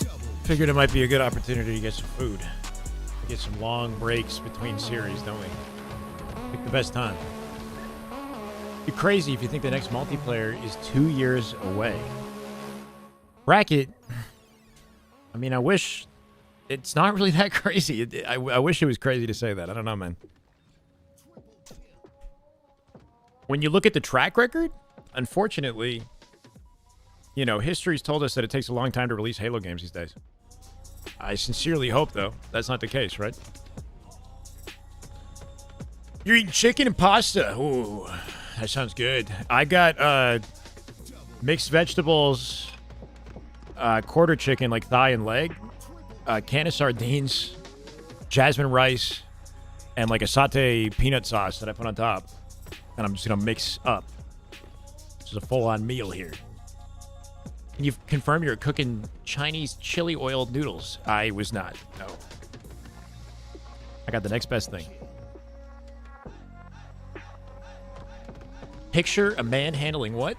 Double Figured it might be a good opportunity to get some food. Get some long breaks between series, don't we? Pick the best time. You're crazy if you think the next multiplayer is 2 years away. Bracket. I mean, I wish it's not really that crazy. I wish it was crazy to say that. I don't know, man. When you look at the track record, unfortunately, you know, history's told us that it takes a long time to release Halo games these days. I sincerely hope, though, that's not the case, right? You're eating chicken and pasta. Ooh, that sounds good. I got mixed vegetables, quarter chicken, like thigh and leg, a can of sardines, jasmine rice, and like a sauté peanut sauce that I put on top. And I'm just going to mix up. This is a full-on meal here. Can you confirm you're cooking Chinese chili oiled noodles? I was not. No. I got the next best thing. Picture a man handling what?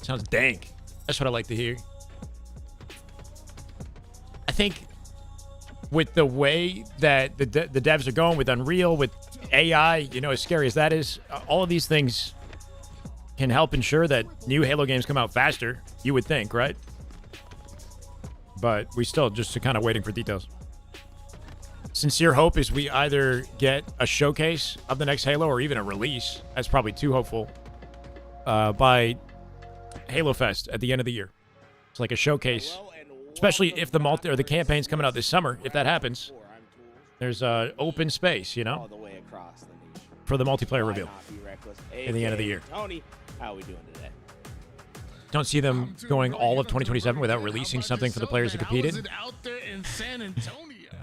Sounds dank. That's what I like to hear. I think with the way that the devs are going with Unreal, with AI, you know, as scary as that is, all of these things can help ensure that new Halo games come out faster, you would think, right? But we still just kind of waiting for details. Sincere hope is we either get a showcase of the next Halo or even a release. That's probably too hopeful. By Halo Fest at the end of the year. It's like a showcase, especially if the campaign's coming out this summer. If that happens, there's open space, you know, for the multiplayer reveal in the end of the year. Tony, how are we doing today? Don't see them going all of 2027 without releasing something for the players to compete in.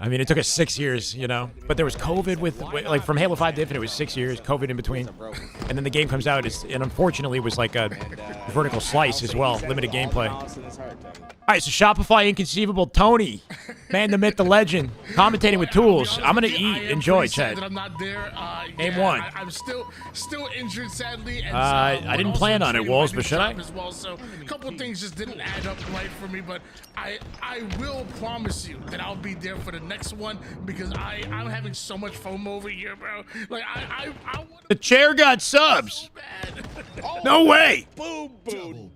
I mean, it took us 6 years, you know, but there was COVID with like from Halo 5 to Infinite, it was 6 years, COVID in between, and then the game comes out, and unfortunately it was like a vertical slice as well, limited gameplay. All right, so Shopify Inconceivable, Tony, man, the myth, the legend, commentating with tools. I'm gonna eat, enjoy, Chad. I'm not there. Game one. I'm still injured, sadly. And, I didn't plan on it, Wolves, but should I? As well, so a couple things just didn't add up right for me, but I will promise you that I'll be there for the next one because I'm having so much FOMO over here, bro. Like The chair got subs. Oh, No way. Boo boo.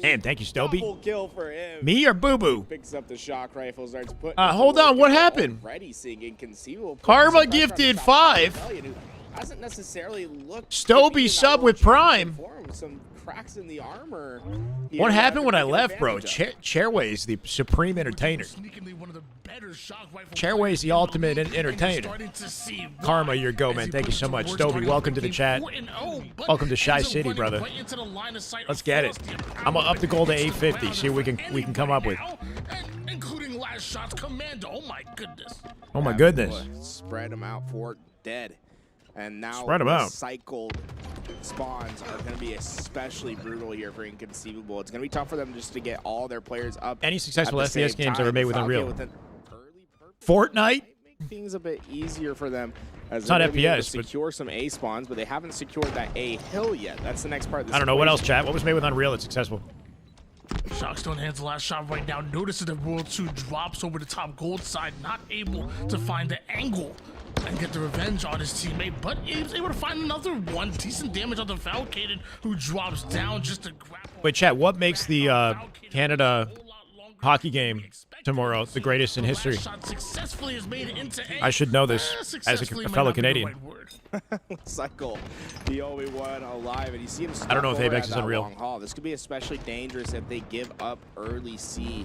Damn, thank you, Stoby. Double kill for him. Me or Boo Boo? Picks up the shock rifle, starts putting. Hold on, what happened? Already seeing Inconceivable. Karma gifted 5. Hasn't necessarily looked. Stoby sub with Prime. Some cracks in the armor. What happened when I left, bro? Chairway is the supreme entertainer. Chairway is the ultimate entertainer. Karma, your go, man. Thank you so much. Stoby, welcome to the chat. Welcome to Shy City, brother. Let's get it. I'm gonna up the goal to 850. See what we can come up with. Including last shots, Commando. Oh my goodness. Oh my goodness. Spread them out for dead. And now Spread 'em out. Cycled spawns are going to be especially brutal here for Inconceivable. It's going to be tough for them just to get all their players up. Any successful at the FPS same games time. ever made with Unreal? With an early Fortnite? might make things a bit easier for them. As It's not they're gonna be able to FPS, but secure some A spawns, but they haven't secured that A hill yet. That's the next part of this I don't know. What else, equation. chat? What was made with Unreal that's successful? Shockstone hands the last shot right now. Notices that World 2 drops over the top gold side, not able to find the angle and get the revenge on his teammate, but he was able to find another one. Decent damage on the Falcated, who drops down just to grapple. Wait, chat, what makes the Canada hockey game tomorrow the greatest in history? I should know this as a fellow Canadian. Cycle, the only one alive, and you see him. I don't know if Apex is Unreal. Long haul. This could be especially dangerous if they give up early C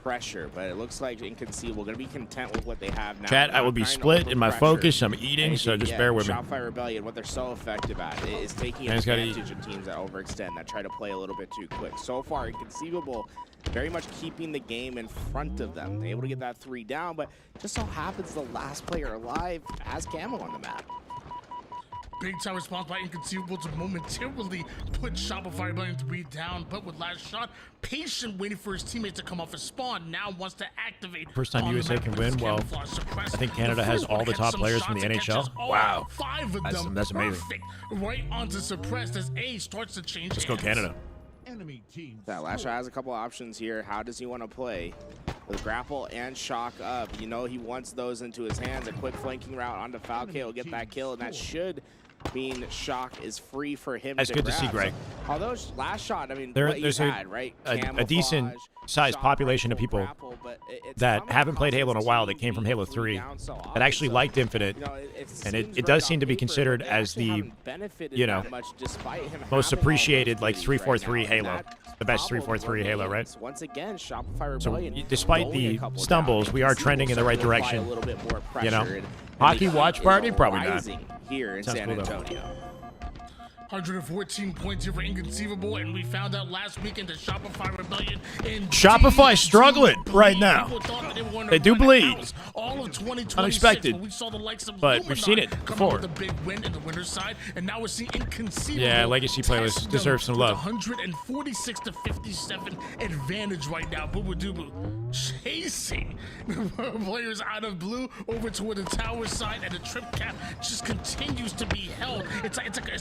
pressure, but it looks like Inconceivable going to be content with what they have now. Chat, I will be split in my focus. I'm eating, so just bear with me. Shopify Rebellion, what they're so effective at is taking advantage of teams that overextend, that try to play a little bit too quick. So far, Inconceivable very much keeping the game in front of them. They're able to get that 3 down, but just so happens the last player alive has camo on the map. Big time response by Inconceivable to momentarily put Shopify Rebellion 3 down, but with last shot, patient waiting for his teammates to come off his spawn, now wants to activate. First time USA can win, well, I think Canada has all the top players from the NHL. Wow. 5 of them. That's amazing. Perfect. Right onto suppressed as A starts to change. Let's go Canada. That last shot has a couple options here. How does he want to play? With grapple and shock up, you know he wants those into his hands. A quick flanking route onto Falcao will get that kill, and that should mean shock is free for him. That's good to see, Greg. Although last shot, I mean, there's a decent sized population of people that haven't played Halo in a while that came from Halo 3 that actually liked Infinite, and it does seem to be considered as the, you know, most appreciated like 343 Halo, the best 343 Halo, right? Once again, Shopify So Rebellion, despite the stumbles, we are trending in the right direction. You know, hockey watch party, probably not. Here in Sounds San cool, though. Antonio. 114 points here for Inconceivable, and we found out last weekend that Shopify Rebellion in Shopify struggling right now. They do bleed. All of 2026, Unexpected. we saw the likes of But we've seen it Luminon come before. out with a big win in the winner's side, and now we're seeing Inconceivable. Yeah, Legacy playlists test deserve them some with love. 146 to 57 advantage right now. Boo Doo chasing players out of blue over toward the tower side, and the trip cap just continues to be held. It's like a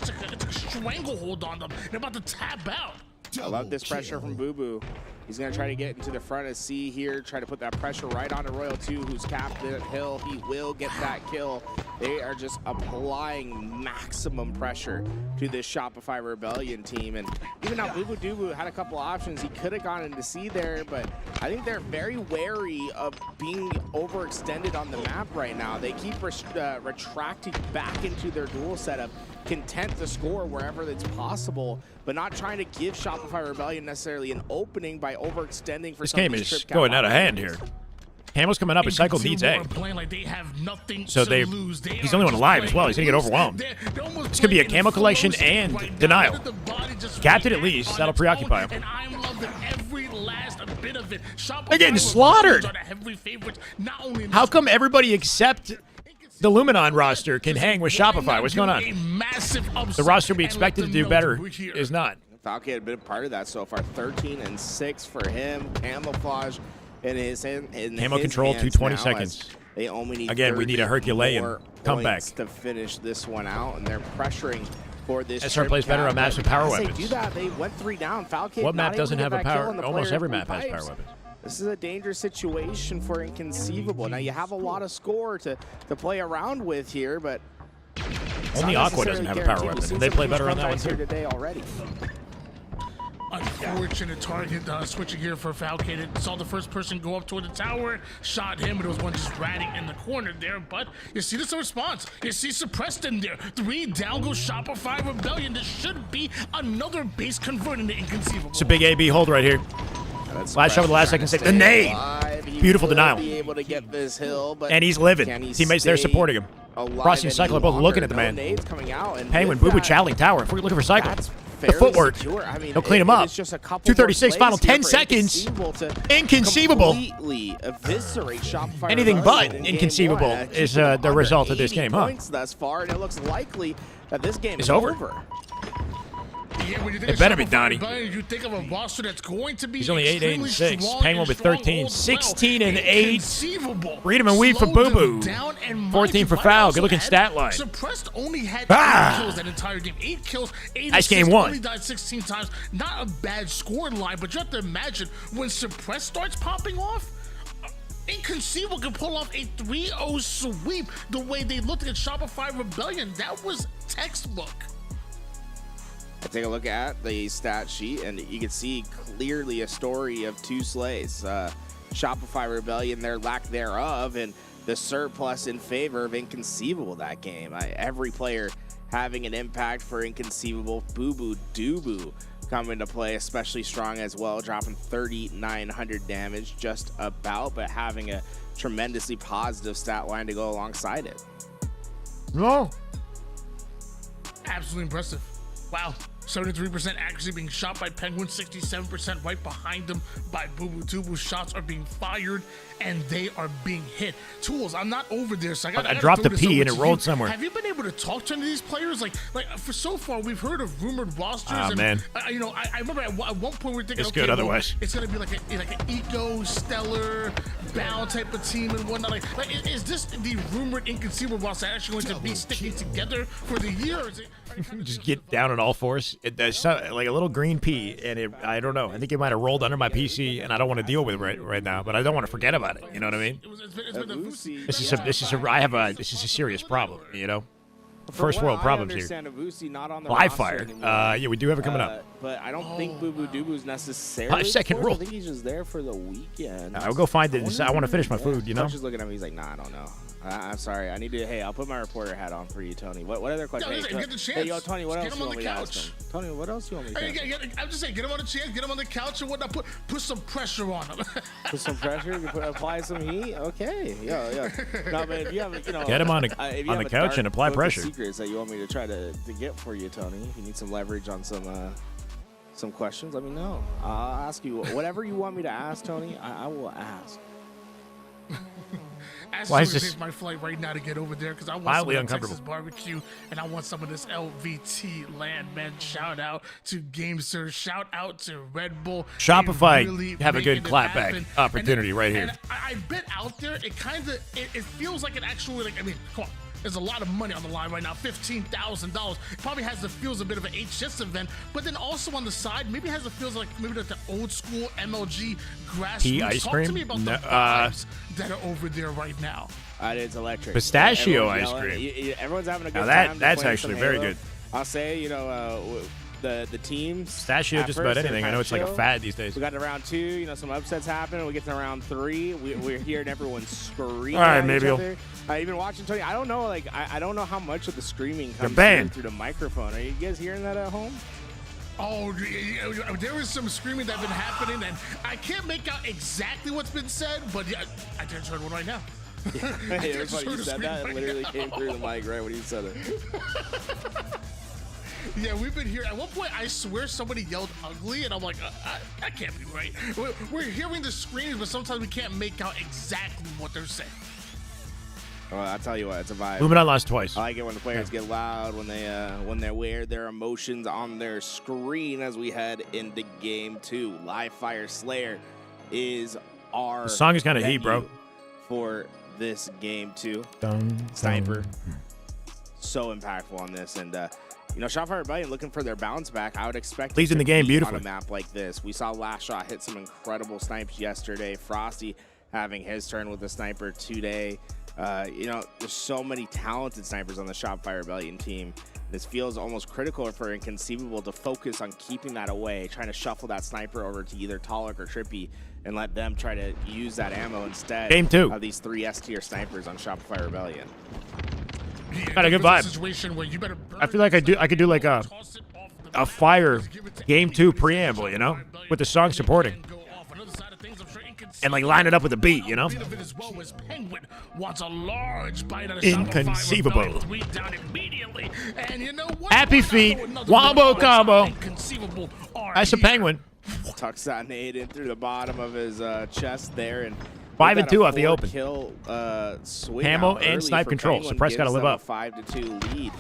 stranglehold on them. They're about to tap out. I love this pressure from Boo Boo. He's going to try to get into the front of C here, try to put that pressure right onto Royal 2, who's capped at hill. He will get that kill. They are just applying maximum pressure to this Shopify Rebellion team. And even now, Boo Boo Doo had a couple options. He could have gone into C there, but I think they're very wary of being overextended on the map right now. They keep retracting back into their duel setup, content to score wherever it's possible, but not trying to give Shopify Rebellion necessarily an opening by overextending for this some game of these is trip going out of hand here. Camel's coming up, and Cycle needs A. Like they have nothing So to lose. he's the only one alive as well. He's going to get overwhelmed. This could be a Camel collection and denial. Captain at least. That'll preoccupy him. And I'm loving every last bit of it. They're getting slaughtered. How come everybody except the Luminon roster can hang with Shopify? What's going on? The roster we expected to do better is not. Falcon had been a part of that so far. 13-6 for him. Camouflage in his hand. Camo control, 220 seconds. They only need again, we need a Herculean comeback to finish this one out, and they're pressuring for this. SR plays better on maps with power weapons. They do that. They went 3 down. Falcon. What map doesn't have a power? Almost every map has power weapons. This is a dangerous situation for Inconceivable. Now you have a lot of score to play around with here, but only Aqua doesn't have a power weapon. They play better on that one too. Today already. Unfortunate target switching here for Falcon. Saw the first person go up toward the tower, shot him, but it was one just ratting in the corner there. But you see this response. You see suppressed in there. 3 down goes Shopify Rebellion. This should be another base converting to Inconceivable. It's a big AB hold right here. Last shot with the last second save. The nade. Beautiful denial. Be able to get this hill, but and he's living. Teammates there supporting him. Crossing Cycle are both looking at the man. Penguin, Boo Boo challenging tower. If we're looking for Cycle. The footwork. He'll clean him up. 236, final 10 seconds. Inconceivable. Anything but inconceivable is the result of this game, huh? Thus far, and it looks likely that this game is over. Yeah, when you think it better be Donnie. You think of a roster that's going to be he's only 8-8-6. Penguin with 13, 16-8. Read him and weave for Boo Boo. 14 for Foul. Good looking stat line. Suppressed only had 8 kills that entire game. 8 kills, 8 nice game 1. Only died 16 times. Not a bad score line, but you have to imagine when Suppressed starts popping off. Inconceivable can pull off a 3-0 sweep the way they looked at Shopify Rebellion. That was textbook. I take a look at the stat sheet, and you can see clearly a story of 2 slays. Shopify Rebellion, their lack thereof, and the surplus in favor of Inconceivable that game. Every player having an impact for Inconceivable. Boo Boo Doo Boo coming to play especially strong as well, dropping 3,900 damage just about, but having a tremendously positive stat line to go alongside it. No. Absolutely impressive. Wow. 73% accuracy being shot by Penguin, 67% right behind them by Boo Boo Doo Boo. Shots are being fired and they are being hit. Tools, I'm not over there, so I dropped a P and it rolled somewhere. Have you been able to talk to any of these players? Like for so far, we've heard of rumored rosters. Oh, man. I remember at one point we were thinking, it's okay, good otherwise. It's going to be like an eco, stellar, bound type of team and whatnot. Like, is this the rumored Inconceivable roster actually going to be sticking together for the year? Or is it? Just get down on all fours. It's like a little green pea, and I don't know. I think it might have rolled under my PC, and I don't want to deal with it right now. But I don't want to forget about it. You know what I mean? This is a serious problem. You know, first world problems here. Live fire. Yeah, we do have it coming up. But I don't think Boo Boo Doo Boo's necessarily. 5 second rule. I think he's just there for the weekend. I'll go find it. I want to finish my food. You know. Coach is looking at me. He's like, nah, I don't know. I'm sorry. I need to. Hey, I'll put my reporter hat on for you, Tony. What other questions? Hey, yo, Tony. What else you want me to ask him? Tony, what else you want me to ask him? I'm just saying, get him on the chance, get him on the couch and whatnot. Put some pressure on him. Put some pressure. Apply some heat. Okay. Yeah. No, but if you have, get him on the couch and apply pressure. Secrets that you want me to try to get for you, Tony. If you need some leverage on some questions, let me know. I'll ask you whatever you want me to ask, Tony. I will ask. Why is this? My flight right now to get over there because I want some of the Texas barbecue and I want some of this LVT land, man. Shout out to GameSir. Shout out to Red Bull. Shopify really have a good clapback opportunity right here. And I've been out there. It kind of it feels like an actual come on. There's a lot of money on the line right now, $15,000. Probably has the feels a bit of an HS event, but then also on the side, maybe has the feels like maybe like the old school MLG grassroots. Ice Talk cream? to me about the vibes that are over there right now. It's electric. Pistachio Everyone's ice yelling. cream. Everyone's having a good Now time. that's playing actually some very Halo. good. I'll say, you know, the teams. Pistachio, just about anything. I know it's like a fad these days. We got to round 2. You know, some upsets happen. We get to round 3. We're hearing everyone scream. All right, at maybe each other. Even watching Tony. I don't know. Like I don't know how much of the screaming comes through the microphone. Are you guys hearing that at home? Oh, there is some screaming that's been happening, and I can't make out exactly what's been said, but yeah, I just heard one right now. Hey, it was funny you said that. It literally came through the mic right when you said it. Yeah, we've been here. At one point, I swear somebody yelled ugly, and I'm like, that can't be right. We're hearing the screams, but sometimes we can't make out exactly what they're saying. Well, I'll tell you what, it's a vibe. Luminon lost twice. I like it when the players get loud, when they wear their emotions on their screen as we head into game 2. Live Fire Slayer is our The song is kind of heat, bro. For this game 2. Dun, Sniper. dun. So impactful on this. And, you know, Shopify Rebellion looking for their bounce back. I would expect Leads in the game beautifully. On a map like this. We saw Last Shot hit some incredible snipes yesterday. Frosty having his turn with the sniper today. You know, there's so many talented snipers on the Shopify Rebellion team. This feels almost critical for Inconceivable to focus on keeping that away, trying to shuffle that sniper over to either Talik or Trippy and let them try to use that ammo instead Game 2 of these 3 S-tier snipers on Shopify Rebellion. Got a good vibe. I feel like I could do like a fire game 2 preamble, you know, with the song supporting. And like line it up with a beat, you know? Inconceivable. Happy feet. Wombo combo. That's a penguin. Tucks that nade in through the bottom of his chest there. And 5 and 2 off the open. Kill, swing Camo and snipe control. Penguin Suppress got to live up. 5-2 lead.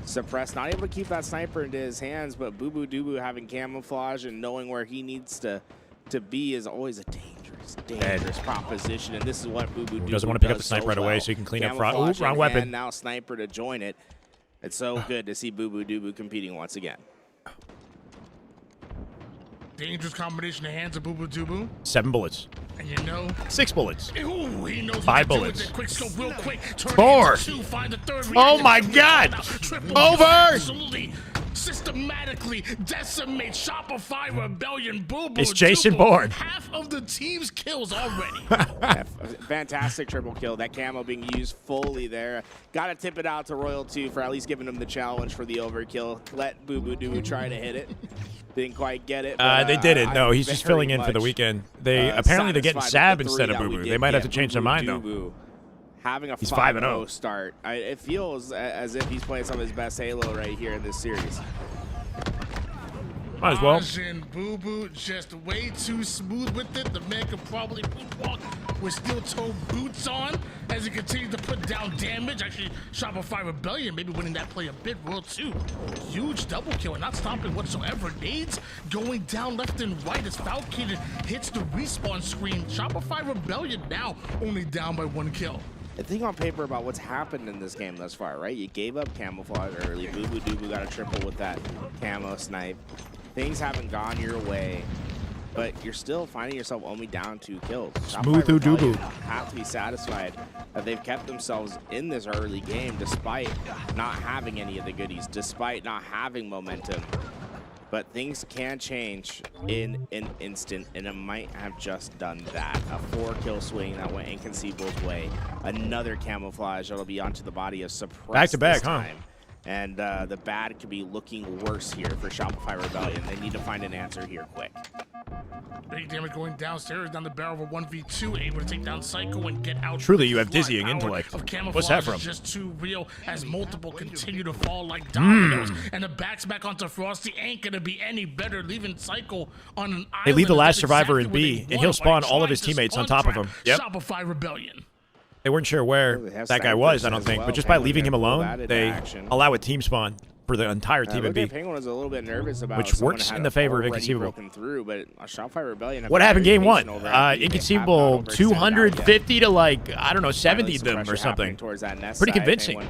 Suppress not able to keep that sniper into his hands, but Boo Boo Doo Boo having camouflage and knowing where he needs to be is always a dangerous proposition. And this is what Boo Boo Doo Boo doesn't want to pick up the so sniper right away well. so he can clean up front. Camouflage Ooh, wrong in weapon. hand, now sniper to join it. It's so good to see Boo Boo Doo Boo competing once again. Dangerous combination of hands of Boo Boo Doo Boo. 7 bullets. And you know, 6 bullets. Ooh, he knows 5 bullets. Quick scope, real quick. 4. Find the third Oh my God! Over! Absolutely, systematically decimate Shopify Rebellion. Boo Boo. It's Jason Bourne. Half of the team's kills already. Fantastic triple kill. That camo being used fully there. Got to tip it out to Royal 2 for at least giving him the challenge for the overkill. Let Boo Boo Doo Boo try to hit it. Didn't quite get it. But, They didn't. No, he's just filling in for the weekend. They apparently they're getting Sab instead of Boo Boo. They might have to change their mind though. Having a He's 5-0 start. It feels as if he's playing some of his best Halo right here in this series. Might as well. Majin Boo Boo just way too smooth with it. The man could probably walk with steel-toe boots on as he continues to put down damage. Actually, Shopify Rebellion maybe winning that play a bit. Royal 2, huge double kill and not stopping whatsoever. Nades going down left and right as Falcon hits the respawn screen. Shopify Rebellion now only down by 1 kill. The thing on paper about what's happened in this game thus far, right? You gave up camouflage early. Boo Boo Doo Boo got a triple with that camo snipe. Things haven't gone your way, but you're still finding yourself only down 2 kills. Smooth Doo Boo. Have to be satisfied that they've kept themselves in this early game despite not having any of the goodies, despite not having momentum. But things can change in an instant, and it might have just done that. A 4-kill swing that went Inconceivable's way. Another camouflage that'll be onto the body of Suppress Back-to-back, this time. And the bad could be looking worse here for Shopify Rebellion. They need to find an answer here quick. Big damage going downstairs, down the barrel of a 1v2, able to take down Psycho and get out. Truly, you have dizzying intellect. What's that from? Just too real as multiple continue to fall like dominoes. And the backs back onto Frosty ain't gonna be any better, leaving Psycho on an island. They leave the last That's survivor exactly in B, what they and he'll want spawn by all of his trying to teammates on top of him. Yep. Shopify Rebellion. They weren't sure where that guy was, I don't think. But just by leaving him alone, they allow a team spawn for the entire team of B. Penguin was a little bit nervous about which works in the favor of Inconceivable. Through, but Shopify Rebellion What happened game 1? Inconceivable 250 to like, I don't know, 70 them or something. Pretty convincing.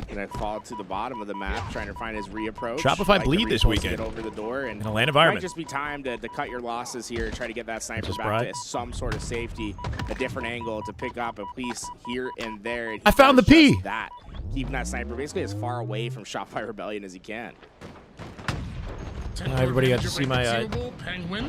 Gonna fall to the bottom of the map, trying to find his reapproach. Shopify bleed this weekend. Get over the door and in a land environment. Might just be time to cut your losses here. Try to get that sniper back to some sort of safety, a different angle to pick up a piece here and there. And I found the P. That keeping that sniper basically as far away from Shopify Rebellion as he can. Everybody got to see my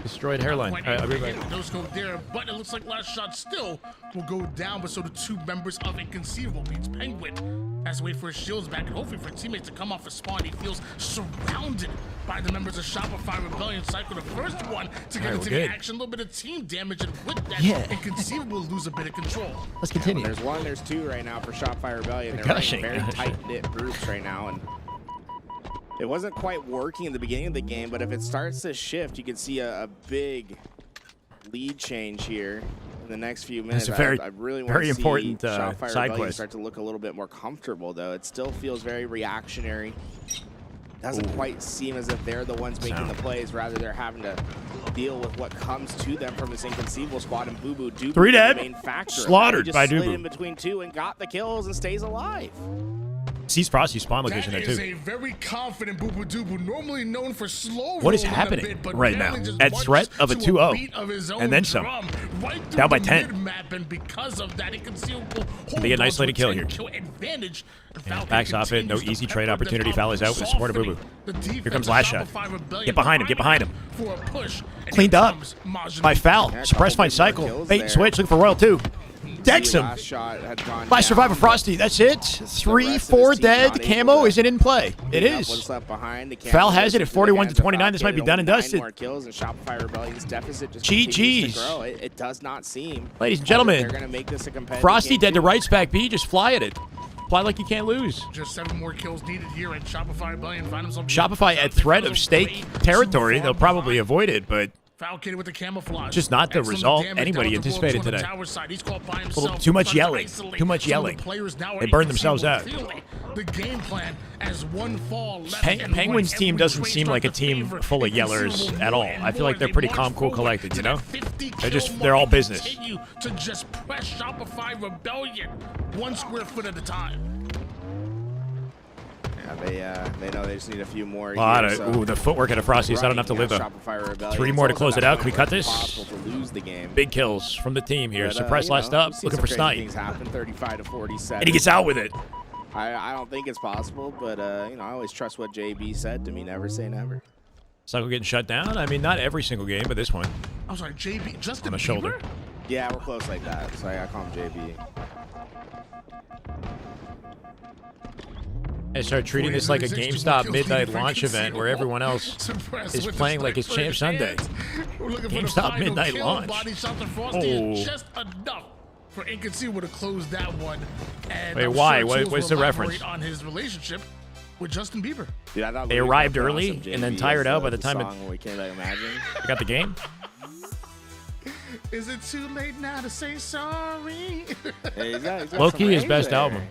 destroyed hairline. Everybody. Those go there, but it looks like last shot still will go down. But so do 2 members of Inconceivable. Means Penguin has to wait for his shields back and hopefully for teammates to come off a spawn. He feels surrounded by the members of Shopify Rebellion. Cycle the first one to get into the action. A little bit of team damage, and with that, Inconceivable lose a bit of control. Let's continue. There's 1, there's 2 right now for Shopify Rebellion. They're running very tight-knit groups right now, and it wasn't quite working in the beginning of the game, but if it starts to shift, you can see a big lead change here in the next few minutes. That's a I really want to see important Shopify side Rebellion quest. start to look a little bit more comfortable, though. It still feels very reactionary. Doesn't quite seem as if they're the ones making the plays, rather they're having to deal with what comes to them from this Inconceivable squad, and Boo Boo Doo 3 dead, the main factor. slaughtered by Doo Slid Boo. in between 2 and got the kills and stays alive. Sees Frosty's spawn location there, too. That is a very confident Boo Boo Doo Boo, normally known for slow. What is happening right now? At threat of a 2-0, and then some. Down by 10. And because of that, Inconceivable Be a nice lady kill here. Advantage. Backs off it. No easy trade opportunity. Foul is out with the support of Boo Boo. Here comes last shot. Get behind him. Get behind him. Cleaned up by Foul. Suppress my cycle. Bait and switch. Looking for Royal 2. Decks him. By Survivor Frosty. That's it. 3-4 dead. Camo isn't in play. It is. Foul has it at 41-29. This might be done and dusted. GG's. It does not seem. Ladies and gentlemen, Frosty dead to right back B. Just fly at it. Fly like you can't lose. Just 7 more kills needed here at Shopify Rebellion. Shopify at threat of stake territory. They'll probably avoid it, but Falcon with the camouflage. Just not the result anybody anticipated today. A little too much yelling. Too much yelling. They burned themselves out. The game plan as one fall left. Penguins team doesn't seem like a team full of yellers at all. I feel like they're pretty calm, cool, collected, you know? They're all business. To just press Shopify Rebellion 1 square foot at a time. They know they just need a few more. Ooh, the footwork at a Frosty is not enough to live up. 3 more to close it out. Can we cut this? Big kills from the team here. Suppress last up. Looking for Snipe. 35-47. And he gets out with it. I don't think it's possible, but I always trust what JB said to me. Never say never. Cycle getting shut down? I mean, not every single game, but this one. I'm sorry, JB. Justin on the Bieber? shoulder. Yeah, we're close like that. So I call him JB. I start treating this like a GameStop midnight launch event where everyone else is playing like it's Champ Sunday. GameStop midnight launch. Oh. Just enough for Inconceivable to close that one. And wait, why? What's the reference? On his relationship with Justin Bieber. Dude, they arrived early and then tired out by the time we can't imagine. Got the game? Is it too late now to say sorry? Hey, Low-key his best album.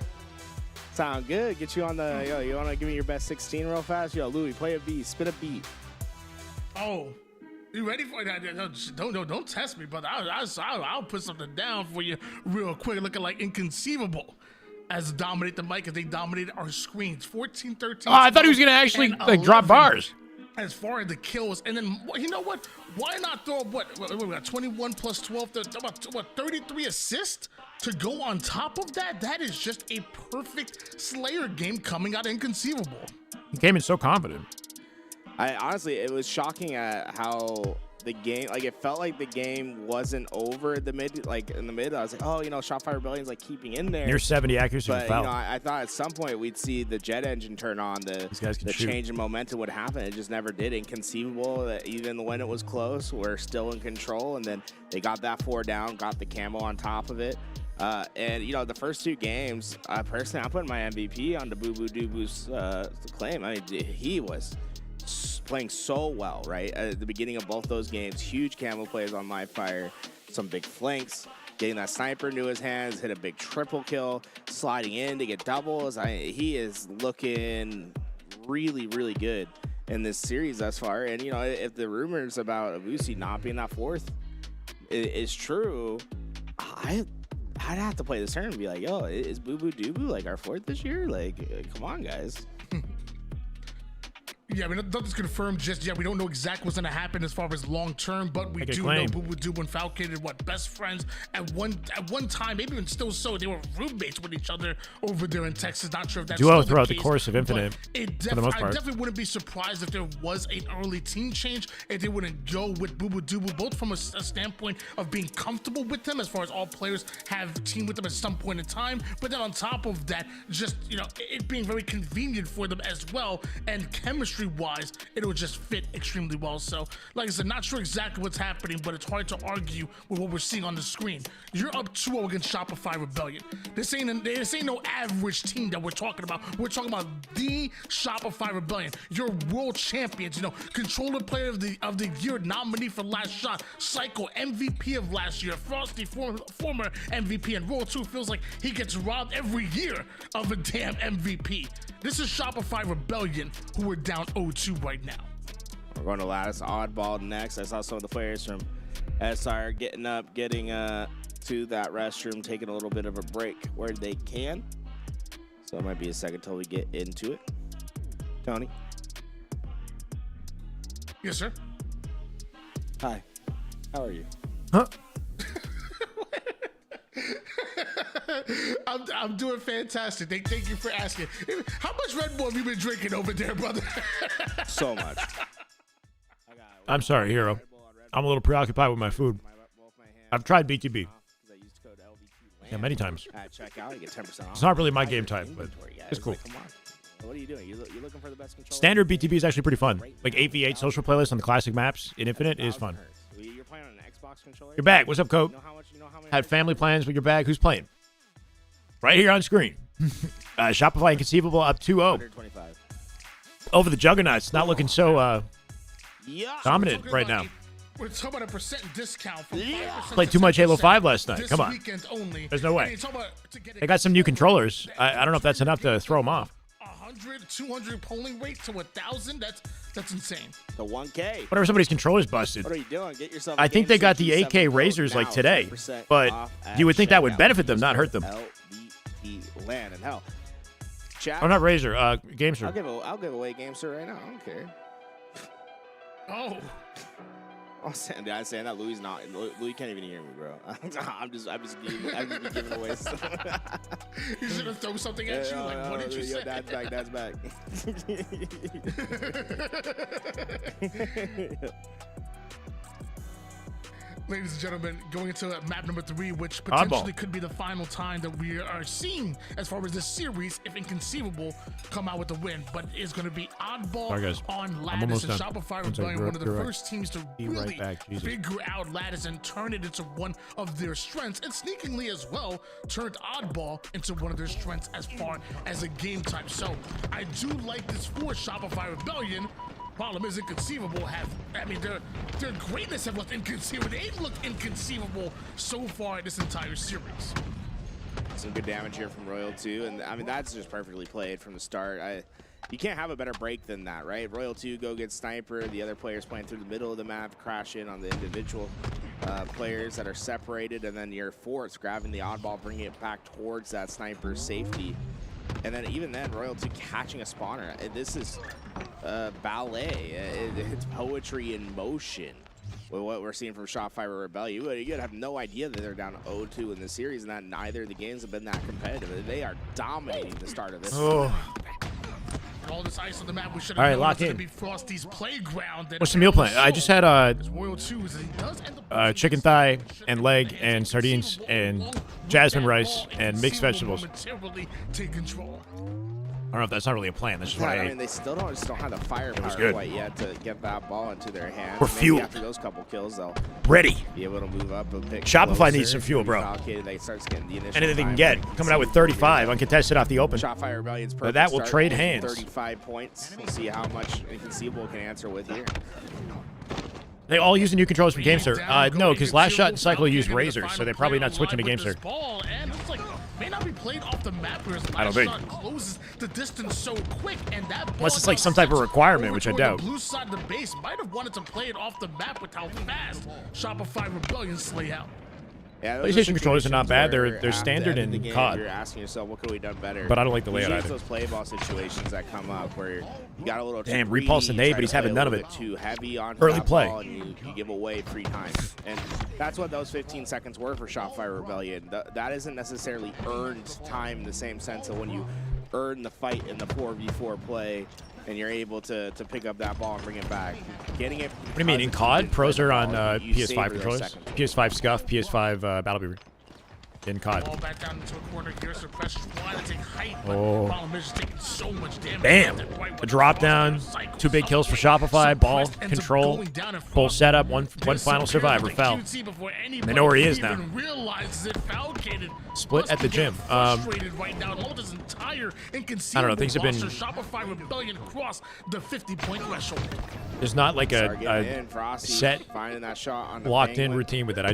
Sound good. Get you on the. Yo, you want to give me your best 16 real fast? Yo, Louis, play a beat. Spit a beat. Oh, you ready for that? Don't test me, but I'll put something down for you real quick. Looking like Inconceivable as dominate the mic as they dominated our screens. 14-13. Oh, I thought he was gonna actually like drop bars. As far as the kills, and then you know what? Why not throw what we got 21 plus 12, about 33 assists to go on top of that? That is just a perfect Slayer game coming out of Inconceivable. He came in so confident. Honestly, it was shocking at how the game, like it felt like the game wasn't over in the mid. I was like, oh, Shopify Rebellion's like keeping in there. Near 70 accuracy. But I thought at some point we'd see the jet engine turn on. The change in momentum would happen. It just never did. Inconceivable that even when it was close, we're still in control. And then they got that 4 down, got the camo on top of it. And the first 2 games, personally, I'm putting my MVP on the Boo Boo Doo Boo's claim. I mean, he was playing so well, right? At the beginning of both those games, huge camo plays on live fire, some big flanks, getting that sniper into his hands, hit a big triple kill, sliding in to get doubles. He is looking really, really good in this series thus far. And, you know, if the rumors about Abusi not being that fourth is true, I'd have to play this tournament and be like, yo, is Boo Boo Doo like our fourth this year? Like, come on, guys. Yeah, I mean, nothing's confirmed just yet. We don't know exactly what's going to happen as far as long term, but we do know Boo Boo Doo and Falcon are best friends at one time, maybe even still so. They were roommates with each other over there in Texas. Not sure if that's duo still throughout the the case, course of Infinite. For the most part. I definitely wouldn't be surprised if there was an early team change, if they wouldn't go with Boo Boo Doo, both from a standpoint of being comfortable with them, as far as all players have teamed with them at some point in time, but then on top of that, just, you know, it being very convenient for them as well, and chemistry-wise, it'll just fit extremely well. So, like I said, not sure exactly what's happening, but it's hard to argue with what we're seeing on the screen. You're up 2-0 against Shopify Rebellion. This ain't no average team that we're talking about. We're talking about the Shopify Rebellion. You're world champions, you know, controller player of the year, nominee for Last Shot, Psycho, MVP of last year, Frosty, former MVP, and Roll 2 feels like he gets robbed every year of a damn MVP. This is Shopify Rebellion, who are down 0-2 right now. We're going to Lattice Oddball next. I saw some of the players from SR getting to that restroom, taking a little bit of a break where they can. So it might be a second till we get into it. Tony? Yes, sir. Hi. How are you? Huh? I'm doing fantastic. Thank you for asking. How much Red Bull have you been drinking over there, brother? So much. I'm sorry, Hero. I'm a little preoccupied with my food. I've tried BTB. Yeah, many times. Check out, you get 10% off. It's not really my game type, but it's cool. Come on. What are you doing? You're looking for the best controller? Standard BTB is actually pretty fun. Like 8v8 social playlist on the classic maps in Infinite is fun. You're playing on an Xbox controller? You're back. What's up, Coke? Had family plans with your bag. Who's playing? Right here on screen. Shopify Inconceivable up 2-0. Over the Juggernauts. Not looking so dominant right now. We're talking about a percent discount from 5% Played too much Halo 5 last night. Come on. Only. There's no way. They got some new controllers. I don't know if that's enough to throw them off. 100, 200 polling rate to 1,000. That's insane. The 1K. Whatever, somebody's controller's busted. What are you doing? Get yourself. I think they got the AK razors like today, but you would think that would benefit them, not hurt them. LBT land and hell. Chat. Oh, not razor. GameSir. I'll give away GameSir right now. I don't care. Oh. I'm saying that Louis not. Louis can't even hear me, bro. I'm just giving away stuff. He's gonna throw something at you. Like, what did you say? Dad's back. Ladies and gentlemen, going into map number 3, which potentially could be the final time that we are seeing as far as this series, if Inconceivable come out with a win. But it's going to be Oddball on Lattice, and Shopify Rebellion, one of the first teams to really figure out Lattice and turn it into one of their strengths, and sneakingly as well turned Oddball into one of their strengths as far as a game type. So I do like this for Shopify Rebellion. Problem is, Inconceivable their greatness have looked inconceivable. They've looked inconceivable so far in this entire series. Some good damage here from Royal 2, and I mean that's just perfectly played from the start. You can't have a better break than that, right? Royal 2 go get Sniper, the other players playing through the middle of the map, crash in on the individual players that are separated, and then your fourths grabbing the oddball, bringing it back towards that Sniper's safety. And then even then, Royal 2 catching a spawner. This is ballet. It's poetry in motion with what we're seeing from Shopify Rebellion. You'd have no idea that they're down 0-2 in the series, and that neither of the games have been that competitive. They are dominating the start of this. All this ice on the map, we should have known lock it's in. Be Frosty's playground. What's the meal plan? I just had chicken thigh and leg and sardines and jasmine rice and mixed vegetables. I don't know if that's not really a plan. That's just what I ate. I mean, they still don't have the firepower quite yet to get that ball into their hands. We're fueled. After those couple kills, they'll be able to move up a bit. Shopify needs some fuel, bro. Anything they can get. Coming out with 35 uncontested off the open. Shopify Rebellion's perfect but that will start, trade hands. 35 points. We'll see how much Inconceivable can answer with here. They all use the new controllers from GameSir. No, because Last Shot and Cycle use razors, so they're probably not switching to GameSir. May not not be played off the map, whereas I don't last think. shot closes the distance so quick, and that ball Unless it's like some type of requirement, over which I toward doubt. The blue side of the base might have wanted to play it off the map with how fast Shopify Rebellion slay out. Yeah, PlayStation controllers are not bad. where They're at standard the end of in the game, COD. You're asking yourself, what could we done better? But I don't like the layout Usually either. Those play ball situations that come up where you got a little too Damn, greedy, repulse and you nade, try but he's to having play a none of little it. bit Too heavy on Early that play. ball, and you give away free time, and that's what those 15 seconds were for Shopify Rebellion. That isn't necessarily earned time in the same sense of when you earn the fight in the 4v4 play. And you're able to pick up that ball and bring it back. Getting it. What do you mean in COD? Pros are on you PS5 savor those controllers. seconds. PS5 Scuff, PS5 Battle Beaver. In COD. Ball back down into a corner here. Suppress trying to take height, but Oh. Problem is taking so much damage. Bam! Right The drop down, 2 big kills for Shopify, ball control, full setup, one final survivor fell. They know where he is now. Split at the gym. I don't know, things have been. Shopify Rebellion across the 50-point threshold. There's not like Start getting a in, Frosty, set finding that shot on the locked in penguin. routine with it.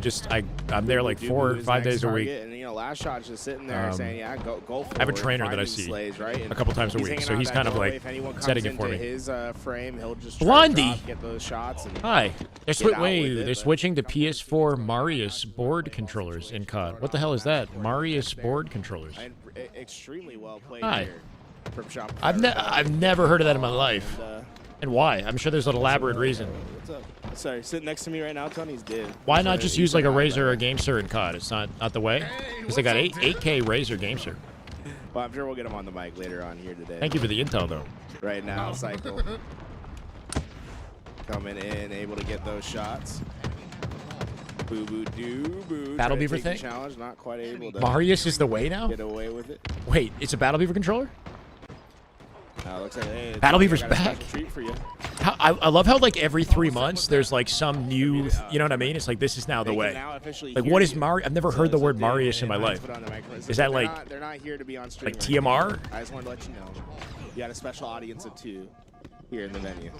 I'm there like 4 or 5 days a week. And last shot's just sitting there saying, yeah, go for it. I have a trainer that I see a couple times a week, so he's kind of like setting it for me. His frame, he'll just try to Blondie! drop, get those shots. And Hi. They're get out with it, they're but- switching to PS4 Marius board controllers in COD. What the hell is that? Marius board controllers. And extremely well played Hi. here from Shopify. I've never heard of that in my life. And, And why? I'm sure there's an elaborate reason. what's up? Sorry, sitting next to me right now, Tony's dead. Why not just use like a Razer or a GameSir in COD? It's not the way. Because they got 8K Razer GameSir. Well, I'm sure we'll get him on the mic later on here today. Thank you for the intel, though. Right now, Cycle coming in, able to get those shots. Boo boo doo boo. Battle Try to Beaver take the thing? Challenge, not quite able to Marius is the way now? get away with it. Wait, it's a Battle Beaver controller? Looks like, hey, Battle Tony, Beaver's I got a back. special treat for you. I love how like every 3 months there's like some new, you know what I mean? It's like this is now the They can way. now officially Like hear what is you. Marius? I've never heard the word Marius in my life. Put on the microphone. Is that like they're not here to be on stream like or anything. TMR? I just wanted to let you know. You got a special audience of 2 here in the venue.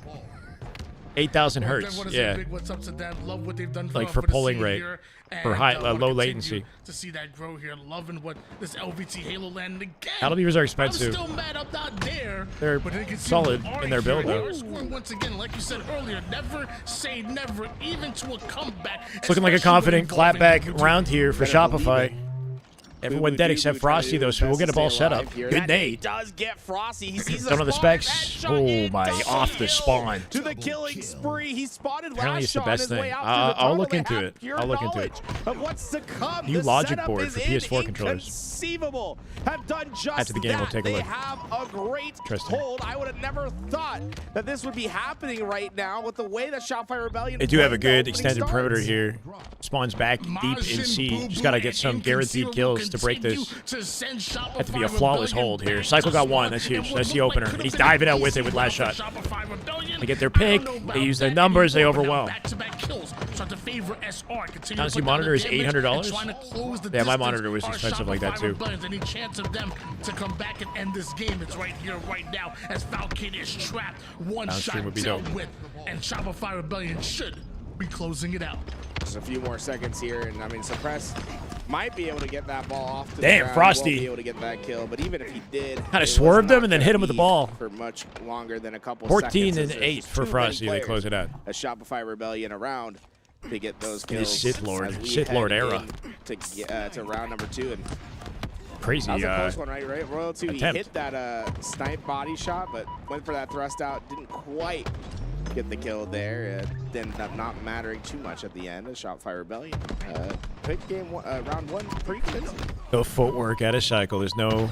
8,000 hertz? Yeah. Big what's up to them. Love what they've done Like for the polling scene rate, here, for and, high, wanna low continue latency. To see that grow here, loving what this LVT Halo landed again. Battle Beavers are expensive. I'm still mad I'm not there. They're but they can see solid we are in their build, here. though. We're scoring once again, like you said earlier, never say never, even to a comeback. It's looking like a especially confident when involving clapback Luminon. round here for Better believe Shopify. it. Everyone dead except Frosty, though, so we'll get a ball set up. Good That nade. does get Frosty. He sees Don't know the spawn. specs. That shot Oh, my, double off the kill spawn. To the killing spree. He spotted Apparently last it's the shot best on his way thing. out through the I'll tunnel. look They into have it. pure I'll look into it. knowledge of what's to come. New The logic setup board is for in. PS4 controllers. Inconceivable have done just After the game, that. we'll take a they look. have a great Interesting. hold. I would have never thought that this would be happening right now with the way that Shopify Rebellion They do have a played the good opening extended starts. perimeter here. Spawns back deep in C. Just got to get some guaranteed kills to break this. Have to be a flawless hold here. Cycle got 1. That's huge. That's the opener. And he's diving out with it with last shot. They get their pick. They use their numbers. They overwhelm. Honestly, monitor is $800. Yeah, my monitor was expensive like that too. Any chance of them to come back and end this game? It's right here, right now, as Falcon is trapped. One Downstream shot would be dealt dope. with, and Shopify Rebellion should be closing it out. Just a few more seconds here, and I mean, Suppress might be able to get that ball off to Damn, the ground. Frosty. Won't be able to get that kill, but even if he did, Kinda swerved him and then hit him with the ball. For much longer than a couple 14 seconds. and 8 for Frosty. They close it out. A Shopify Rebellion around to get those This kills. Sith Lord- as we Sith Lord head era. to round number 2, and Crazy that was a close one, right? Royal 2, he attempt. hit that snipe body shot, but went for that thrust out, didn't quite get the kill there. Ended up not mattering too much at the end. A Shopify Rebellion. Quick game, round 1, pretty convincing. The footwork at a cycle. There's no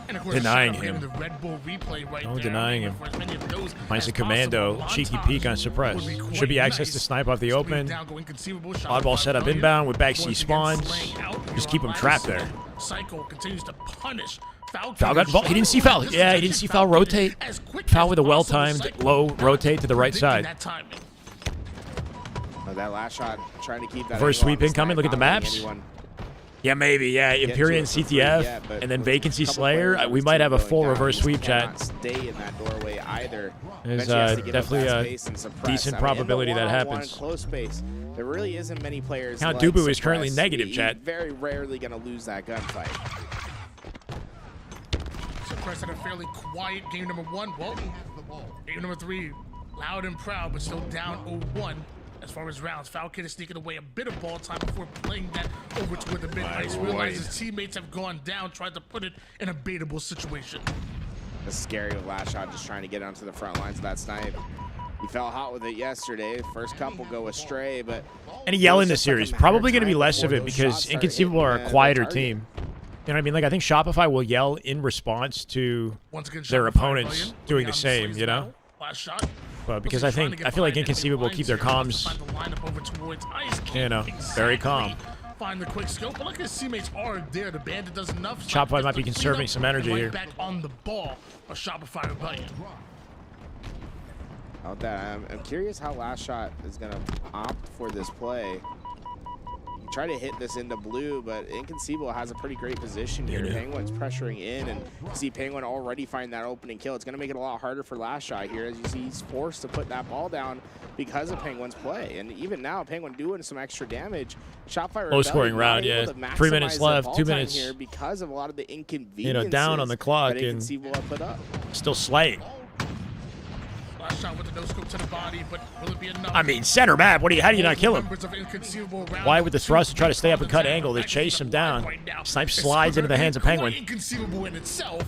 And of course, denying shout out him. to the Red Bull replay right No there. denying him. For as many of those Finds as a commando. possible. Cheeky Montage peek on Suppress. would be quite Should be access to nice. snipe off the Speed open. down, go Inconceivable, Oddball Shopify setup Rebellion. inbound with backseat Once again, spawns. slaying out Just here keep him on trapped Madison. there. Cycle continues to punish. Foul got involved. He didn't see foul. Yeah, he didn't see foul rotate. Foul with a well-timed low rotate to the right side. That timing. That last shot, trying to keep that. Reverse angle on sweep the incoming. snipe, Look at the not letting maps. anyone Yeah, maybe. Yeah, get to Empyrean it for free CTF, yet, but and then with Vacancy a couple Slayer. players on We his might team have a going full down, reverse he sweep cannot chat. Stay in that doorway either. There's Eventually has to give up definitely that a space and suppress. decent I mean, in the probability that one-on-one happens. Close space. There really isn't many players. Count like Dubu is currently Suppress. negative, He's chat. very rarely going to lose that gunfight. Suppress had a fairly quiet game number 1. Well, game number 3, loud and proud, but still down 0-1 as far as rounds. Falcon is sneaking away a bit of ball time before playing that over toward the mid ice. Realizes his teammates have gone down, tried to put it in a baitable situation. It's scary with Last Shot just trying to get onto the front lines of that snipe. He fell hot with it yesterday. First couple go astray, but... Any yell in this series, probably going to be less of it because Inconceivable are a quieter team. You know what I mean? Like, I think Shopify will yell in response to their opponents doing the same, you know? But because I feel like Inconceivable will keep their comms, you know, very calm. Find the quick scope, but look, his teammates are there. The Bandit does enough. Shopify might be conserving some energy here. Back on the ball, a Shopify rebellion. About that, I'm curious how Last Shot is gonna opt for this play. Try to hit this into blue, but Inconceivable has a pretty great position here. Penguin's pressuring in, and you see Penguin already find that opening kill. It's going to make it a lot harder for Last Shot here. As you see, he's forced to put that ball down because of Penguin's play. And even now, Penguin doing some extra damage. Shopify low scoring round, yeah. 3 minutes left, 2 minutes here because of a lot of the inconveniences, you know, down on the clock, and put up. Still slaying. Last shot with the no scope to the body, but will it be enough? I mean, center map. How do you not kill him? Why with the thrust to try to stay up and cut angle? They chase him down. Snipe slides into the hands of Penguin. Inconceivable in itself,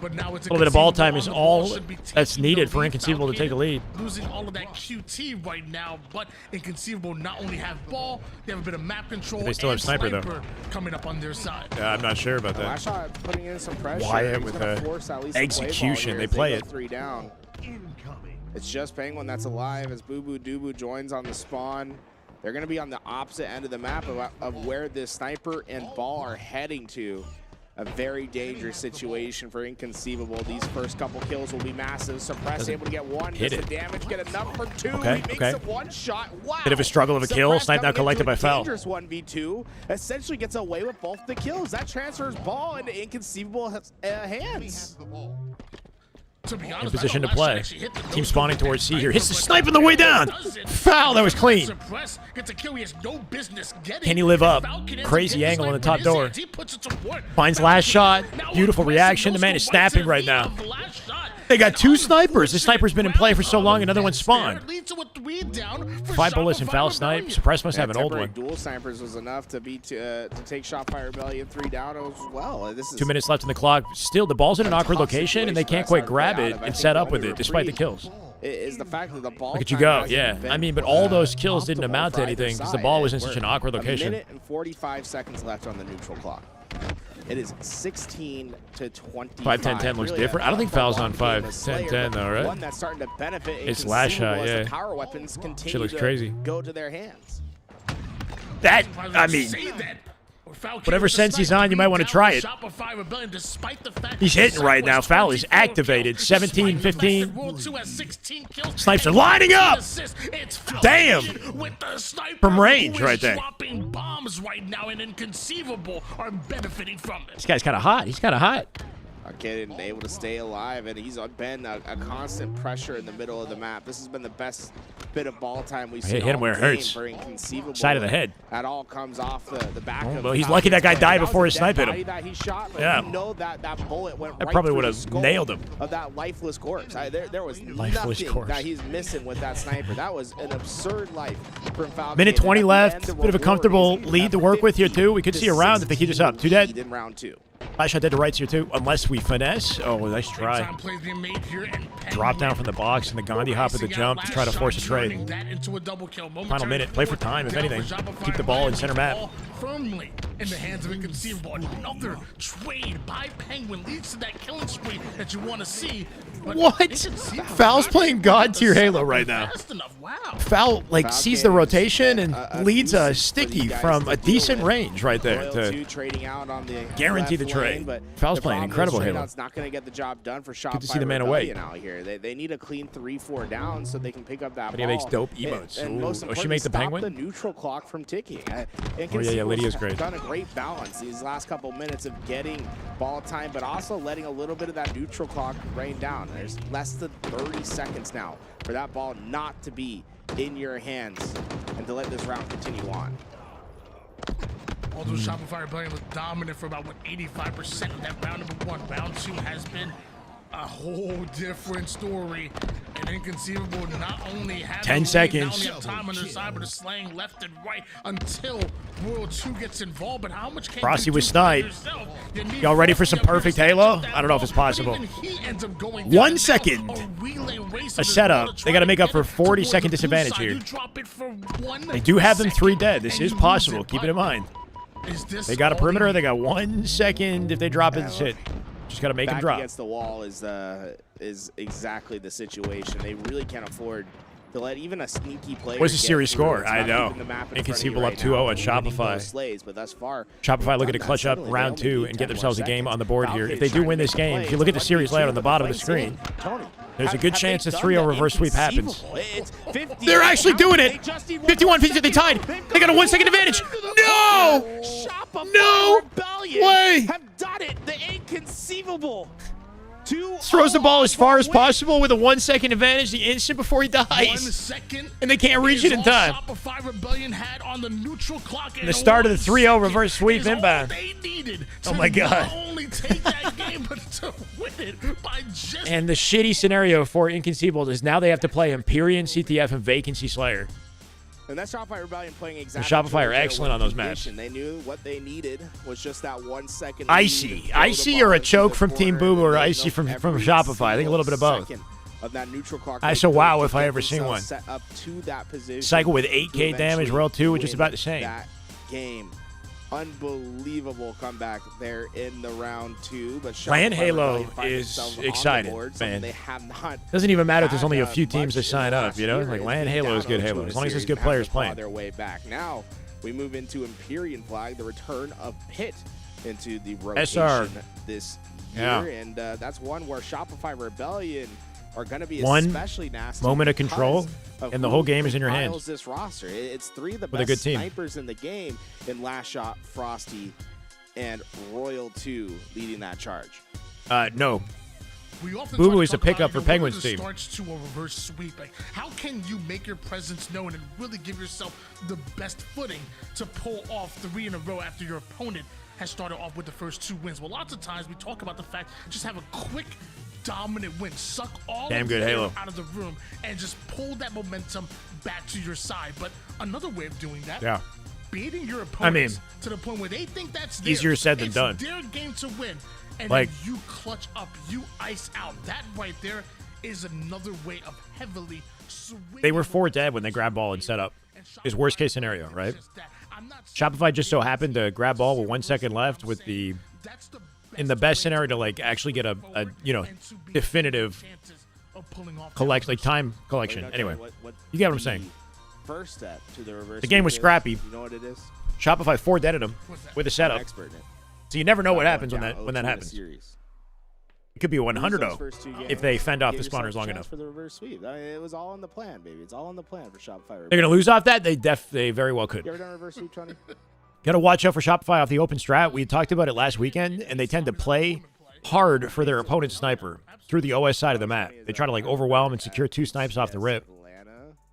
but now it's a little bit of ball time is all that's needed for Inconceivable to take a lead. Losing all of that QT right now, but Inconceivable not only have ball, they have a bit of map control. They still have sniper though. Coming up on their side. Yeah, I'm not sure about that. Last shot putting in some pressure. Wyatt with the execution. They play it. 3 down. It's just Penguin that's alive as Boo Boo Doo Boo joins on the spawn. They're going to be on the opposite end of the map of where this sniper and ball are heading to. A very dangerous situation for Inconceivable. These first couple kills will be massive. Suppress able to get one. Does the damage get enough for 2? Okay, he makes it 1 shot. Wow. Bit of a struggle of a kill. Snipe now collected by Foul. Dangerous 1v2. Essentially gets away with both the kills. That transfers ball into Inconceivable hands. To be honest, in position to play. Team spawning towards C here. Hits the snipe on the way down. Foul. That was clean. Can he live up? Crazy angle on the top door. Finds Last Shot. Beautiful reaction. The man is snapping right now. They got 2 snipers. The sniper's been in play for so long, another one spawned. 5 bullets and Foul snipe. Suppress must have an old one. Dual snipers was enough to take Shopify Rebellion 3 down as well. This is 2 minutes left in the clock. Still, the ball's in an awkward location, and they can't quite grab it and set up with it, despite the kills. Is the fact that the ball look at you go, yeah. I mean, but all those kills didn't amount to anything because the ball was in such an awkward location. 1 minute and 45 seconds left on the neutral clock. It is 16 to 25. 5-10-10 looks different. I don't think Foul's on 5-10-10 though, right? One that's starting to benefit. It's Last Shot, yeah. Power weapons continue shit looks crazy. Go to their hands. That, I mean, whatever sense he's on, you might want to try it. He's hitting right now. Foul is activated. 17, 15. Snipes are lining up. Damn. From range right there. Bombs right now, and Inconceivable are benefiting from it. This guy's kind of hot. He's kind of hot. Getting able to stay alive, and he's been a constant pressure in the middle of the map. This has been the best bit of ball time we've seen. Hit him where it hurts. For Inconceivable. Side of the head. That all comes off the back of. Well, he's lucky that guy died before his snipe hit him. That he shot, but yeah. You know that bullet went that probably would have nailed him. Of that lifeless corpse. There was lifeless nothing corpse that he's missing with that sniper. That was an absurd life from Falcon. Minute 20 left. Bit of a comfortable lead to work with here too. We could see a round if they keep this up. 2 dead. In round 2. Last Shot dead to rights here too, unless we finesse. Oh, nice try. Drop down from the box and the Gandhi hop at the jump to try to force a trade. Final minute, play for time if anything. Keep the ball in center map. Firmly in the hands of Inconceivable. Another trade by Penguin leads to that killing spree that you want to see. What? Foul's playing God tier Halo right now. Foul sees the rotation and leads a sticky from a decent range right there to guarantee the trade. Foul's playing incredible Halo. It's not going to get the job done for Shopify. Good to see the man away. Out here. They need a clean 3-4 down so they can pick up that but ball. he makes dope emotes. And she make the Penguin? The neutral clock from ticking. Oh yeah, Lydia's great. Done a great balance these last couple minutes of getting ball time, but also letting a little bit of that neutral clock rain down. There's less than 30 seconds now for that ball not to be in your hands and to let this round continue on. Although Shopify Rebellion was dominant for about 85% of that round number 1. Round 2 has been a whole different story. And Inconceivable not only have 10 seconds. Not only have time on their side, but are slaying left and right until World 2 gets involved. But how much can Frosty you was do sniped. yourself? Y'all ready for some perfect Halo? I don't know if it's possible. 1 second. A setup. They got to make up for 40-second disadvantage here. They do have them 3 dead. This is possible. Keep it in mind. They got a perimeter. They got 1 second. If they drop it, it's hit. Just got to make them drop. Against the wall is exactly the situation. They really can't afford to let even a sneaky player. What's the series score? I know. Inconceivable up 2-0 on Shopify. Slays, but thus far, Shopify looking to clutch up round 2 and get themselves a game on the board here. If they do win this game, if you look at the series layout on the bottom of the screen, there's a good chance a 3-0 reverse sweep happens. They're actually doing it. 51-50, they tied. They got a 1 second advantage. No! No way! Have done it. The Inconceivable. Throws the ball as far as possible with a 1 second advantage the instant before he dies. 1 second. And they can't reach it in time. Shopify Rebellion had on the neutral clock. And the start of the 3-0 reverse sweep inbound. Oh my God. Only take that game, but to win it by just. And the shitty scenario for Inconceivable is now they have to play Empyrean, CTF, and Vacancy Slayer. And that's Shopify Rebellion playing exactly. And Shopify are excellent on those maps. They knew what they needed was just that 1 second. Icy or a choke from Team Boo or Icy from Shopify. I think a little bit of both. Of that neutral clock. I saw wow if I ever seen one. Set up to that position. Cycle with 8k damage, Royal 2, which is about the same. That game. Unbelievable comeback there in the round 2. But playing Halo is exciting, man. Doesn't even matter if there's only a few teams that sign up, you know? Like, playing Halo is good Halo, as long as there's good players playing. Their way back. Now, we move into Empyrean Flag, the return of Pit into the rotation this year. And that's one where Shopify Rebellion are going to be especially nasty. Moment of control, and the whole game is in your hands. This roster. It's 3 of the with best snipers in the game in Last Shot, Frosty, and Royal 2 leading that charge. No. Boo Boo is a pickup for Penguins team. Starts to a reverse sweep. Like, how can you make your presence known and really give yourself the best footing to pull off 3 in a row after your opponent has started off with the first 2 wins? Well, lots of times we talk about the fact just have a quick dominant win, suck all of the air out of the room, and just pull that momentum back to your side. But another way of doing that, beating your opponents to the point where they think that's easier said than done. Their game to win, and like, then you clutch up, you ice out. That right there is another way of heavily swinging. They were 4 dead when they grabbed ball and set up. Is worst case scenario, right? Shopify just so happened to grab ball with 1 second left with the. In the best scenario to like actually get a definitive time collection. Anyway, you get what I'm saying. First step to the reverse. The game was scrappy. You know what it is? Shopify 4 deaded him with a setup. So you never know what happens when that happens. It could be a 100-0 if they fend off the spawners long enough. For the reverse sweep. It was all in the plan, baby. It's all in the plan for Shopify. They're gonna lose off that. They very well could. You ever done reverse sweep, Tony? Got to watch out for Shopify off the open strat. We talked about it last weekend, and they tend to play hard for their opponent's sniper through the OS side of the map. They try to like overwhelm and secure 2 snipes off the rip.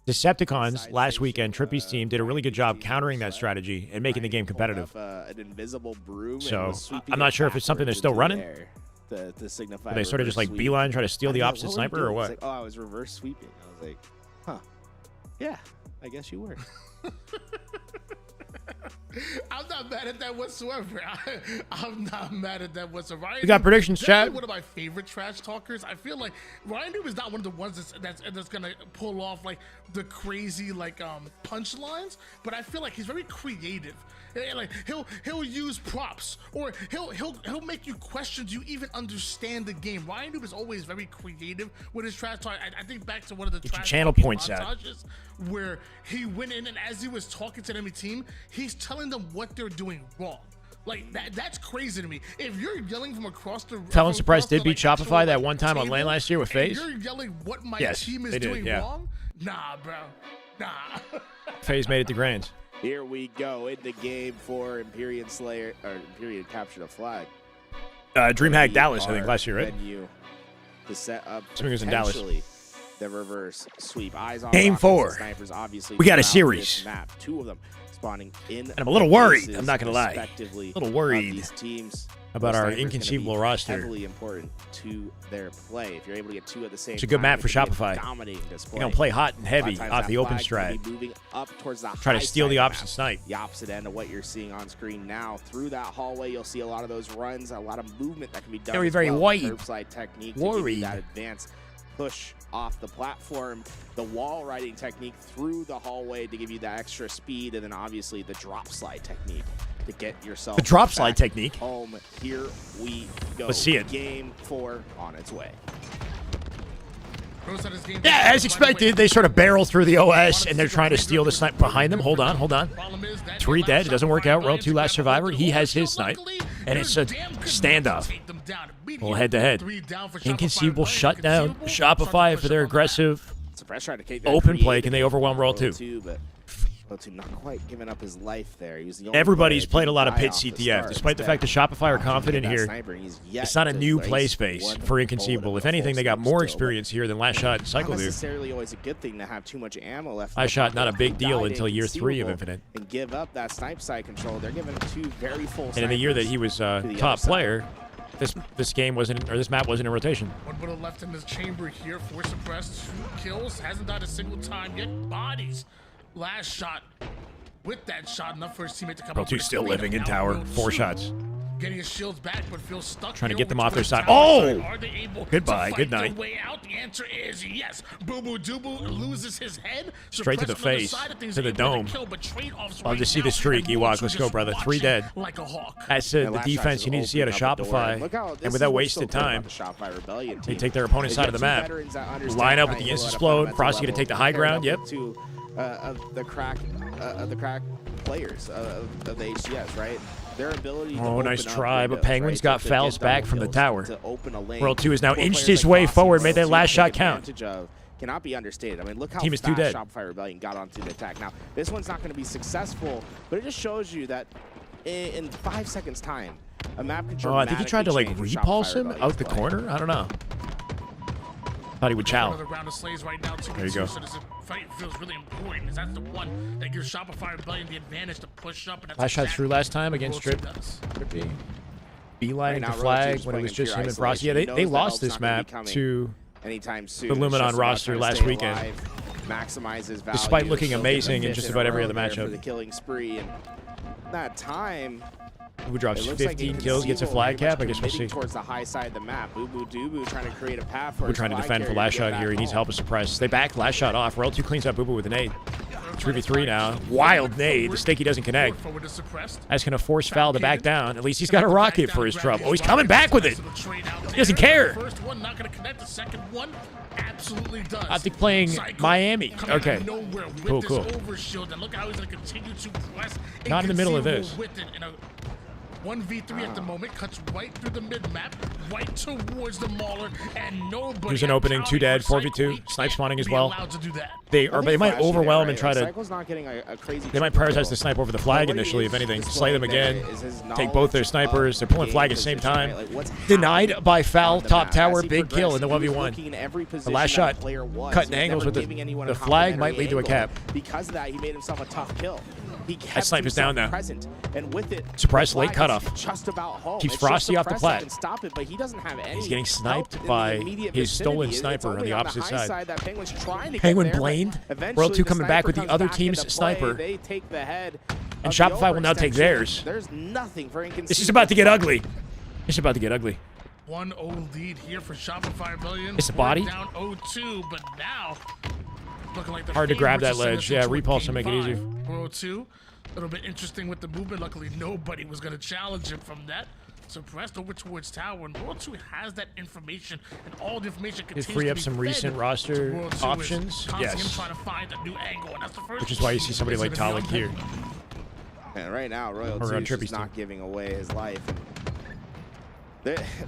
Decepticons last weekend, Trippy's team did a really good job countering that strategy and making the game competitive. So I'm not sure if it's something they're still running. To signify they sort of just like beeline, try to steal the opposite sniper, or what? Like, I was reverse sweeping. I was like, huh. Yeah, I guess you were. I'm not mad at that whatsoever. I'm not mad at that whatsoever. You got predictions, Chad? One of my favorite trash talkers. I feel like Ryan Noob is not one of the ones that's gonna pull off like the crazy like punchlines, but I feel like he's very creative. Like he'll use props, or he'll make you question, do you even understand the game? Ryan Noob is always very creative with his trash talk. I think back to one of the trash channel points montages where he went in, and as he was talking to the enemy team, he's telling them what they're doing wrong. Like that's crazy to me. If you're yelling from across the Felon Surprise did beat Shopify that one time on lane last year with FaZe. You're yelling what my team is doing wrong? Nah, bro. Nah. FaZe made it to Grands. Here we go in the game for Empyrean Slayer, or Empyrean captured a flag. DreamHack Dallas, I think, last year, right? To set up in Dallas. The reverse sweep. Eyes on Game 4. snipers, obviously. We got a series. Map. 2 of them spawning in. And I'm a little worried. places I'm not gonna lie. respectively A little of worried these teams. about Those our snipers gonna inconceivable be roster. Heavily important to their play. If you're able to get 2 at the same time, It's a good map for it can be a Shopify. dominating display. You're gonna play hot and heavy A lot of times off that the open flag's gonna stride. be moving up towards the Try to high steal side the of opposite map. snipe. The opposite end of what you're seeing on screen now. Through that hallway, you'll see a lot of those runs, a lot of movement that can be done. Very, as very well. white. Curbside technique to give Worried. you that advanced push off the platform, the wall riding technique through the hallway to give you that extra speed, and then obviously the drop slide technique to get yourself The drop slide back technique. home. Here we go. Let's see it. Game 4 on its way. Yeah, as expected, they sort of barrel through the OS, and they're trying to steal the snipe behind them. Hold on. 3 dead. It doesn't work out. Royal 2 last survivor. He has his snipe, and it's a standoff. Well, head-to-head. Inconceivable shut down Shopify for their aggressive open play. Can they overwhelm Royal 2? Royal 2 not quite giving up his life there. He was the only Everybody's player played a lot of to die pit off the CTF, start. despite the fact that Shopify are confident here. It's It's not a new play space for Inconceivable. If anything, they got more experience here than Last Shot and Cycle Not do. necessarily always a good thing to have too much ammo left. in Last the Shot, not a pocket. big If deal you until die to year 3 of Inconceivable Infinite. and give up that snipe side control, they're giving 2 very full And in the year that he was to the top other side. player, this game wasn't, or this map wasn't in rotation. One bullet left in this chamber here. Force suppressed. 2 kills. Hasn't died a single time yet. Bodies. Last shot. With that shot, enough for his teammate to come Royal up 2 with a still cleanup. living in Now tower. Royal 4 2 shots. Getting his shields back, but feels stuck. Trying to here get them over off their towards side. tower Oh! Are they able Goodbye. to Good fight night. their way out? The answer is yes. Boo Boo Doo loses his head. Straight to the Suppressed on face, side of things, to the able to dome. kill, but trade-offs Love right to see the now, streak, and Ewok. Royal 2 Let's go, just brother. 3 watching dead. like a hawk. That's And the Last defense Shot's you need to see out of opening up the door. Shopify. Look how this And is without what's wasting so good about time, the Shopify Rebellion they team. take their opponent's They've side of got the 2 map. veterans that understand Line up how with the to instant explode explode. at a Frosty gonna level take the high ground. Yep. compared to the crack players of the HCS, right? Their ability to Oh, nice open up try, but windows, Penguins right? got To fouls get back double from the kills, tower. to open a lane. Royal 2 is now 4 inched players his like way Frosty forward, and made that Royal 2 last shot take count. advantage of cannot be understated. I mean, look how Team is fast 2 dead. Shopify Rebellion got onto the attack. Now, this one's not going to be successful, but it just shows you that in 5 seconds' time, a map can Oh, I think he tried to like dramatically change repulse Shopify him Rebellion's out the play. corner. I don't know. Thought he would chow. Another round of slays right now. There you go. So this fight feels really important. Is that's the one that gives Shopify Rebellion the advantage to push up. And that's Last shot exactly through last time against what Royal 2 Trippy. does. Beeline Right now, to Royal flag 2's when it playing was in just pure him and Frosty. Yeah, isolation. they He knows lost that this help's not gonna map be coming to anytime soon. the It's Luminon just about roster trying to last stay weekend. alive, maximize his value, Despite looking so amazing get in the just fifth about in a every row other there matchup. For the killing spree, and that time. Who drops It looks like 15 kills, gets a Inconceivable flag very cap? much I guess we'll see. committing towards the high side of the map. Boo Boo Doo trying to create a path for We're his trying to flag defend for carrier last to shot get here. He back needs home. help with suppress. They back last shot off. Royal 2 cleans up Boo Boo with an 8. 3v3 now. Wild nade. The sticky doesn't connect. That's going to force Foul to back down. At least he's got a rocket for his trouble. Oh, he's coming back with it. He doesn't care. First one not going to connect. The second one absolutely does. I think playing Miami. Okay. Cool, cool. Overshield, and look how he's going to continue to press. Not in the middle of this. With it in a 1v3 at the moment, cuts right through the mid-map, right towards the Mauler, and nobody. There's an opening, 2 dead, 4v2. Snipe spawning as well. They might overwhelm and try to. They might prioritize the snipe over the flag initially, if anything. Slay them again. Take both their snipers. They're pulling flag at the same time. Denied by Foul. Top tower, big kill in the 1v1. The last shot, cutting angles with the flag might lead to a cap. Because of that, he made himself a tough kill. That snipe is down now. Present, and with it, Suppress late cutoff. just about home. Keeps It's just Frosty off the Suppress plat. that can stop it, but he doesn't have any He's getting help sniped in the by immediate his stolen vicinity. sniper It's on the only opposite high side. that Penguin's trying to Penguin get there, but blamed. eventually Royal 2 the coming back sniper with the comes other back team's into play. sniper. They take the head And of the Shopify will now take overextension. theirs. There's nothing for Inconceivable. This is about to get ugly. It's about to get ugly. 1-0 lead here for Shopify Rebellion. It's the body. Down 0-2, but now looking like the Hard to grab that favorites ledge. to send us Yeah, into a repulse will game make it easier. 5. 0-2. A little bit interesting with the movement. Luckily, nobody was going to challenge him from that. Suppressed over towards tower, and World 2 has that information, and all the information Did continues free to up be some fed recent to roster World 2 is options. constantly him Yes. trying to find a new angle, and that's the first. Which is why you see somebody like Talik here. And right now, Royal Or 2 on is Trippy's just not giving away his life.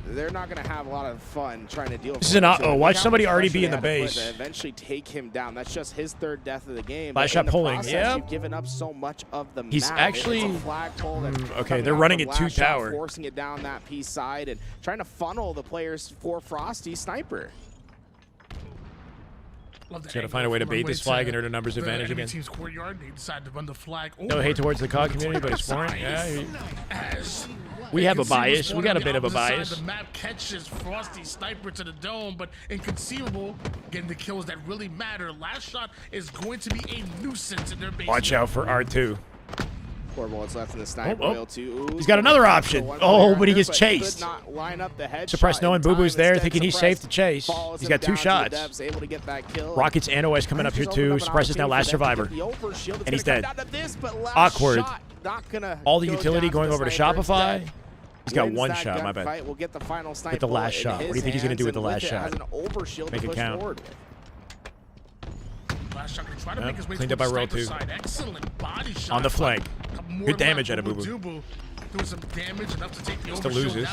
They're not going to have a lot of fun trying to deal with This is an Royal 2. watch Look how somebody much already pressure be in they the had to put base. to eventually take him down. That's just his 3rd death of the game. Last But shot in the pulling, process, yep. You've given up so much of the He's map. actually- It's a flagpole that's okay, coming they're out running from it 2 last shot, tower. forcing it down that piece side and trying to funnel the players for Frosty Sniper. He's got to find a way to bait this flag and earn a numbers advantage again. Team's courtyard, they decide to run the flag. No hate towards the COD community, but it's foreign. Yeah, we have a bias. We got a bit of a bias. The map catches Frosty Sniper to the dome, but Inconceivable getting the kills that really matter. Last shot is going to be a nuisance in their base. Watch out for R2. 4 bullets left in the sniper. Royal 2. He's got another option. Oh, but he gets chased. Not line up the Suppressed knowing Boo Boo's there, thinking he's safe to chase. He's got 2 shots. Able to get that kill. Rockets and OS coming up here too. Suppresses now last survivor. And he's dead. Awkward. All the utility going over to Shopify. He's got 1 shot, my bad. We'll get the final with the last shot. What do you think he's going to do with the last shot? Make it count. Cleaned up by Royal 2. On the flank. Good damage out of Boo Boo. Doing some damage enough to take the Still loses.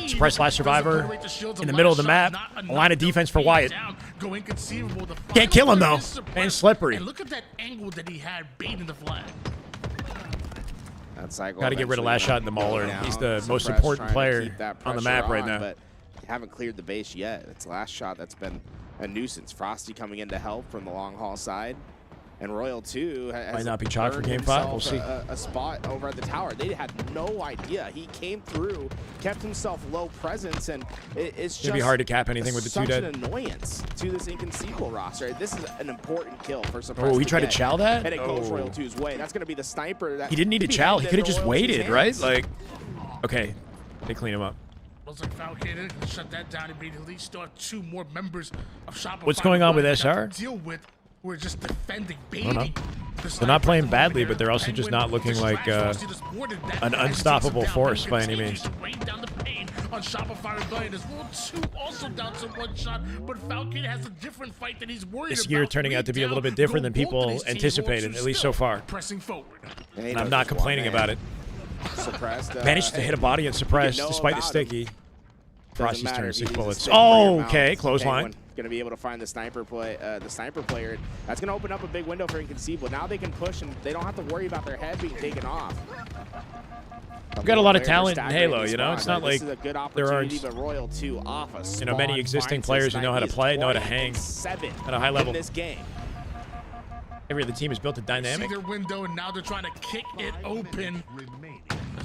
Suppress last survivor in the middle of the map. A line of defense for Wyatt. Can't kill him though. And slippery. And look at that angle that he had baiting the flag. Got to get rid of last shot in the Mauler. He's the most important player on the map right now. But haven't cleared the base yet. It's last shot that's been a nuisance. Frosty coming in to help from the long haul side. And Royal 2 has might not be chalked for game 5. We'll see. A spot over at the tower. They had no idea. He came through, kept himself low presence, and it's just gonna be hard to cap anything with the 2 dead. Such an annoyance to this Inconceivable roster. This is an important kill for Suppress. Oh, he tried to chow that? And it goes Royal 2's way. That's gonna be the sniper. That he didn't need to chow. He could have just waited, right? Like, okay, they clean him up. Looks like Falcon can shut that down immediately. Still have 2 more members of Shopify. What's going on with SR? Deal with. We're just defending, baiting. They're not playing badly, but they're also just not looking like an unstoppable force by any means. On Shopify Rebellion is Royal 2 also down to 1 shot, but Falcon has a different fight that he's worried this year turning out to be a little bit different than people anticipated, at least so far. Pressing forward. And I'm not complaining about it. Managed to hit a body and suppress despite the sticky. Frosty's turn 6 bullets. Oh, okay, clothesline. Going to be able to find the sniper player. That's going to open up a big window for Inconceivable. Now they can push and they don't have to worry about their head being taken off. We've got a lot of talent in Halo, you know. It's not like there aren't, Royal 2 off a many existing players who know how to play, know how to hang at a high level. This game. Every other team has built a dynamic. See their window, and now they're trying to kick it open.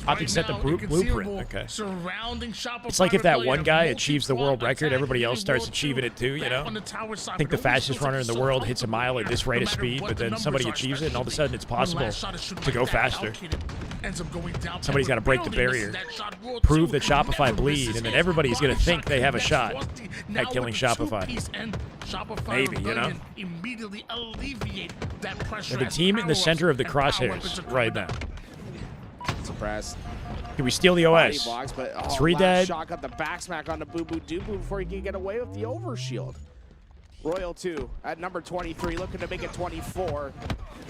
Optic set the blueprint. Okay. Surrounding it's like if that one guy achieves the world record, everybody else starts achieving it too, you know? I think the fastest runner in the world hits a mile at this rate of speed, but then somebody achieves it, and all of a sudden it's possible to go faster. Somebody's got to break the barrier, prove that Shopify bleed, and then everybody's going to think they have a shot at killing Shopify. Maybe, you know? They're the team in the center of the crosshairs right now. Suppressed. Can we steal the OS? Blocks, but, 3 dead. Shot got the back smack on the Boo Boo Doo Boo before he can get away with the overshield. Royal 2 at number 23, looking to make it 24.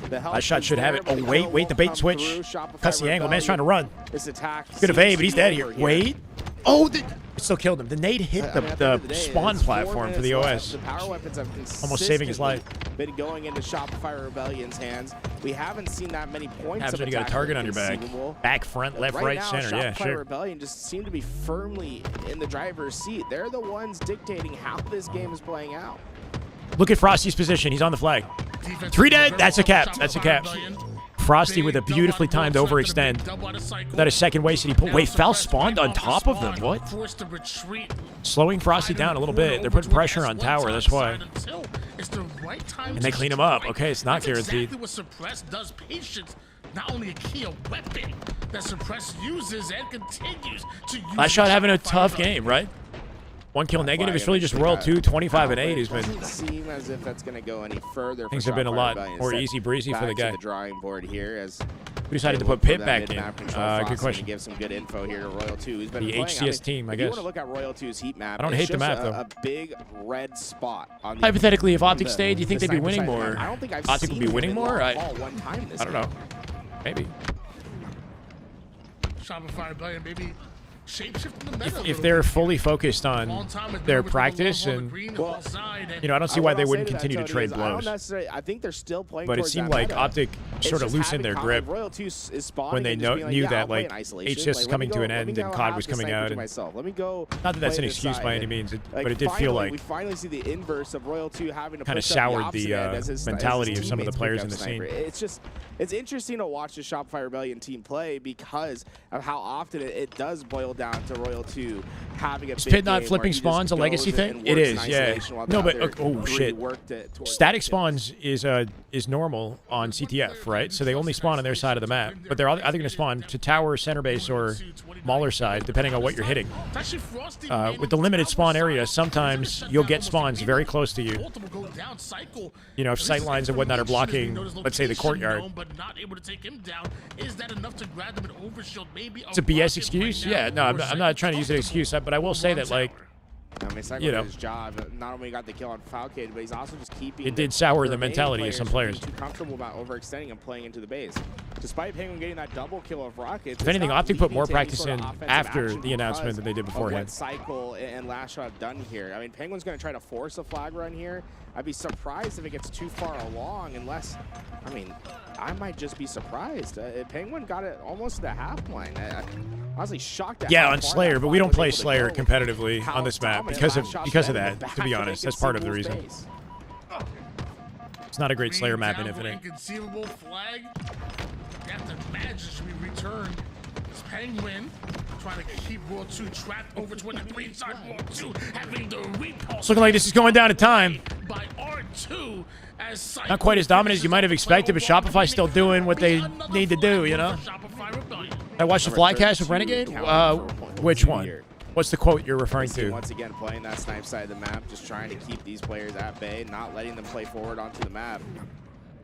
That shot should have it. Oh, wait, the bait switch. Cuts the angle. Man's trying to run. This attack. Good evade, but he's dead here. Wait. Oh, it still killed him. The nade hit the spawn platform for the OS. The power weapons have almost saving his life. Been going into Shopify Rebellion's hands. We haven't seen that many points. Happens when you got a target on your back. Back, front, left, right, center. Yeah, sure. Shopify Rebellion just seem to be firmly in the driver's seat. They're the ones dictating how this game is playing out. Look at Frosty's position. He's on the flag. 3 dead. That's a cap. That's a cap. Frosty with a beautifully timed overextend. That a second wasted. Wait, Foul spawned on top of them. What? Slowing Frosty down a little bit. They're putting pressure on tower. That's why. And they clean him up. Okay, it's not guaranteed. Exactly what Suppress does. Patience, not only a key, a weapon that Suppress uses and continues to use. Last shot having a tough game, right? 1 kill negative. It's really just Royal 2, 25 and 8. He's been. Doesn't seem as if that's going to go any further. Things have been a lot more easy breezy for the guy. The drawing board here as we decided to put Pit back in. Good question. Give some good info here to Royal 2. Who's been the HCS team, I guess. If you want to look at Royal 2's heat map, I don't hate the map though. A big red spot on. Hypothetically, if Optic stayed, do you think they'd be winning more? I don't think I've Optic would be winning more. I don't know. Maybe. Shopify Rebellion, baby. if they're fully focused on their practice and, I don't see why they wouldn't continue to trade blows. I think they're still playing. But it seemed like Optic sort of loosened their grip when they knew that like HS was coming to an end and COD was coming out. And not that that's an excuse by any means, but it did feel like we finally see the inverse of Royal 2 having to kind of soured the mentality of some of the players in the scene. It's interesting to watch the Shopify Rebellion team play because of how often it does boil down to Royal 2 having a big Pit not game flipping where he spawns a just legacy goes thing? and It works is, in yeah. isolation while No, the but other oh three shit. worked it towards Static the spawns is normal on CTF, right? So they only spawn on their side of the map, but they're either going to spawn to tower, center base, or Mauler side, depending on what you're hitting. With the limited spawn area, sometimes you'll get spawns very close to you. You know, if sight lines and whatnot are blocking, let's say, the courtyard. It's a BS excuse? Yeah, no, I'm not trying to use an excuse, but I will say that, like, I mean, Cycle did his job. Not only got the kill on Falcade, but he's also just keeping. It did sour the mentality of some players. Too comfortable about overextending and playing into the base. Despite Penguin getting that double kill of Rockets. If anything, Optic put more practice in after the announcement than they did beforehand. What Cycle and Lashshot have done here. I mean, Penguin's going to try to force a flag run here. I'd be surprised if it gets too far along, unless, I mean, I might just be surprised. Penguin got it almost to the half line. Honestly shocked at on Slayer, but we don't play Slayer competitively on this map because of that, to be honest. That's part of the reason. It's not a great Slayer map in Infinite. Inconceivable flag. You have to imagine should be returned. It's Penguin trying to keep World 2 trapped over 23 inside World 2, having the repulse. It's looking like this is going down to time. By R2 as not quite as dominant as you might have expected, but Shopify still doing what they need to do, you know? I watched the Flycast of Renegade. Which one? What's the quote you're referring to? Once again, playing that snipe side of the map, just trying to keep these players at bay, not letting them play forward onto the map.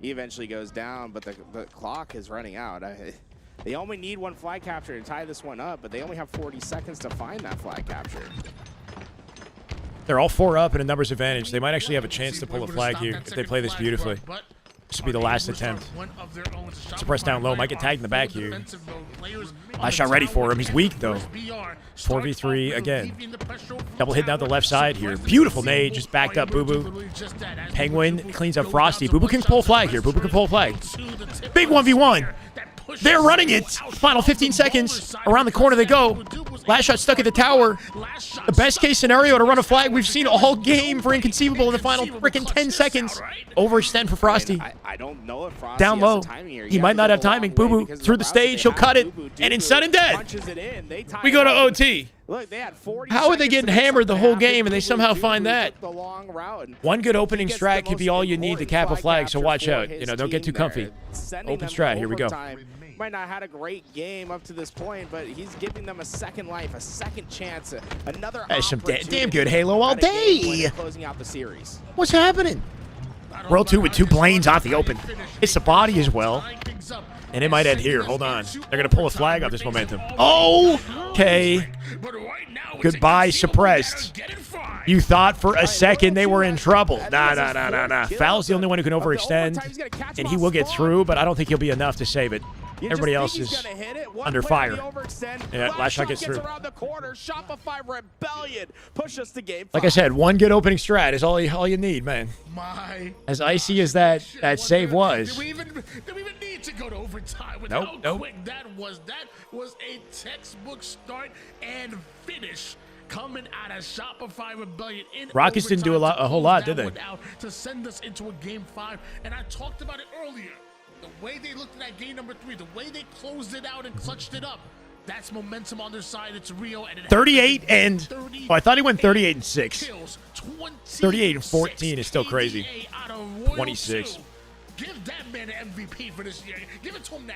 He eventually goes down, but the clock is running out. They only need one flag capture to tie this one up, but they only have 40 seconds to find that flag capture. They're all 4 up and a numbers advantage. They might actually have a chance to pull a flag here if they play this beautifully. This should be the last attempt. Suppress down low. Might get tagged in the back here. Last shot ready for him. He's weak, though. 4v3 again. Double hit down the left side here. Beautiful nade. Just backed up Boo Boo. Penguin cleans up Frosty. Boo Boo can pull a flag here. Boo Boo can pull a flag. Big 1v1. They're running it. Final 15 seconds. Around the corner they go. Last shot stuck at the tower. The best case scenario to run a flag we've seen all game for Inconceivable in the final freaking 10 seconds. Overextend for Frosty. I don't know if Frosty down low. has the timing here. He might not have timing. Boo Boo through the stage. He'll cut it. And in sudden death, we go to OT. Look, they had 40 How are they getting hammered the whole game and they Boo somehow find that? the long route. One good opening strat could be all you need to cap a flag, so watch out. You know, don't get too comfy. Open strat. Here we go. Might not have had a great game up to this point, but he's giving them a second life, a second chance, another That's some opportunity damn good Halo all day. Closing out the series. What's happening? World 2 with 2 planes off the open. It's the body as well. And it might end here. Hold on. They're going to pull a flag off this momentum. Okay. Goodbye, suppressed. You thought for a second they were in trouble. Nah. Foul's the only one who can overextend, and he will get through, but I don't think he'll be enough to save it. Everybody else is under fire. Yeah, last shot gets through. Like I said, one good opening strat is all you need, man. As icy as that save was. Did we even need to go to overtime? Nope. Quick that was a textbook start and finish. Coming out of Shopify Rebellion in Rockets didn't do a whole lot, did they? To send us into a game 5, and I talked about it earlier. The way they looked at that game number 3, the way they closed it out and clutched it up, that's momentum on their side. It's real. And 38 and I thought he went 38 and 6. 38 and 14 is still crazy. 26. Give that man an MVP for this year. Give it to him now.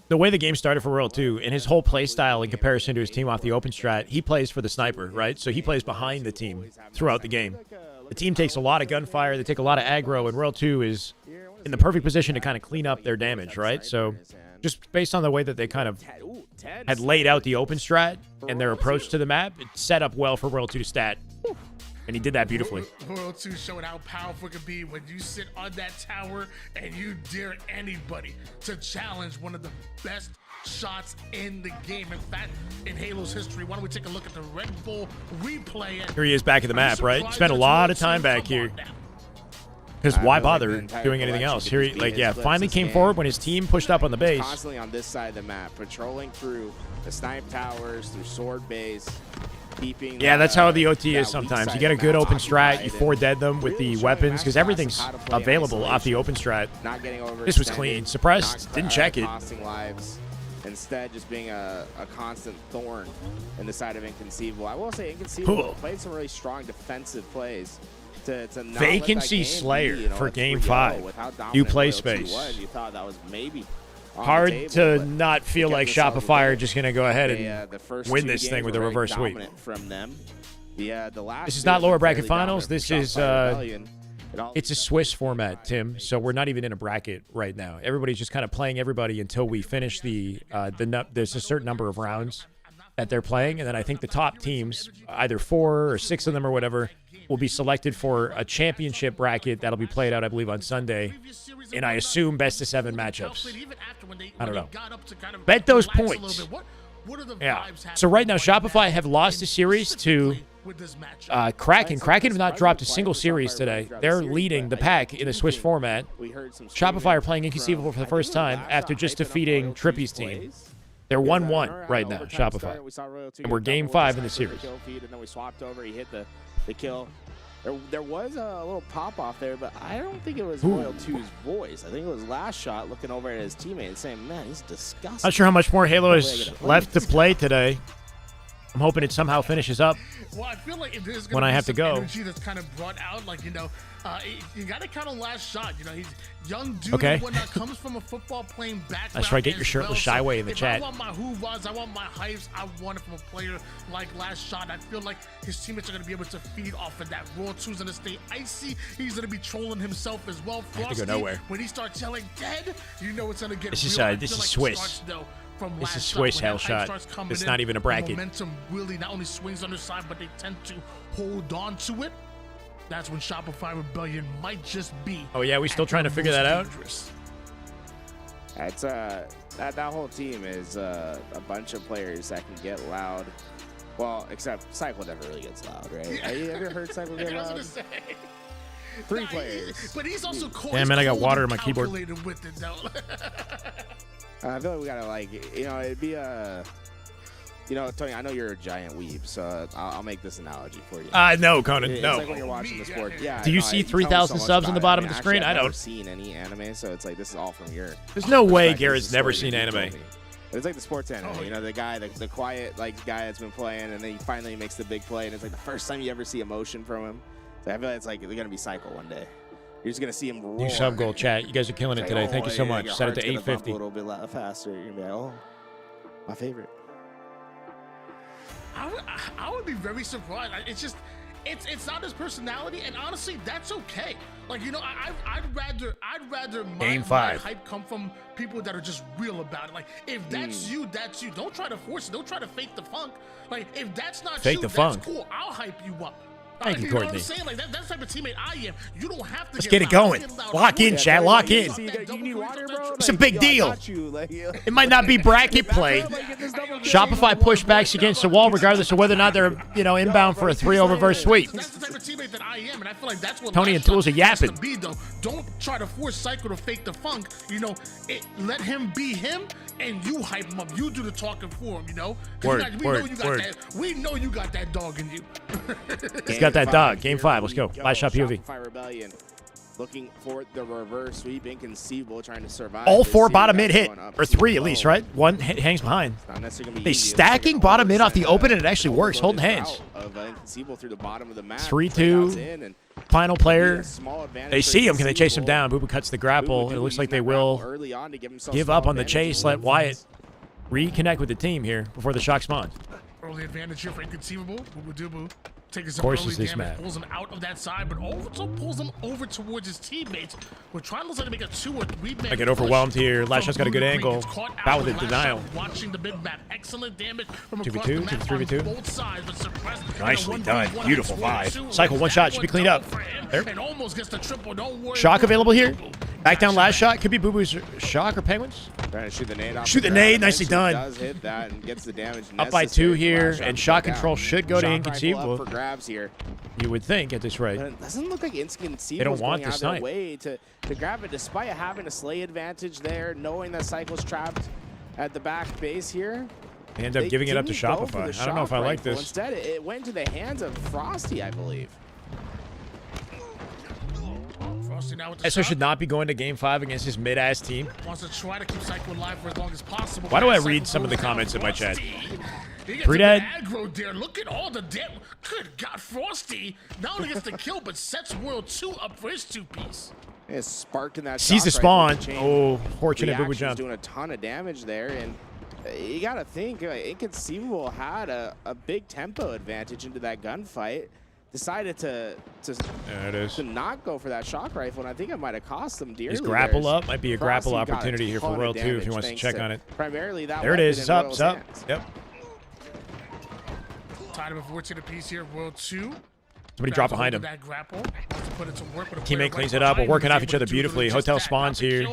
The way the game started for World 2, and his whole play style in comparison to his team off the open strat, he plays for the sniper, right? So he plays behind the team throughout the game. The team takes a lot of gunfire, they take a lot of aggro, and World 2 is in the perfect position to kind of clean up their damage, right? So just based on the way that they kind of had laid out the open strat and their approach to the map, it set up well for World 2 to stat. And he did that beautifully. World 2 showing how powerful it can be when you sit on that tower and you dare anybody to challenge one of the best shots in the game. In fact, in Halo's history, why don't we take a look at the Red Bull replay? Here he is back at the map, right? Spent a lot of time back here. Because why bother doing anything else? Here he, like, yeah, finally came forward when his team pushed up on the base. Constantly on this side of the map, patrolling through the snipe towers, through sword base, keeping. Yeah, that's how the OT is sometimes. You get a good open strat, you 4-dead them with the weapons, because everything's available off the open strat. Not getting over. This was clean. Suppressed, didn't check it. Costing lives. Instead, just being a constant thorn in the side of Inconceivable. I will say Inconceivable played some really strong defensive plays. To not Vacancy Slayer for Game 5. New play space. You thought that was maybe hard to not feel like Shopify are just going to go ahead and win this thing with a reverse sweep. From them. This is not lower bracket finals. This is it's a Swiss format, Tim. So we're not even in a bracket right now. Everybody's just kind of playing everybody until we finish there's a certain number of rounds that they're playing, and then I think the top teams, either 4 or 6 of them or whatever, will be selected for a championship bracket that'll be played out, I believe, on Sunday. And I assume best of 7 matchups. I don't know. Bet those points. Yeah. So right now, Shopify have lost a series to Kraken. Kraken have not dropped a single series today. They're leading the pack in the Swiss format. Shopify are playing Inconceivable for the first time after just defeating Trippy's team. They're 1-1 right now, Shopify. And we're Game 5 in the series. And then we swapped over. He hit the kill. There was a little pop-off there, but I don't think it was Royal 2's voice. I think it was last shot looking over at his teammate and saying, man, he's disgusting. Not sure how much more Halo is left to play today. I'm hoping it somehow finishes up. Well, I feel like if there's when I have to go. Energy that's kind of brought out, like, you know, you got to count on last shot. You know, he's young dude. Okay. And whatnot, comes from a football playing background. That's right. Get your shirtless Shyway in the chat. I want my hoovas, I want my hypes. I want it from a player like last shot. I feel like his teammates are going to be able to feed off of that. Raw 2's going to stay icy. He's going to be trolling himself as well. Frosty, I have to go nowhere. When he starts yelling dead, you know it's going to get this real. This is Swiss. This is Swiss hell shot. It's not even a bracket. Momentum really not only swings on their side, but they tend to hold on to it. That's when Shopify Rebellion might just be. Oh yeah, we still trying to figure that out. That's that whole team is a bunch of players that can get loud. Well, except Cycle never really gets loud, right? Yeah. Have you ever heard Cycle get loud? 3 players. But he's also damn man, I got water in my keyboard. With it, I feel like we gotta, like, you know, it'd be a, you know, Tony, I know you're a giant weeb, so I'll make this analogy for you. No, Conan, it's no. like when you're watching the sport. Yeah. Do you see 3,000 subs on the bottom of the screen? I don't. I've never seen any anime, so it's like this is all from your. There's no way Garrett's never seen anime. But it's like the sports anime, you know, the guy, the quiet, like, guy that's been playing, and then he finally makes the big play, and it's like the first time you ever see emotion from him. So I feel like it's like they're gonna be Cycle one day. You're just gonna see him roar. New sub goal, chat. You guys are killing it today. Thank you so much. Set it to 850. A little bit faster. You're gonna be like, oh, my favorite. I would be very surprised. It's just, it's not his personality, and honestly, that's okay. Like, you know, I'd rather my hype come from people that are just real about it. Like, if that's you, that's you. Don't try to force it. Don't try to fake the funk. Like, if that's not you, that's cool. I'll hype you up. Thank you, Courtney. Know what I'm saying? Like, that's the type of teammate I am. You don't have to. Let's get it going. Lock in, chat. Lock in. You need water, bro? It's a big deal. It might not be bracket play. Shopify pushbacks against the wall, regardless of whether or not they're, you know, inbound for a 3-0 reverse sweep. That's the type of teammate that I am, and I feel like that's what Tony and Tools are yapping. Don't try to force Cycle to fake the funk. You know, let him be him, and you hype him up. You do the talking for him. You know. We know you got that dog in you. He's got that dog. Game 5. Let's go. Buy Shop POV. Shopify Rebellion looking for the reverse sweep. Inconceivable trying to survive. All 4 bottom mid hit. Or 3 at least, right? 1 hangs behind. They stacking bottom mid off the open, and it actually works. Holding hands. 3-2. Final player. They see him. Can they chase him down? Boo Boo cuts the grapple. And it looks like they will give up on the chase. Let Wyatt reconnect with the team here before the shock spawns. Early advantage here for Inconceivable. Boo taking some early damage, pulls him out of that side, but also pulls him over towards his teammates. We're trying to look like to make a 2 or 3 man. I get overwhelmed here. Last shot's got a good angle. Out with a denial. Watching the mid map. Excellent damage from 2v2, 3v2. Both sides, but suppressed. Nicely done. Beautiful 5. Cycle 1 shot. Should be cleaned up. There. And almost gets the triple. Don't worry. Shock available here. Back down last shot. Could be Boo Boo's Shock or Penguins. Trying to shoot the nade off. Shoot the nade, nicely done. Does hit that and gets the damage. Up by 2 here, and shot control down. should go to Shot Inconceivable. rifle up for grabs here. You would think at this rate. But it doesn't look like Inconceivable They don't want going the out of their snipe. way to grab it, despite having a slay advantage there, knowing that Cycle's trapped at the back base here. They end up giving it up to Shopify. I don't know if I like this. Instead, it went to the hands of Frosty, I believe. SO should not be going to Game 5 against his mid-ass team. Wants to try to keep Cycle alive for as long as possible. Why do I read some of the comments in my chat? Pre-dead. Aggro there. Look at all the dead. Good God, Frosty not only gets the kill, but sets World 2 up for his 2-piece. It's sparked in that. Sees the spawn. Oh, fortunate boo-boo jump. Doing a ton of damage there, and you got to think Inconceivable had a big tempo advantage into that gunfight. Decided to not go for that shock rifle, and I think it might have cost them dearly. His grapple there. up might be a grapple opportunity here for World 2 if he wants to check on it. Primarily that. There it is. It's up. It's up. Yep. Tied him a 14 apiece here. World 2. Somebody drop behind him. Teammate cleans it up. We're working off each other beautifully. Hotel spawns here.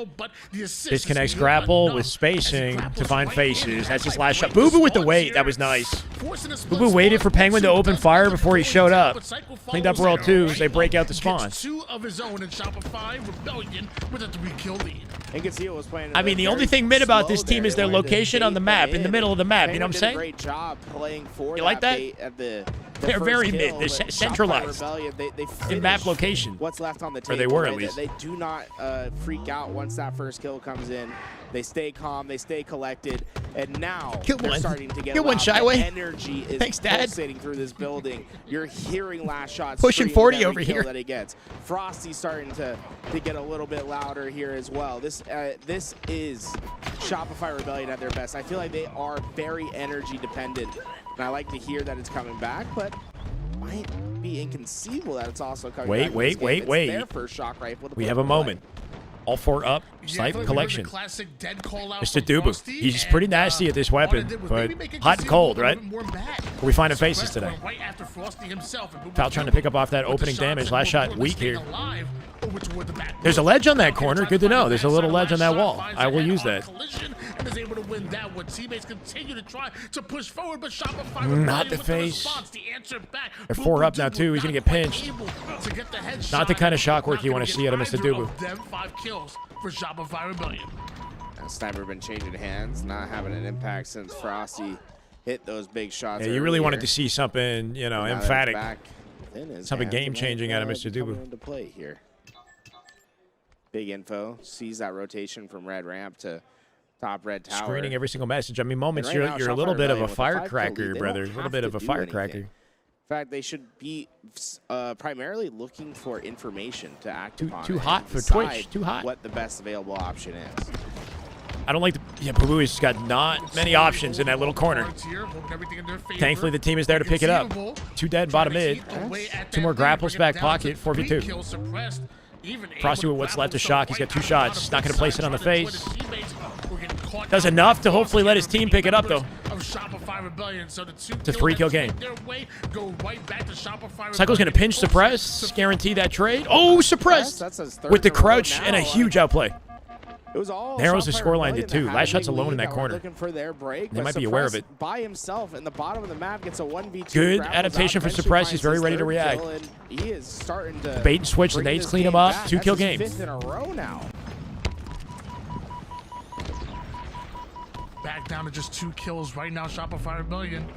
Disconnects grapple with spacing to find faces. That's his last shot. Boo-boo with the wait. That was nice. Boo-boo waited for Penguin to open fire before he showed up. Cleaned up World 2 as they break out the spawn. I mean, the only thing mid about this team is their location on the map, in the middle of the map. You know what I'm saying? Great job playing for you like that? They're very mid. They're centralized in map location. What's left on the table? Or they were at least. They do not freak out once that first kill comes in. They stay calm. They stay collected. And now they're starting to get one, Shyway. Energy is Thanks, Dad. pulsating through this building. You're hearing last shots pushing 40 over here that he gets. Frosty's starting to get a little bit louder here as well. This is Shopify Rebellion at their best. I feel like they are very energy dependent. And I like to hear that it's coming back, but might be inconceivable that it's also coming back. Wait. Their first shock rifle to We have a moment. All 4 up. Snipe collection. Mr. Dubu. He's pretty nasty at this weapon, but hot and cold, right? Are we finding faces today? Foul trying to pick up off that opening damage. Last shot weak here. There's a ledge on that corner. Good to know. There's a little ledge on that wall. I will use that. And is able to win that one. Teammates continue to try to push forward, but Shopify not the face. They're 4 up now too. He's gonna get pinched. Not the kind of shock work you want to see out of Mr. Dubu. 5 kills for Shopify Rebellion. Sniper been changing hands, not having an impact since Frosty hit those big shots. Yeah, you really wanted to see something, you know, emphatic, something game-changing out of Mr. Dubu. Into play here. Big info. Sees that rotation from red ramp to top red tower. Screening every single message. I mean, moments you're a little bit of a firecracker, brother. A little bit of a firecracker. In fact, they should be primarily looking for information to act upon. Too hot for Twitch. Too hot. What the best available option is. I don't like the... Yeah, Boo has got not many options in that little corner. Thankfully, the team is there to pick it up. 2 dead, bottom mid. 2 more grapples, back pocket, 4v2. Frosty with what's left of shock. He's got 2 shots. Not going to place it on the face. Does enough to hopefully let his team pick it up, though. It's a 3-kill game. Cycle's going to pinch suppress, guarantee that trade. Oh, suppressed with the crouch and a huge outplay. Narrows the scoreline to 2. Last shot's alone in that corner. They might be aware of it. By himself in the bottom of the map gets a 1v2. Good adaptation for Surprise. He's very ready to react. He is starting to bait and switch. The nades clean him up. 2-kill game. 5th in a row now. Back down to just 2 kills right now. Shopify Rebellion.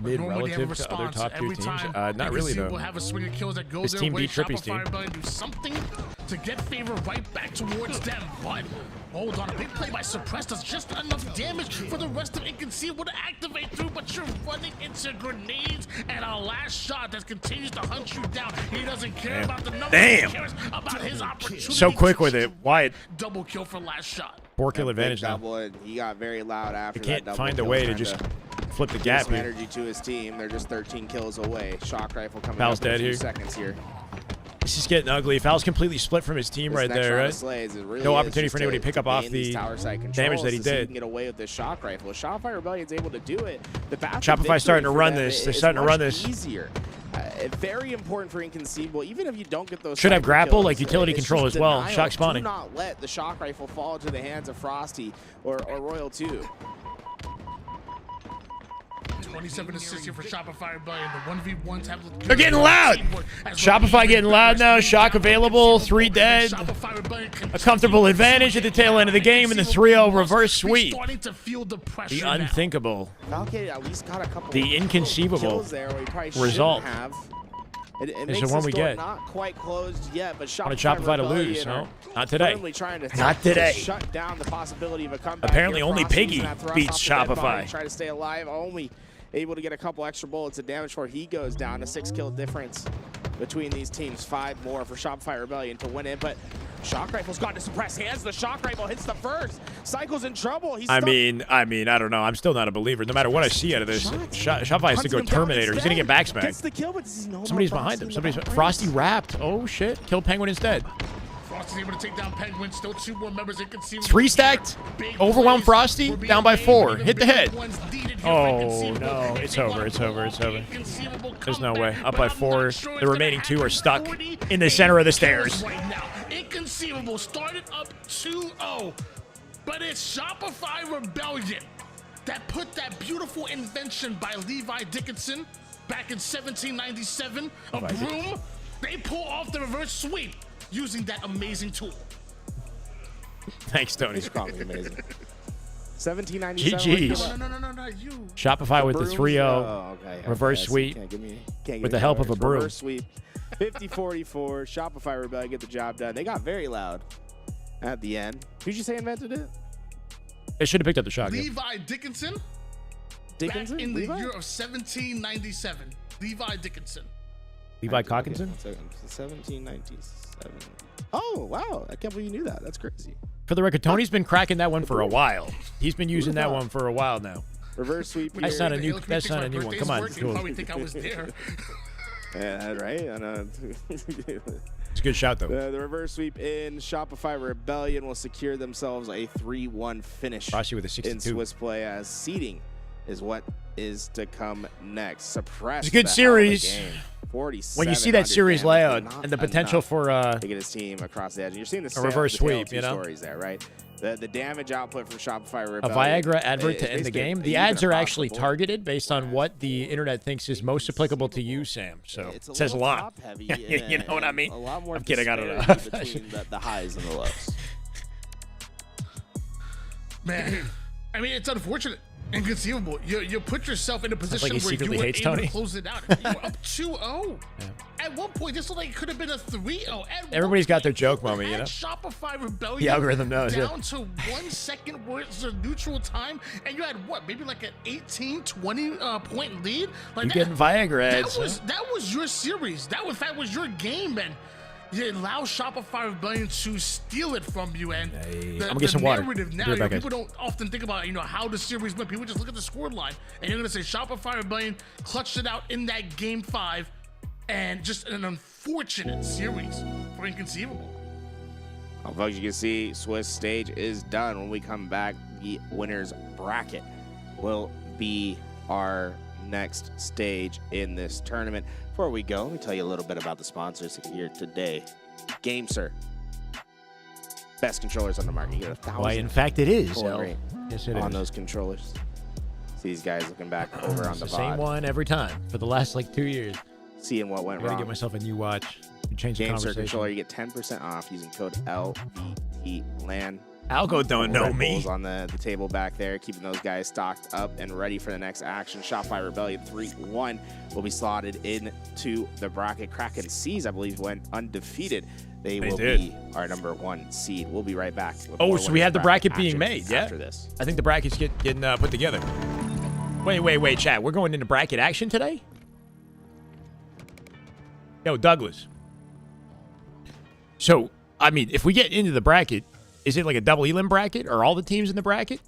Mid relative to other top 2 teams? Not really, though. Have a swing of kills that goes this team beat Trippy's team. Do something to get favor right back towards them, but hold on, a big play by Suppress does just enough damage for the rest of Inconceivable to activate through, but you're running into grenades and a last shot that continues to hunt you down. He doesn't care about the numbers. Damn. He cares about his opportunity. So quick with it. Wyatt. Double kill for last shot. 4-kill advantage now. He got very loud after that. He can't double find a kill, way to just flip the gap some here. Energy to his team. They're just 13 kills away. Shock rifle coming Foul's up in dead a few here. seconds here. This is getting ugly. Foul's completely split from his team right there, right? Really no opportunity for anybody to pick up off the damage that he did. He can get away with this shock rifle. Shopify Rebellion's able to do it. The Shopify's starting to run this. They're starting to run this. Easier very important for Inconceivable. Even if you don't get those, should have grapple kills, like utility control as well. denial. Shock spawning. Do not let the shock rifle fall into the hands of Frosty or Royal 2. 27 assists here for Shopify Rebellion. The 1v1s have They're getting loud. Shopify getting loud now. Shock available. 3 dead. A comfortable advantage at the tail end of the game in the 3-0 reverse sweep. The unthinkable. Valkyrie at least got a couple. The inconceivable result. It is makes the one we store get. Not quite closed yet, but Shopify to lose. No, not today. Not today. Shut down the possibility of a comeback. Apparently, only Piggy beats Shopify. Try to stay alive. Only able to get a couple extra bullets of damage before he goes down. A 6-kill difference between these teams. 5 more for Shopify Rebellion to win it, but shock rifle's got to suppress hands. The shock rifle hits the first. Cycle's in trouble. He's I mean, I don't know. I'm still not a believer. No matter what I see out of this, Shopify has to go Terminator. He's gonna get backsmacked. Gets the kill, but Somebody's behind him. Frosty wrapped. Oh shit! Kill Penguin instead. Frosty's able to take down Penguin. Still 2 more members. 3 stacked. Overwhelm Frosty. Down by 4. Hit the head. Oh no! It's over. It's over. It's over. There's no way. Up by 4. The remaining 2 are stuck in the center of the stairs. Inconceivable started up 2-0, but it's Shopify Rebellion that put that beautiful invention by Levi Dickinson back in 1797, a broom. They pull off the reverse sweep using that amazing tool. Thanks, Tony. Amazing. 1797. GG's. No, you. Shopify with the 3-0 reverse sweep with the help of a broom. Reverse sweep. 50-44. Shopify Rebellion get the job done. They got very loud at the end. Who'd you say invented it? They should have picked up the shotgun. Levi Dickinson. Dickinson? Back in the year of 1797. Levi Dickinson. Levi Cockinson? 1797. Oh, wow. I can't believe you knew that. That's crazy. For the record, Tony's been cracking that one for a while. He's been using that one for a while now. Reverse sweep. That's not a new. That's not a new one. Come on. You probably think I was there. Yeah, right. I know. It's a good shot though. The reverse sweep in Shopify Rebellion will secure themselves a 3-1 finish Frosty with a 62. in Swiss play, as seeding is what is to come next. Suppress. It's a good series. 47 when you see that series layout and the potential for to get his team across the edge, and you're seeing a reverse sweep, you know, stories there, right? The damage output from Shopify Rebellion. A Viagra advert to end the game. The ads are actually targeted based on what the internet thinks is most applicable to you, Sam. So it says a lot. You know what I mean? A lot more I'm kidding. I don't know. Between the highs and the lows. Man, I mean, it's unfortunate. Inconceivable. You put yourself in a position like where you were able Tony. to close it out. You were up 2-0. Yeah. At one point, this looked like it could have been a 3-0. Everybody's got their joke moment, you know? Shopify Rebellion the algorithm knows, down to 1 second was the neutral time, and you had what? Maybe like an 18, 20 point lead? Like You're getting Viagra ads. That was your series. That was your game, man. You allow Shopify Rebellion to steal it from you, and I'm gonna get some water. Now, people don't often think about how the series went. People just look at the score line, and you're gonna say Shopify Rebellion clutched it out in that game 5, and just an unfortunate series for Inconceivable. Well, folks, you can see Swiss stage is done. When we come back, the winners bracket will be our next stage in this tournament. Before we go, let me tell you a little bit about the sponsors here today. GameSir. Best controllers on the market. You get 1,000. Why, in fact, it is. Yes, it is. On those controllers. See these guys looking back over on the VOD. Same one every time for the last like 2 years. Seeing what went wrong. I gotta wrong. get myself a new watch. Change the GameSir conversation. controller, you get 10% off using code LVTLAN. Algo don't know me. On the table back there, keeping those guys stocked up and ready for the next action. Shopify Rebellion 3-1 will be slotted into the bracket. KrakenSeas, I believe, went undefeated. They will be our number 1 seed. We'll be right back. Oh, so we have the bracket being made, yeah? After this. I think the bracket's getting put together. Wait, chat. We're going into bracket action today? Yo, Douglas. So, I mean, if we get into the bracket, is it like a double elim bracket? Or all the teams in the bracket?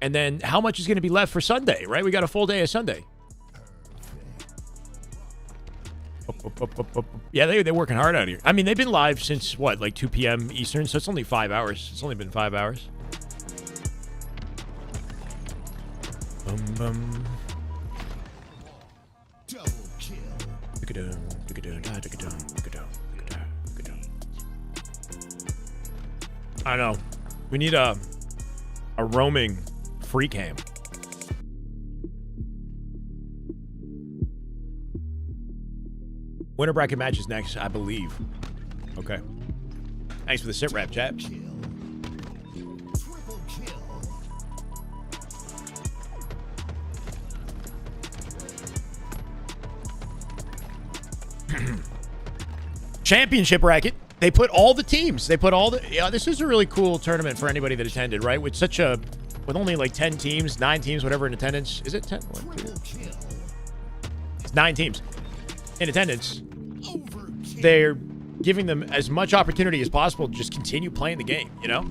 And then how much is going to be left for Sunday, right? We got a full day of Sunday. Yeah, they're working hard out here. I mean, they've been live since, what, like 2 p.m. Eastern, so it's only 5 hours. It's only been 5 hours. I don't know. We need a roaming free cam. Winter bracket match is next, I believe. Okay. Thanks for the sit rep, chat. Championship bracket. They put all the teams. They put all the. Yeah, this is a really cool tournament for anybody that attended, right? With only like 10 teams, 9 teams, whatever in attendance. Is it 10? 1, 2. It's 9 teams in attendance. They're giving them as much opportunity as possible to just continue playing the game, you know?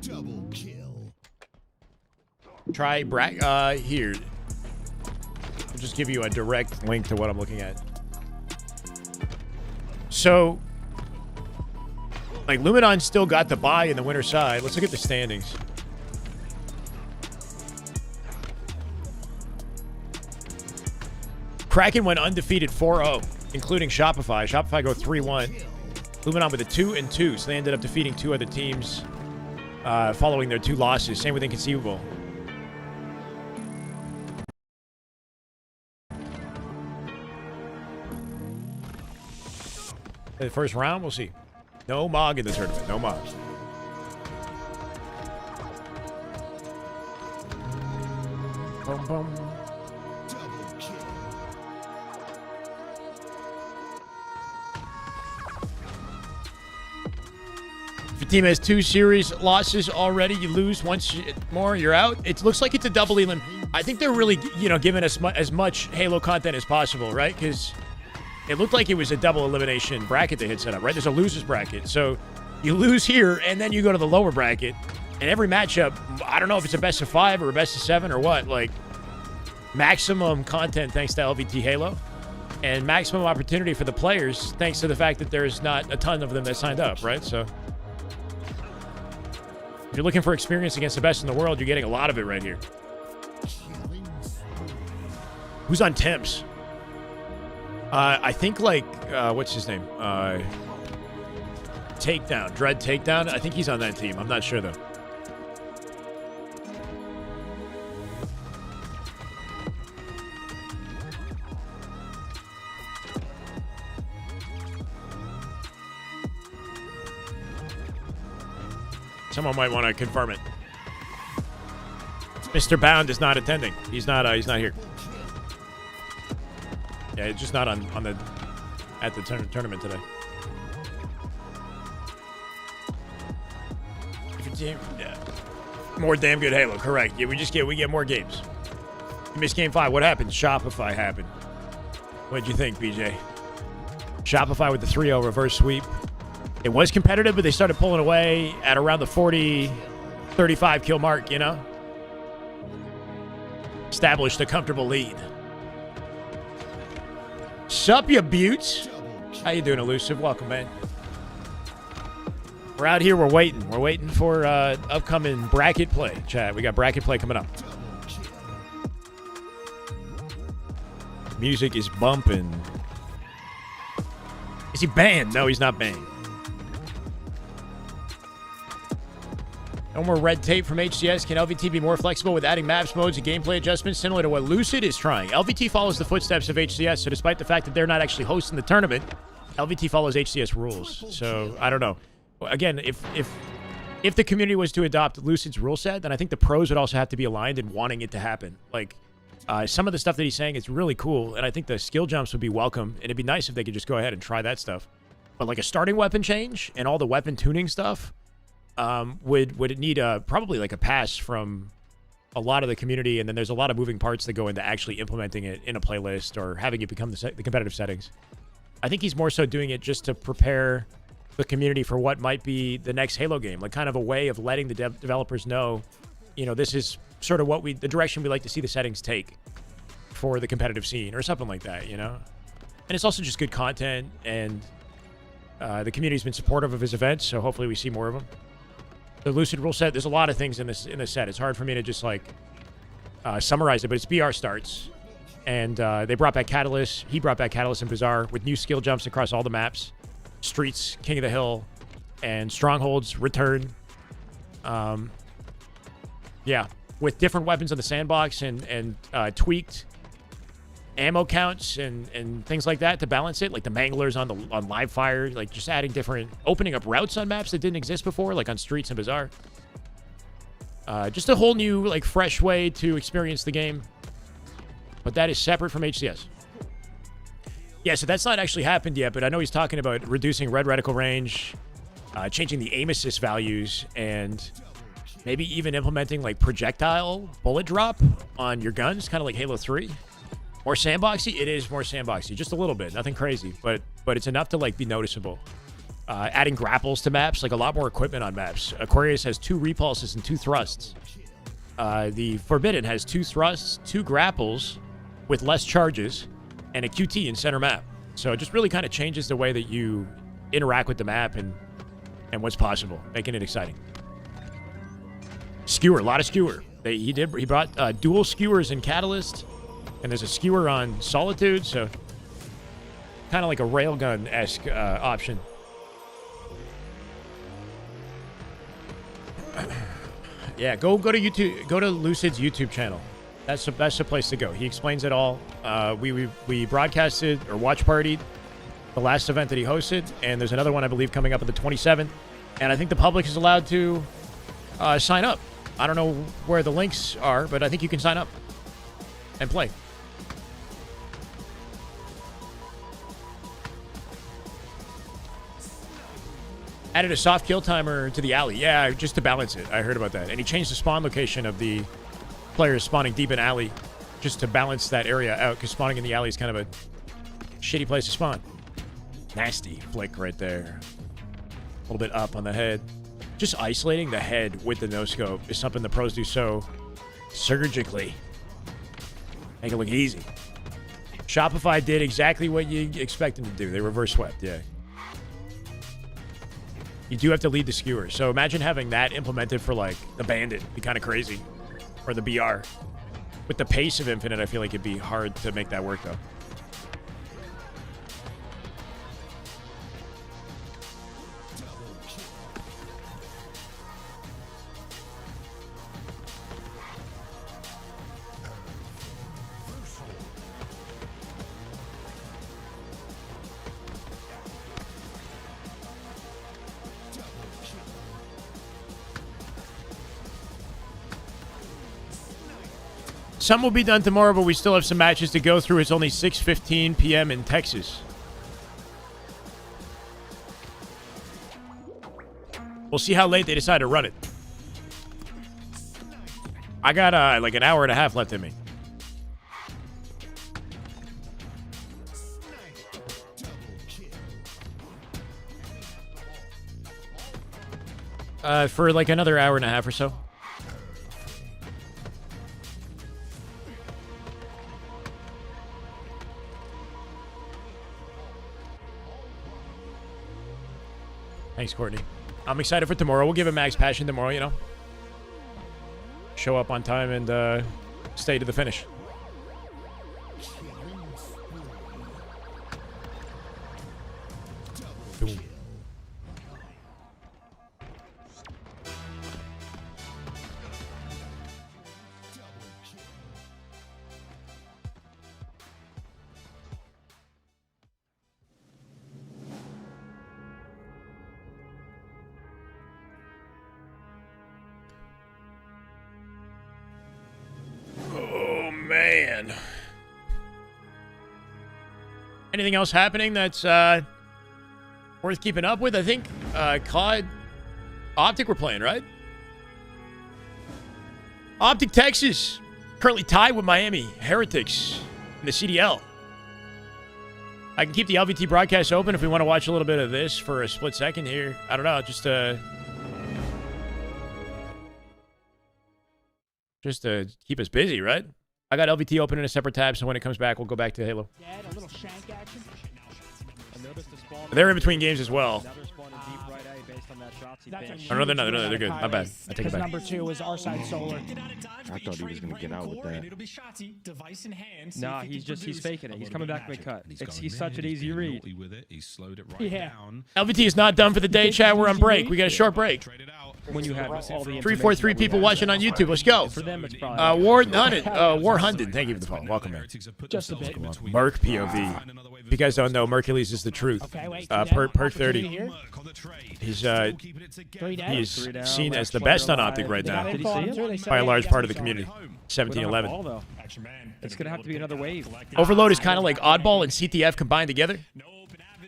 Double kill. Try here. I'll just give you a direct link to what I'm looking at. So, like, Luminon still got the bye in the winner side. Let's look at the standings. Kraken went undefeated 4-0, including Shopify. Shopify go 3-1. Luminon with a 2-2, so they ended up defeating 2 other teams following their 2 losses. Same with Inconceivable. The first round, we'll see. No Mog in the tournament. No Mog. Boom, boom. Double kill. If your team has 2 series losses already, you lose once more, you're out. It looks like it's a double elim. I think they're really, giving us as much Halo content as possible, right? Because it looked like it was a double elimination bracket they had set up, right? There's a losers bracket. So you lose here, and then you go to the lower bracket. And every matchup, I don't know if it's a best of 5 or a best of 7 or what. Like, maximum content thanks to LVT Halo. And maximum opportunity for the players thanks to the fact that there's not a ton of them that signed up, right? So if you're looking for experience against the best in the world, you're getting a lot of it right here. Who's on Temps? I think, like, what's his name? Takedown. Dread Takedown. I think he's on that team. I'm not sure, though. Someone might want to confirm it. Mr. Bound is not attending. He's not here. Yeah, it's just not at the tournament today. Yeah. More damn good Halo, correct. Yeah, we get more games. You missed game 5. What happened? Shopify happened. What'd you think, BJ? Shopify with the 3-0 reverse sweep. It was competitive, but they started pulling away at around the 40-35 kill mark, Established a comfortable lead. Sup, you buttes? How you doing, Elusive? Welcome, man. We're out here. We're waiting. We're waiting for upcoming bracket play, chat. We got bracket play coming up. Music is bumping. Is he banned? No, he's not banned. No more red tape from HCS. Can LVT be more flexible with adding maps, modes, and gameplay adjustments similar to what Lucid is trying? LVT follows the footsteps of HCS, so despite the fact that they're not actually hosting the tournament, LVT follows HCS rules. So, I don't know. Again, if the community was to adopt Lucid's rule set, then I think the pros would also have to be aligned in wanting it to happen. Like, some of the stuff that he's saying is really cool, and I think the skill jumps would be welcome, and it'd be nice if they could just go ahead and try that stuff. But, like, a starting weapon change and all the weapon tuning stuff, would it need probably like a pass from a lot of the community, and then there's a lot of moving parts that go into actually implementing it in a playlist or having it become the competitive settings. I think he's more so doing it just to prepare the community for what might be the next Halo game, like kind of a way of letting the developers know, this is sort of the direction we like to see the settings take for the competitive scene or something like that, And it's also just good content, and the community's been supportive of his events, so hopefully we see more of them. The Lucid rule set, there's a lot of things in this set. It's hard for me to just, like, summarize it, but it's BR starts. And they brought back Catalyst. He brought back Catalyst and Bazaar with new skill jumps across all the maps. Streets, King of the Hill, and Strongholds return. Yeah, with different weapons in the sandbox and tweaked ammo counts and things like that to balance it, like the Manglers on live fire, like just adding different, opening up routes on maps that didn't exist before, like on Streets and Bazaar. Just a whole new, like, fresh way to experience the game. But that is separate from HCS. Yeah, so that's not actually happened yet, but I know he's talking about reducing red reticle range, changing the aim assist values, and maybe even implementing, like, projectile bullet drop on your guns, kind of like Halo 3. More sandboxy? It is more sandboxy, just a little bit, nothing crazy, but it's enough to, like, be noticeable. Adding grapples to maps, like a lot more equipment on maps. Aquarius has 2 repulses and 2 thrusts. The Forbidden has 2 thrusts, 2 grapples with less charges, and a QT in center map. So it just really kind of changes the way that you interact with the map and what's possible, making it exciting. Skewer, a lot of skewer. He brought dual skewers in Catalyst, and there's a skewer on Solitude, so kind of like a railgun-esque option. Yeah, go to YouTube. Go to Lucid's YouTube channel. That's the place to go. He explains it all. We broadcasted or watch partied the last event that he hosted, and there's another one I believe coming up on the 27th. And I think the public is allowed to sign up. I don't know where the links are, but I think you can sign up and play. Added a soft kill timer to the alley. Yeah, just to balance it. I heard about that. And he changed the spawn location of the players spawning deep in alley just to balance that area out, because spawning in the alley is kind of a shitty place to spawn. Nasty flick right there. A little bit up on the head. Just isolating the head with the no-scope is something the pros do so surgically. Make it look easy. Shopify did exactly what you expect them to do. They reverse swept, yeah. You do have to lead the skewer. So imagine having that implemented for, like, the Bandit. It'd be kind of crazy. Or the BR. With the pace of Infinite, I feel like it'd be hard to make that work, though. Some will be done tomorrow, but we still have some matches to go through. It's only 6:15 p.m. in Texas. We'll see how late they decide to run it. I got like an hour and a half left in me. For like another hour and a half or so. Thanks, Courtney. I'm excited for tomorrow. We'll give it max passion tomorrow, you know. Show up on time and stay to the finish. Boom. Man. Anything else happening that's worth keeping up with? I think COD Optic we're playing, right? Optic Texas currently tied with Miami Heretics in the CDL. I can keep the LVT broadcast open if we want to watch a little bit of this for a split second here. I don't know, just to keep us busy, right? I got LVT open in a separate tab, so when it comes back, we'll go back to Halo. Dad, a little shank action. They're in between games as well. That's Oh, no, they're not. They're good. My bad. I take it back. Number 2 is our side solar. I thought he was going to get out with that. Nah, he's faking it. He's coming back mid-cut. He's such an easy read. Yeah. LVT is not done for the day, chat. We're on break. We got a short break. When you have all the 343 people watching on YouTube. Let's go. For them, it's probably War Hundred. Thank you for the follow. Welcome, man. Just a bit. Merc POV. If you guys don't know, Mercules is the truth. Okay, wait. Perk 30. Here. He's seen Oh, as the best on Optic right now Did he see it? by a large part of the community. 1711. Ball, though. It's gonna have to be another wave. Overload is kind of like Oddball and CTF combined together.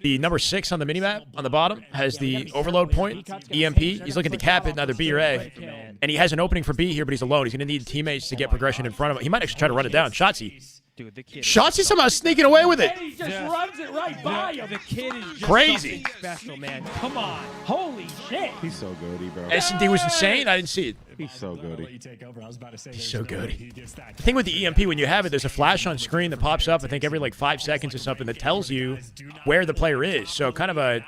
The number 6 on the minimap on the bottom has the overload point, EMP. He's looking to cap it in either B or A. And he has an opening for B here, but he's alone. He's going to need teammates to get progression in front of him. He might actually try to run it down. Shotzzy. Dude, the kid. Shotzzy somehow sneaking away with it. He just runs it right by him. The kid is just Crazy. special, man. Come on. Holy shit. He's so goody, bro. S&D was insane. I didn't see it. He's so goody. He's so goody. The thing with the EMP, when you have it, there's a flash on screen that pops up, I think, every like 5 seconds or something that tells you where the player is. So kind of a,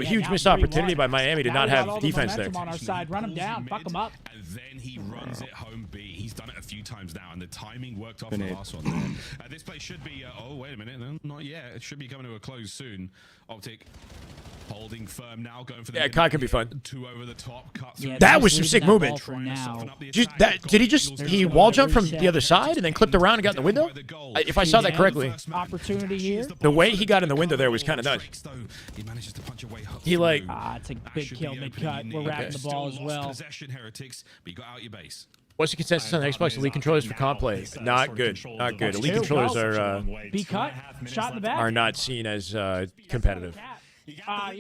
huge missed opportunity by Miami to not have defense there. On our side. Run him down. Fuck him up. And then he runs it home B. He's done it a few times now, and the timing worked off the last one. This play should be... oh, wait a minute. No, not yet. It should be coming to a close soon. Optic holding firm now, going for the... Yeah, COD can be fun. 2 over the top. Cut Yeah, that was some sick movement. Did He wall jumped from the other side and then clipped around and got in the window? If I saw that correctly. Opportunity here. The way he got in the window there was kind of nuts. He like... it's a big kill mid-cut. We're wrapping the ball as well. Possession heretics, but you got out your base. What's the consensus on Xbox Elite controllers for comp play? Not good. Not good. Elite controllers B-cut. Shot in the back. are not seen as competitive.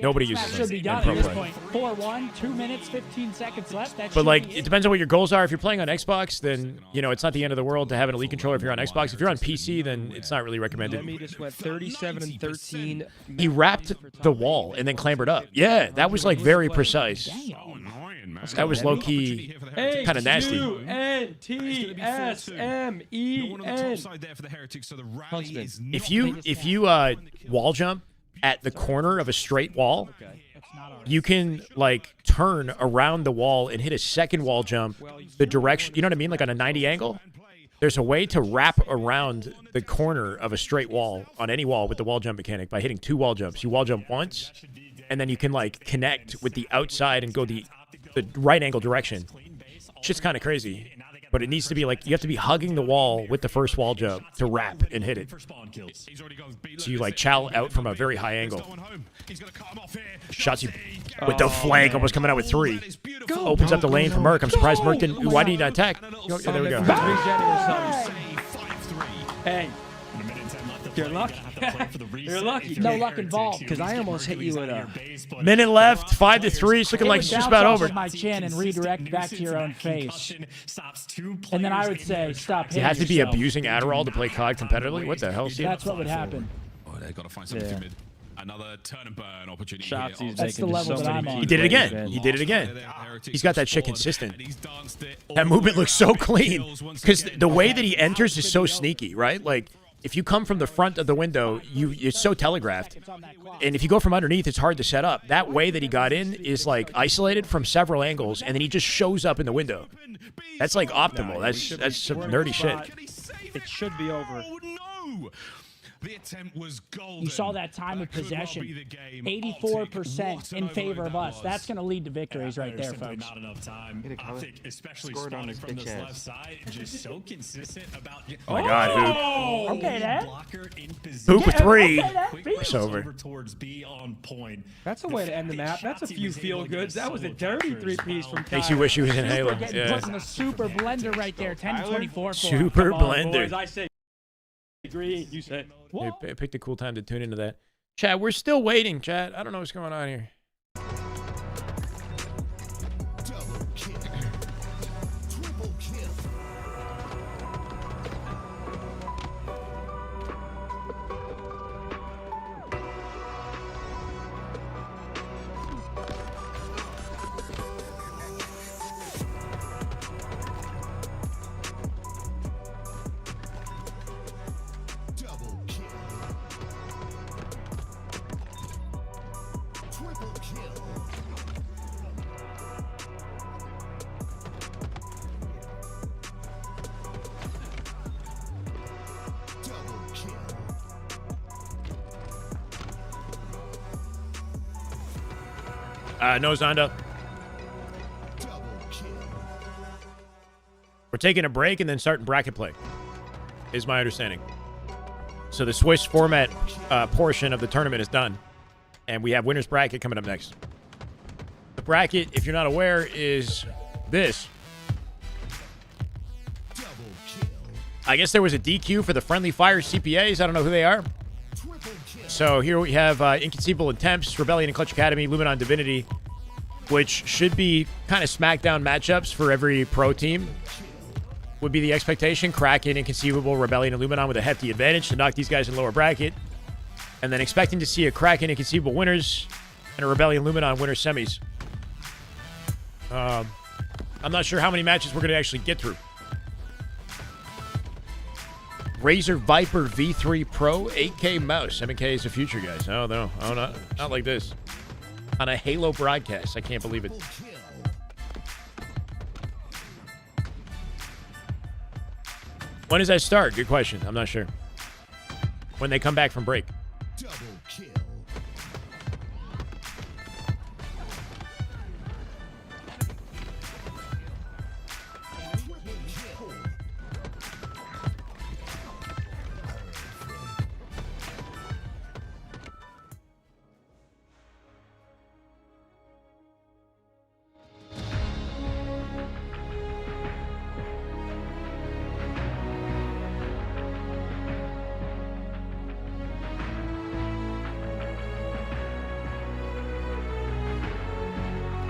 Nobody uses them. Should be done at this point. 4-1, 2 minutes, 15 seconds left. But like, it depends on what your goals are. If you're playing on Xbox, then it's not the end of the world to have an Elite controller. If you're on Xbox, if you're on PC, then it's not really recommended. Demi just went 37 and 13. He wrapped the wall and then clambered up. Yeah, that was like very precise. That was low key, kind of nasty. If you wall jump at the corner of a straight wall, you can like turn around the wall and hit a second wall jump the direction, you know what I mean, like on a 90 angle. There's a way to wrap around the corner of a straight wall on any wall with the wall jump mechanic by hitting 2 wall jumps. You wall jump once, and then you can like connect with the outside and go the right angle direction. Shit's kind of crazy. But it needs to be like, you have to be hugging the wall with the first wall jump to wrap and hit it. So you like chow out from a very high angle. Shots you with the flank, almost coming out with 3. Opens up the lane for Merc. I'm surprised Merc didn't. Why did he not attack? Oh, there we go. Hey. You're lucky. You're lucky. No luck involved. Because I almost hit you with a... Minute left, 5-3. It's looking like it's just about over. My chin and redirect back to your own face. And then I would say, stop hitting You have to be yourself. abusing Adderall to play COD competitively? What the hell? That's what would happen. Oh, they got to find something mid. Another turn and burn opportunity. That's the level that I'm on. He did it again. He did it again. He's got that shit consistent. That movement looks so clean. Because the way that he enters is so sneaky, right? Like, if you come from the front of the window, it's so telegraphed. And if you go from underneath, it's hard to set up. That way that he got in is like isolated from several angles, and then he just shows up in the window. That's like optimal. That's some nerdy shit. It should be over. The attempt was golden. You saw that time of possession, 84% in favor of us. That's going to lead to victories right there, folks. Not enough time. I think, especially spawning from this left side, just so consistent about. Oh my God, Hoop. Okay, then. Hoop with 3. It's over. Towards B on point. That's a way to end the map. That's a few feel goods. That was a dirty 3-piece from Kyle. Makes you wish you was in Halo. Put in the super blender right there, 10-24. Super blender. Boys, I say green. You say. Hey, picked a cool time to tune into that. Chat, we're still waiting, chat. I don't know what's going on here. Double kill. Triple kill. No Zonda. We're taking a break and then starting bracket play, is my understanding. So the Swiss format portion of the tournament is done, and we have winner's bracket coming up next. The bracket, if you're not aware, is this. I guess there was a DQ for the Friendly Fire CPAs. I don't know who they are. So here we have Inconceivable and Temps, Rebellion and Clutch Academy, Luminon, Divinity, which should be kind of smackdown matchups for every pro team. Would be the expectation. Kraken, Inconceivable, Rebellion, and Luminon with a hefty advantage to knock these guys in lower bracket. And then expecting to see a Kraken, Inconceivable winners and a Rebellion, Luminon winners semis. I'm not sure how many matches we're going to actually get through. Razer Viper V3 Pro 8K mouse. 7K is the future, guys. Oh, no. Oh, not like this. On a Halo broadcast. I can't believe it. When does that start? Good question. I'm not sure. When they come back from break. Double kill.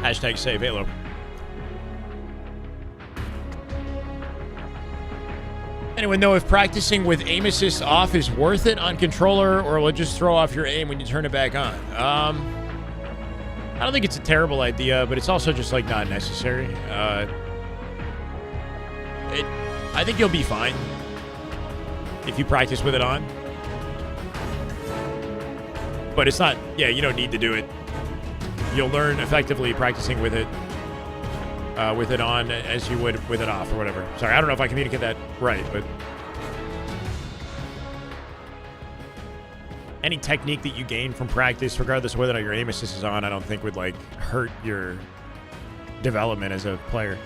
Hashtag save Halo. Anyone know if practicing with aim assist off is worth it on controller, or will it just throw off your aim when you turn it back on? I don't think it's a terrible idea, but it's also just like not necessary. I think you'll be fine if you practice with it on. But it's not, yeah, you don't need to do it. You'll learn effectively practicing with it on as you would with it off or whatever. Sorry, I don't know if I communicate that right, but any technique that you gain from practice, regardless of whether or not your aim assist is on, I don't think would like hurt your development as a player.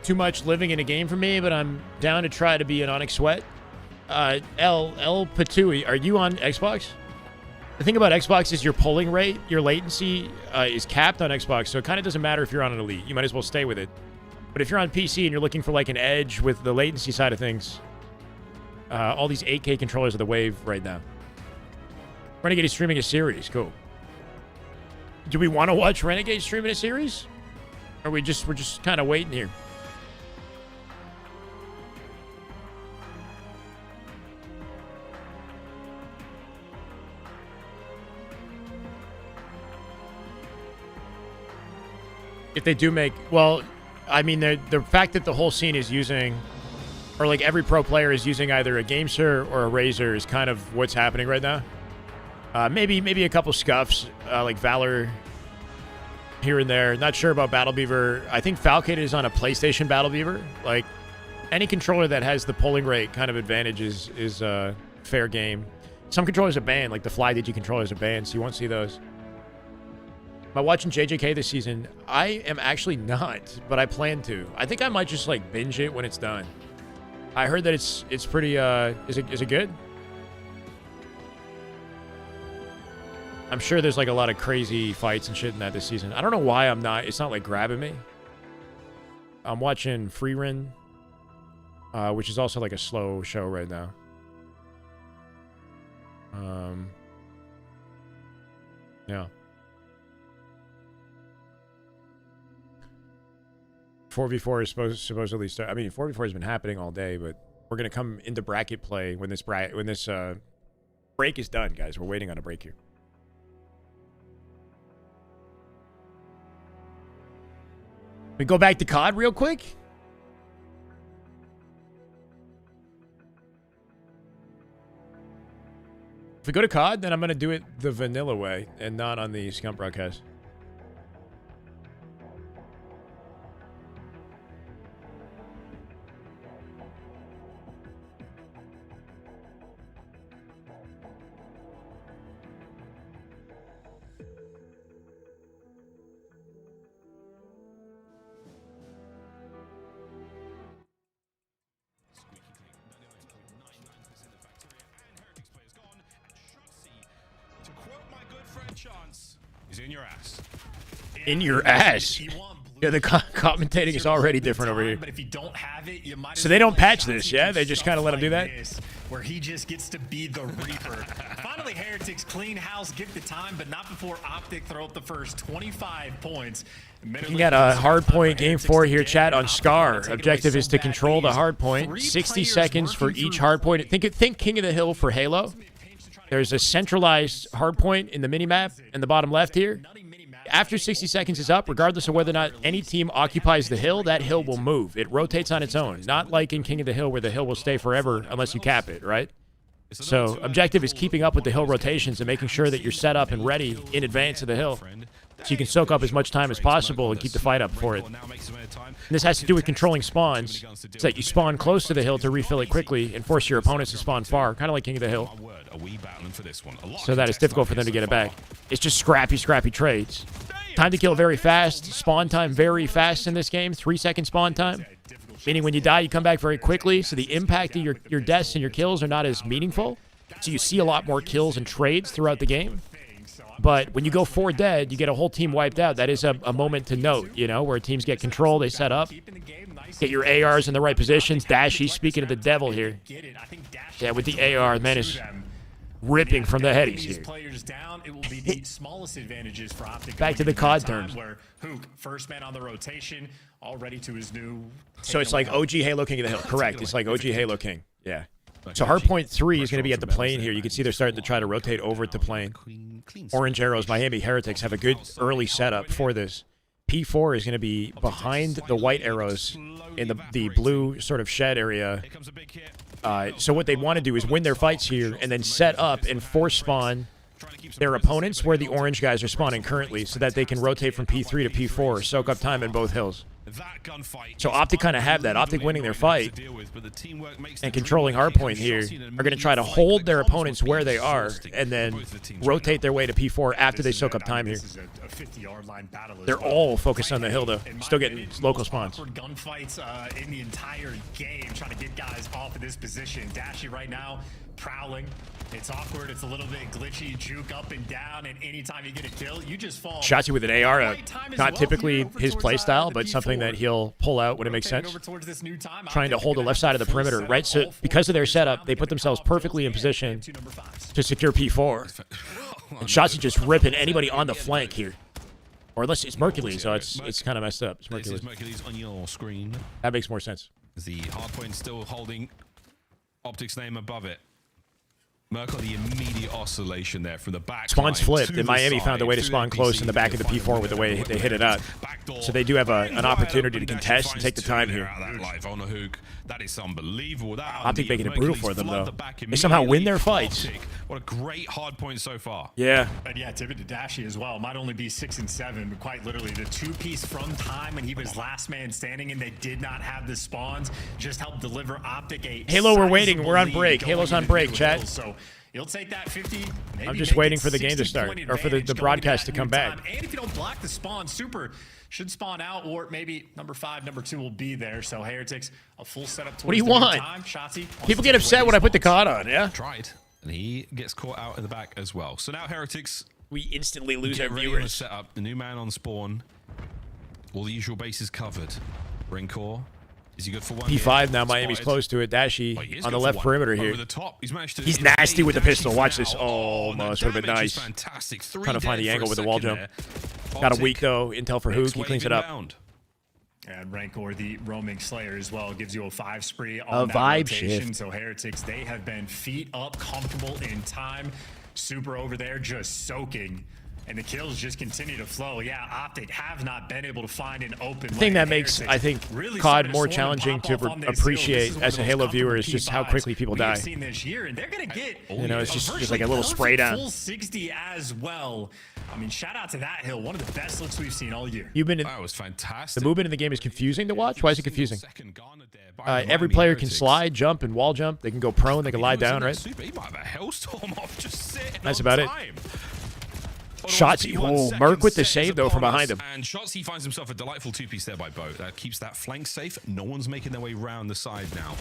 Too much living in a game for me, but I'm down to try to be an Onyx Sweat. El Patui, are you on Xbox? The thing about Xbox is your polling rate, your latency is capped on Xbox, so it kind of doesn't matter if you're on an Elite. You might as well stay with it. But if you're on PC and you're looking for like an edge with the latency side of things, all these 8K controllers are the wave right now. Renegade is streaming a series. Cool. Do we want to watch Renegade streaming a series? Or we're just kind of waiting here? If they do make, well, I mean, the fact that the whole scene is using, or like every pro player is using either a Gamester or a Razer is kind of what's happening right now. Maybe a couple scuffs, like Valor here and there. Not sure about Battle Beaver. I think Falcon is on a PlayStation Battle Beaver. Like, any controller that has the polling rate kind of advantage is fair game. Some controllers are banned, like the FlyDigi controllers are banned, so you won't see those. Am I watching JJK this season? I am actually not, but I plan to. I think I might just like binge it when it's done. I heard that it's pretty is it good? I'm sure there's like a lot of crazy fights and shit in that this season. I don't know why I'm not. It's not like grabbing me. I'm watching Freerun, which is also like a slow show right now. 4v4 is supposedly start. I mean, 4v4 has been happening all day, but we're gonna come into bracket play when this break is done, guys. We're waiting on a break here. We go back to COD real quick. If we go to COD, then I'm gonna do it the vanilla way and not on the Scump broadcast. in your ass. In your ass. Yeah, the commentating is already different over here. But if you don't have it, you might So they don't patch this, yeah? They just kind of let him do that? Where he just gets to be the Reaper. Finally, Heretics clean house, get the time, but not before Optic throw up the first 25 points. Looking at a hard point game 4 here, chat, on Scar. Objective is to control the hard point. 60 seconds for each hard point. Think King of the Hill for Halo. There's a centralized hard point in the minimap in the bottom left here. After 60 seconds is up, regardless of whether or not any team occupies the hill, that hill will move. It rotates on its own. Not like in King of the Hill where the hill will stay forever unless you cap it, right? So objective is keeping up with the hill rotations and making sure that you're set up and ready in advance of the hill, so you can soak up as much time as possible and keep the fight up for it. And this has to do with controlling spawns, so that you spawn close to the hill to refill it quickly and force your opponents to spawn far, kind of like King of the Hill, so that it's difficult for them to get it back. It's just scrappy trades. Time to kill very fast. Spawn time very fast in this game. 3-second spawn time. Meaning when you die, you come back very quickly, so the impact of your deaths and your kills are not as meaningful. So you see a lot more kills and trades throughout the game. But when you go 4 dead, you get a whole team wiped out. That is a moment to note, you know, where teams get control, they set up. Get your ARs in the right positions. Dashy, speaking of the devil here. Yeah, with the AR, man is ripping from the headies here. Back to the COD terms. First man on the rotation, already to his new. So it's like OG Halo King of the Hill. Correct. It's like OG Halo King. Yeah. So hardpoint 3 is going to be at the plane here. You can see they're starting to try to rotate over at the plane. Orange Arrows, Miami Heretics have a good early setup for this. P4 is going to be behind the white arrows in the blue sort of shed area. So what they want to do is win their fights here and then set up and force spawn their opponents where the orange guys are spawning currently, so that they can rotate from P3 to P4, soak up time in both hills. So Optic kind of have that. Optic winning their fight and controlling hardpoint here are going to try to hold their opponents where they are and then rotate their way to P4 after they soak up time here. They're all focused on the hill, though. Still getting local spawns. Gunfights in the entire game, trying to get guys off of this position. Dashy right now prowling. It's awkward. It's a little bit glitchy. Juke up and down, and anytime you get a kill, you just fall. Shotzi with an AR, not typically his playstyle, but something that he'll pull out when it makes sense. Trying to hold the left side of the perimeter, right? So because of their setup, they put themselves perfectly in position to secure P4. And Shotzi just ripping anybody on the flank here. Or unless it's Mercules, so it's kind of messed up. It's Mercules. Mercules on your screen. That makes more sense. The hardpoint still holding Optic's name above it. Merc on the immediate oscillation there from the back. Spawn's flipped, and Miami found a way to spawn close in the back of the P4 with the way they hit it out. So they do have an opportunity to contest and take the time here. That is unbelievable. Optic making it brutal for them, though. They somehow win their fights. What a great hard point so far. Yeah. And yeah, tip it to Dashy as well. Might only be 6 and 7, but quite literally the 2-piece from time when he was last man standing and they did not have the spawns just helped deliver Optic a Halo, we're waiting. We're on break. Halo's on break, chat. So you'll take that 50. I'm just waiting for the game to start, or for the broadcast to come back. And if you don't block the spawn, Super should spawn out, or maybe number 5, number 2 will be there. So Heretics, a full setup. What do you want? People get upset when I put the COD on, yeah? Tried, and he gets caught out in the back as well. So now Heretics, we instantly lose our viewers. Set up the new man on spawn. All the usual bases covered. Ringcore. Is he good for one? P5 now. Miami's close to it. Dashy on the left perimeter here. He's nasty with the pistol. Watch this. Oh, almost would have been nice. Fantastic. Trying to find the angle with the wall jump. Got a weak though. Intel for Hook. He cleans it up. And Rancor, the roaming Slayer as well, gives you a 5 spree on that vibe rotation. Shift. So Heretics, they have been feet up, comfortable in time. Super over there just soaking. And the kills just continue to flow. Yeah, Optic have not been able to find an open lane. The thing that makes, I think, COD more challenging to appreciate as a Halo viewer is just how quickly people die. Seen this year, and they're gonna get, you know, it's just like a little spray down. Full 60 as well. I mean, shout out to that hill. One of the best looks we've seen all year. That was fantastic. The movement in the game is confusing to watch. Why is it confusing? Every player can slide, jump, and wall jump. They can go prone. They can lie down, right? He might have a hellstorm off just sitting. That's about it. Shotzi, oh, Merc with the save though from behind him. And Shotzi finds himself a delightful 2-piece there by Bo. That keeps that flank safe. No one's making their way round the side now.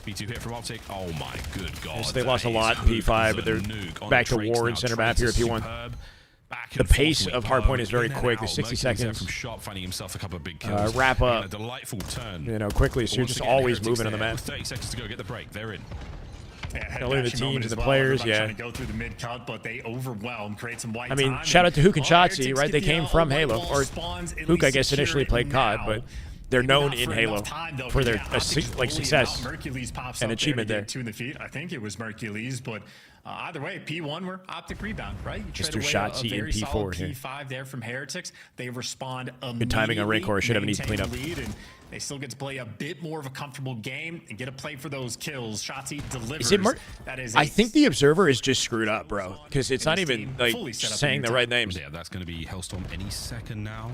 P2 hit from Optic. Oh my good god. Yes, they lost a lot in P5, but they're back to war in center map here at P1. The pace of Hardpoint is very quick. The 60 seconds. From Shop, finding himself a couple of big kills. Wrap up. A delightful turn. You know, quickly. So you're just always moving on the map. 30 seconds to go. Get the break. They're in. Only the teams and the players, yeah. Trying to go through the mid cut, but they overwhelm, create some white I mean, time, shout out to Hook and Shotzi, Shotzi, right? They came from Halo, or Hook, I guess, initially played COD, but they're known in Halo for their success and achievement there. Two in the feet. I think it was Mercules, but either way, P1 were optic rebound, right? You Mr. Shotzi in P4 here. P5 there from Heretics. They respond immediately. Good timing on Rancor. Should have an easy cleanup. They still get to play a bit more of a comfortable game and get a play for those kills. Shotzi delivers. Is it I think the Observer is just screwed up, bro, because it's not even like saying the right names. Yeah, that's going to be Hellstorm any second now.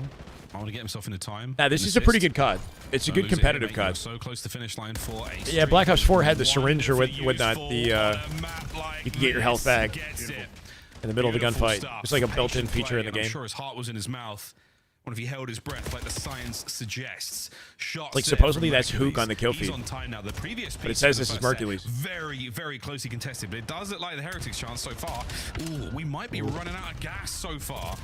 I want to get himself into time. Now, this is a pretty good COD. It's a good competitive COD. So close to finish line for a yeah, Black Ops 4 had the syringe or whatnot. You can get your health back in the middle of the gunfight. It's like a built-in feature in the game. I'm sure his heart was in his mouth. What if he held his breath like the science suggests? Like supposedly that's Hook on the kill feed. On time now. The previous but it says this is Mercules. Very, very closely contested, but it does look like the Heretics' chance so far. Ooh, we might be running out of gas so far.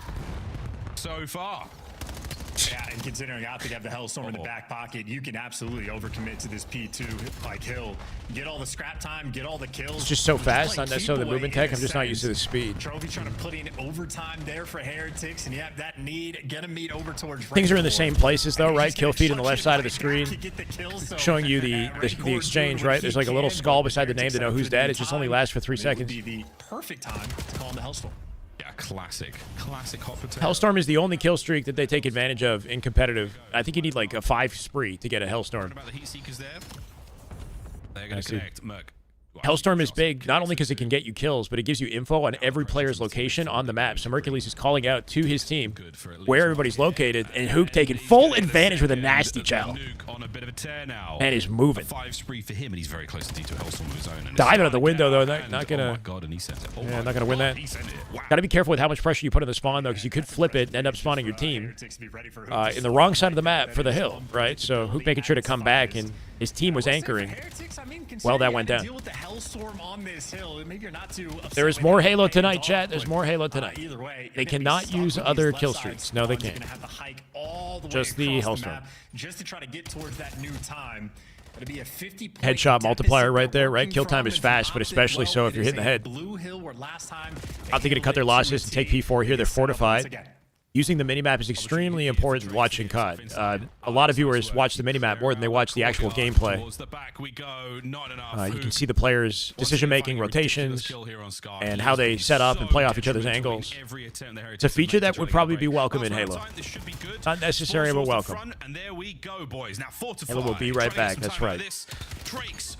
Yeah, and considering I think have the Hellstorm in the back pocket, you can absolutely overcommit to this P2 like Hill. Get all the scrap time, get all the kills. It's just so fast, not necessarily the movement tech. I'm just not used to the speed. Trophy trying to put in overtime there for Heretics, and you have that need. Get them meet over towards. Things are in the same places though, right? Kill feed on the left side of the screen, showing you the exchange, right? There's like a little skull beside the name to know who's dead. It just only lasts for 3 seconds. Would be the perfect time to call in the Hellstorm. Classic hot potato. Hellstorm is the only kill streak that they take advantage of in competitive. I think you need like a 5 spree to get a Hellstorm. What about the heat seekers there? They're going to connect. Merc. Hellstorm is big, not only because it can get you kills, but it gives you info on every player's location on the map. So Mercules is calling out to his team where everybody's located, and Hook taking full advantage with a nasty chow. And is moving. 5 spree for him, and he's very close to D2 Hellstorm of his own. Diving out the window, though. Not gonna. Oh my God, and he sent it. Yeah, not gonna win that. Got to be careful with how much pressure you put on the spawn, though, because you could flip it and end up spawning your team in the wrong side of the map for the hill, right? So Hook making sure to come back, and his team was anchoring. Well, that went down. There is more Halo tonight, chat. There's more Halo tonight. They cannot use other kill streaks. No, they can't. Just the Hellstorm. Just to try to get towards that new time. It'll be a 50 headshot multiplier right there, right? Kill time is fast, but especially so if you're hitting the head. I think to cut their losses and take P4 here. They're fortified. Using the minimap is extremely important watching COD. A lot of viewers watch the minimap more than they watch the actual gameplay. You can see the players' decision-making, rotations, and how they set up and play off each other's angles. It's a feature that would probably be welcome in Halo. Not necessary, but welcome. Halo will be right back, that's right. Drakes!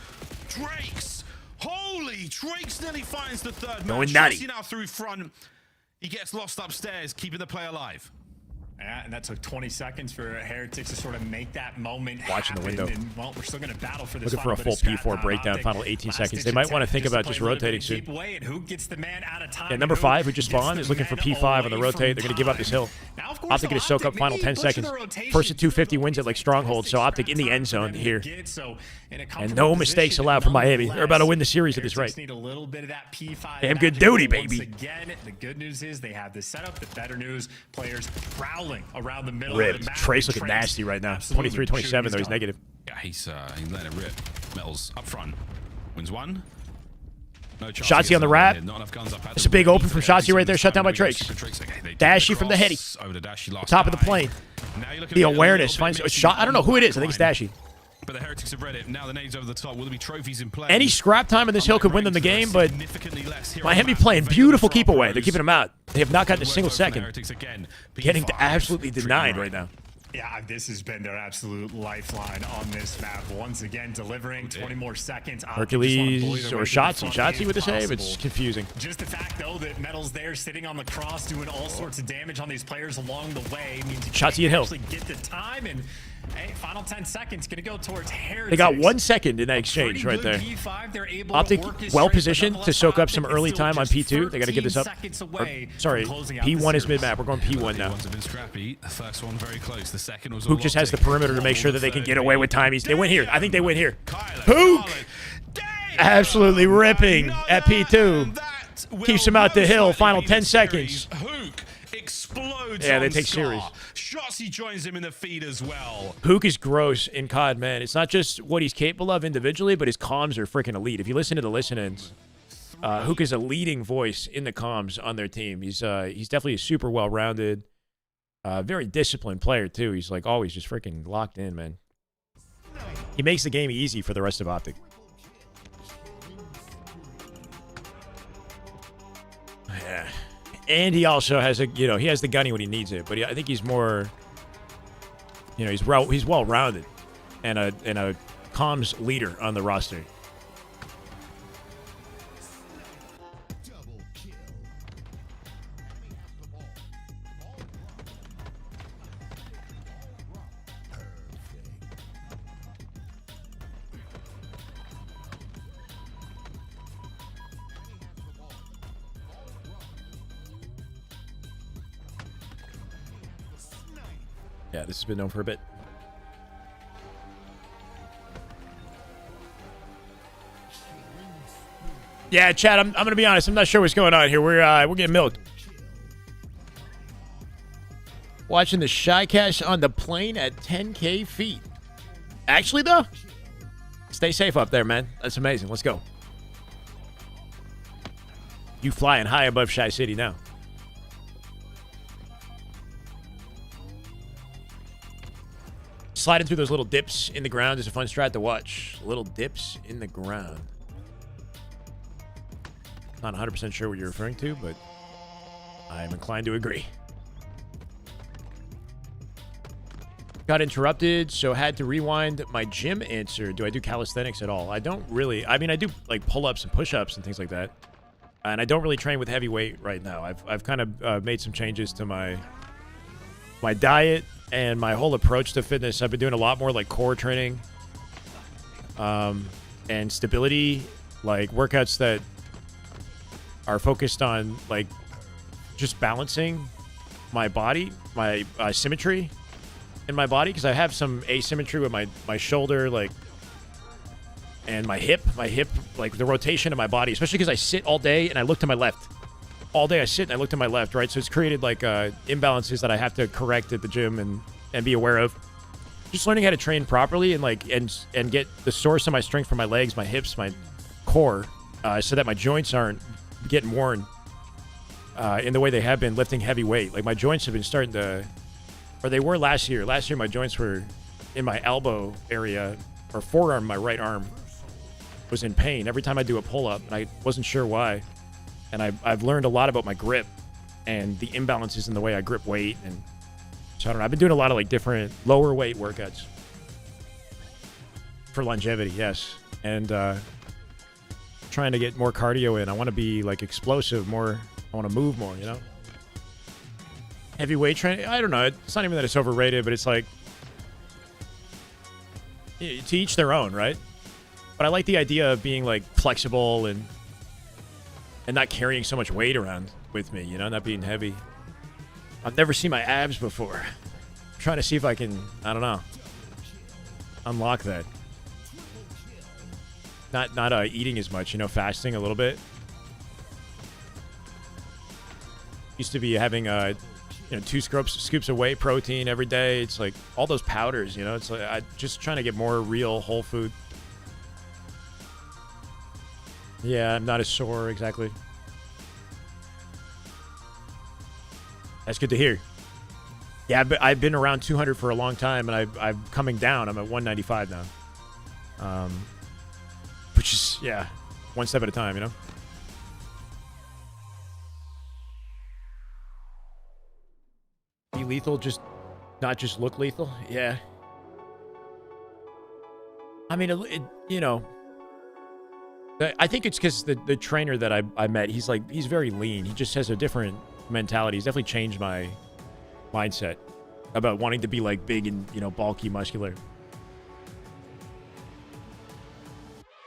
Holy, Drakes nearly finds the third Going match. nutty. Now through front. He gets lost upstairs, keeping the play alive. Yeah, and that took 20 seconds for Heretics to sort of make that moment Watching the window. And, well, we're still going to battle for this. Looking for a full P4 breakdown, final 18 seconds. They might want to think about just rotating soon. Yeah, number 5, who just spawned, is looking for P5 on the rotate. They're going to give up this hill. Optic going to soak up final 10 seconds. First at 250 wins it like Stronghold, so Optic in the end zone here. And no mistakes allowed for Miami. They're about to win the series at this rate. Damn good duty, baby. Again, the good news is they have this setup. The better news, players prowling around the middle Rip. of the map. Trace looking nasty right now. 23-27, though. He's negative. Yeah, he's letting it rip. Metals up front. Wins one. No Shotzi on the wrap. It's a big open from Shotzi right there. Shut down by Drakes. Dashy from the heady. Top of the plane. The awareness finds a shot. I don't know who it is. I think it's Dashy. But the Heretics have read it. Now the nades over the top. Will there be trophies in play? Any scrap time in this hill could win them the game, but Miami playing beautiful keep away. They're keeping them out. They have not gotten a single second. Getting absolutely denied right now. Yeah, this has been their absolute lifeline on this map. Once again, delivering 20 more seconds. Hercules or Shotzi. Shotzi with the save. It's confusing. Just the fact, though, that Metal's there sitting on the cross doing all sorts of damage on these players along the way means you Shotzi and Hill. actually get the time. And hey, final 10 seconds going to go towards Heretics. They got 1 second in that exchange right there. Optic well positioned to soak up some early time on P2. They got to get this up. Sorry, P1 is mid-map. We're going P1 now. The first one very close. The second was Hook just has the perimeter to make sure that they can get away with time. They win here. I think they win here. Hook absolutely ripping at P2. Keeps him out the hill. Final 10 seconds. Hook explodes. Yeah, they on take Scar. series. Shotzzy joins him in the feed as well. Hook is gross in COD, man. It's not just what he's capable of individually, but his comms are freaking elite. If you listen to the listen-ins, Hook is a leading voice in the comms on their team. He's definitely a super well-rounded, very disciplined player, too. He's like always just freaking locked in, man. He makes the game easy for the rest of Optic. Yeah. And he also has he has the gunny when he needs it, but I think he's more, he's well-rounded and a comms leader on the roster. Yeah, this has been known for a bit. Yeah, Chad, I'm gonna be honest. I'm not sure what's going on here. We're getting milked. Watching the Shycast on the plane at 10K feet. Actually, though, stay safe up there, man. That's amazing. Let's go. You flying high above Shy City now. Sliding through those little dips in the ground is a fun strat to watch. Little dips in the ground. Not 100% sure what you're referring to, but I'm inclined to agree. Got interrupted, so had to rewind my gym answer. Do I do calisthenics at all? I don't really. I mean, I do like pull-ups and push-ups and things like that. And I don't really train with heavy weight right now. I've kind of made some changes to my diet and my whole approach to fitness. I've been doing a lot more like core training and stability, like workouts that are focused on like just balancing my body, my symmetry in my body, because I have some asymmetry with my shoulder, like, and my hip, like the rotation of my body, especially because I sit all day and I look to my left. All day I sit and I look to my left, right? So it's created like imbalances that I have to correct at the gym and be aware of. Just learning how to train properly and like and get the source of my strength from my legs, my hips, my core, so that my joints aren't getting worn in the way they have been lifting heavy weight. Like my joints have been starting to, or they were last year. Last year my joints were in my elbow area or forearm, my right arm was in pain every time I do a pull-up, and I wasn't sure why. And I've learned a lot about my grip and the imbalances in the way I grip weight. And so I don't know. I've been doing a lot of like different lower weight workouts for longevity, yes. And trying to get more cardio in. I want to be like explosive more. I want to move more, you know? Heavy weight training, I don't know. It's not even that it's overrated, but it's like to each their own, right? But I like the idea of being like flexible and not carrying so much weight around with me, you know, not being heavy. I've never seen my abs before. I'm trying to see if I can, I don't know, unlock that. Not eating as much, you know, fasting a little bit. Used to be having 2 scoops of whey protein every day. It's like all those powders, you know. It's like I just trying to get more real whole food. Yeah, I'm not as sore, exactly. That's good to hear. Yeah, I've been around 200 for a long time, and I'm coming down. I'm at 195 now. Which is, yeah, one step at a time, you know? Be lethal, just not just look lethal? Yeah. I mean, you know, I think it's because the trainer that I met, he's very lean. He just has a different mentality. He's definitely changed my mindset about wanting to be like big and, you know, bulky, muscular.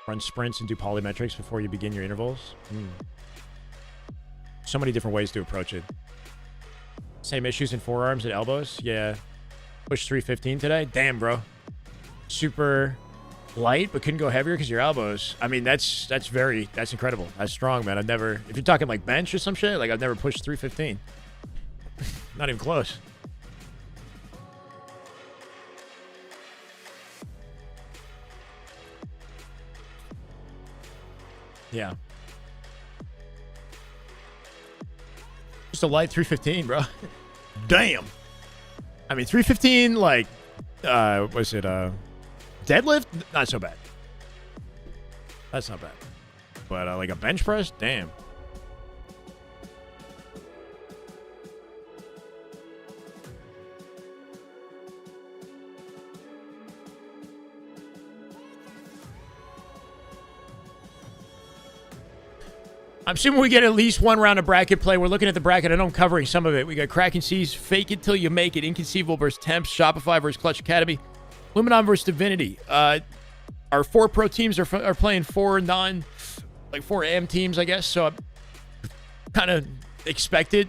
Run sprints and do polymetrics before you begin your intervals. So many different ways to approach it. Same issues in forearms and elbows. Yeah. Push 315 today. Damn, bro. Super light but couldn't go heavier because your elbows. I mean, that's incredible. That's strong, man. I've never, if you're talking like bench or some shit, like I've never pushed 315. Not even close. Yeah. Just a light 315, bro. Damn. I mean, 315, like, was it deadlift? Not so bad. That's not bad. But like a bench press? Damn. I'm assuming we get at least one round of bracket play. We're looking at the bracket. I know I'm covering some of it. We got KrakenSeas, Fake It Till You Make It, Inconceivable versus Temps, Shopify versus Clutch Academy, Luminon versus Divinity. Our 4 pro teams are playing 4 4 AM teams, I guess. So I kind of expected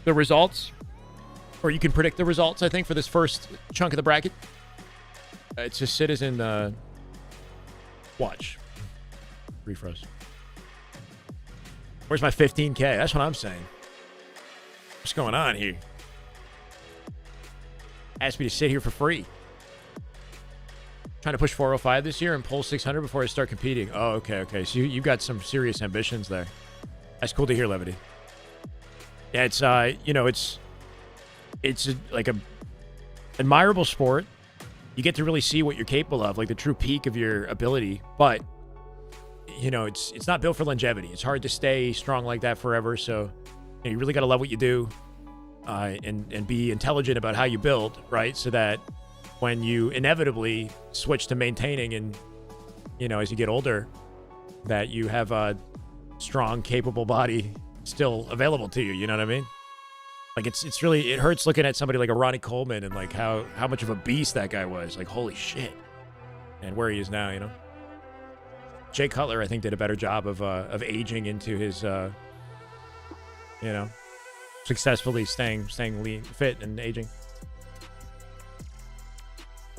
the results, or you can predict the results, I think, for this first chunk of the bracket. It's just Citizen watch. Refroze. Where's my 15K? That's what I'm saying. What's going on here? Asked me to sit here for free. Trying to push 405 this year and pull 600 before I start competing. Oh, okay. So you've got some serious ambitions there. That's cool to hear, Levity. Yeah, it's like a admirable sport. You get to really see what you're capable of, like the true peak of your ability, but it's not built for longevity. It's hard to stay strong like that forever. So you really got to love what you do, and be intelligent about how you build, right? So that when you inevitably switch to maintaining and, as you get older, that you have a strong, capable body still available to you. You know what I mean? Like it's really, it hurts looking at somebody like a Ronnie Coleman and like how much of a beast that guy was. Like, holy shit. And where he is now, Jay Cutler, I think, did a better job of aging into his, successfully staying lean, fit, and aging.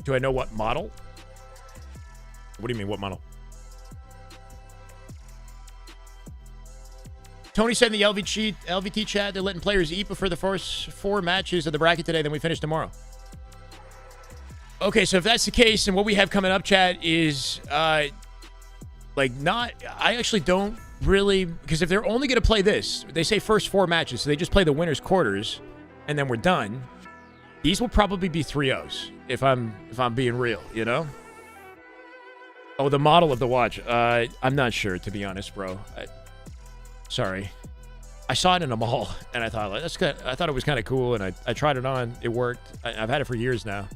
Do I know what model? What do you mean, what model? Tony said in the LVT chat they're letting players eat before the first 4 matches of the bracket today, then we finish tomorrow. Okay, so if that's the case, then what we have coming up, chat, is I actually don't really, because if they're only going to play this, they say first 4 matches, so they just play the winners quarters, and then we're done. These will probably be 3-0s, if I'm being real, Oh, the model of the watch. I'm not sure, to be honest, bro. Sorry. I saw it in a mall, and I thought, that's good. I thought it was kind of cool, and I tried it on. It worked. I've had it for years now.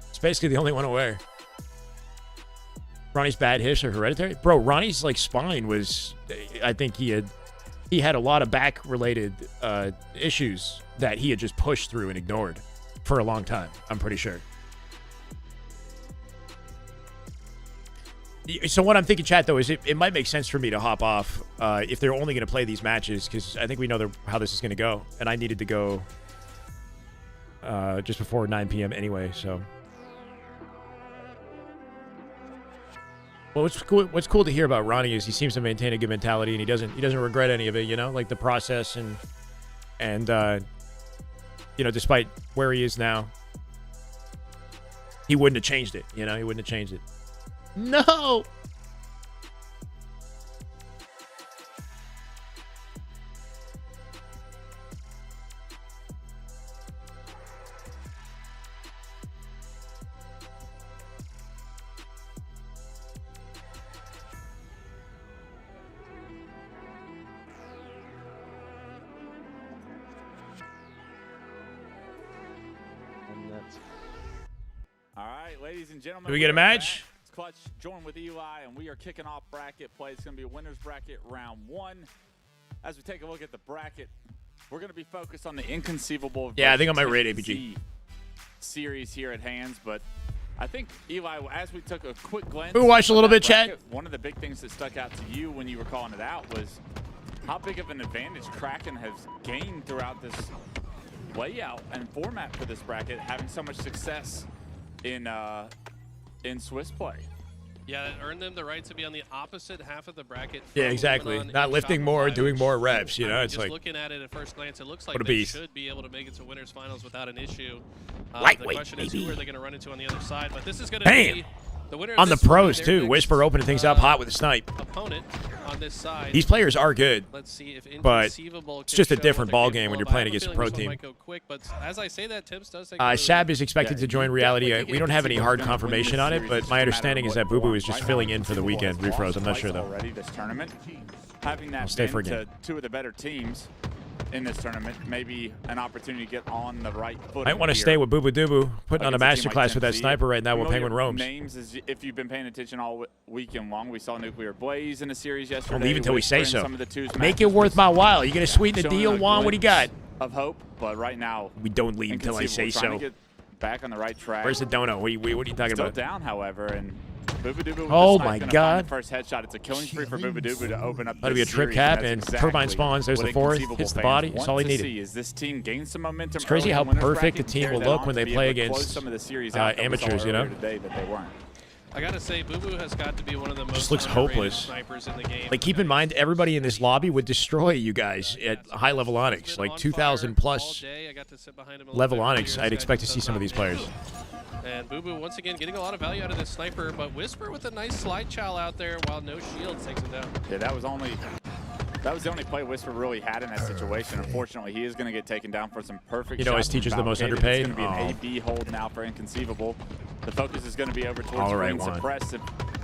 It's basically the only one I wear. Ronnie's bad hips are hereditary? Bro, Ronnie's spine was, I think he had a lot of back related issues that he had just pushed through and ignored for a long time, I'm pretty sure. So what I'm thinking, chat, though, is it might make sense for me to hop off if they're only going to play these matches, because I think we know how this is going to go, and I needed to go just before 9 p.m. anyway, so. Well, what's cool to hear about Ronnie is he seems to maintain a good mentality, and he doesn't regret any of it, like the process and despite where he is now, he wouldn't have changed it, he wouldn't have changed it. No! All right, ladies and gentlemen. Do we get a match? Clutch join with Eli, and we are kicking off bracket play. It's going to be a winner's bracket round 1. As we take a look at the bracket, we're going to be focused on the Inconceivable. Yeah, I think I might rate APG series here at hands, but I think, Eli, as we took a quick glance, we watched a little bit, bracket, chat. One of the big things that stuck out to you when you were calling it out was how big of an advantage Kraken has gained throughout this layout and format for this bracket, having so much success in Swiss play. Yeah, it earned them the right to be on the opposite half of the bracket. Yeah, exactly. Luminon Not and lifting Shopify, more, doing which, more reps. You know, it's just like looking at it at first glance, it looks like what a they beast. should be able to make it to winners finals without an issue. Lightweight, the question is, baby. who are they going to run into on the other side? But this is going to Bam! be the winner On the of this pros one, too. their Whisper opening things up hot with a snipe. opponent on this side. These players are good, Let's see if but Inconceivable it's can just a show different what they're ball game capable when you're of. I playing have a against a feeling pro this one team. might go quick, but as I say that, Tips does take Shab is expected to join reality. definitely We don't have any hard Inconceivable's gonna win confirmation this on it, series. but It's my just a understanding is matter that of Boo what Boo is form. just Right filling now, in for the Inconceivable weekend. has Refroze, lost I'm not sure twice though. already this tournament. Having I'll that stay been for a to game. two of the better teams in this tournament, maybe an opportunity to get on the right foot. Might want to stay with Boo Boo Doo Boo, putting on a masterclass with that sniper right now while Penguin roams. Names, is if you've been paying attention all weekend long, we saw Nuclear Blaze in a series yesterday. Don't leave until we say Whisper in so. some of the twos Make it matches worth my while. You gonna sweeten the showing deal, a Juan? What do you got? glimpse of hope, but right now We don't leave until I say Inconceivable trying so. to get back on the right track. Where's the dono? What are you talking Still about? down, however, and Boo-Boo-Doo-Boo with Oh the my snipe gonna God. find the first headshot. It's a killing spree for Boo-Boo-Doo-Boo to open up. That'll be a this trip series, cap, that's and exactly turbine spawns. There's what the fourth. Inconceivable Hits the fans body. want That's all he to needed. see. Is this team gain some momentum? It's crazy early how in winners perfect bracket the team and will carry that look on when to they be play able to close against some of the series out that we saw amateurs, you know? earlier today that they weren't. I gotta say, Boo Boo has got to be one of the most Just looks underrated hopeless. snipers in the game. Like, keep in mind, everybody in this lobby would destroy you guys at high level Onyx. Like 2,000 plus level Onyx. I'd expect to see some of these players. And Boo Boo once again getting a lot of value out of this sniper, but Whisper with a nice slide chow out there while no shields takes him down. Yeah, that was the only play Whisper really had in that situation. Unfortunately, he is going to get taken down for some perfect You know, his shots teacher's from the most Falcated. underpaid? It's going to be an AB hold now for Inconceivable. The focus is going to be over towards All right, Green Juan. Suppress.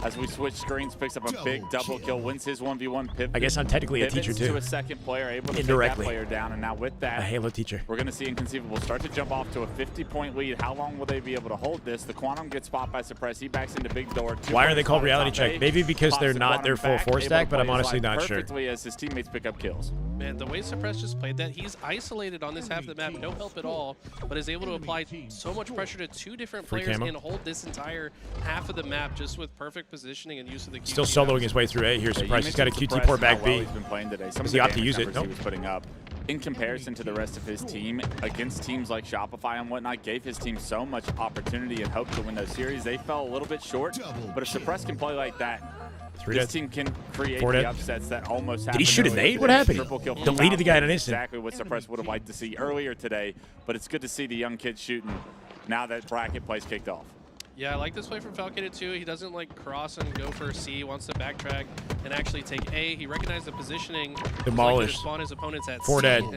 As we switch screens, picks up a big double kill, wins his 1v1 pivot. I guess I'm technically a pivots teacher, too. to a second player, able to Indirectly. take that player down. And now with A that, Halo teacher. we're going to see Inconceivable start to jump off to a 50-point lead. How long will they be able to hold this? The Quantum gets spot by Suppress. He backs into big door. Why are they called reality check? Maybe because they're not their full force stack, but I'm honestly not sure. Perfectly as his teammates pick up kills. Man, the way Suppress just played that, he's isolated on this half of the map, no help at all, but is able to apply so much pressure to two different Free players camo. and hold this entire half of the map just with perfect positioning and use of the QT. Still soloing his way through A. Here's Yeah, Surprise. you He's got a mentioned QT Suppress port and how back well B. he's been playing today. Some Does of he the opt to damage use it? numbers Nope. he was putting up in comparison to the rest of his team against teams like Shopify and whatnot gave his team so much opportunity and hope to win those series. They fell a little bit short, but if Suppress can play like that, Three this dead. team can create Four the dead. upsets that almost Did happened. he shoot a earlier nade? What today. happened? Triple kill from Deleted the guy in an Mountain. instant. Exactly what Suppress would have liked to see earlier today, but it's good to see the young kids shooting now that bracket play's kicked off. Yeah, I like this play from Falcated too. He doesn't like cross and go for C. He wants to backtrack and actually take A. He recognized the positioning. Demolished. So spawn his opponents at Four C, dead. and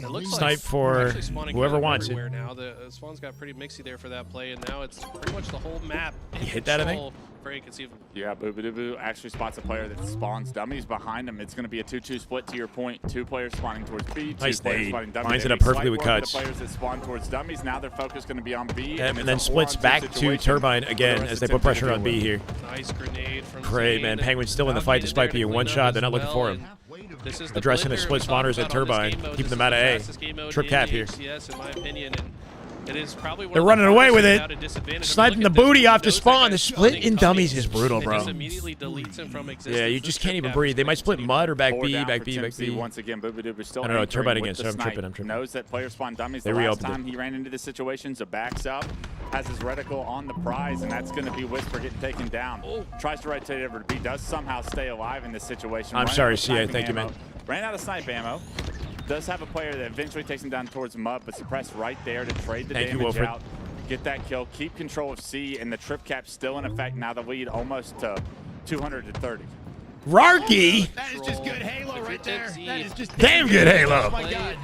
it looks Snipe like for we're actually spawning whoever kind of wants it. everywhere now. The spawn's got pretty mixy there for that play, and now it's pretty much the whole map. He hit that, I think? control For Inconceivable. Yeah, Boo actually spots a player that spawns dummies behind him. It's going to be a 2-2 split to your point. Two players spawning towards B, two Nice players nade. spawning dummies. Lines it They up perfectly slight with work cuts. The players that spawn towards dummies, now their focus going to be on B. And it's then a splits 4-on-2 back to situation Turbine for the again rest as of they put the team to pressure on deal B with. here. Nice grenade from Great, Zane. man. Penguin's still in the Falcated fight despite there to being one clean shot. up They're not as looking for him. This is the Addressing the blender split we talked spawners at about on this Turbine, game mode. keeping This them is out the of A. fastest game mode Trip in cap the here. HCS, in my opinion, and it is probably one They're of the running away hardest with to it. get out of disadvantage. I mean, Sniping look the at this. booty He off the knows that spawn. guy's The split spawning in coming, dummies is brutal, and bro. just immediately deletes him from existence. Yeah, you This just trip can't even cap breathe. is They might split continue. mud or back Four B, down back for B, Tim back C. B. Once again, Boo still I don't know, anchoring Turbine with again, the so I'm snipe. tripping. Knows that player spawn dummies. They The last reopened time he ran into this situation, so backs up, has his reticle on the prize, and that's going to be Whisper getting taken down. Tries to rotate over to B, does somehow stay alive in this situation. I'm Ran sorry, out of CA. sniping Thank you, ammo. man. Ran out of snipe ammo. Does have a player that eventually takes him down towards mud, but Suppress right there to trade the Thank you, damage Wilfred. out. Get that kill, keep control of C, and the trip cap still in effect. Now the lead almost to 230. Rarky! That is just good Halo right there. That is just Damn good Halo. Oh my God.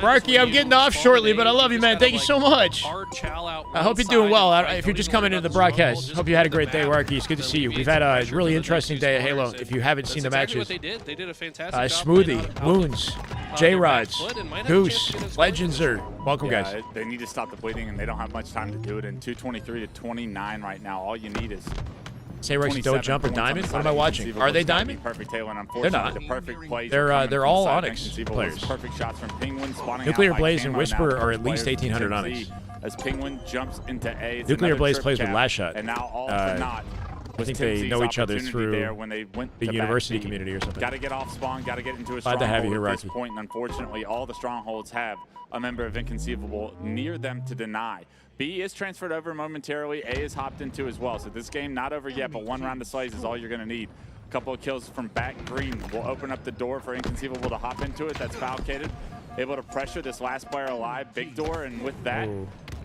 Rarky, I'm getting off shortly, but I love you, man. Thank you so much. I hope you're doing well. If you're just coming into the broadcast, hope you had a great day, Rarky. It's good to see you. We've had a really interesting day at Halo. If you haven't seen the matches, What they did a fantastic job Smoothie, Wounds, J-Rods, Goose, Legends are welcome, Yeah, guys. they need to stop the bleeding, and they don't have much time to do it. In 223 to 29 right now, all you need is Say Rex, 27 don't jump or points on diamond? the What am side I of watching? Inconceivable. Are they It's gotta be diamond? Perfect tail, and They're unfortunately, not. the perfect plays They're are coming they're from all the side of Onyx Inconceivable. players. Perfect shots from Penguin spawning Nuclear out by Blaze and Camo Whisper now. are at least Players 1800 to Onyx. see As Penguin jumps into A. It's Nuclear another Blaze trip plays with cap, last shot. And now all for naught. I think they know each other through there when they went the university community or something. Got to get off spawn, got to get into a Glad stronghold to have you here, at this Rocky. point, and unfortunately, all the strongholds have a member of Inconceivable near them to deny. B is transferred over momentarily. A is hopped into as well. So this game not over yet, but one round of slays is all you're going to need. A couple of kills from back green will open up the door for Inconceivable to hop into it. That's Falcated, able to pressure this last player alive, big door, and with that,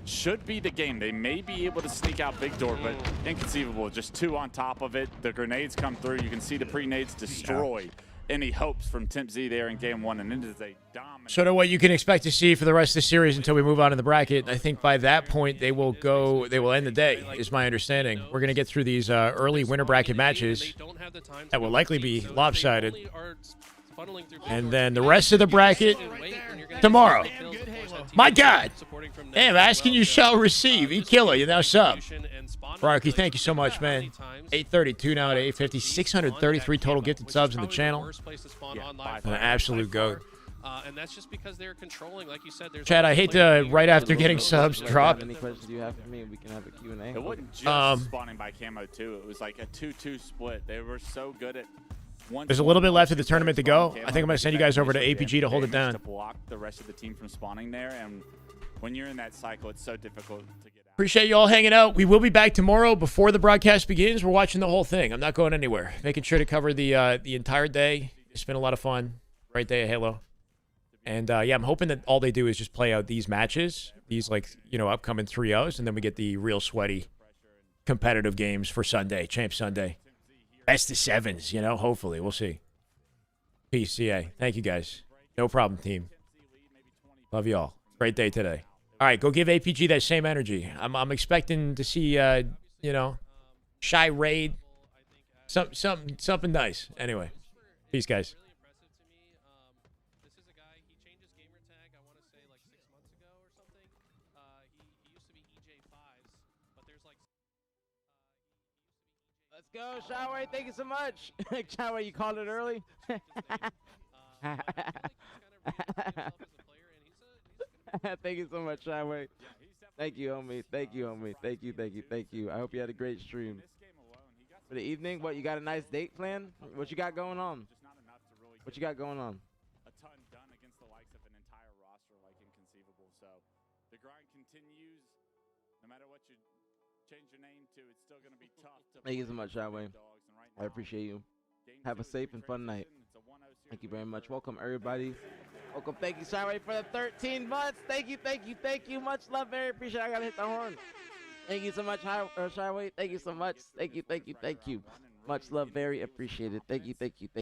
should be the game. They may be able to sneak out big door, but Inconceivable, just two on top of it. The grenades come through. You can see the pre-nades destroy any hopes from Temp Z there in game one, and it is a dominant. Sort of what you can expect to see for the rest of the series until we move on in the bracket. I think by that point they will end the day, is my understanding. We're going to get through these early winter bracket matches that will likely be lopsided. And then the rest of the bracket tomorrow. My God. Damn, asking you shall receive. E-Killer, you now sub. Rocky, thank you so much, man. 832 now at 850. 633 total gifted subs in the channel. An absolute goat. And that's just because they're controlling, like you said. Chad, I hate to, right after getting subs, drop. Any questions you have for me? We can have a Q&A. It wasn't just spawning by camo, too. It was like a 2-2 split. They were so good at There's a little bit left of the tournament to go. I think I'm going to send you guys over to APG to hold it down. To block the rest of the team from spawning there, and when you're in that cycle, it's so difficult to get out. Appreciate you all hanging out. We will be back tomorrow before the broadcast begins. We're watching the whole thing. I'm not going anywhere. Making sure to cover the entire day. It's been a lot of fun. Great day of Halo. And yeah, I'm hoping that all they do is just play out these matches, these upcoming 3-0s, and then we get the real sweaty competitive games for Sunday, Champ Sunday. Best of sevens, hopefully. We'll see. Peace, CA. Thank you, guys. No problem, team. Love you all. Great day today. All right, go give APG that same energy. I'm expecting to see, Shy Raid. Something nice. Anyway, peace, guys. Let's go, Shyway. Thank you so much. Shyway, you called it early. Thank you so much, Shyway. Thank you, homie. Thank you, homie. Thank you. I hope you had a great stream. For the evening, what, you got a nice date plan? What you got going on? What you got going on? A ton done against the likes of an entire roster like Inconceivable. So the grind continues. No matter what you change your name to, it's still going to be tough. Thank you so much, Shyway. I appreciate you. Have a safe and fun night. Thank you very much. Welcome, everybody. Welcome. Thank you, Shyway, for the 13 months. Thank you. Much love. Very appreciate it. I got to hit the horn. Thank you so much, Shyway. Thank you so much. Thank you. Much love. Very appreciated. Thank you.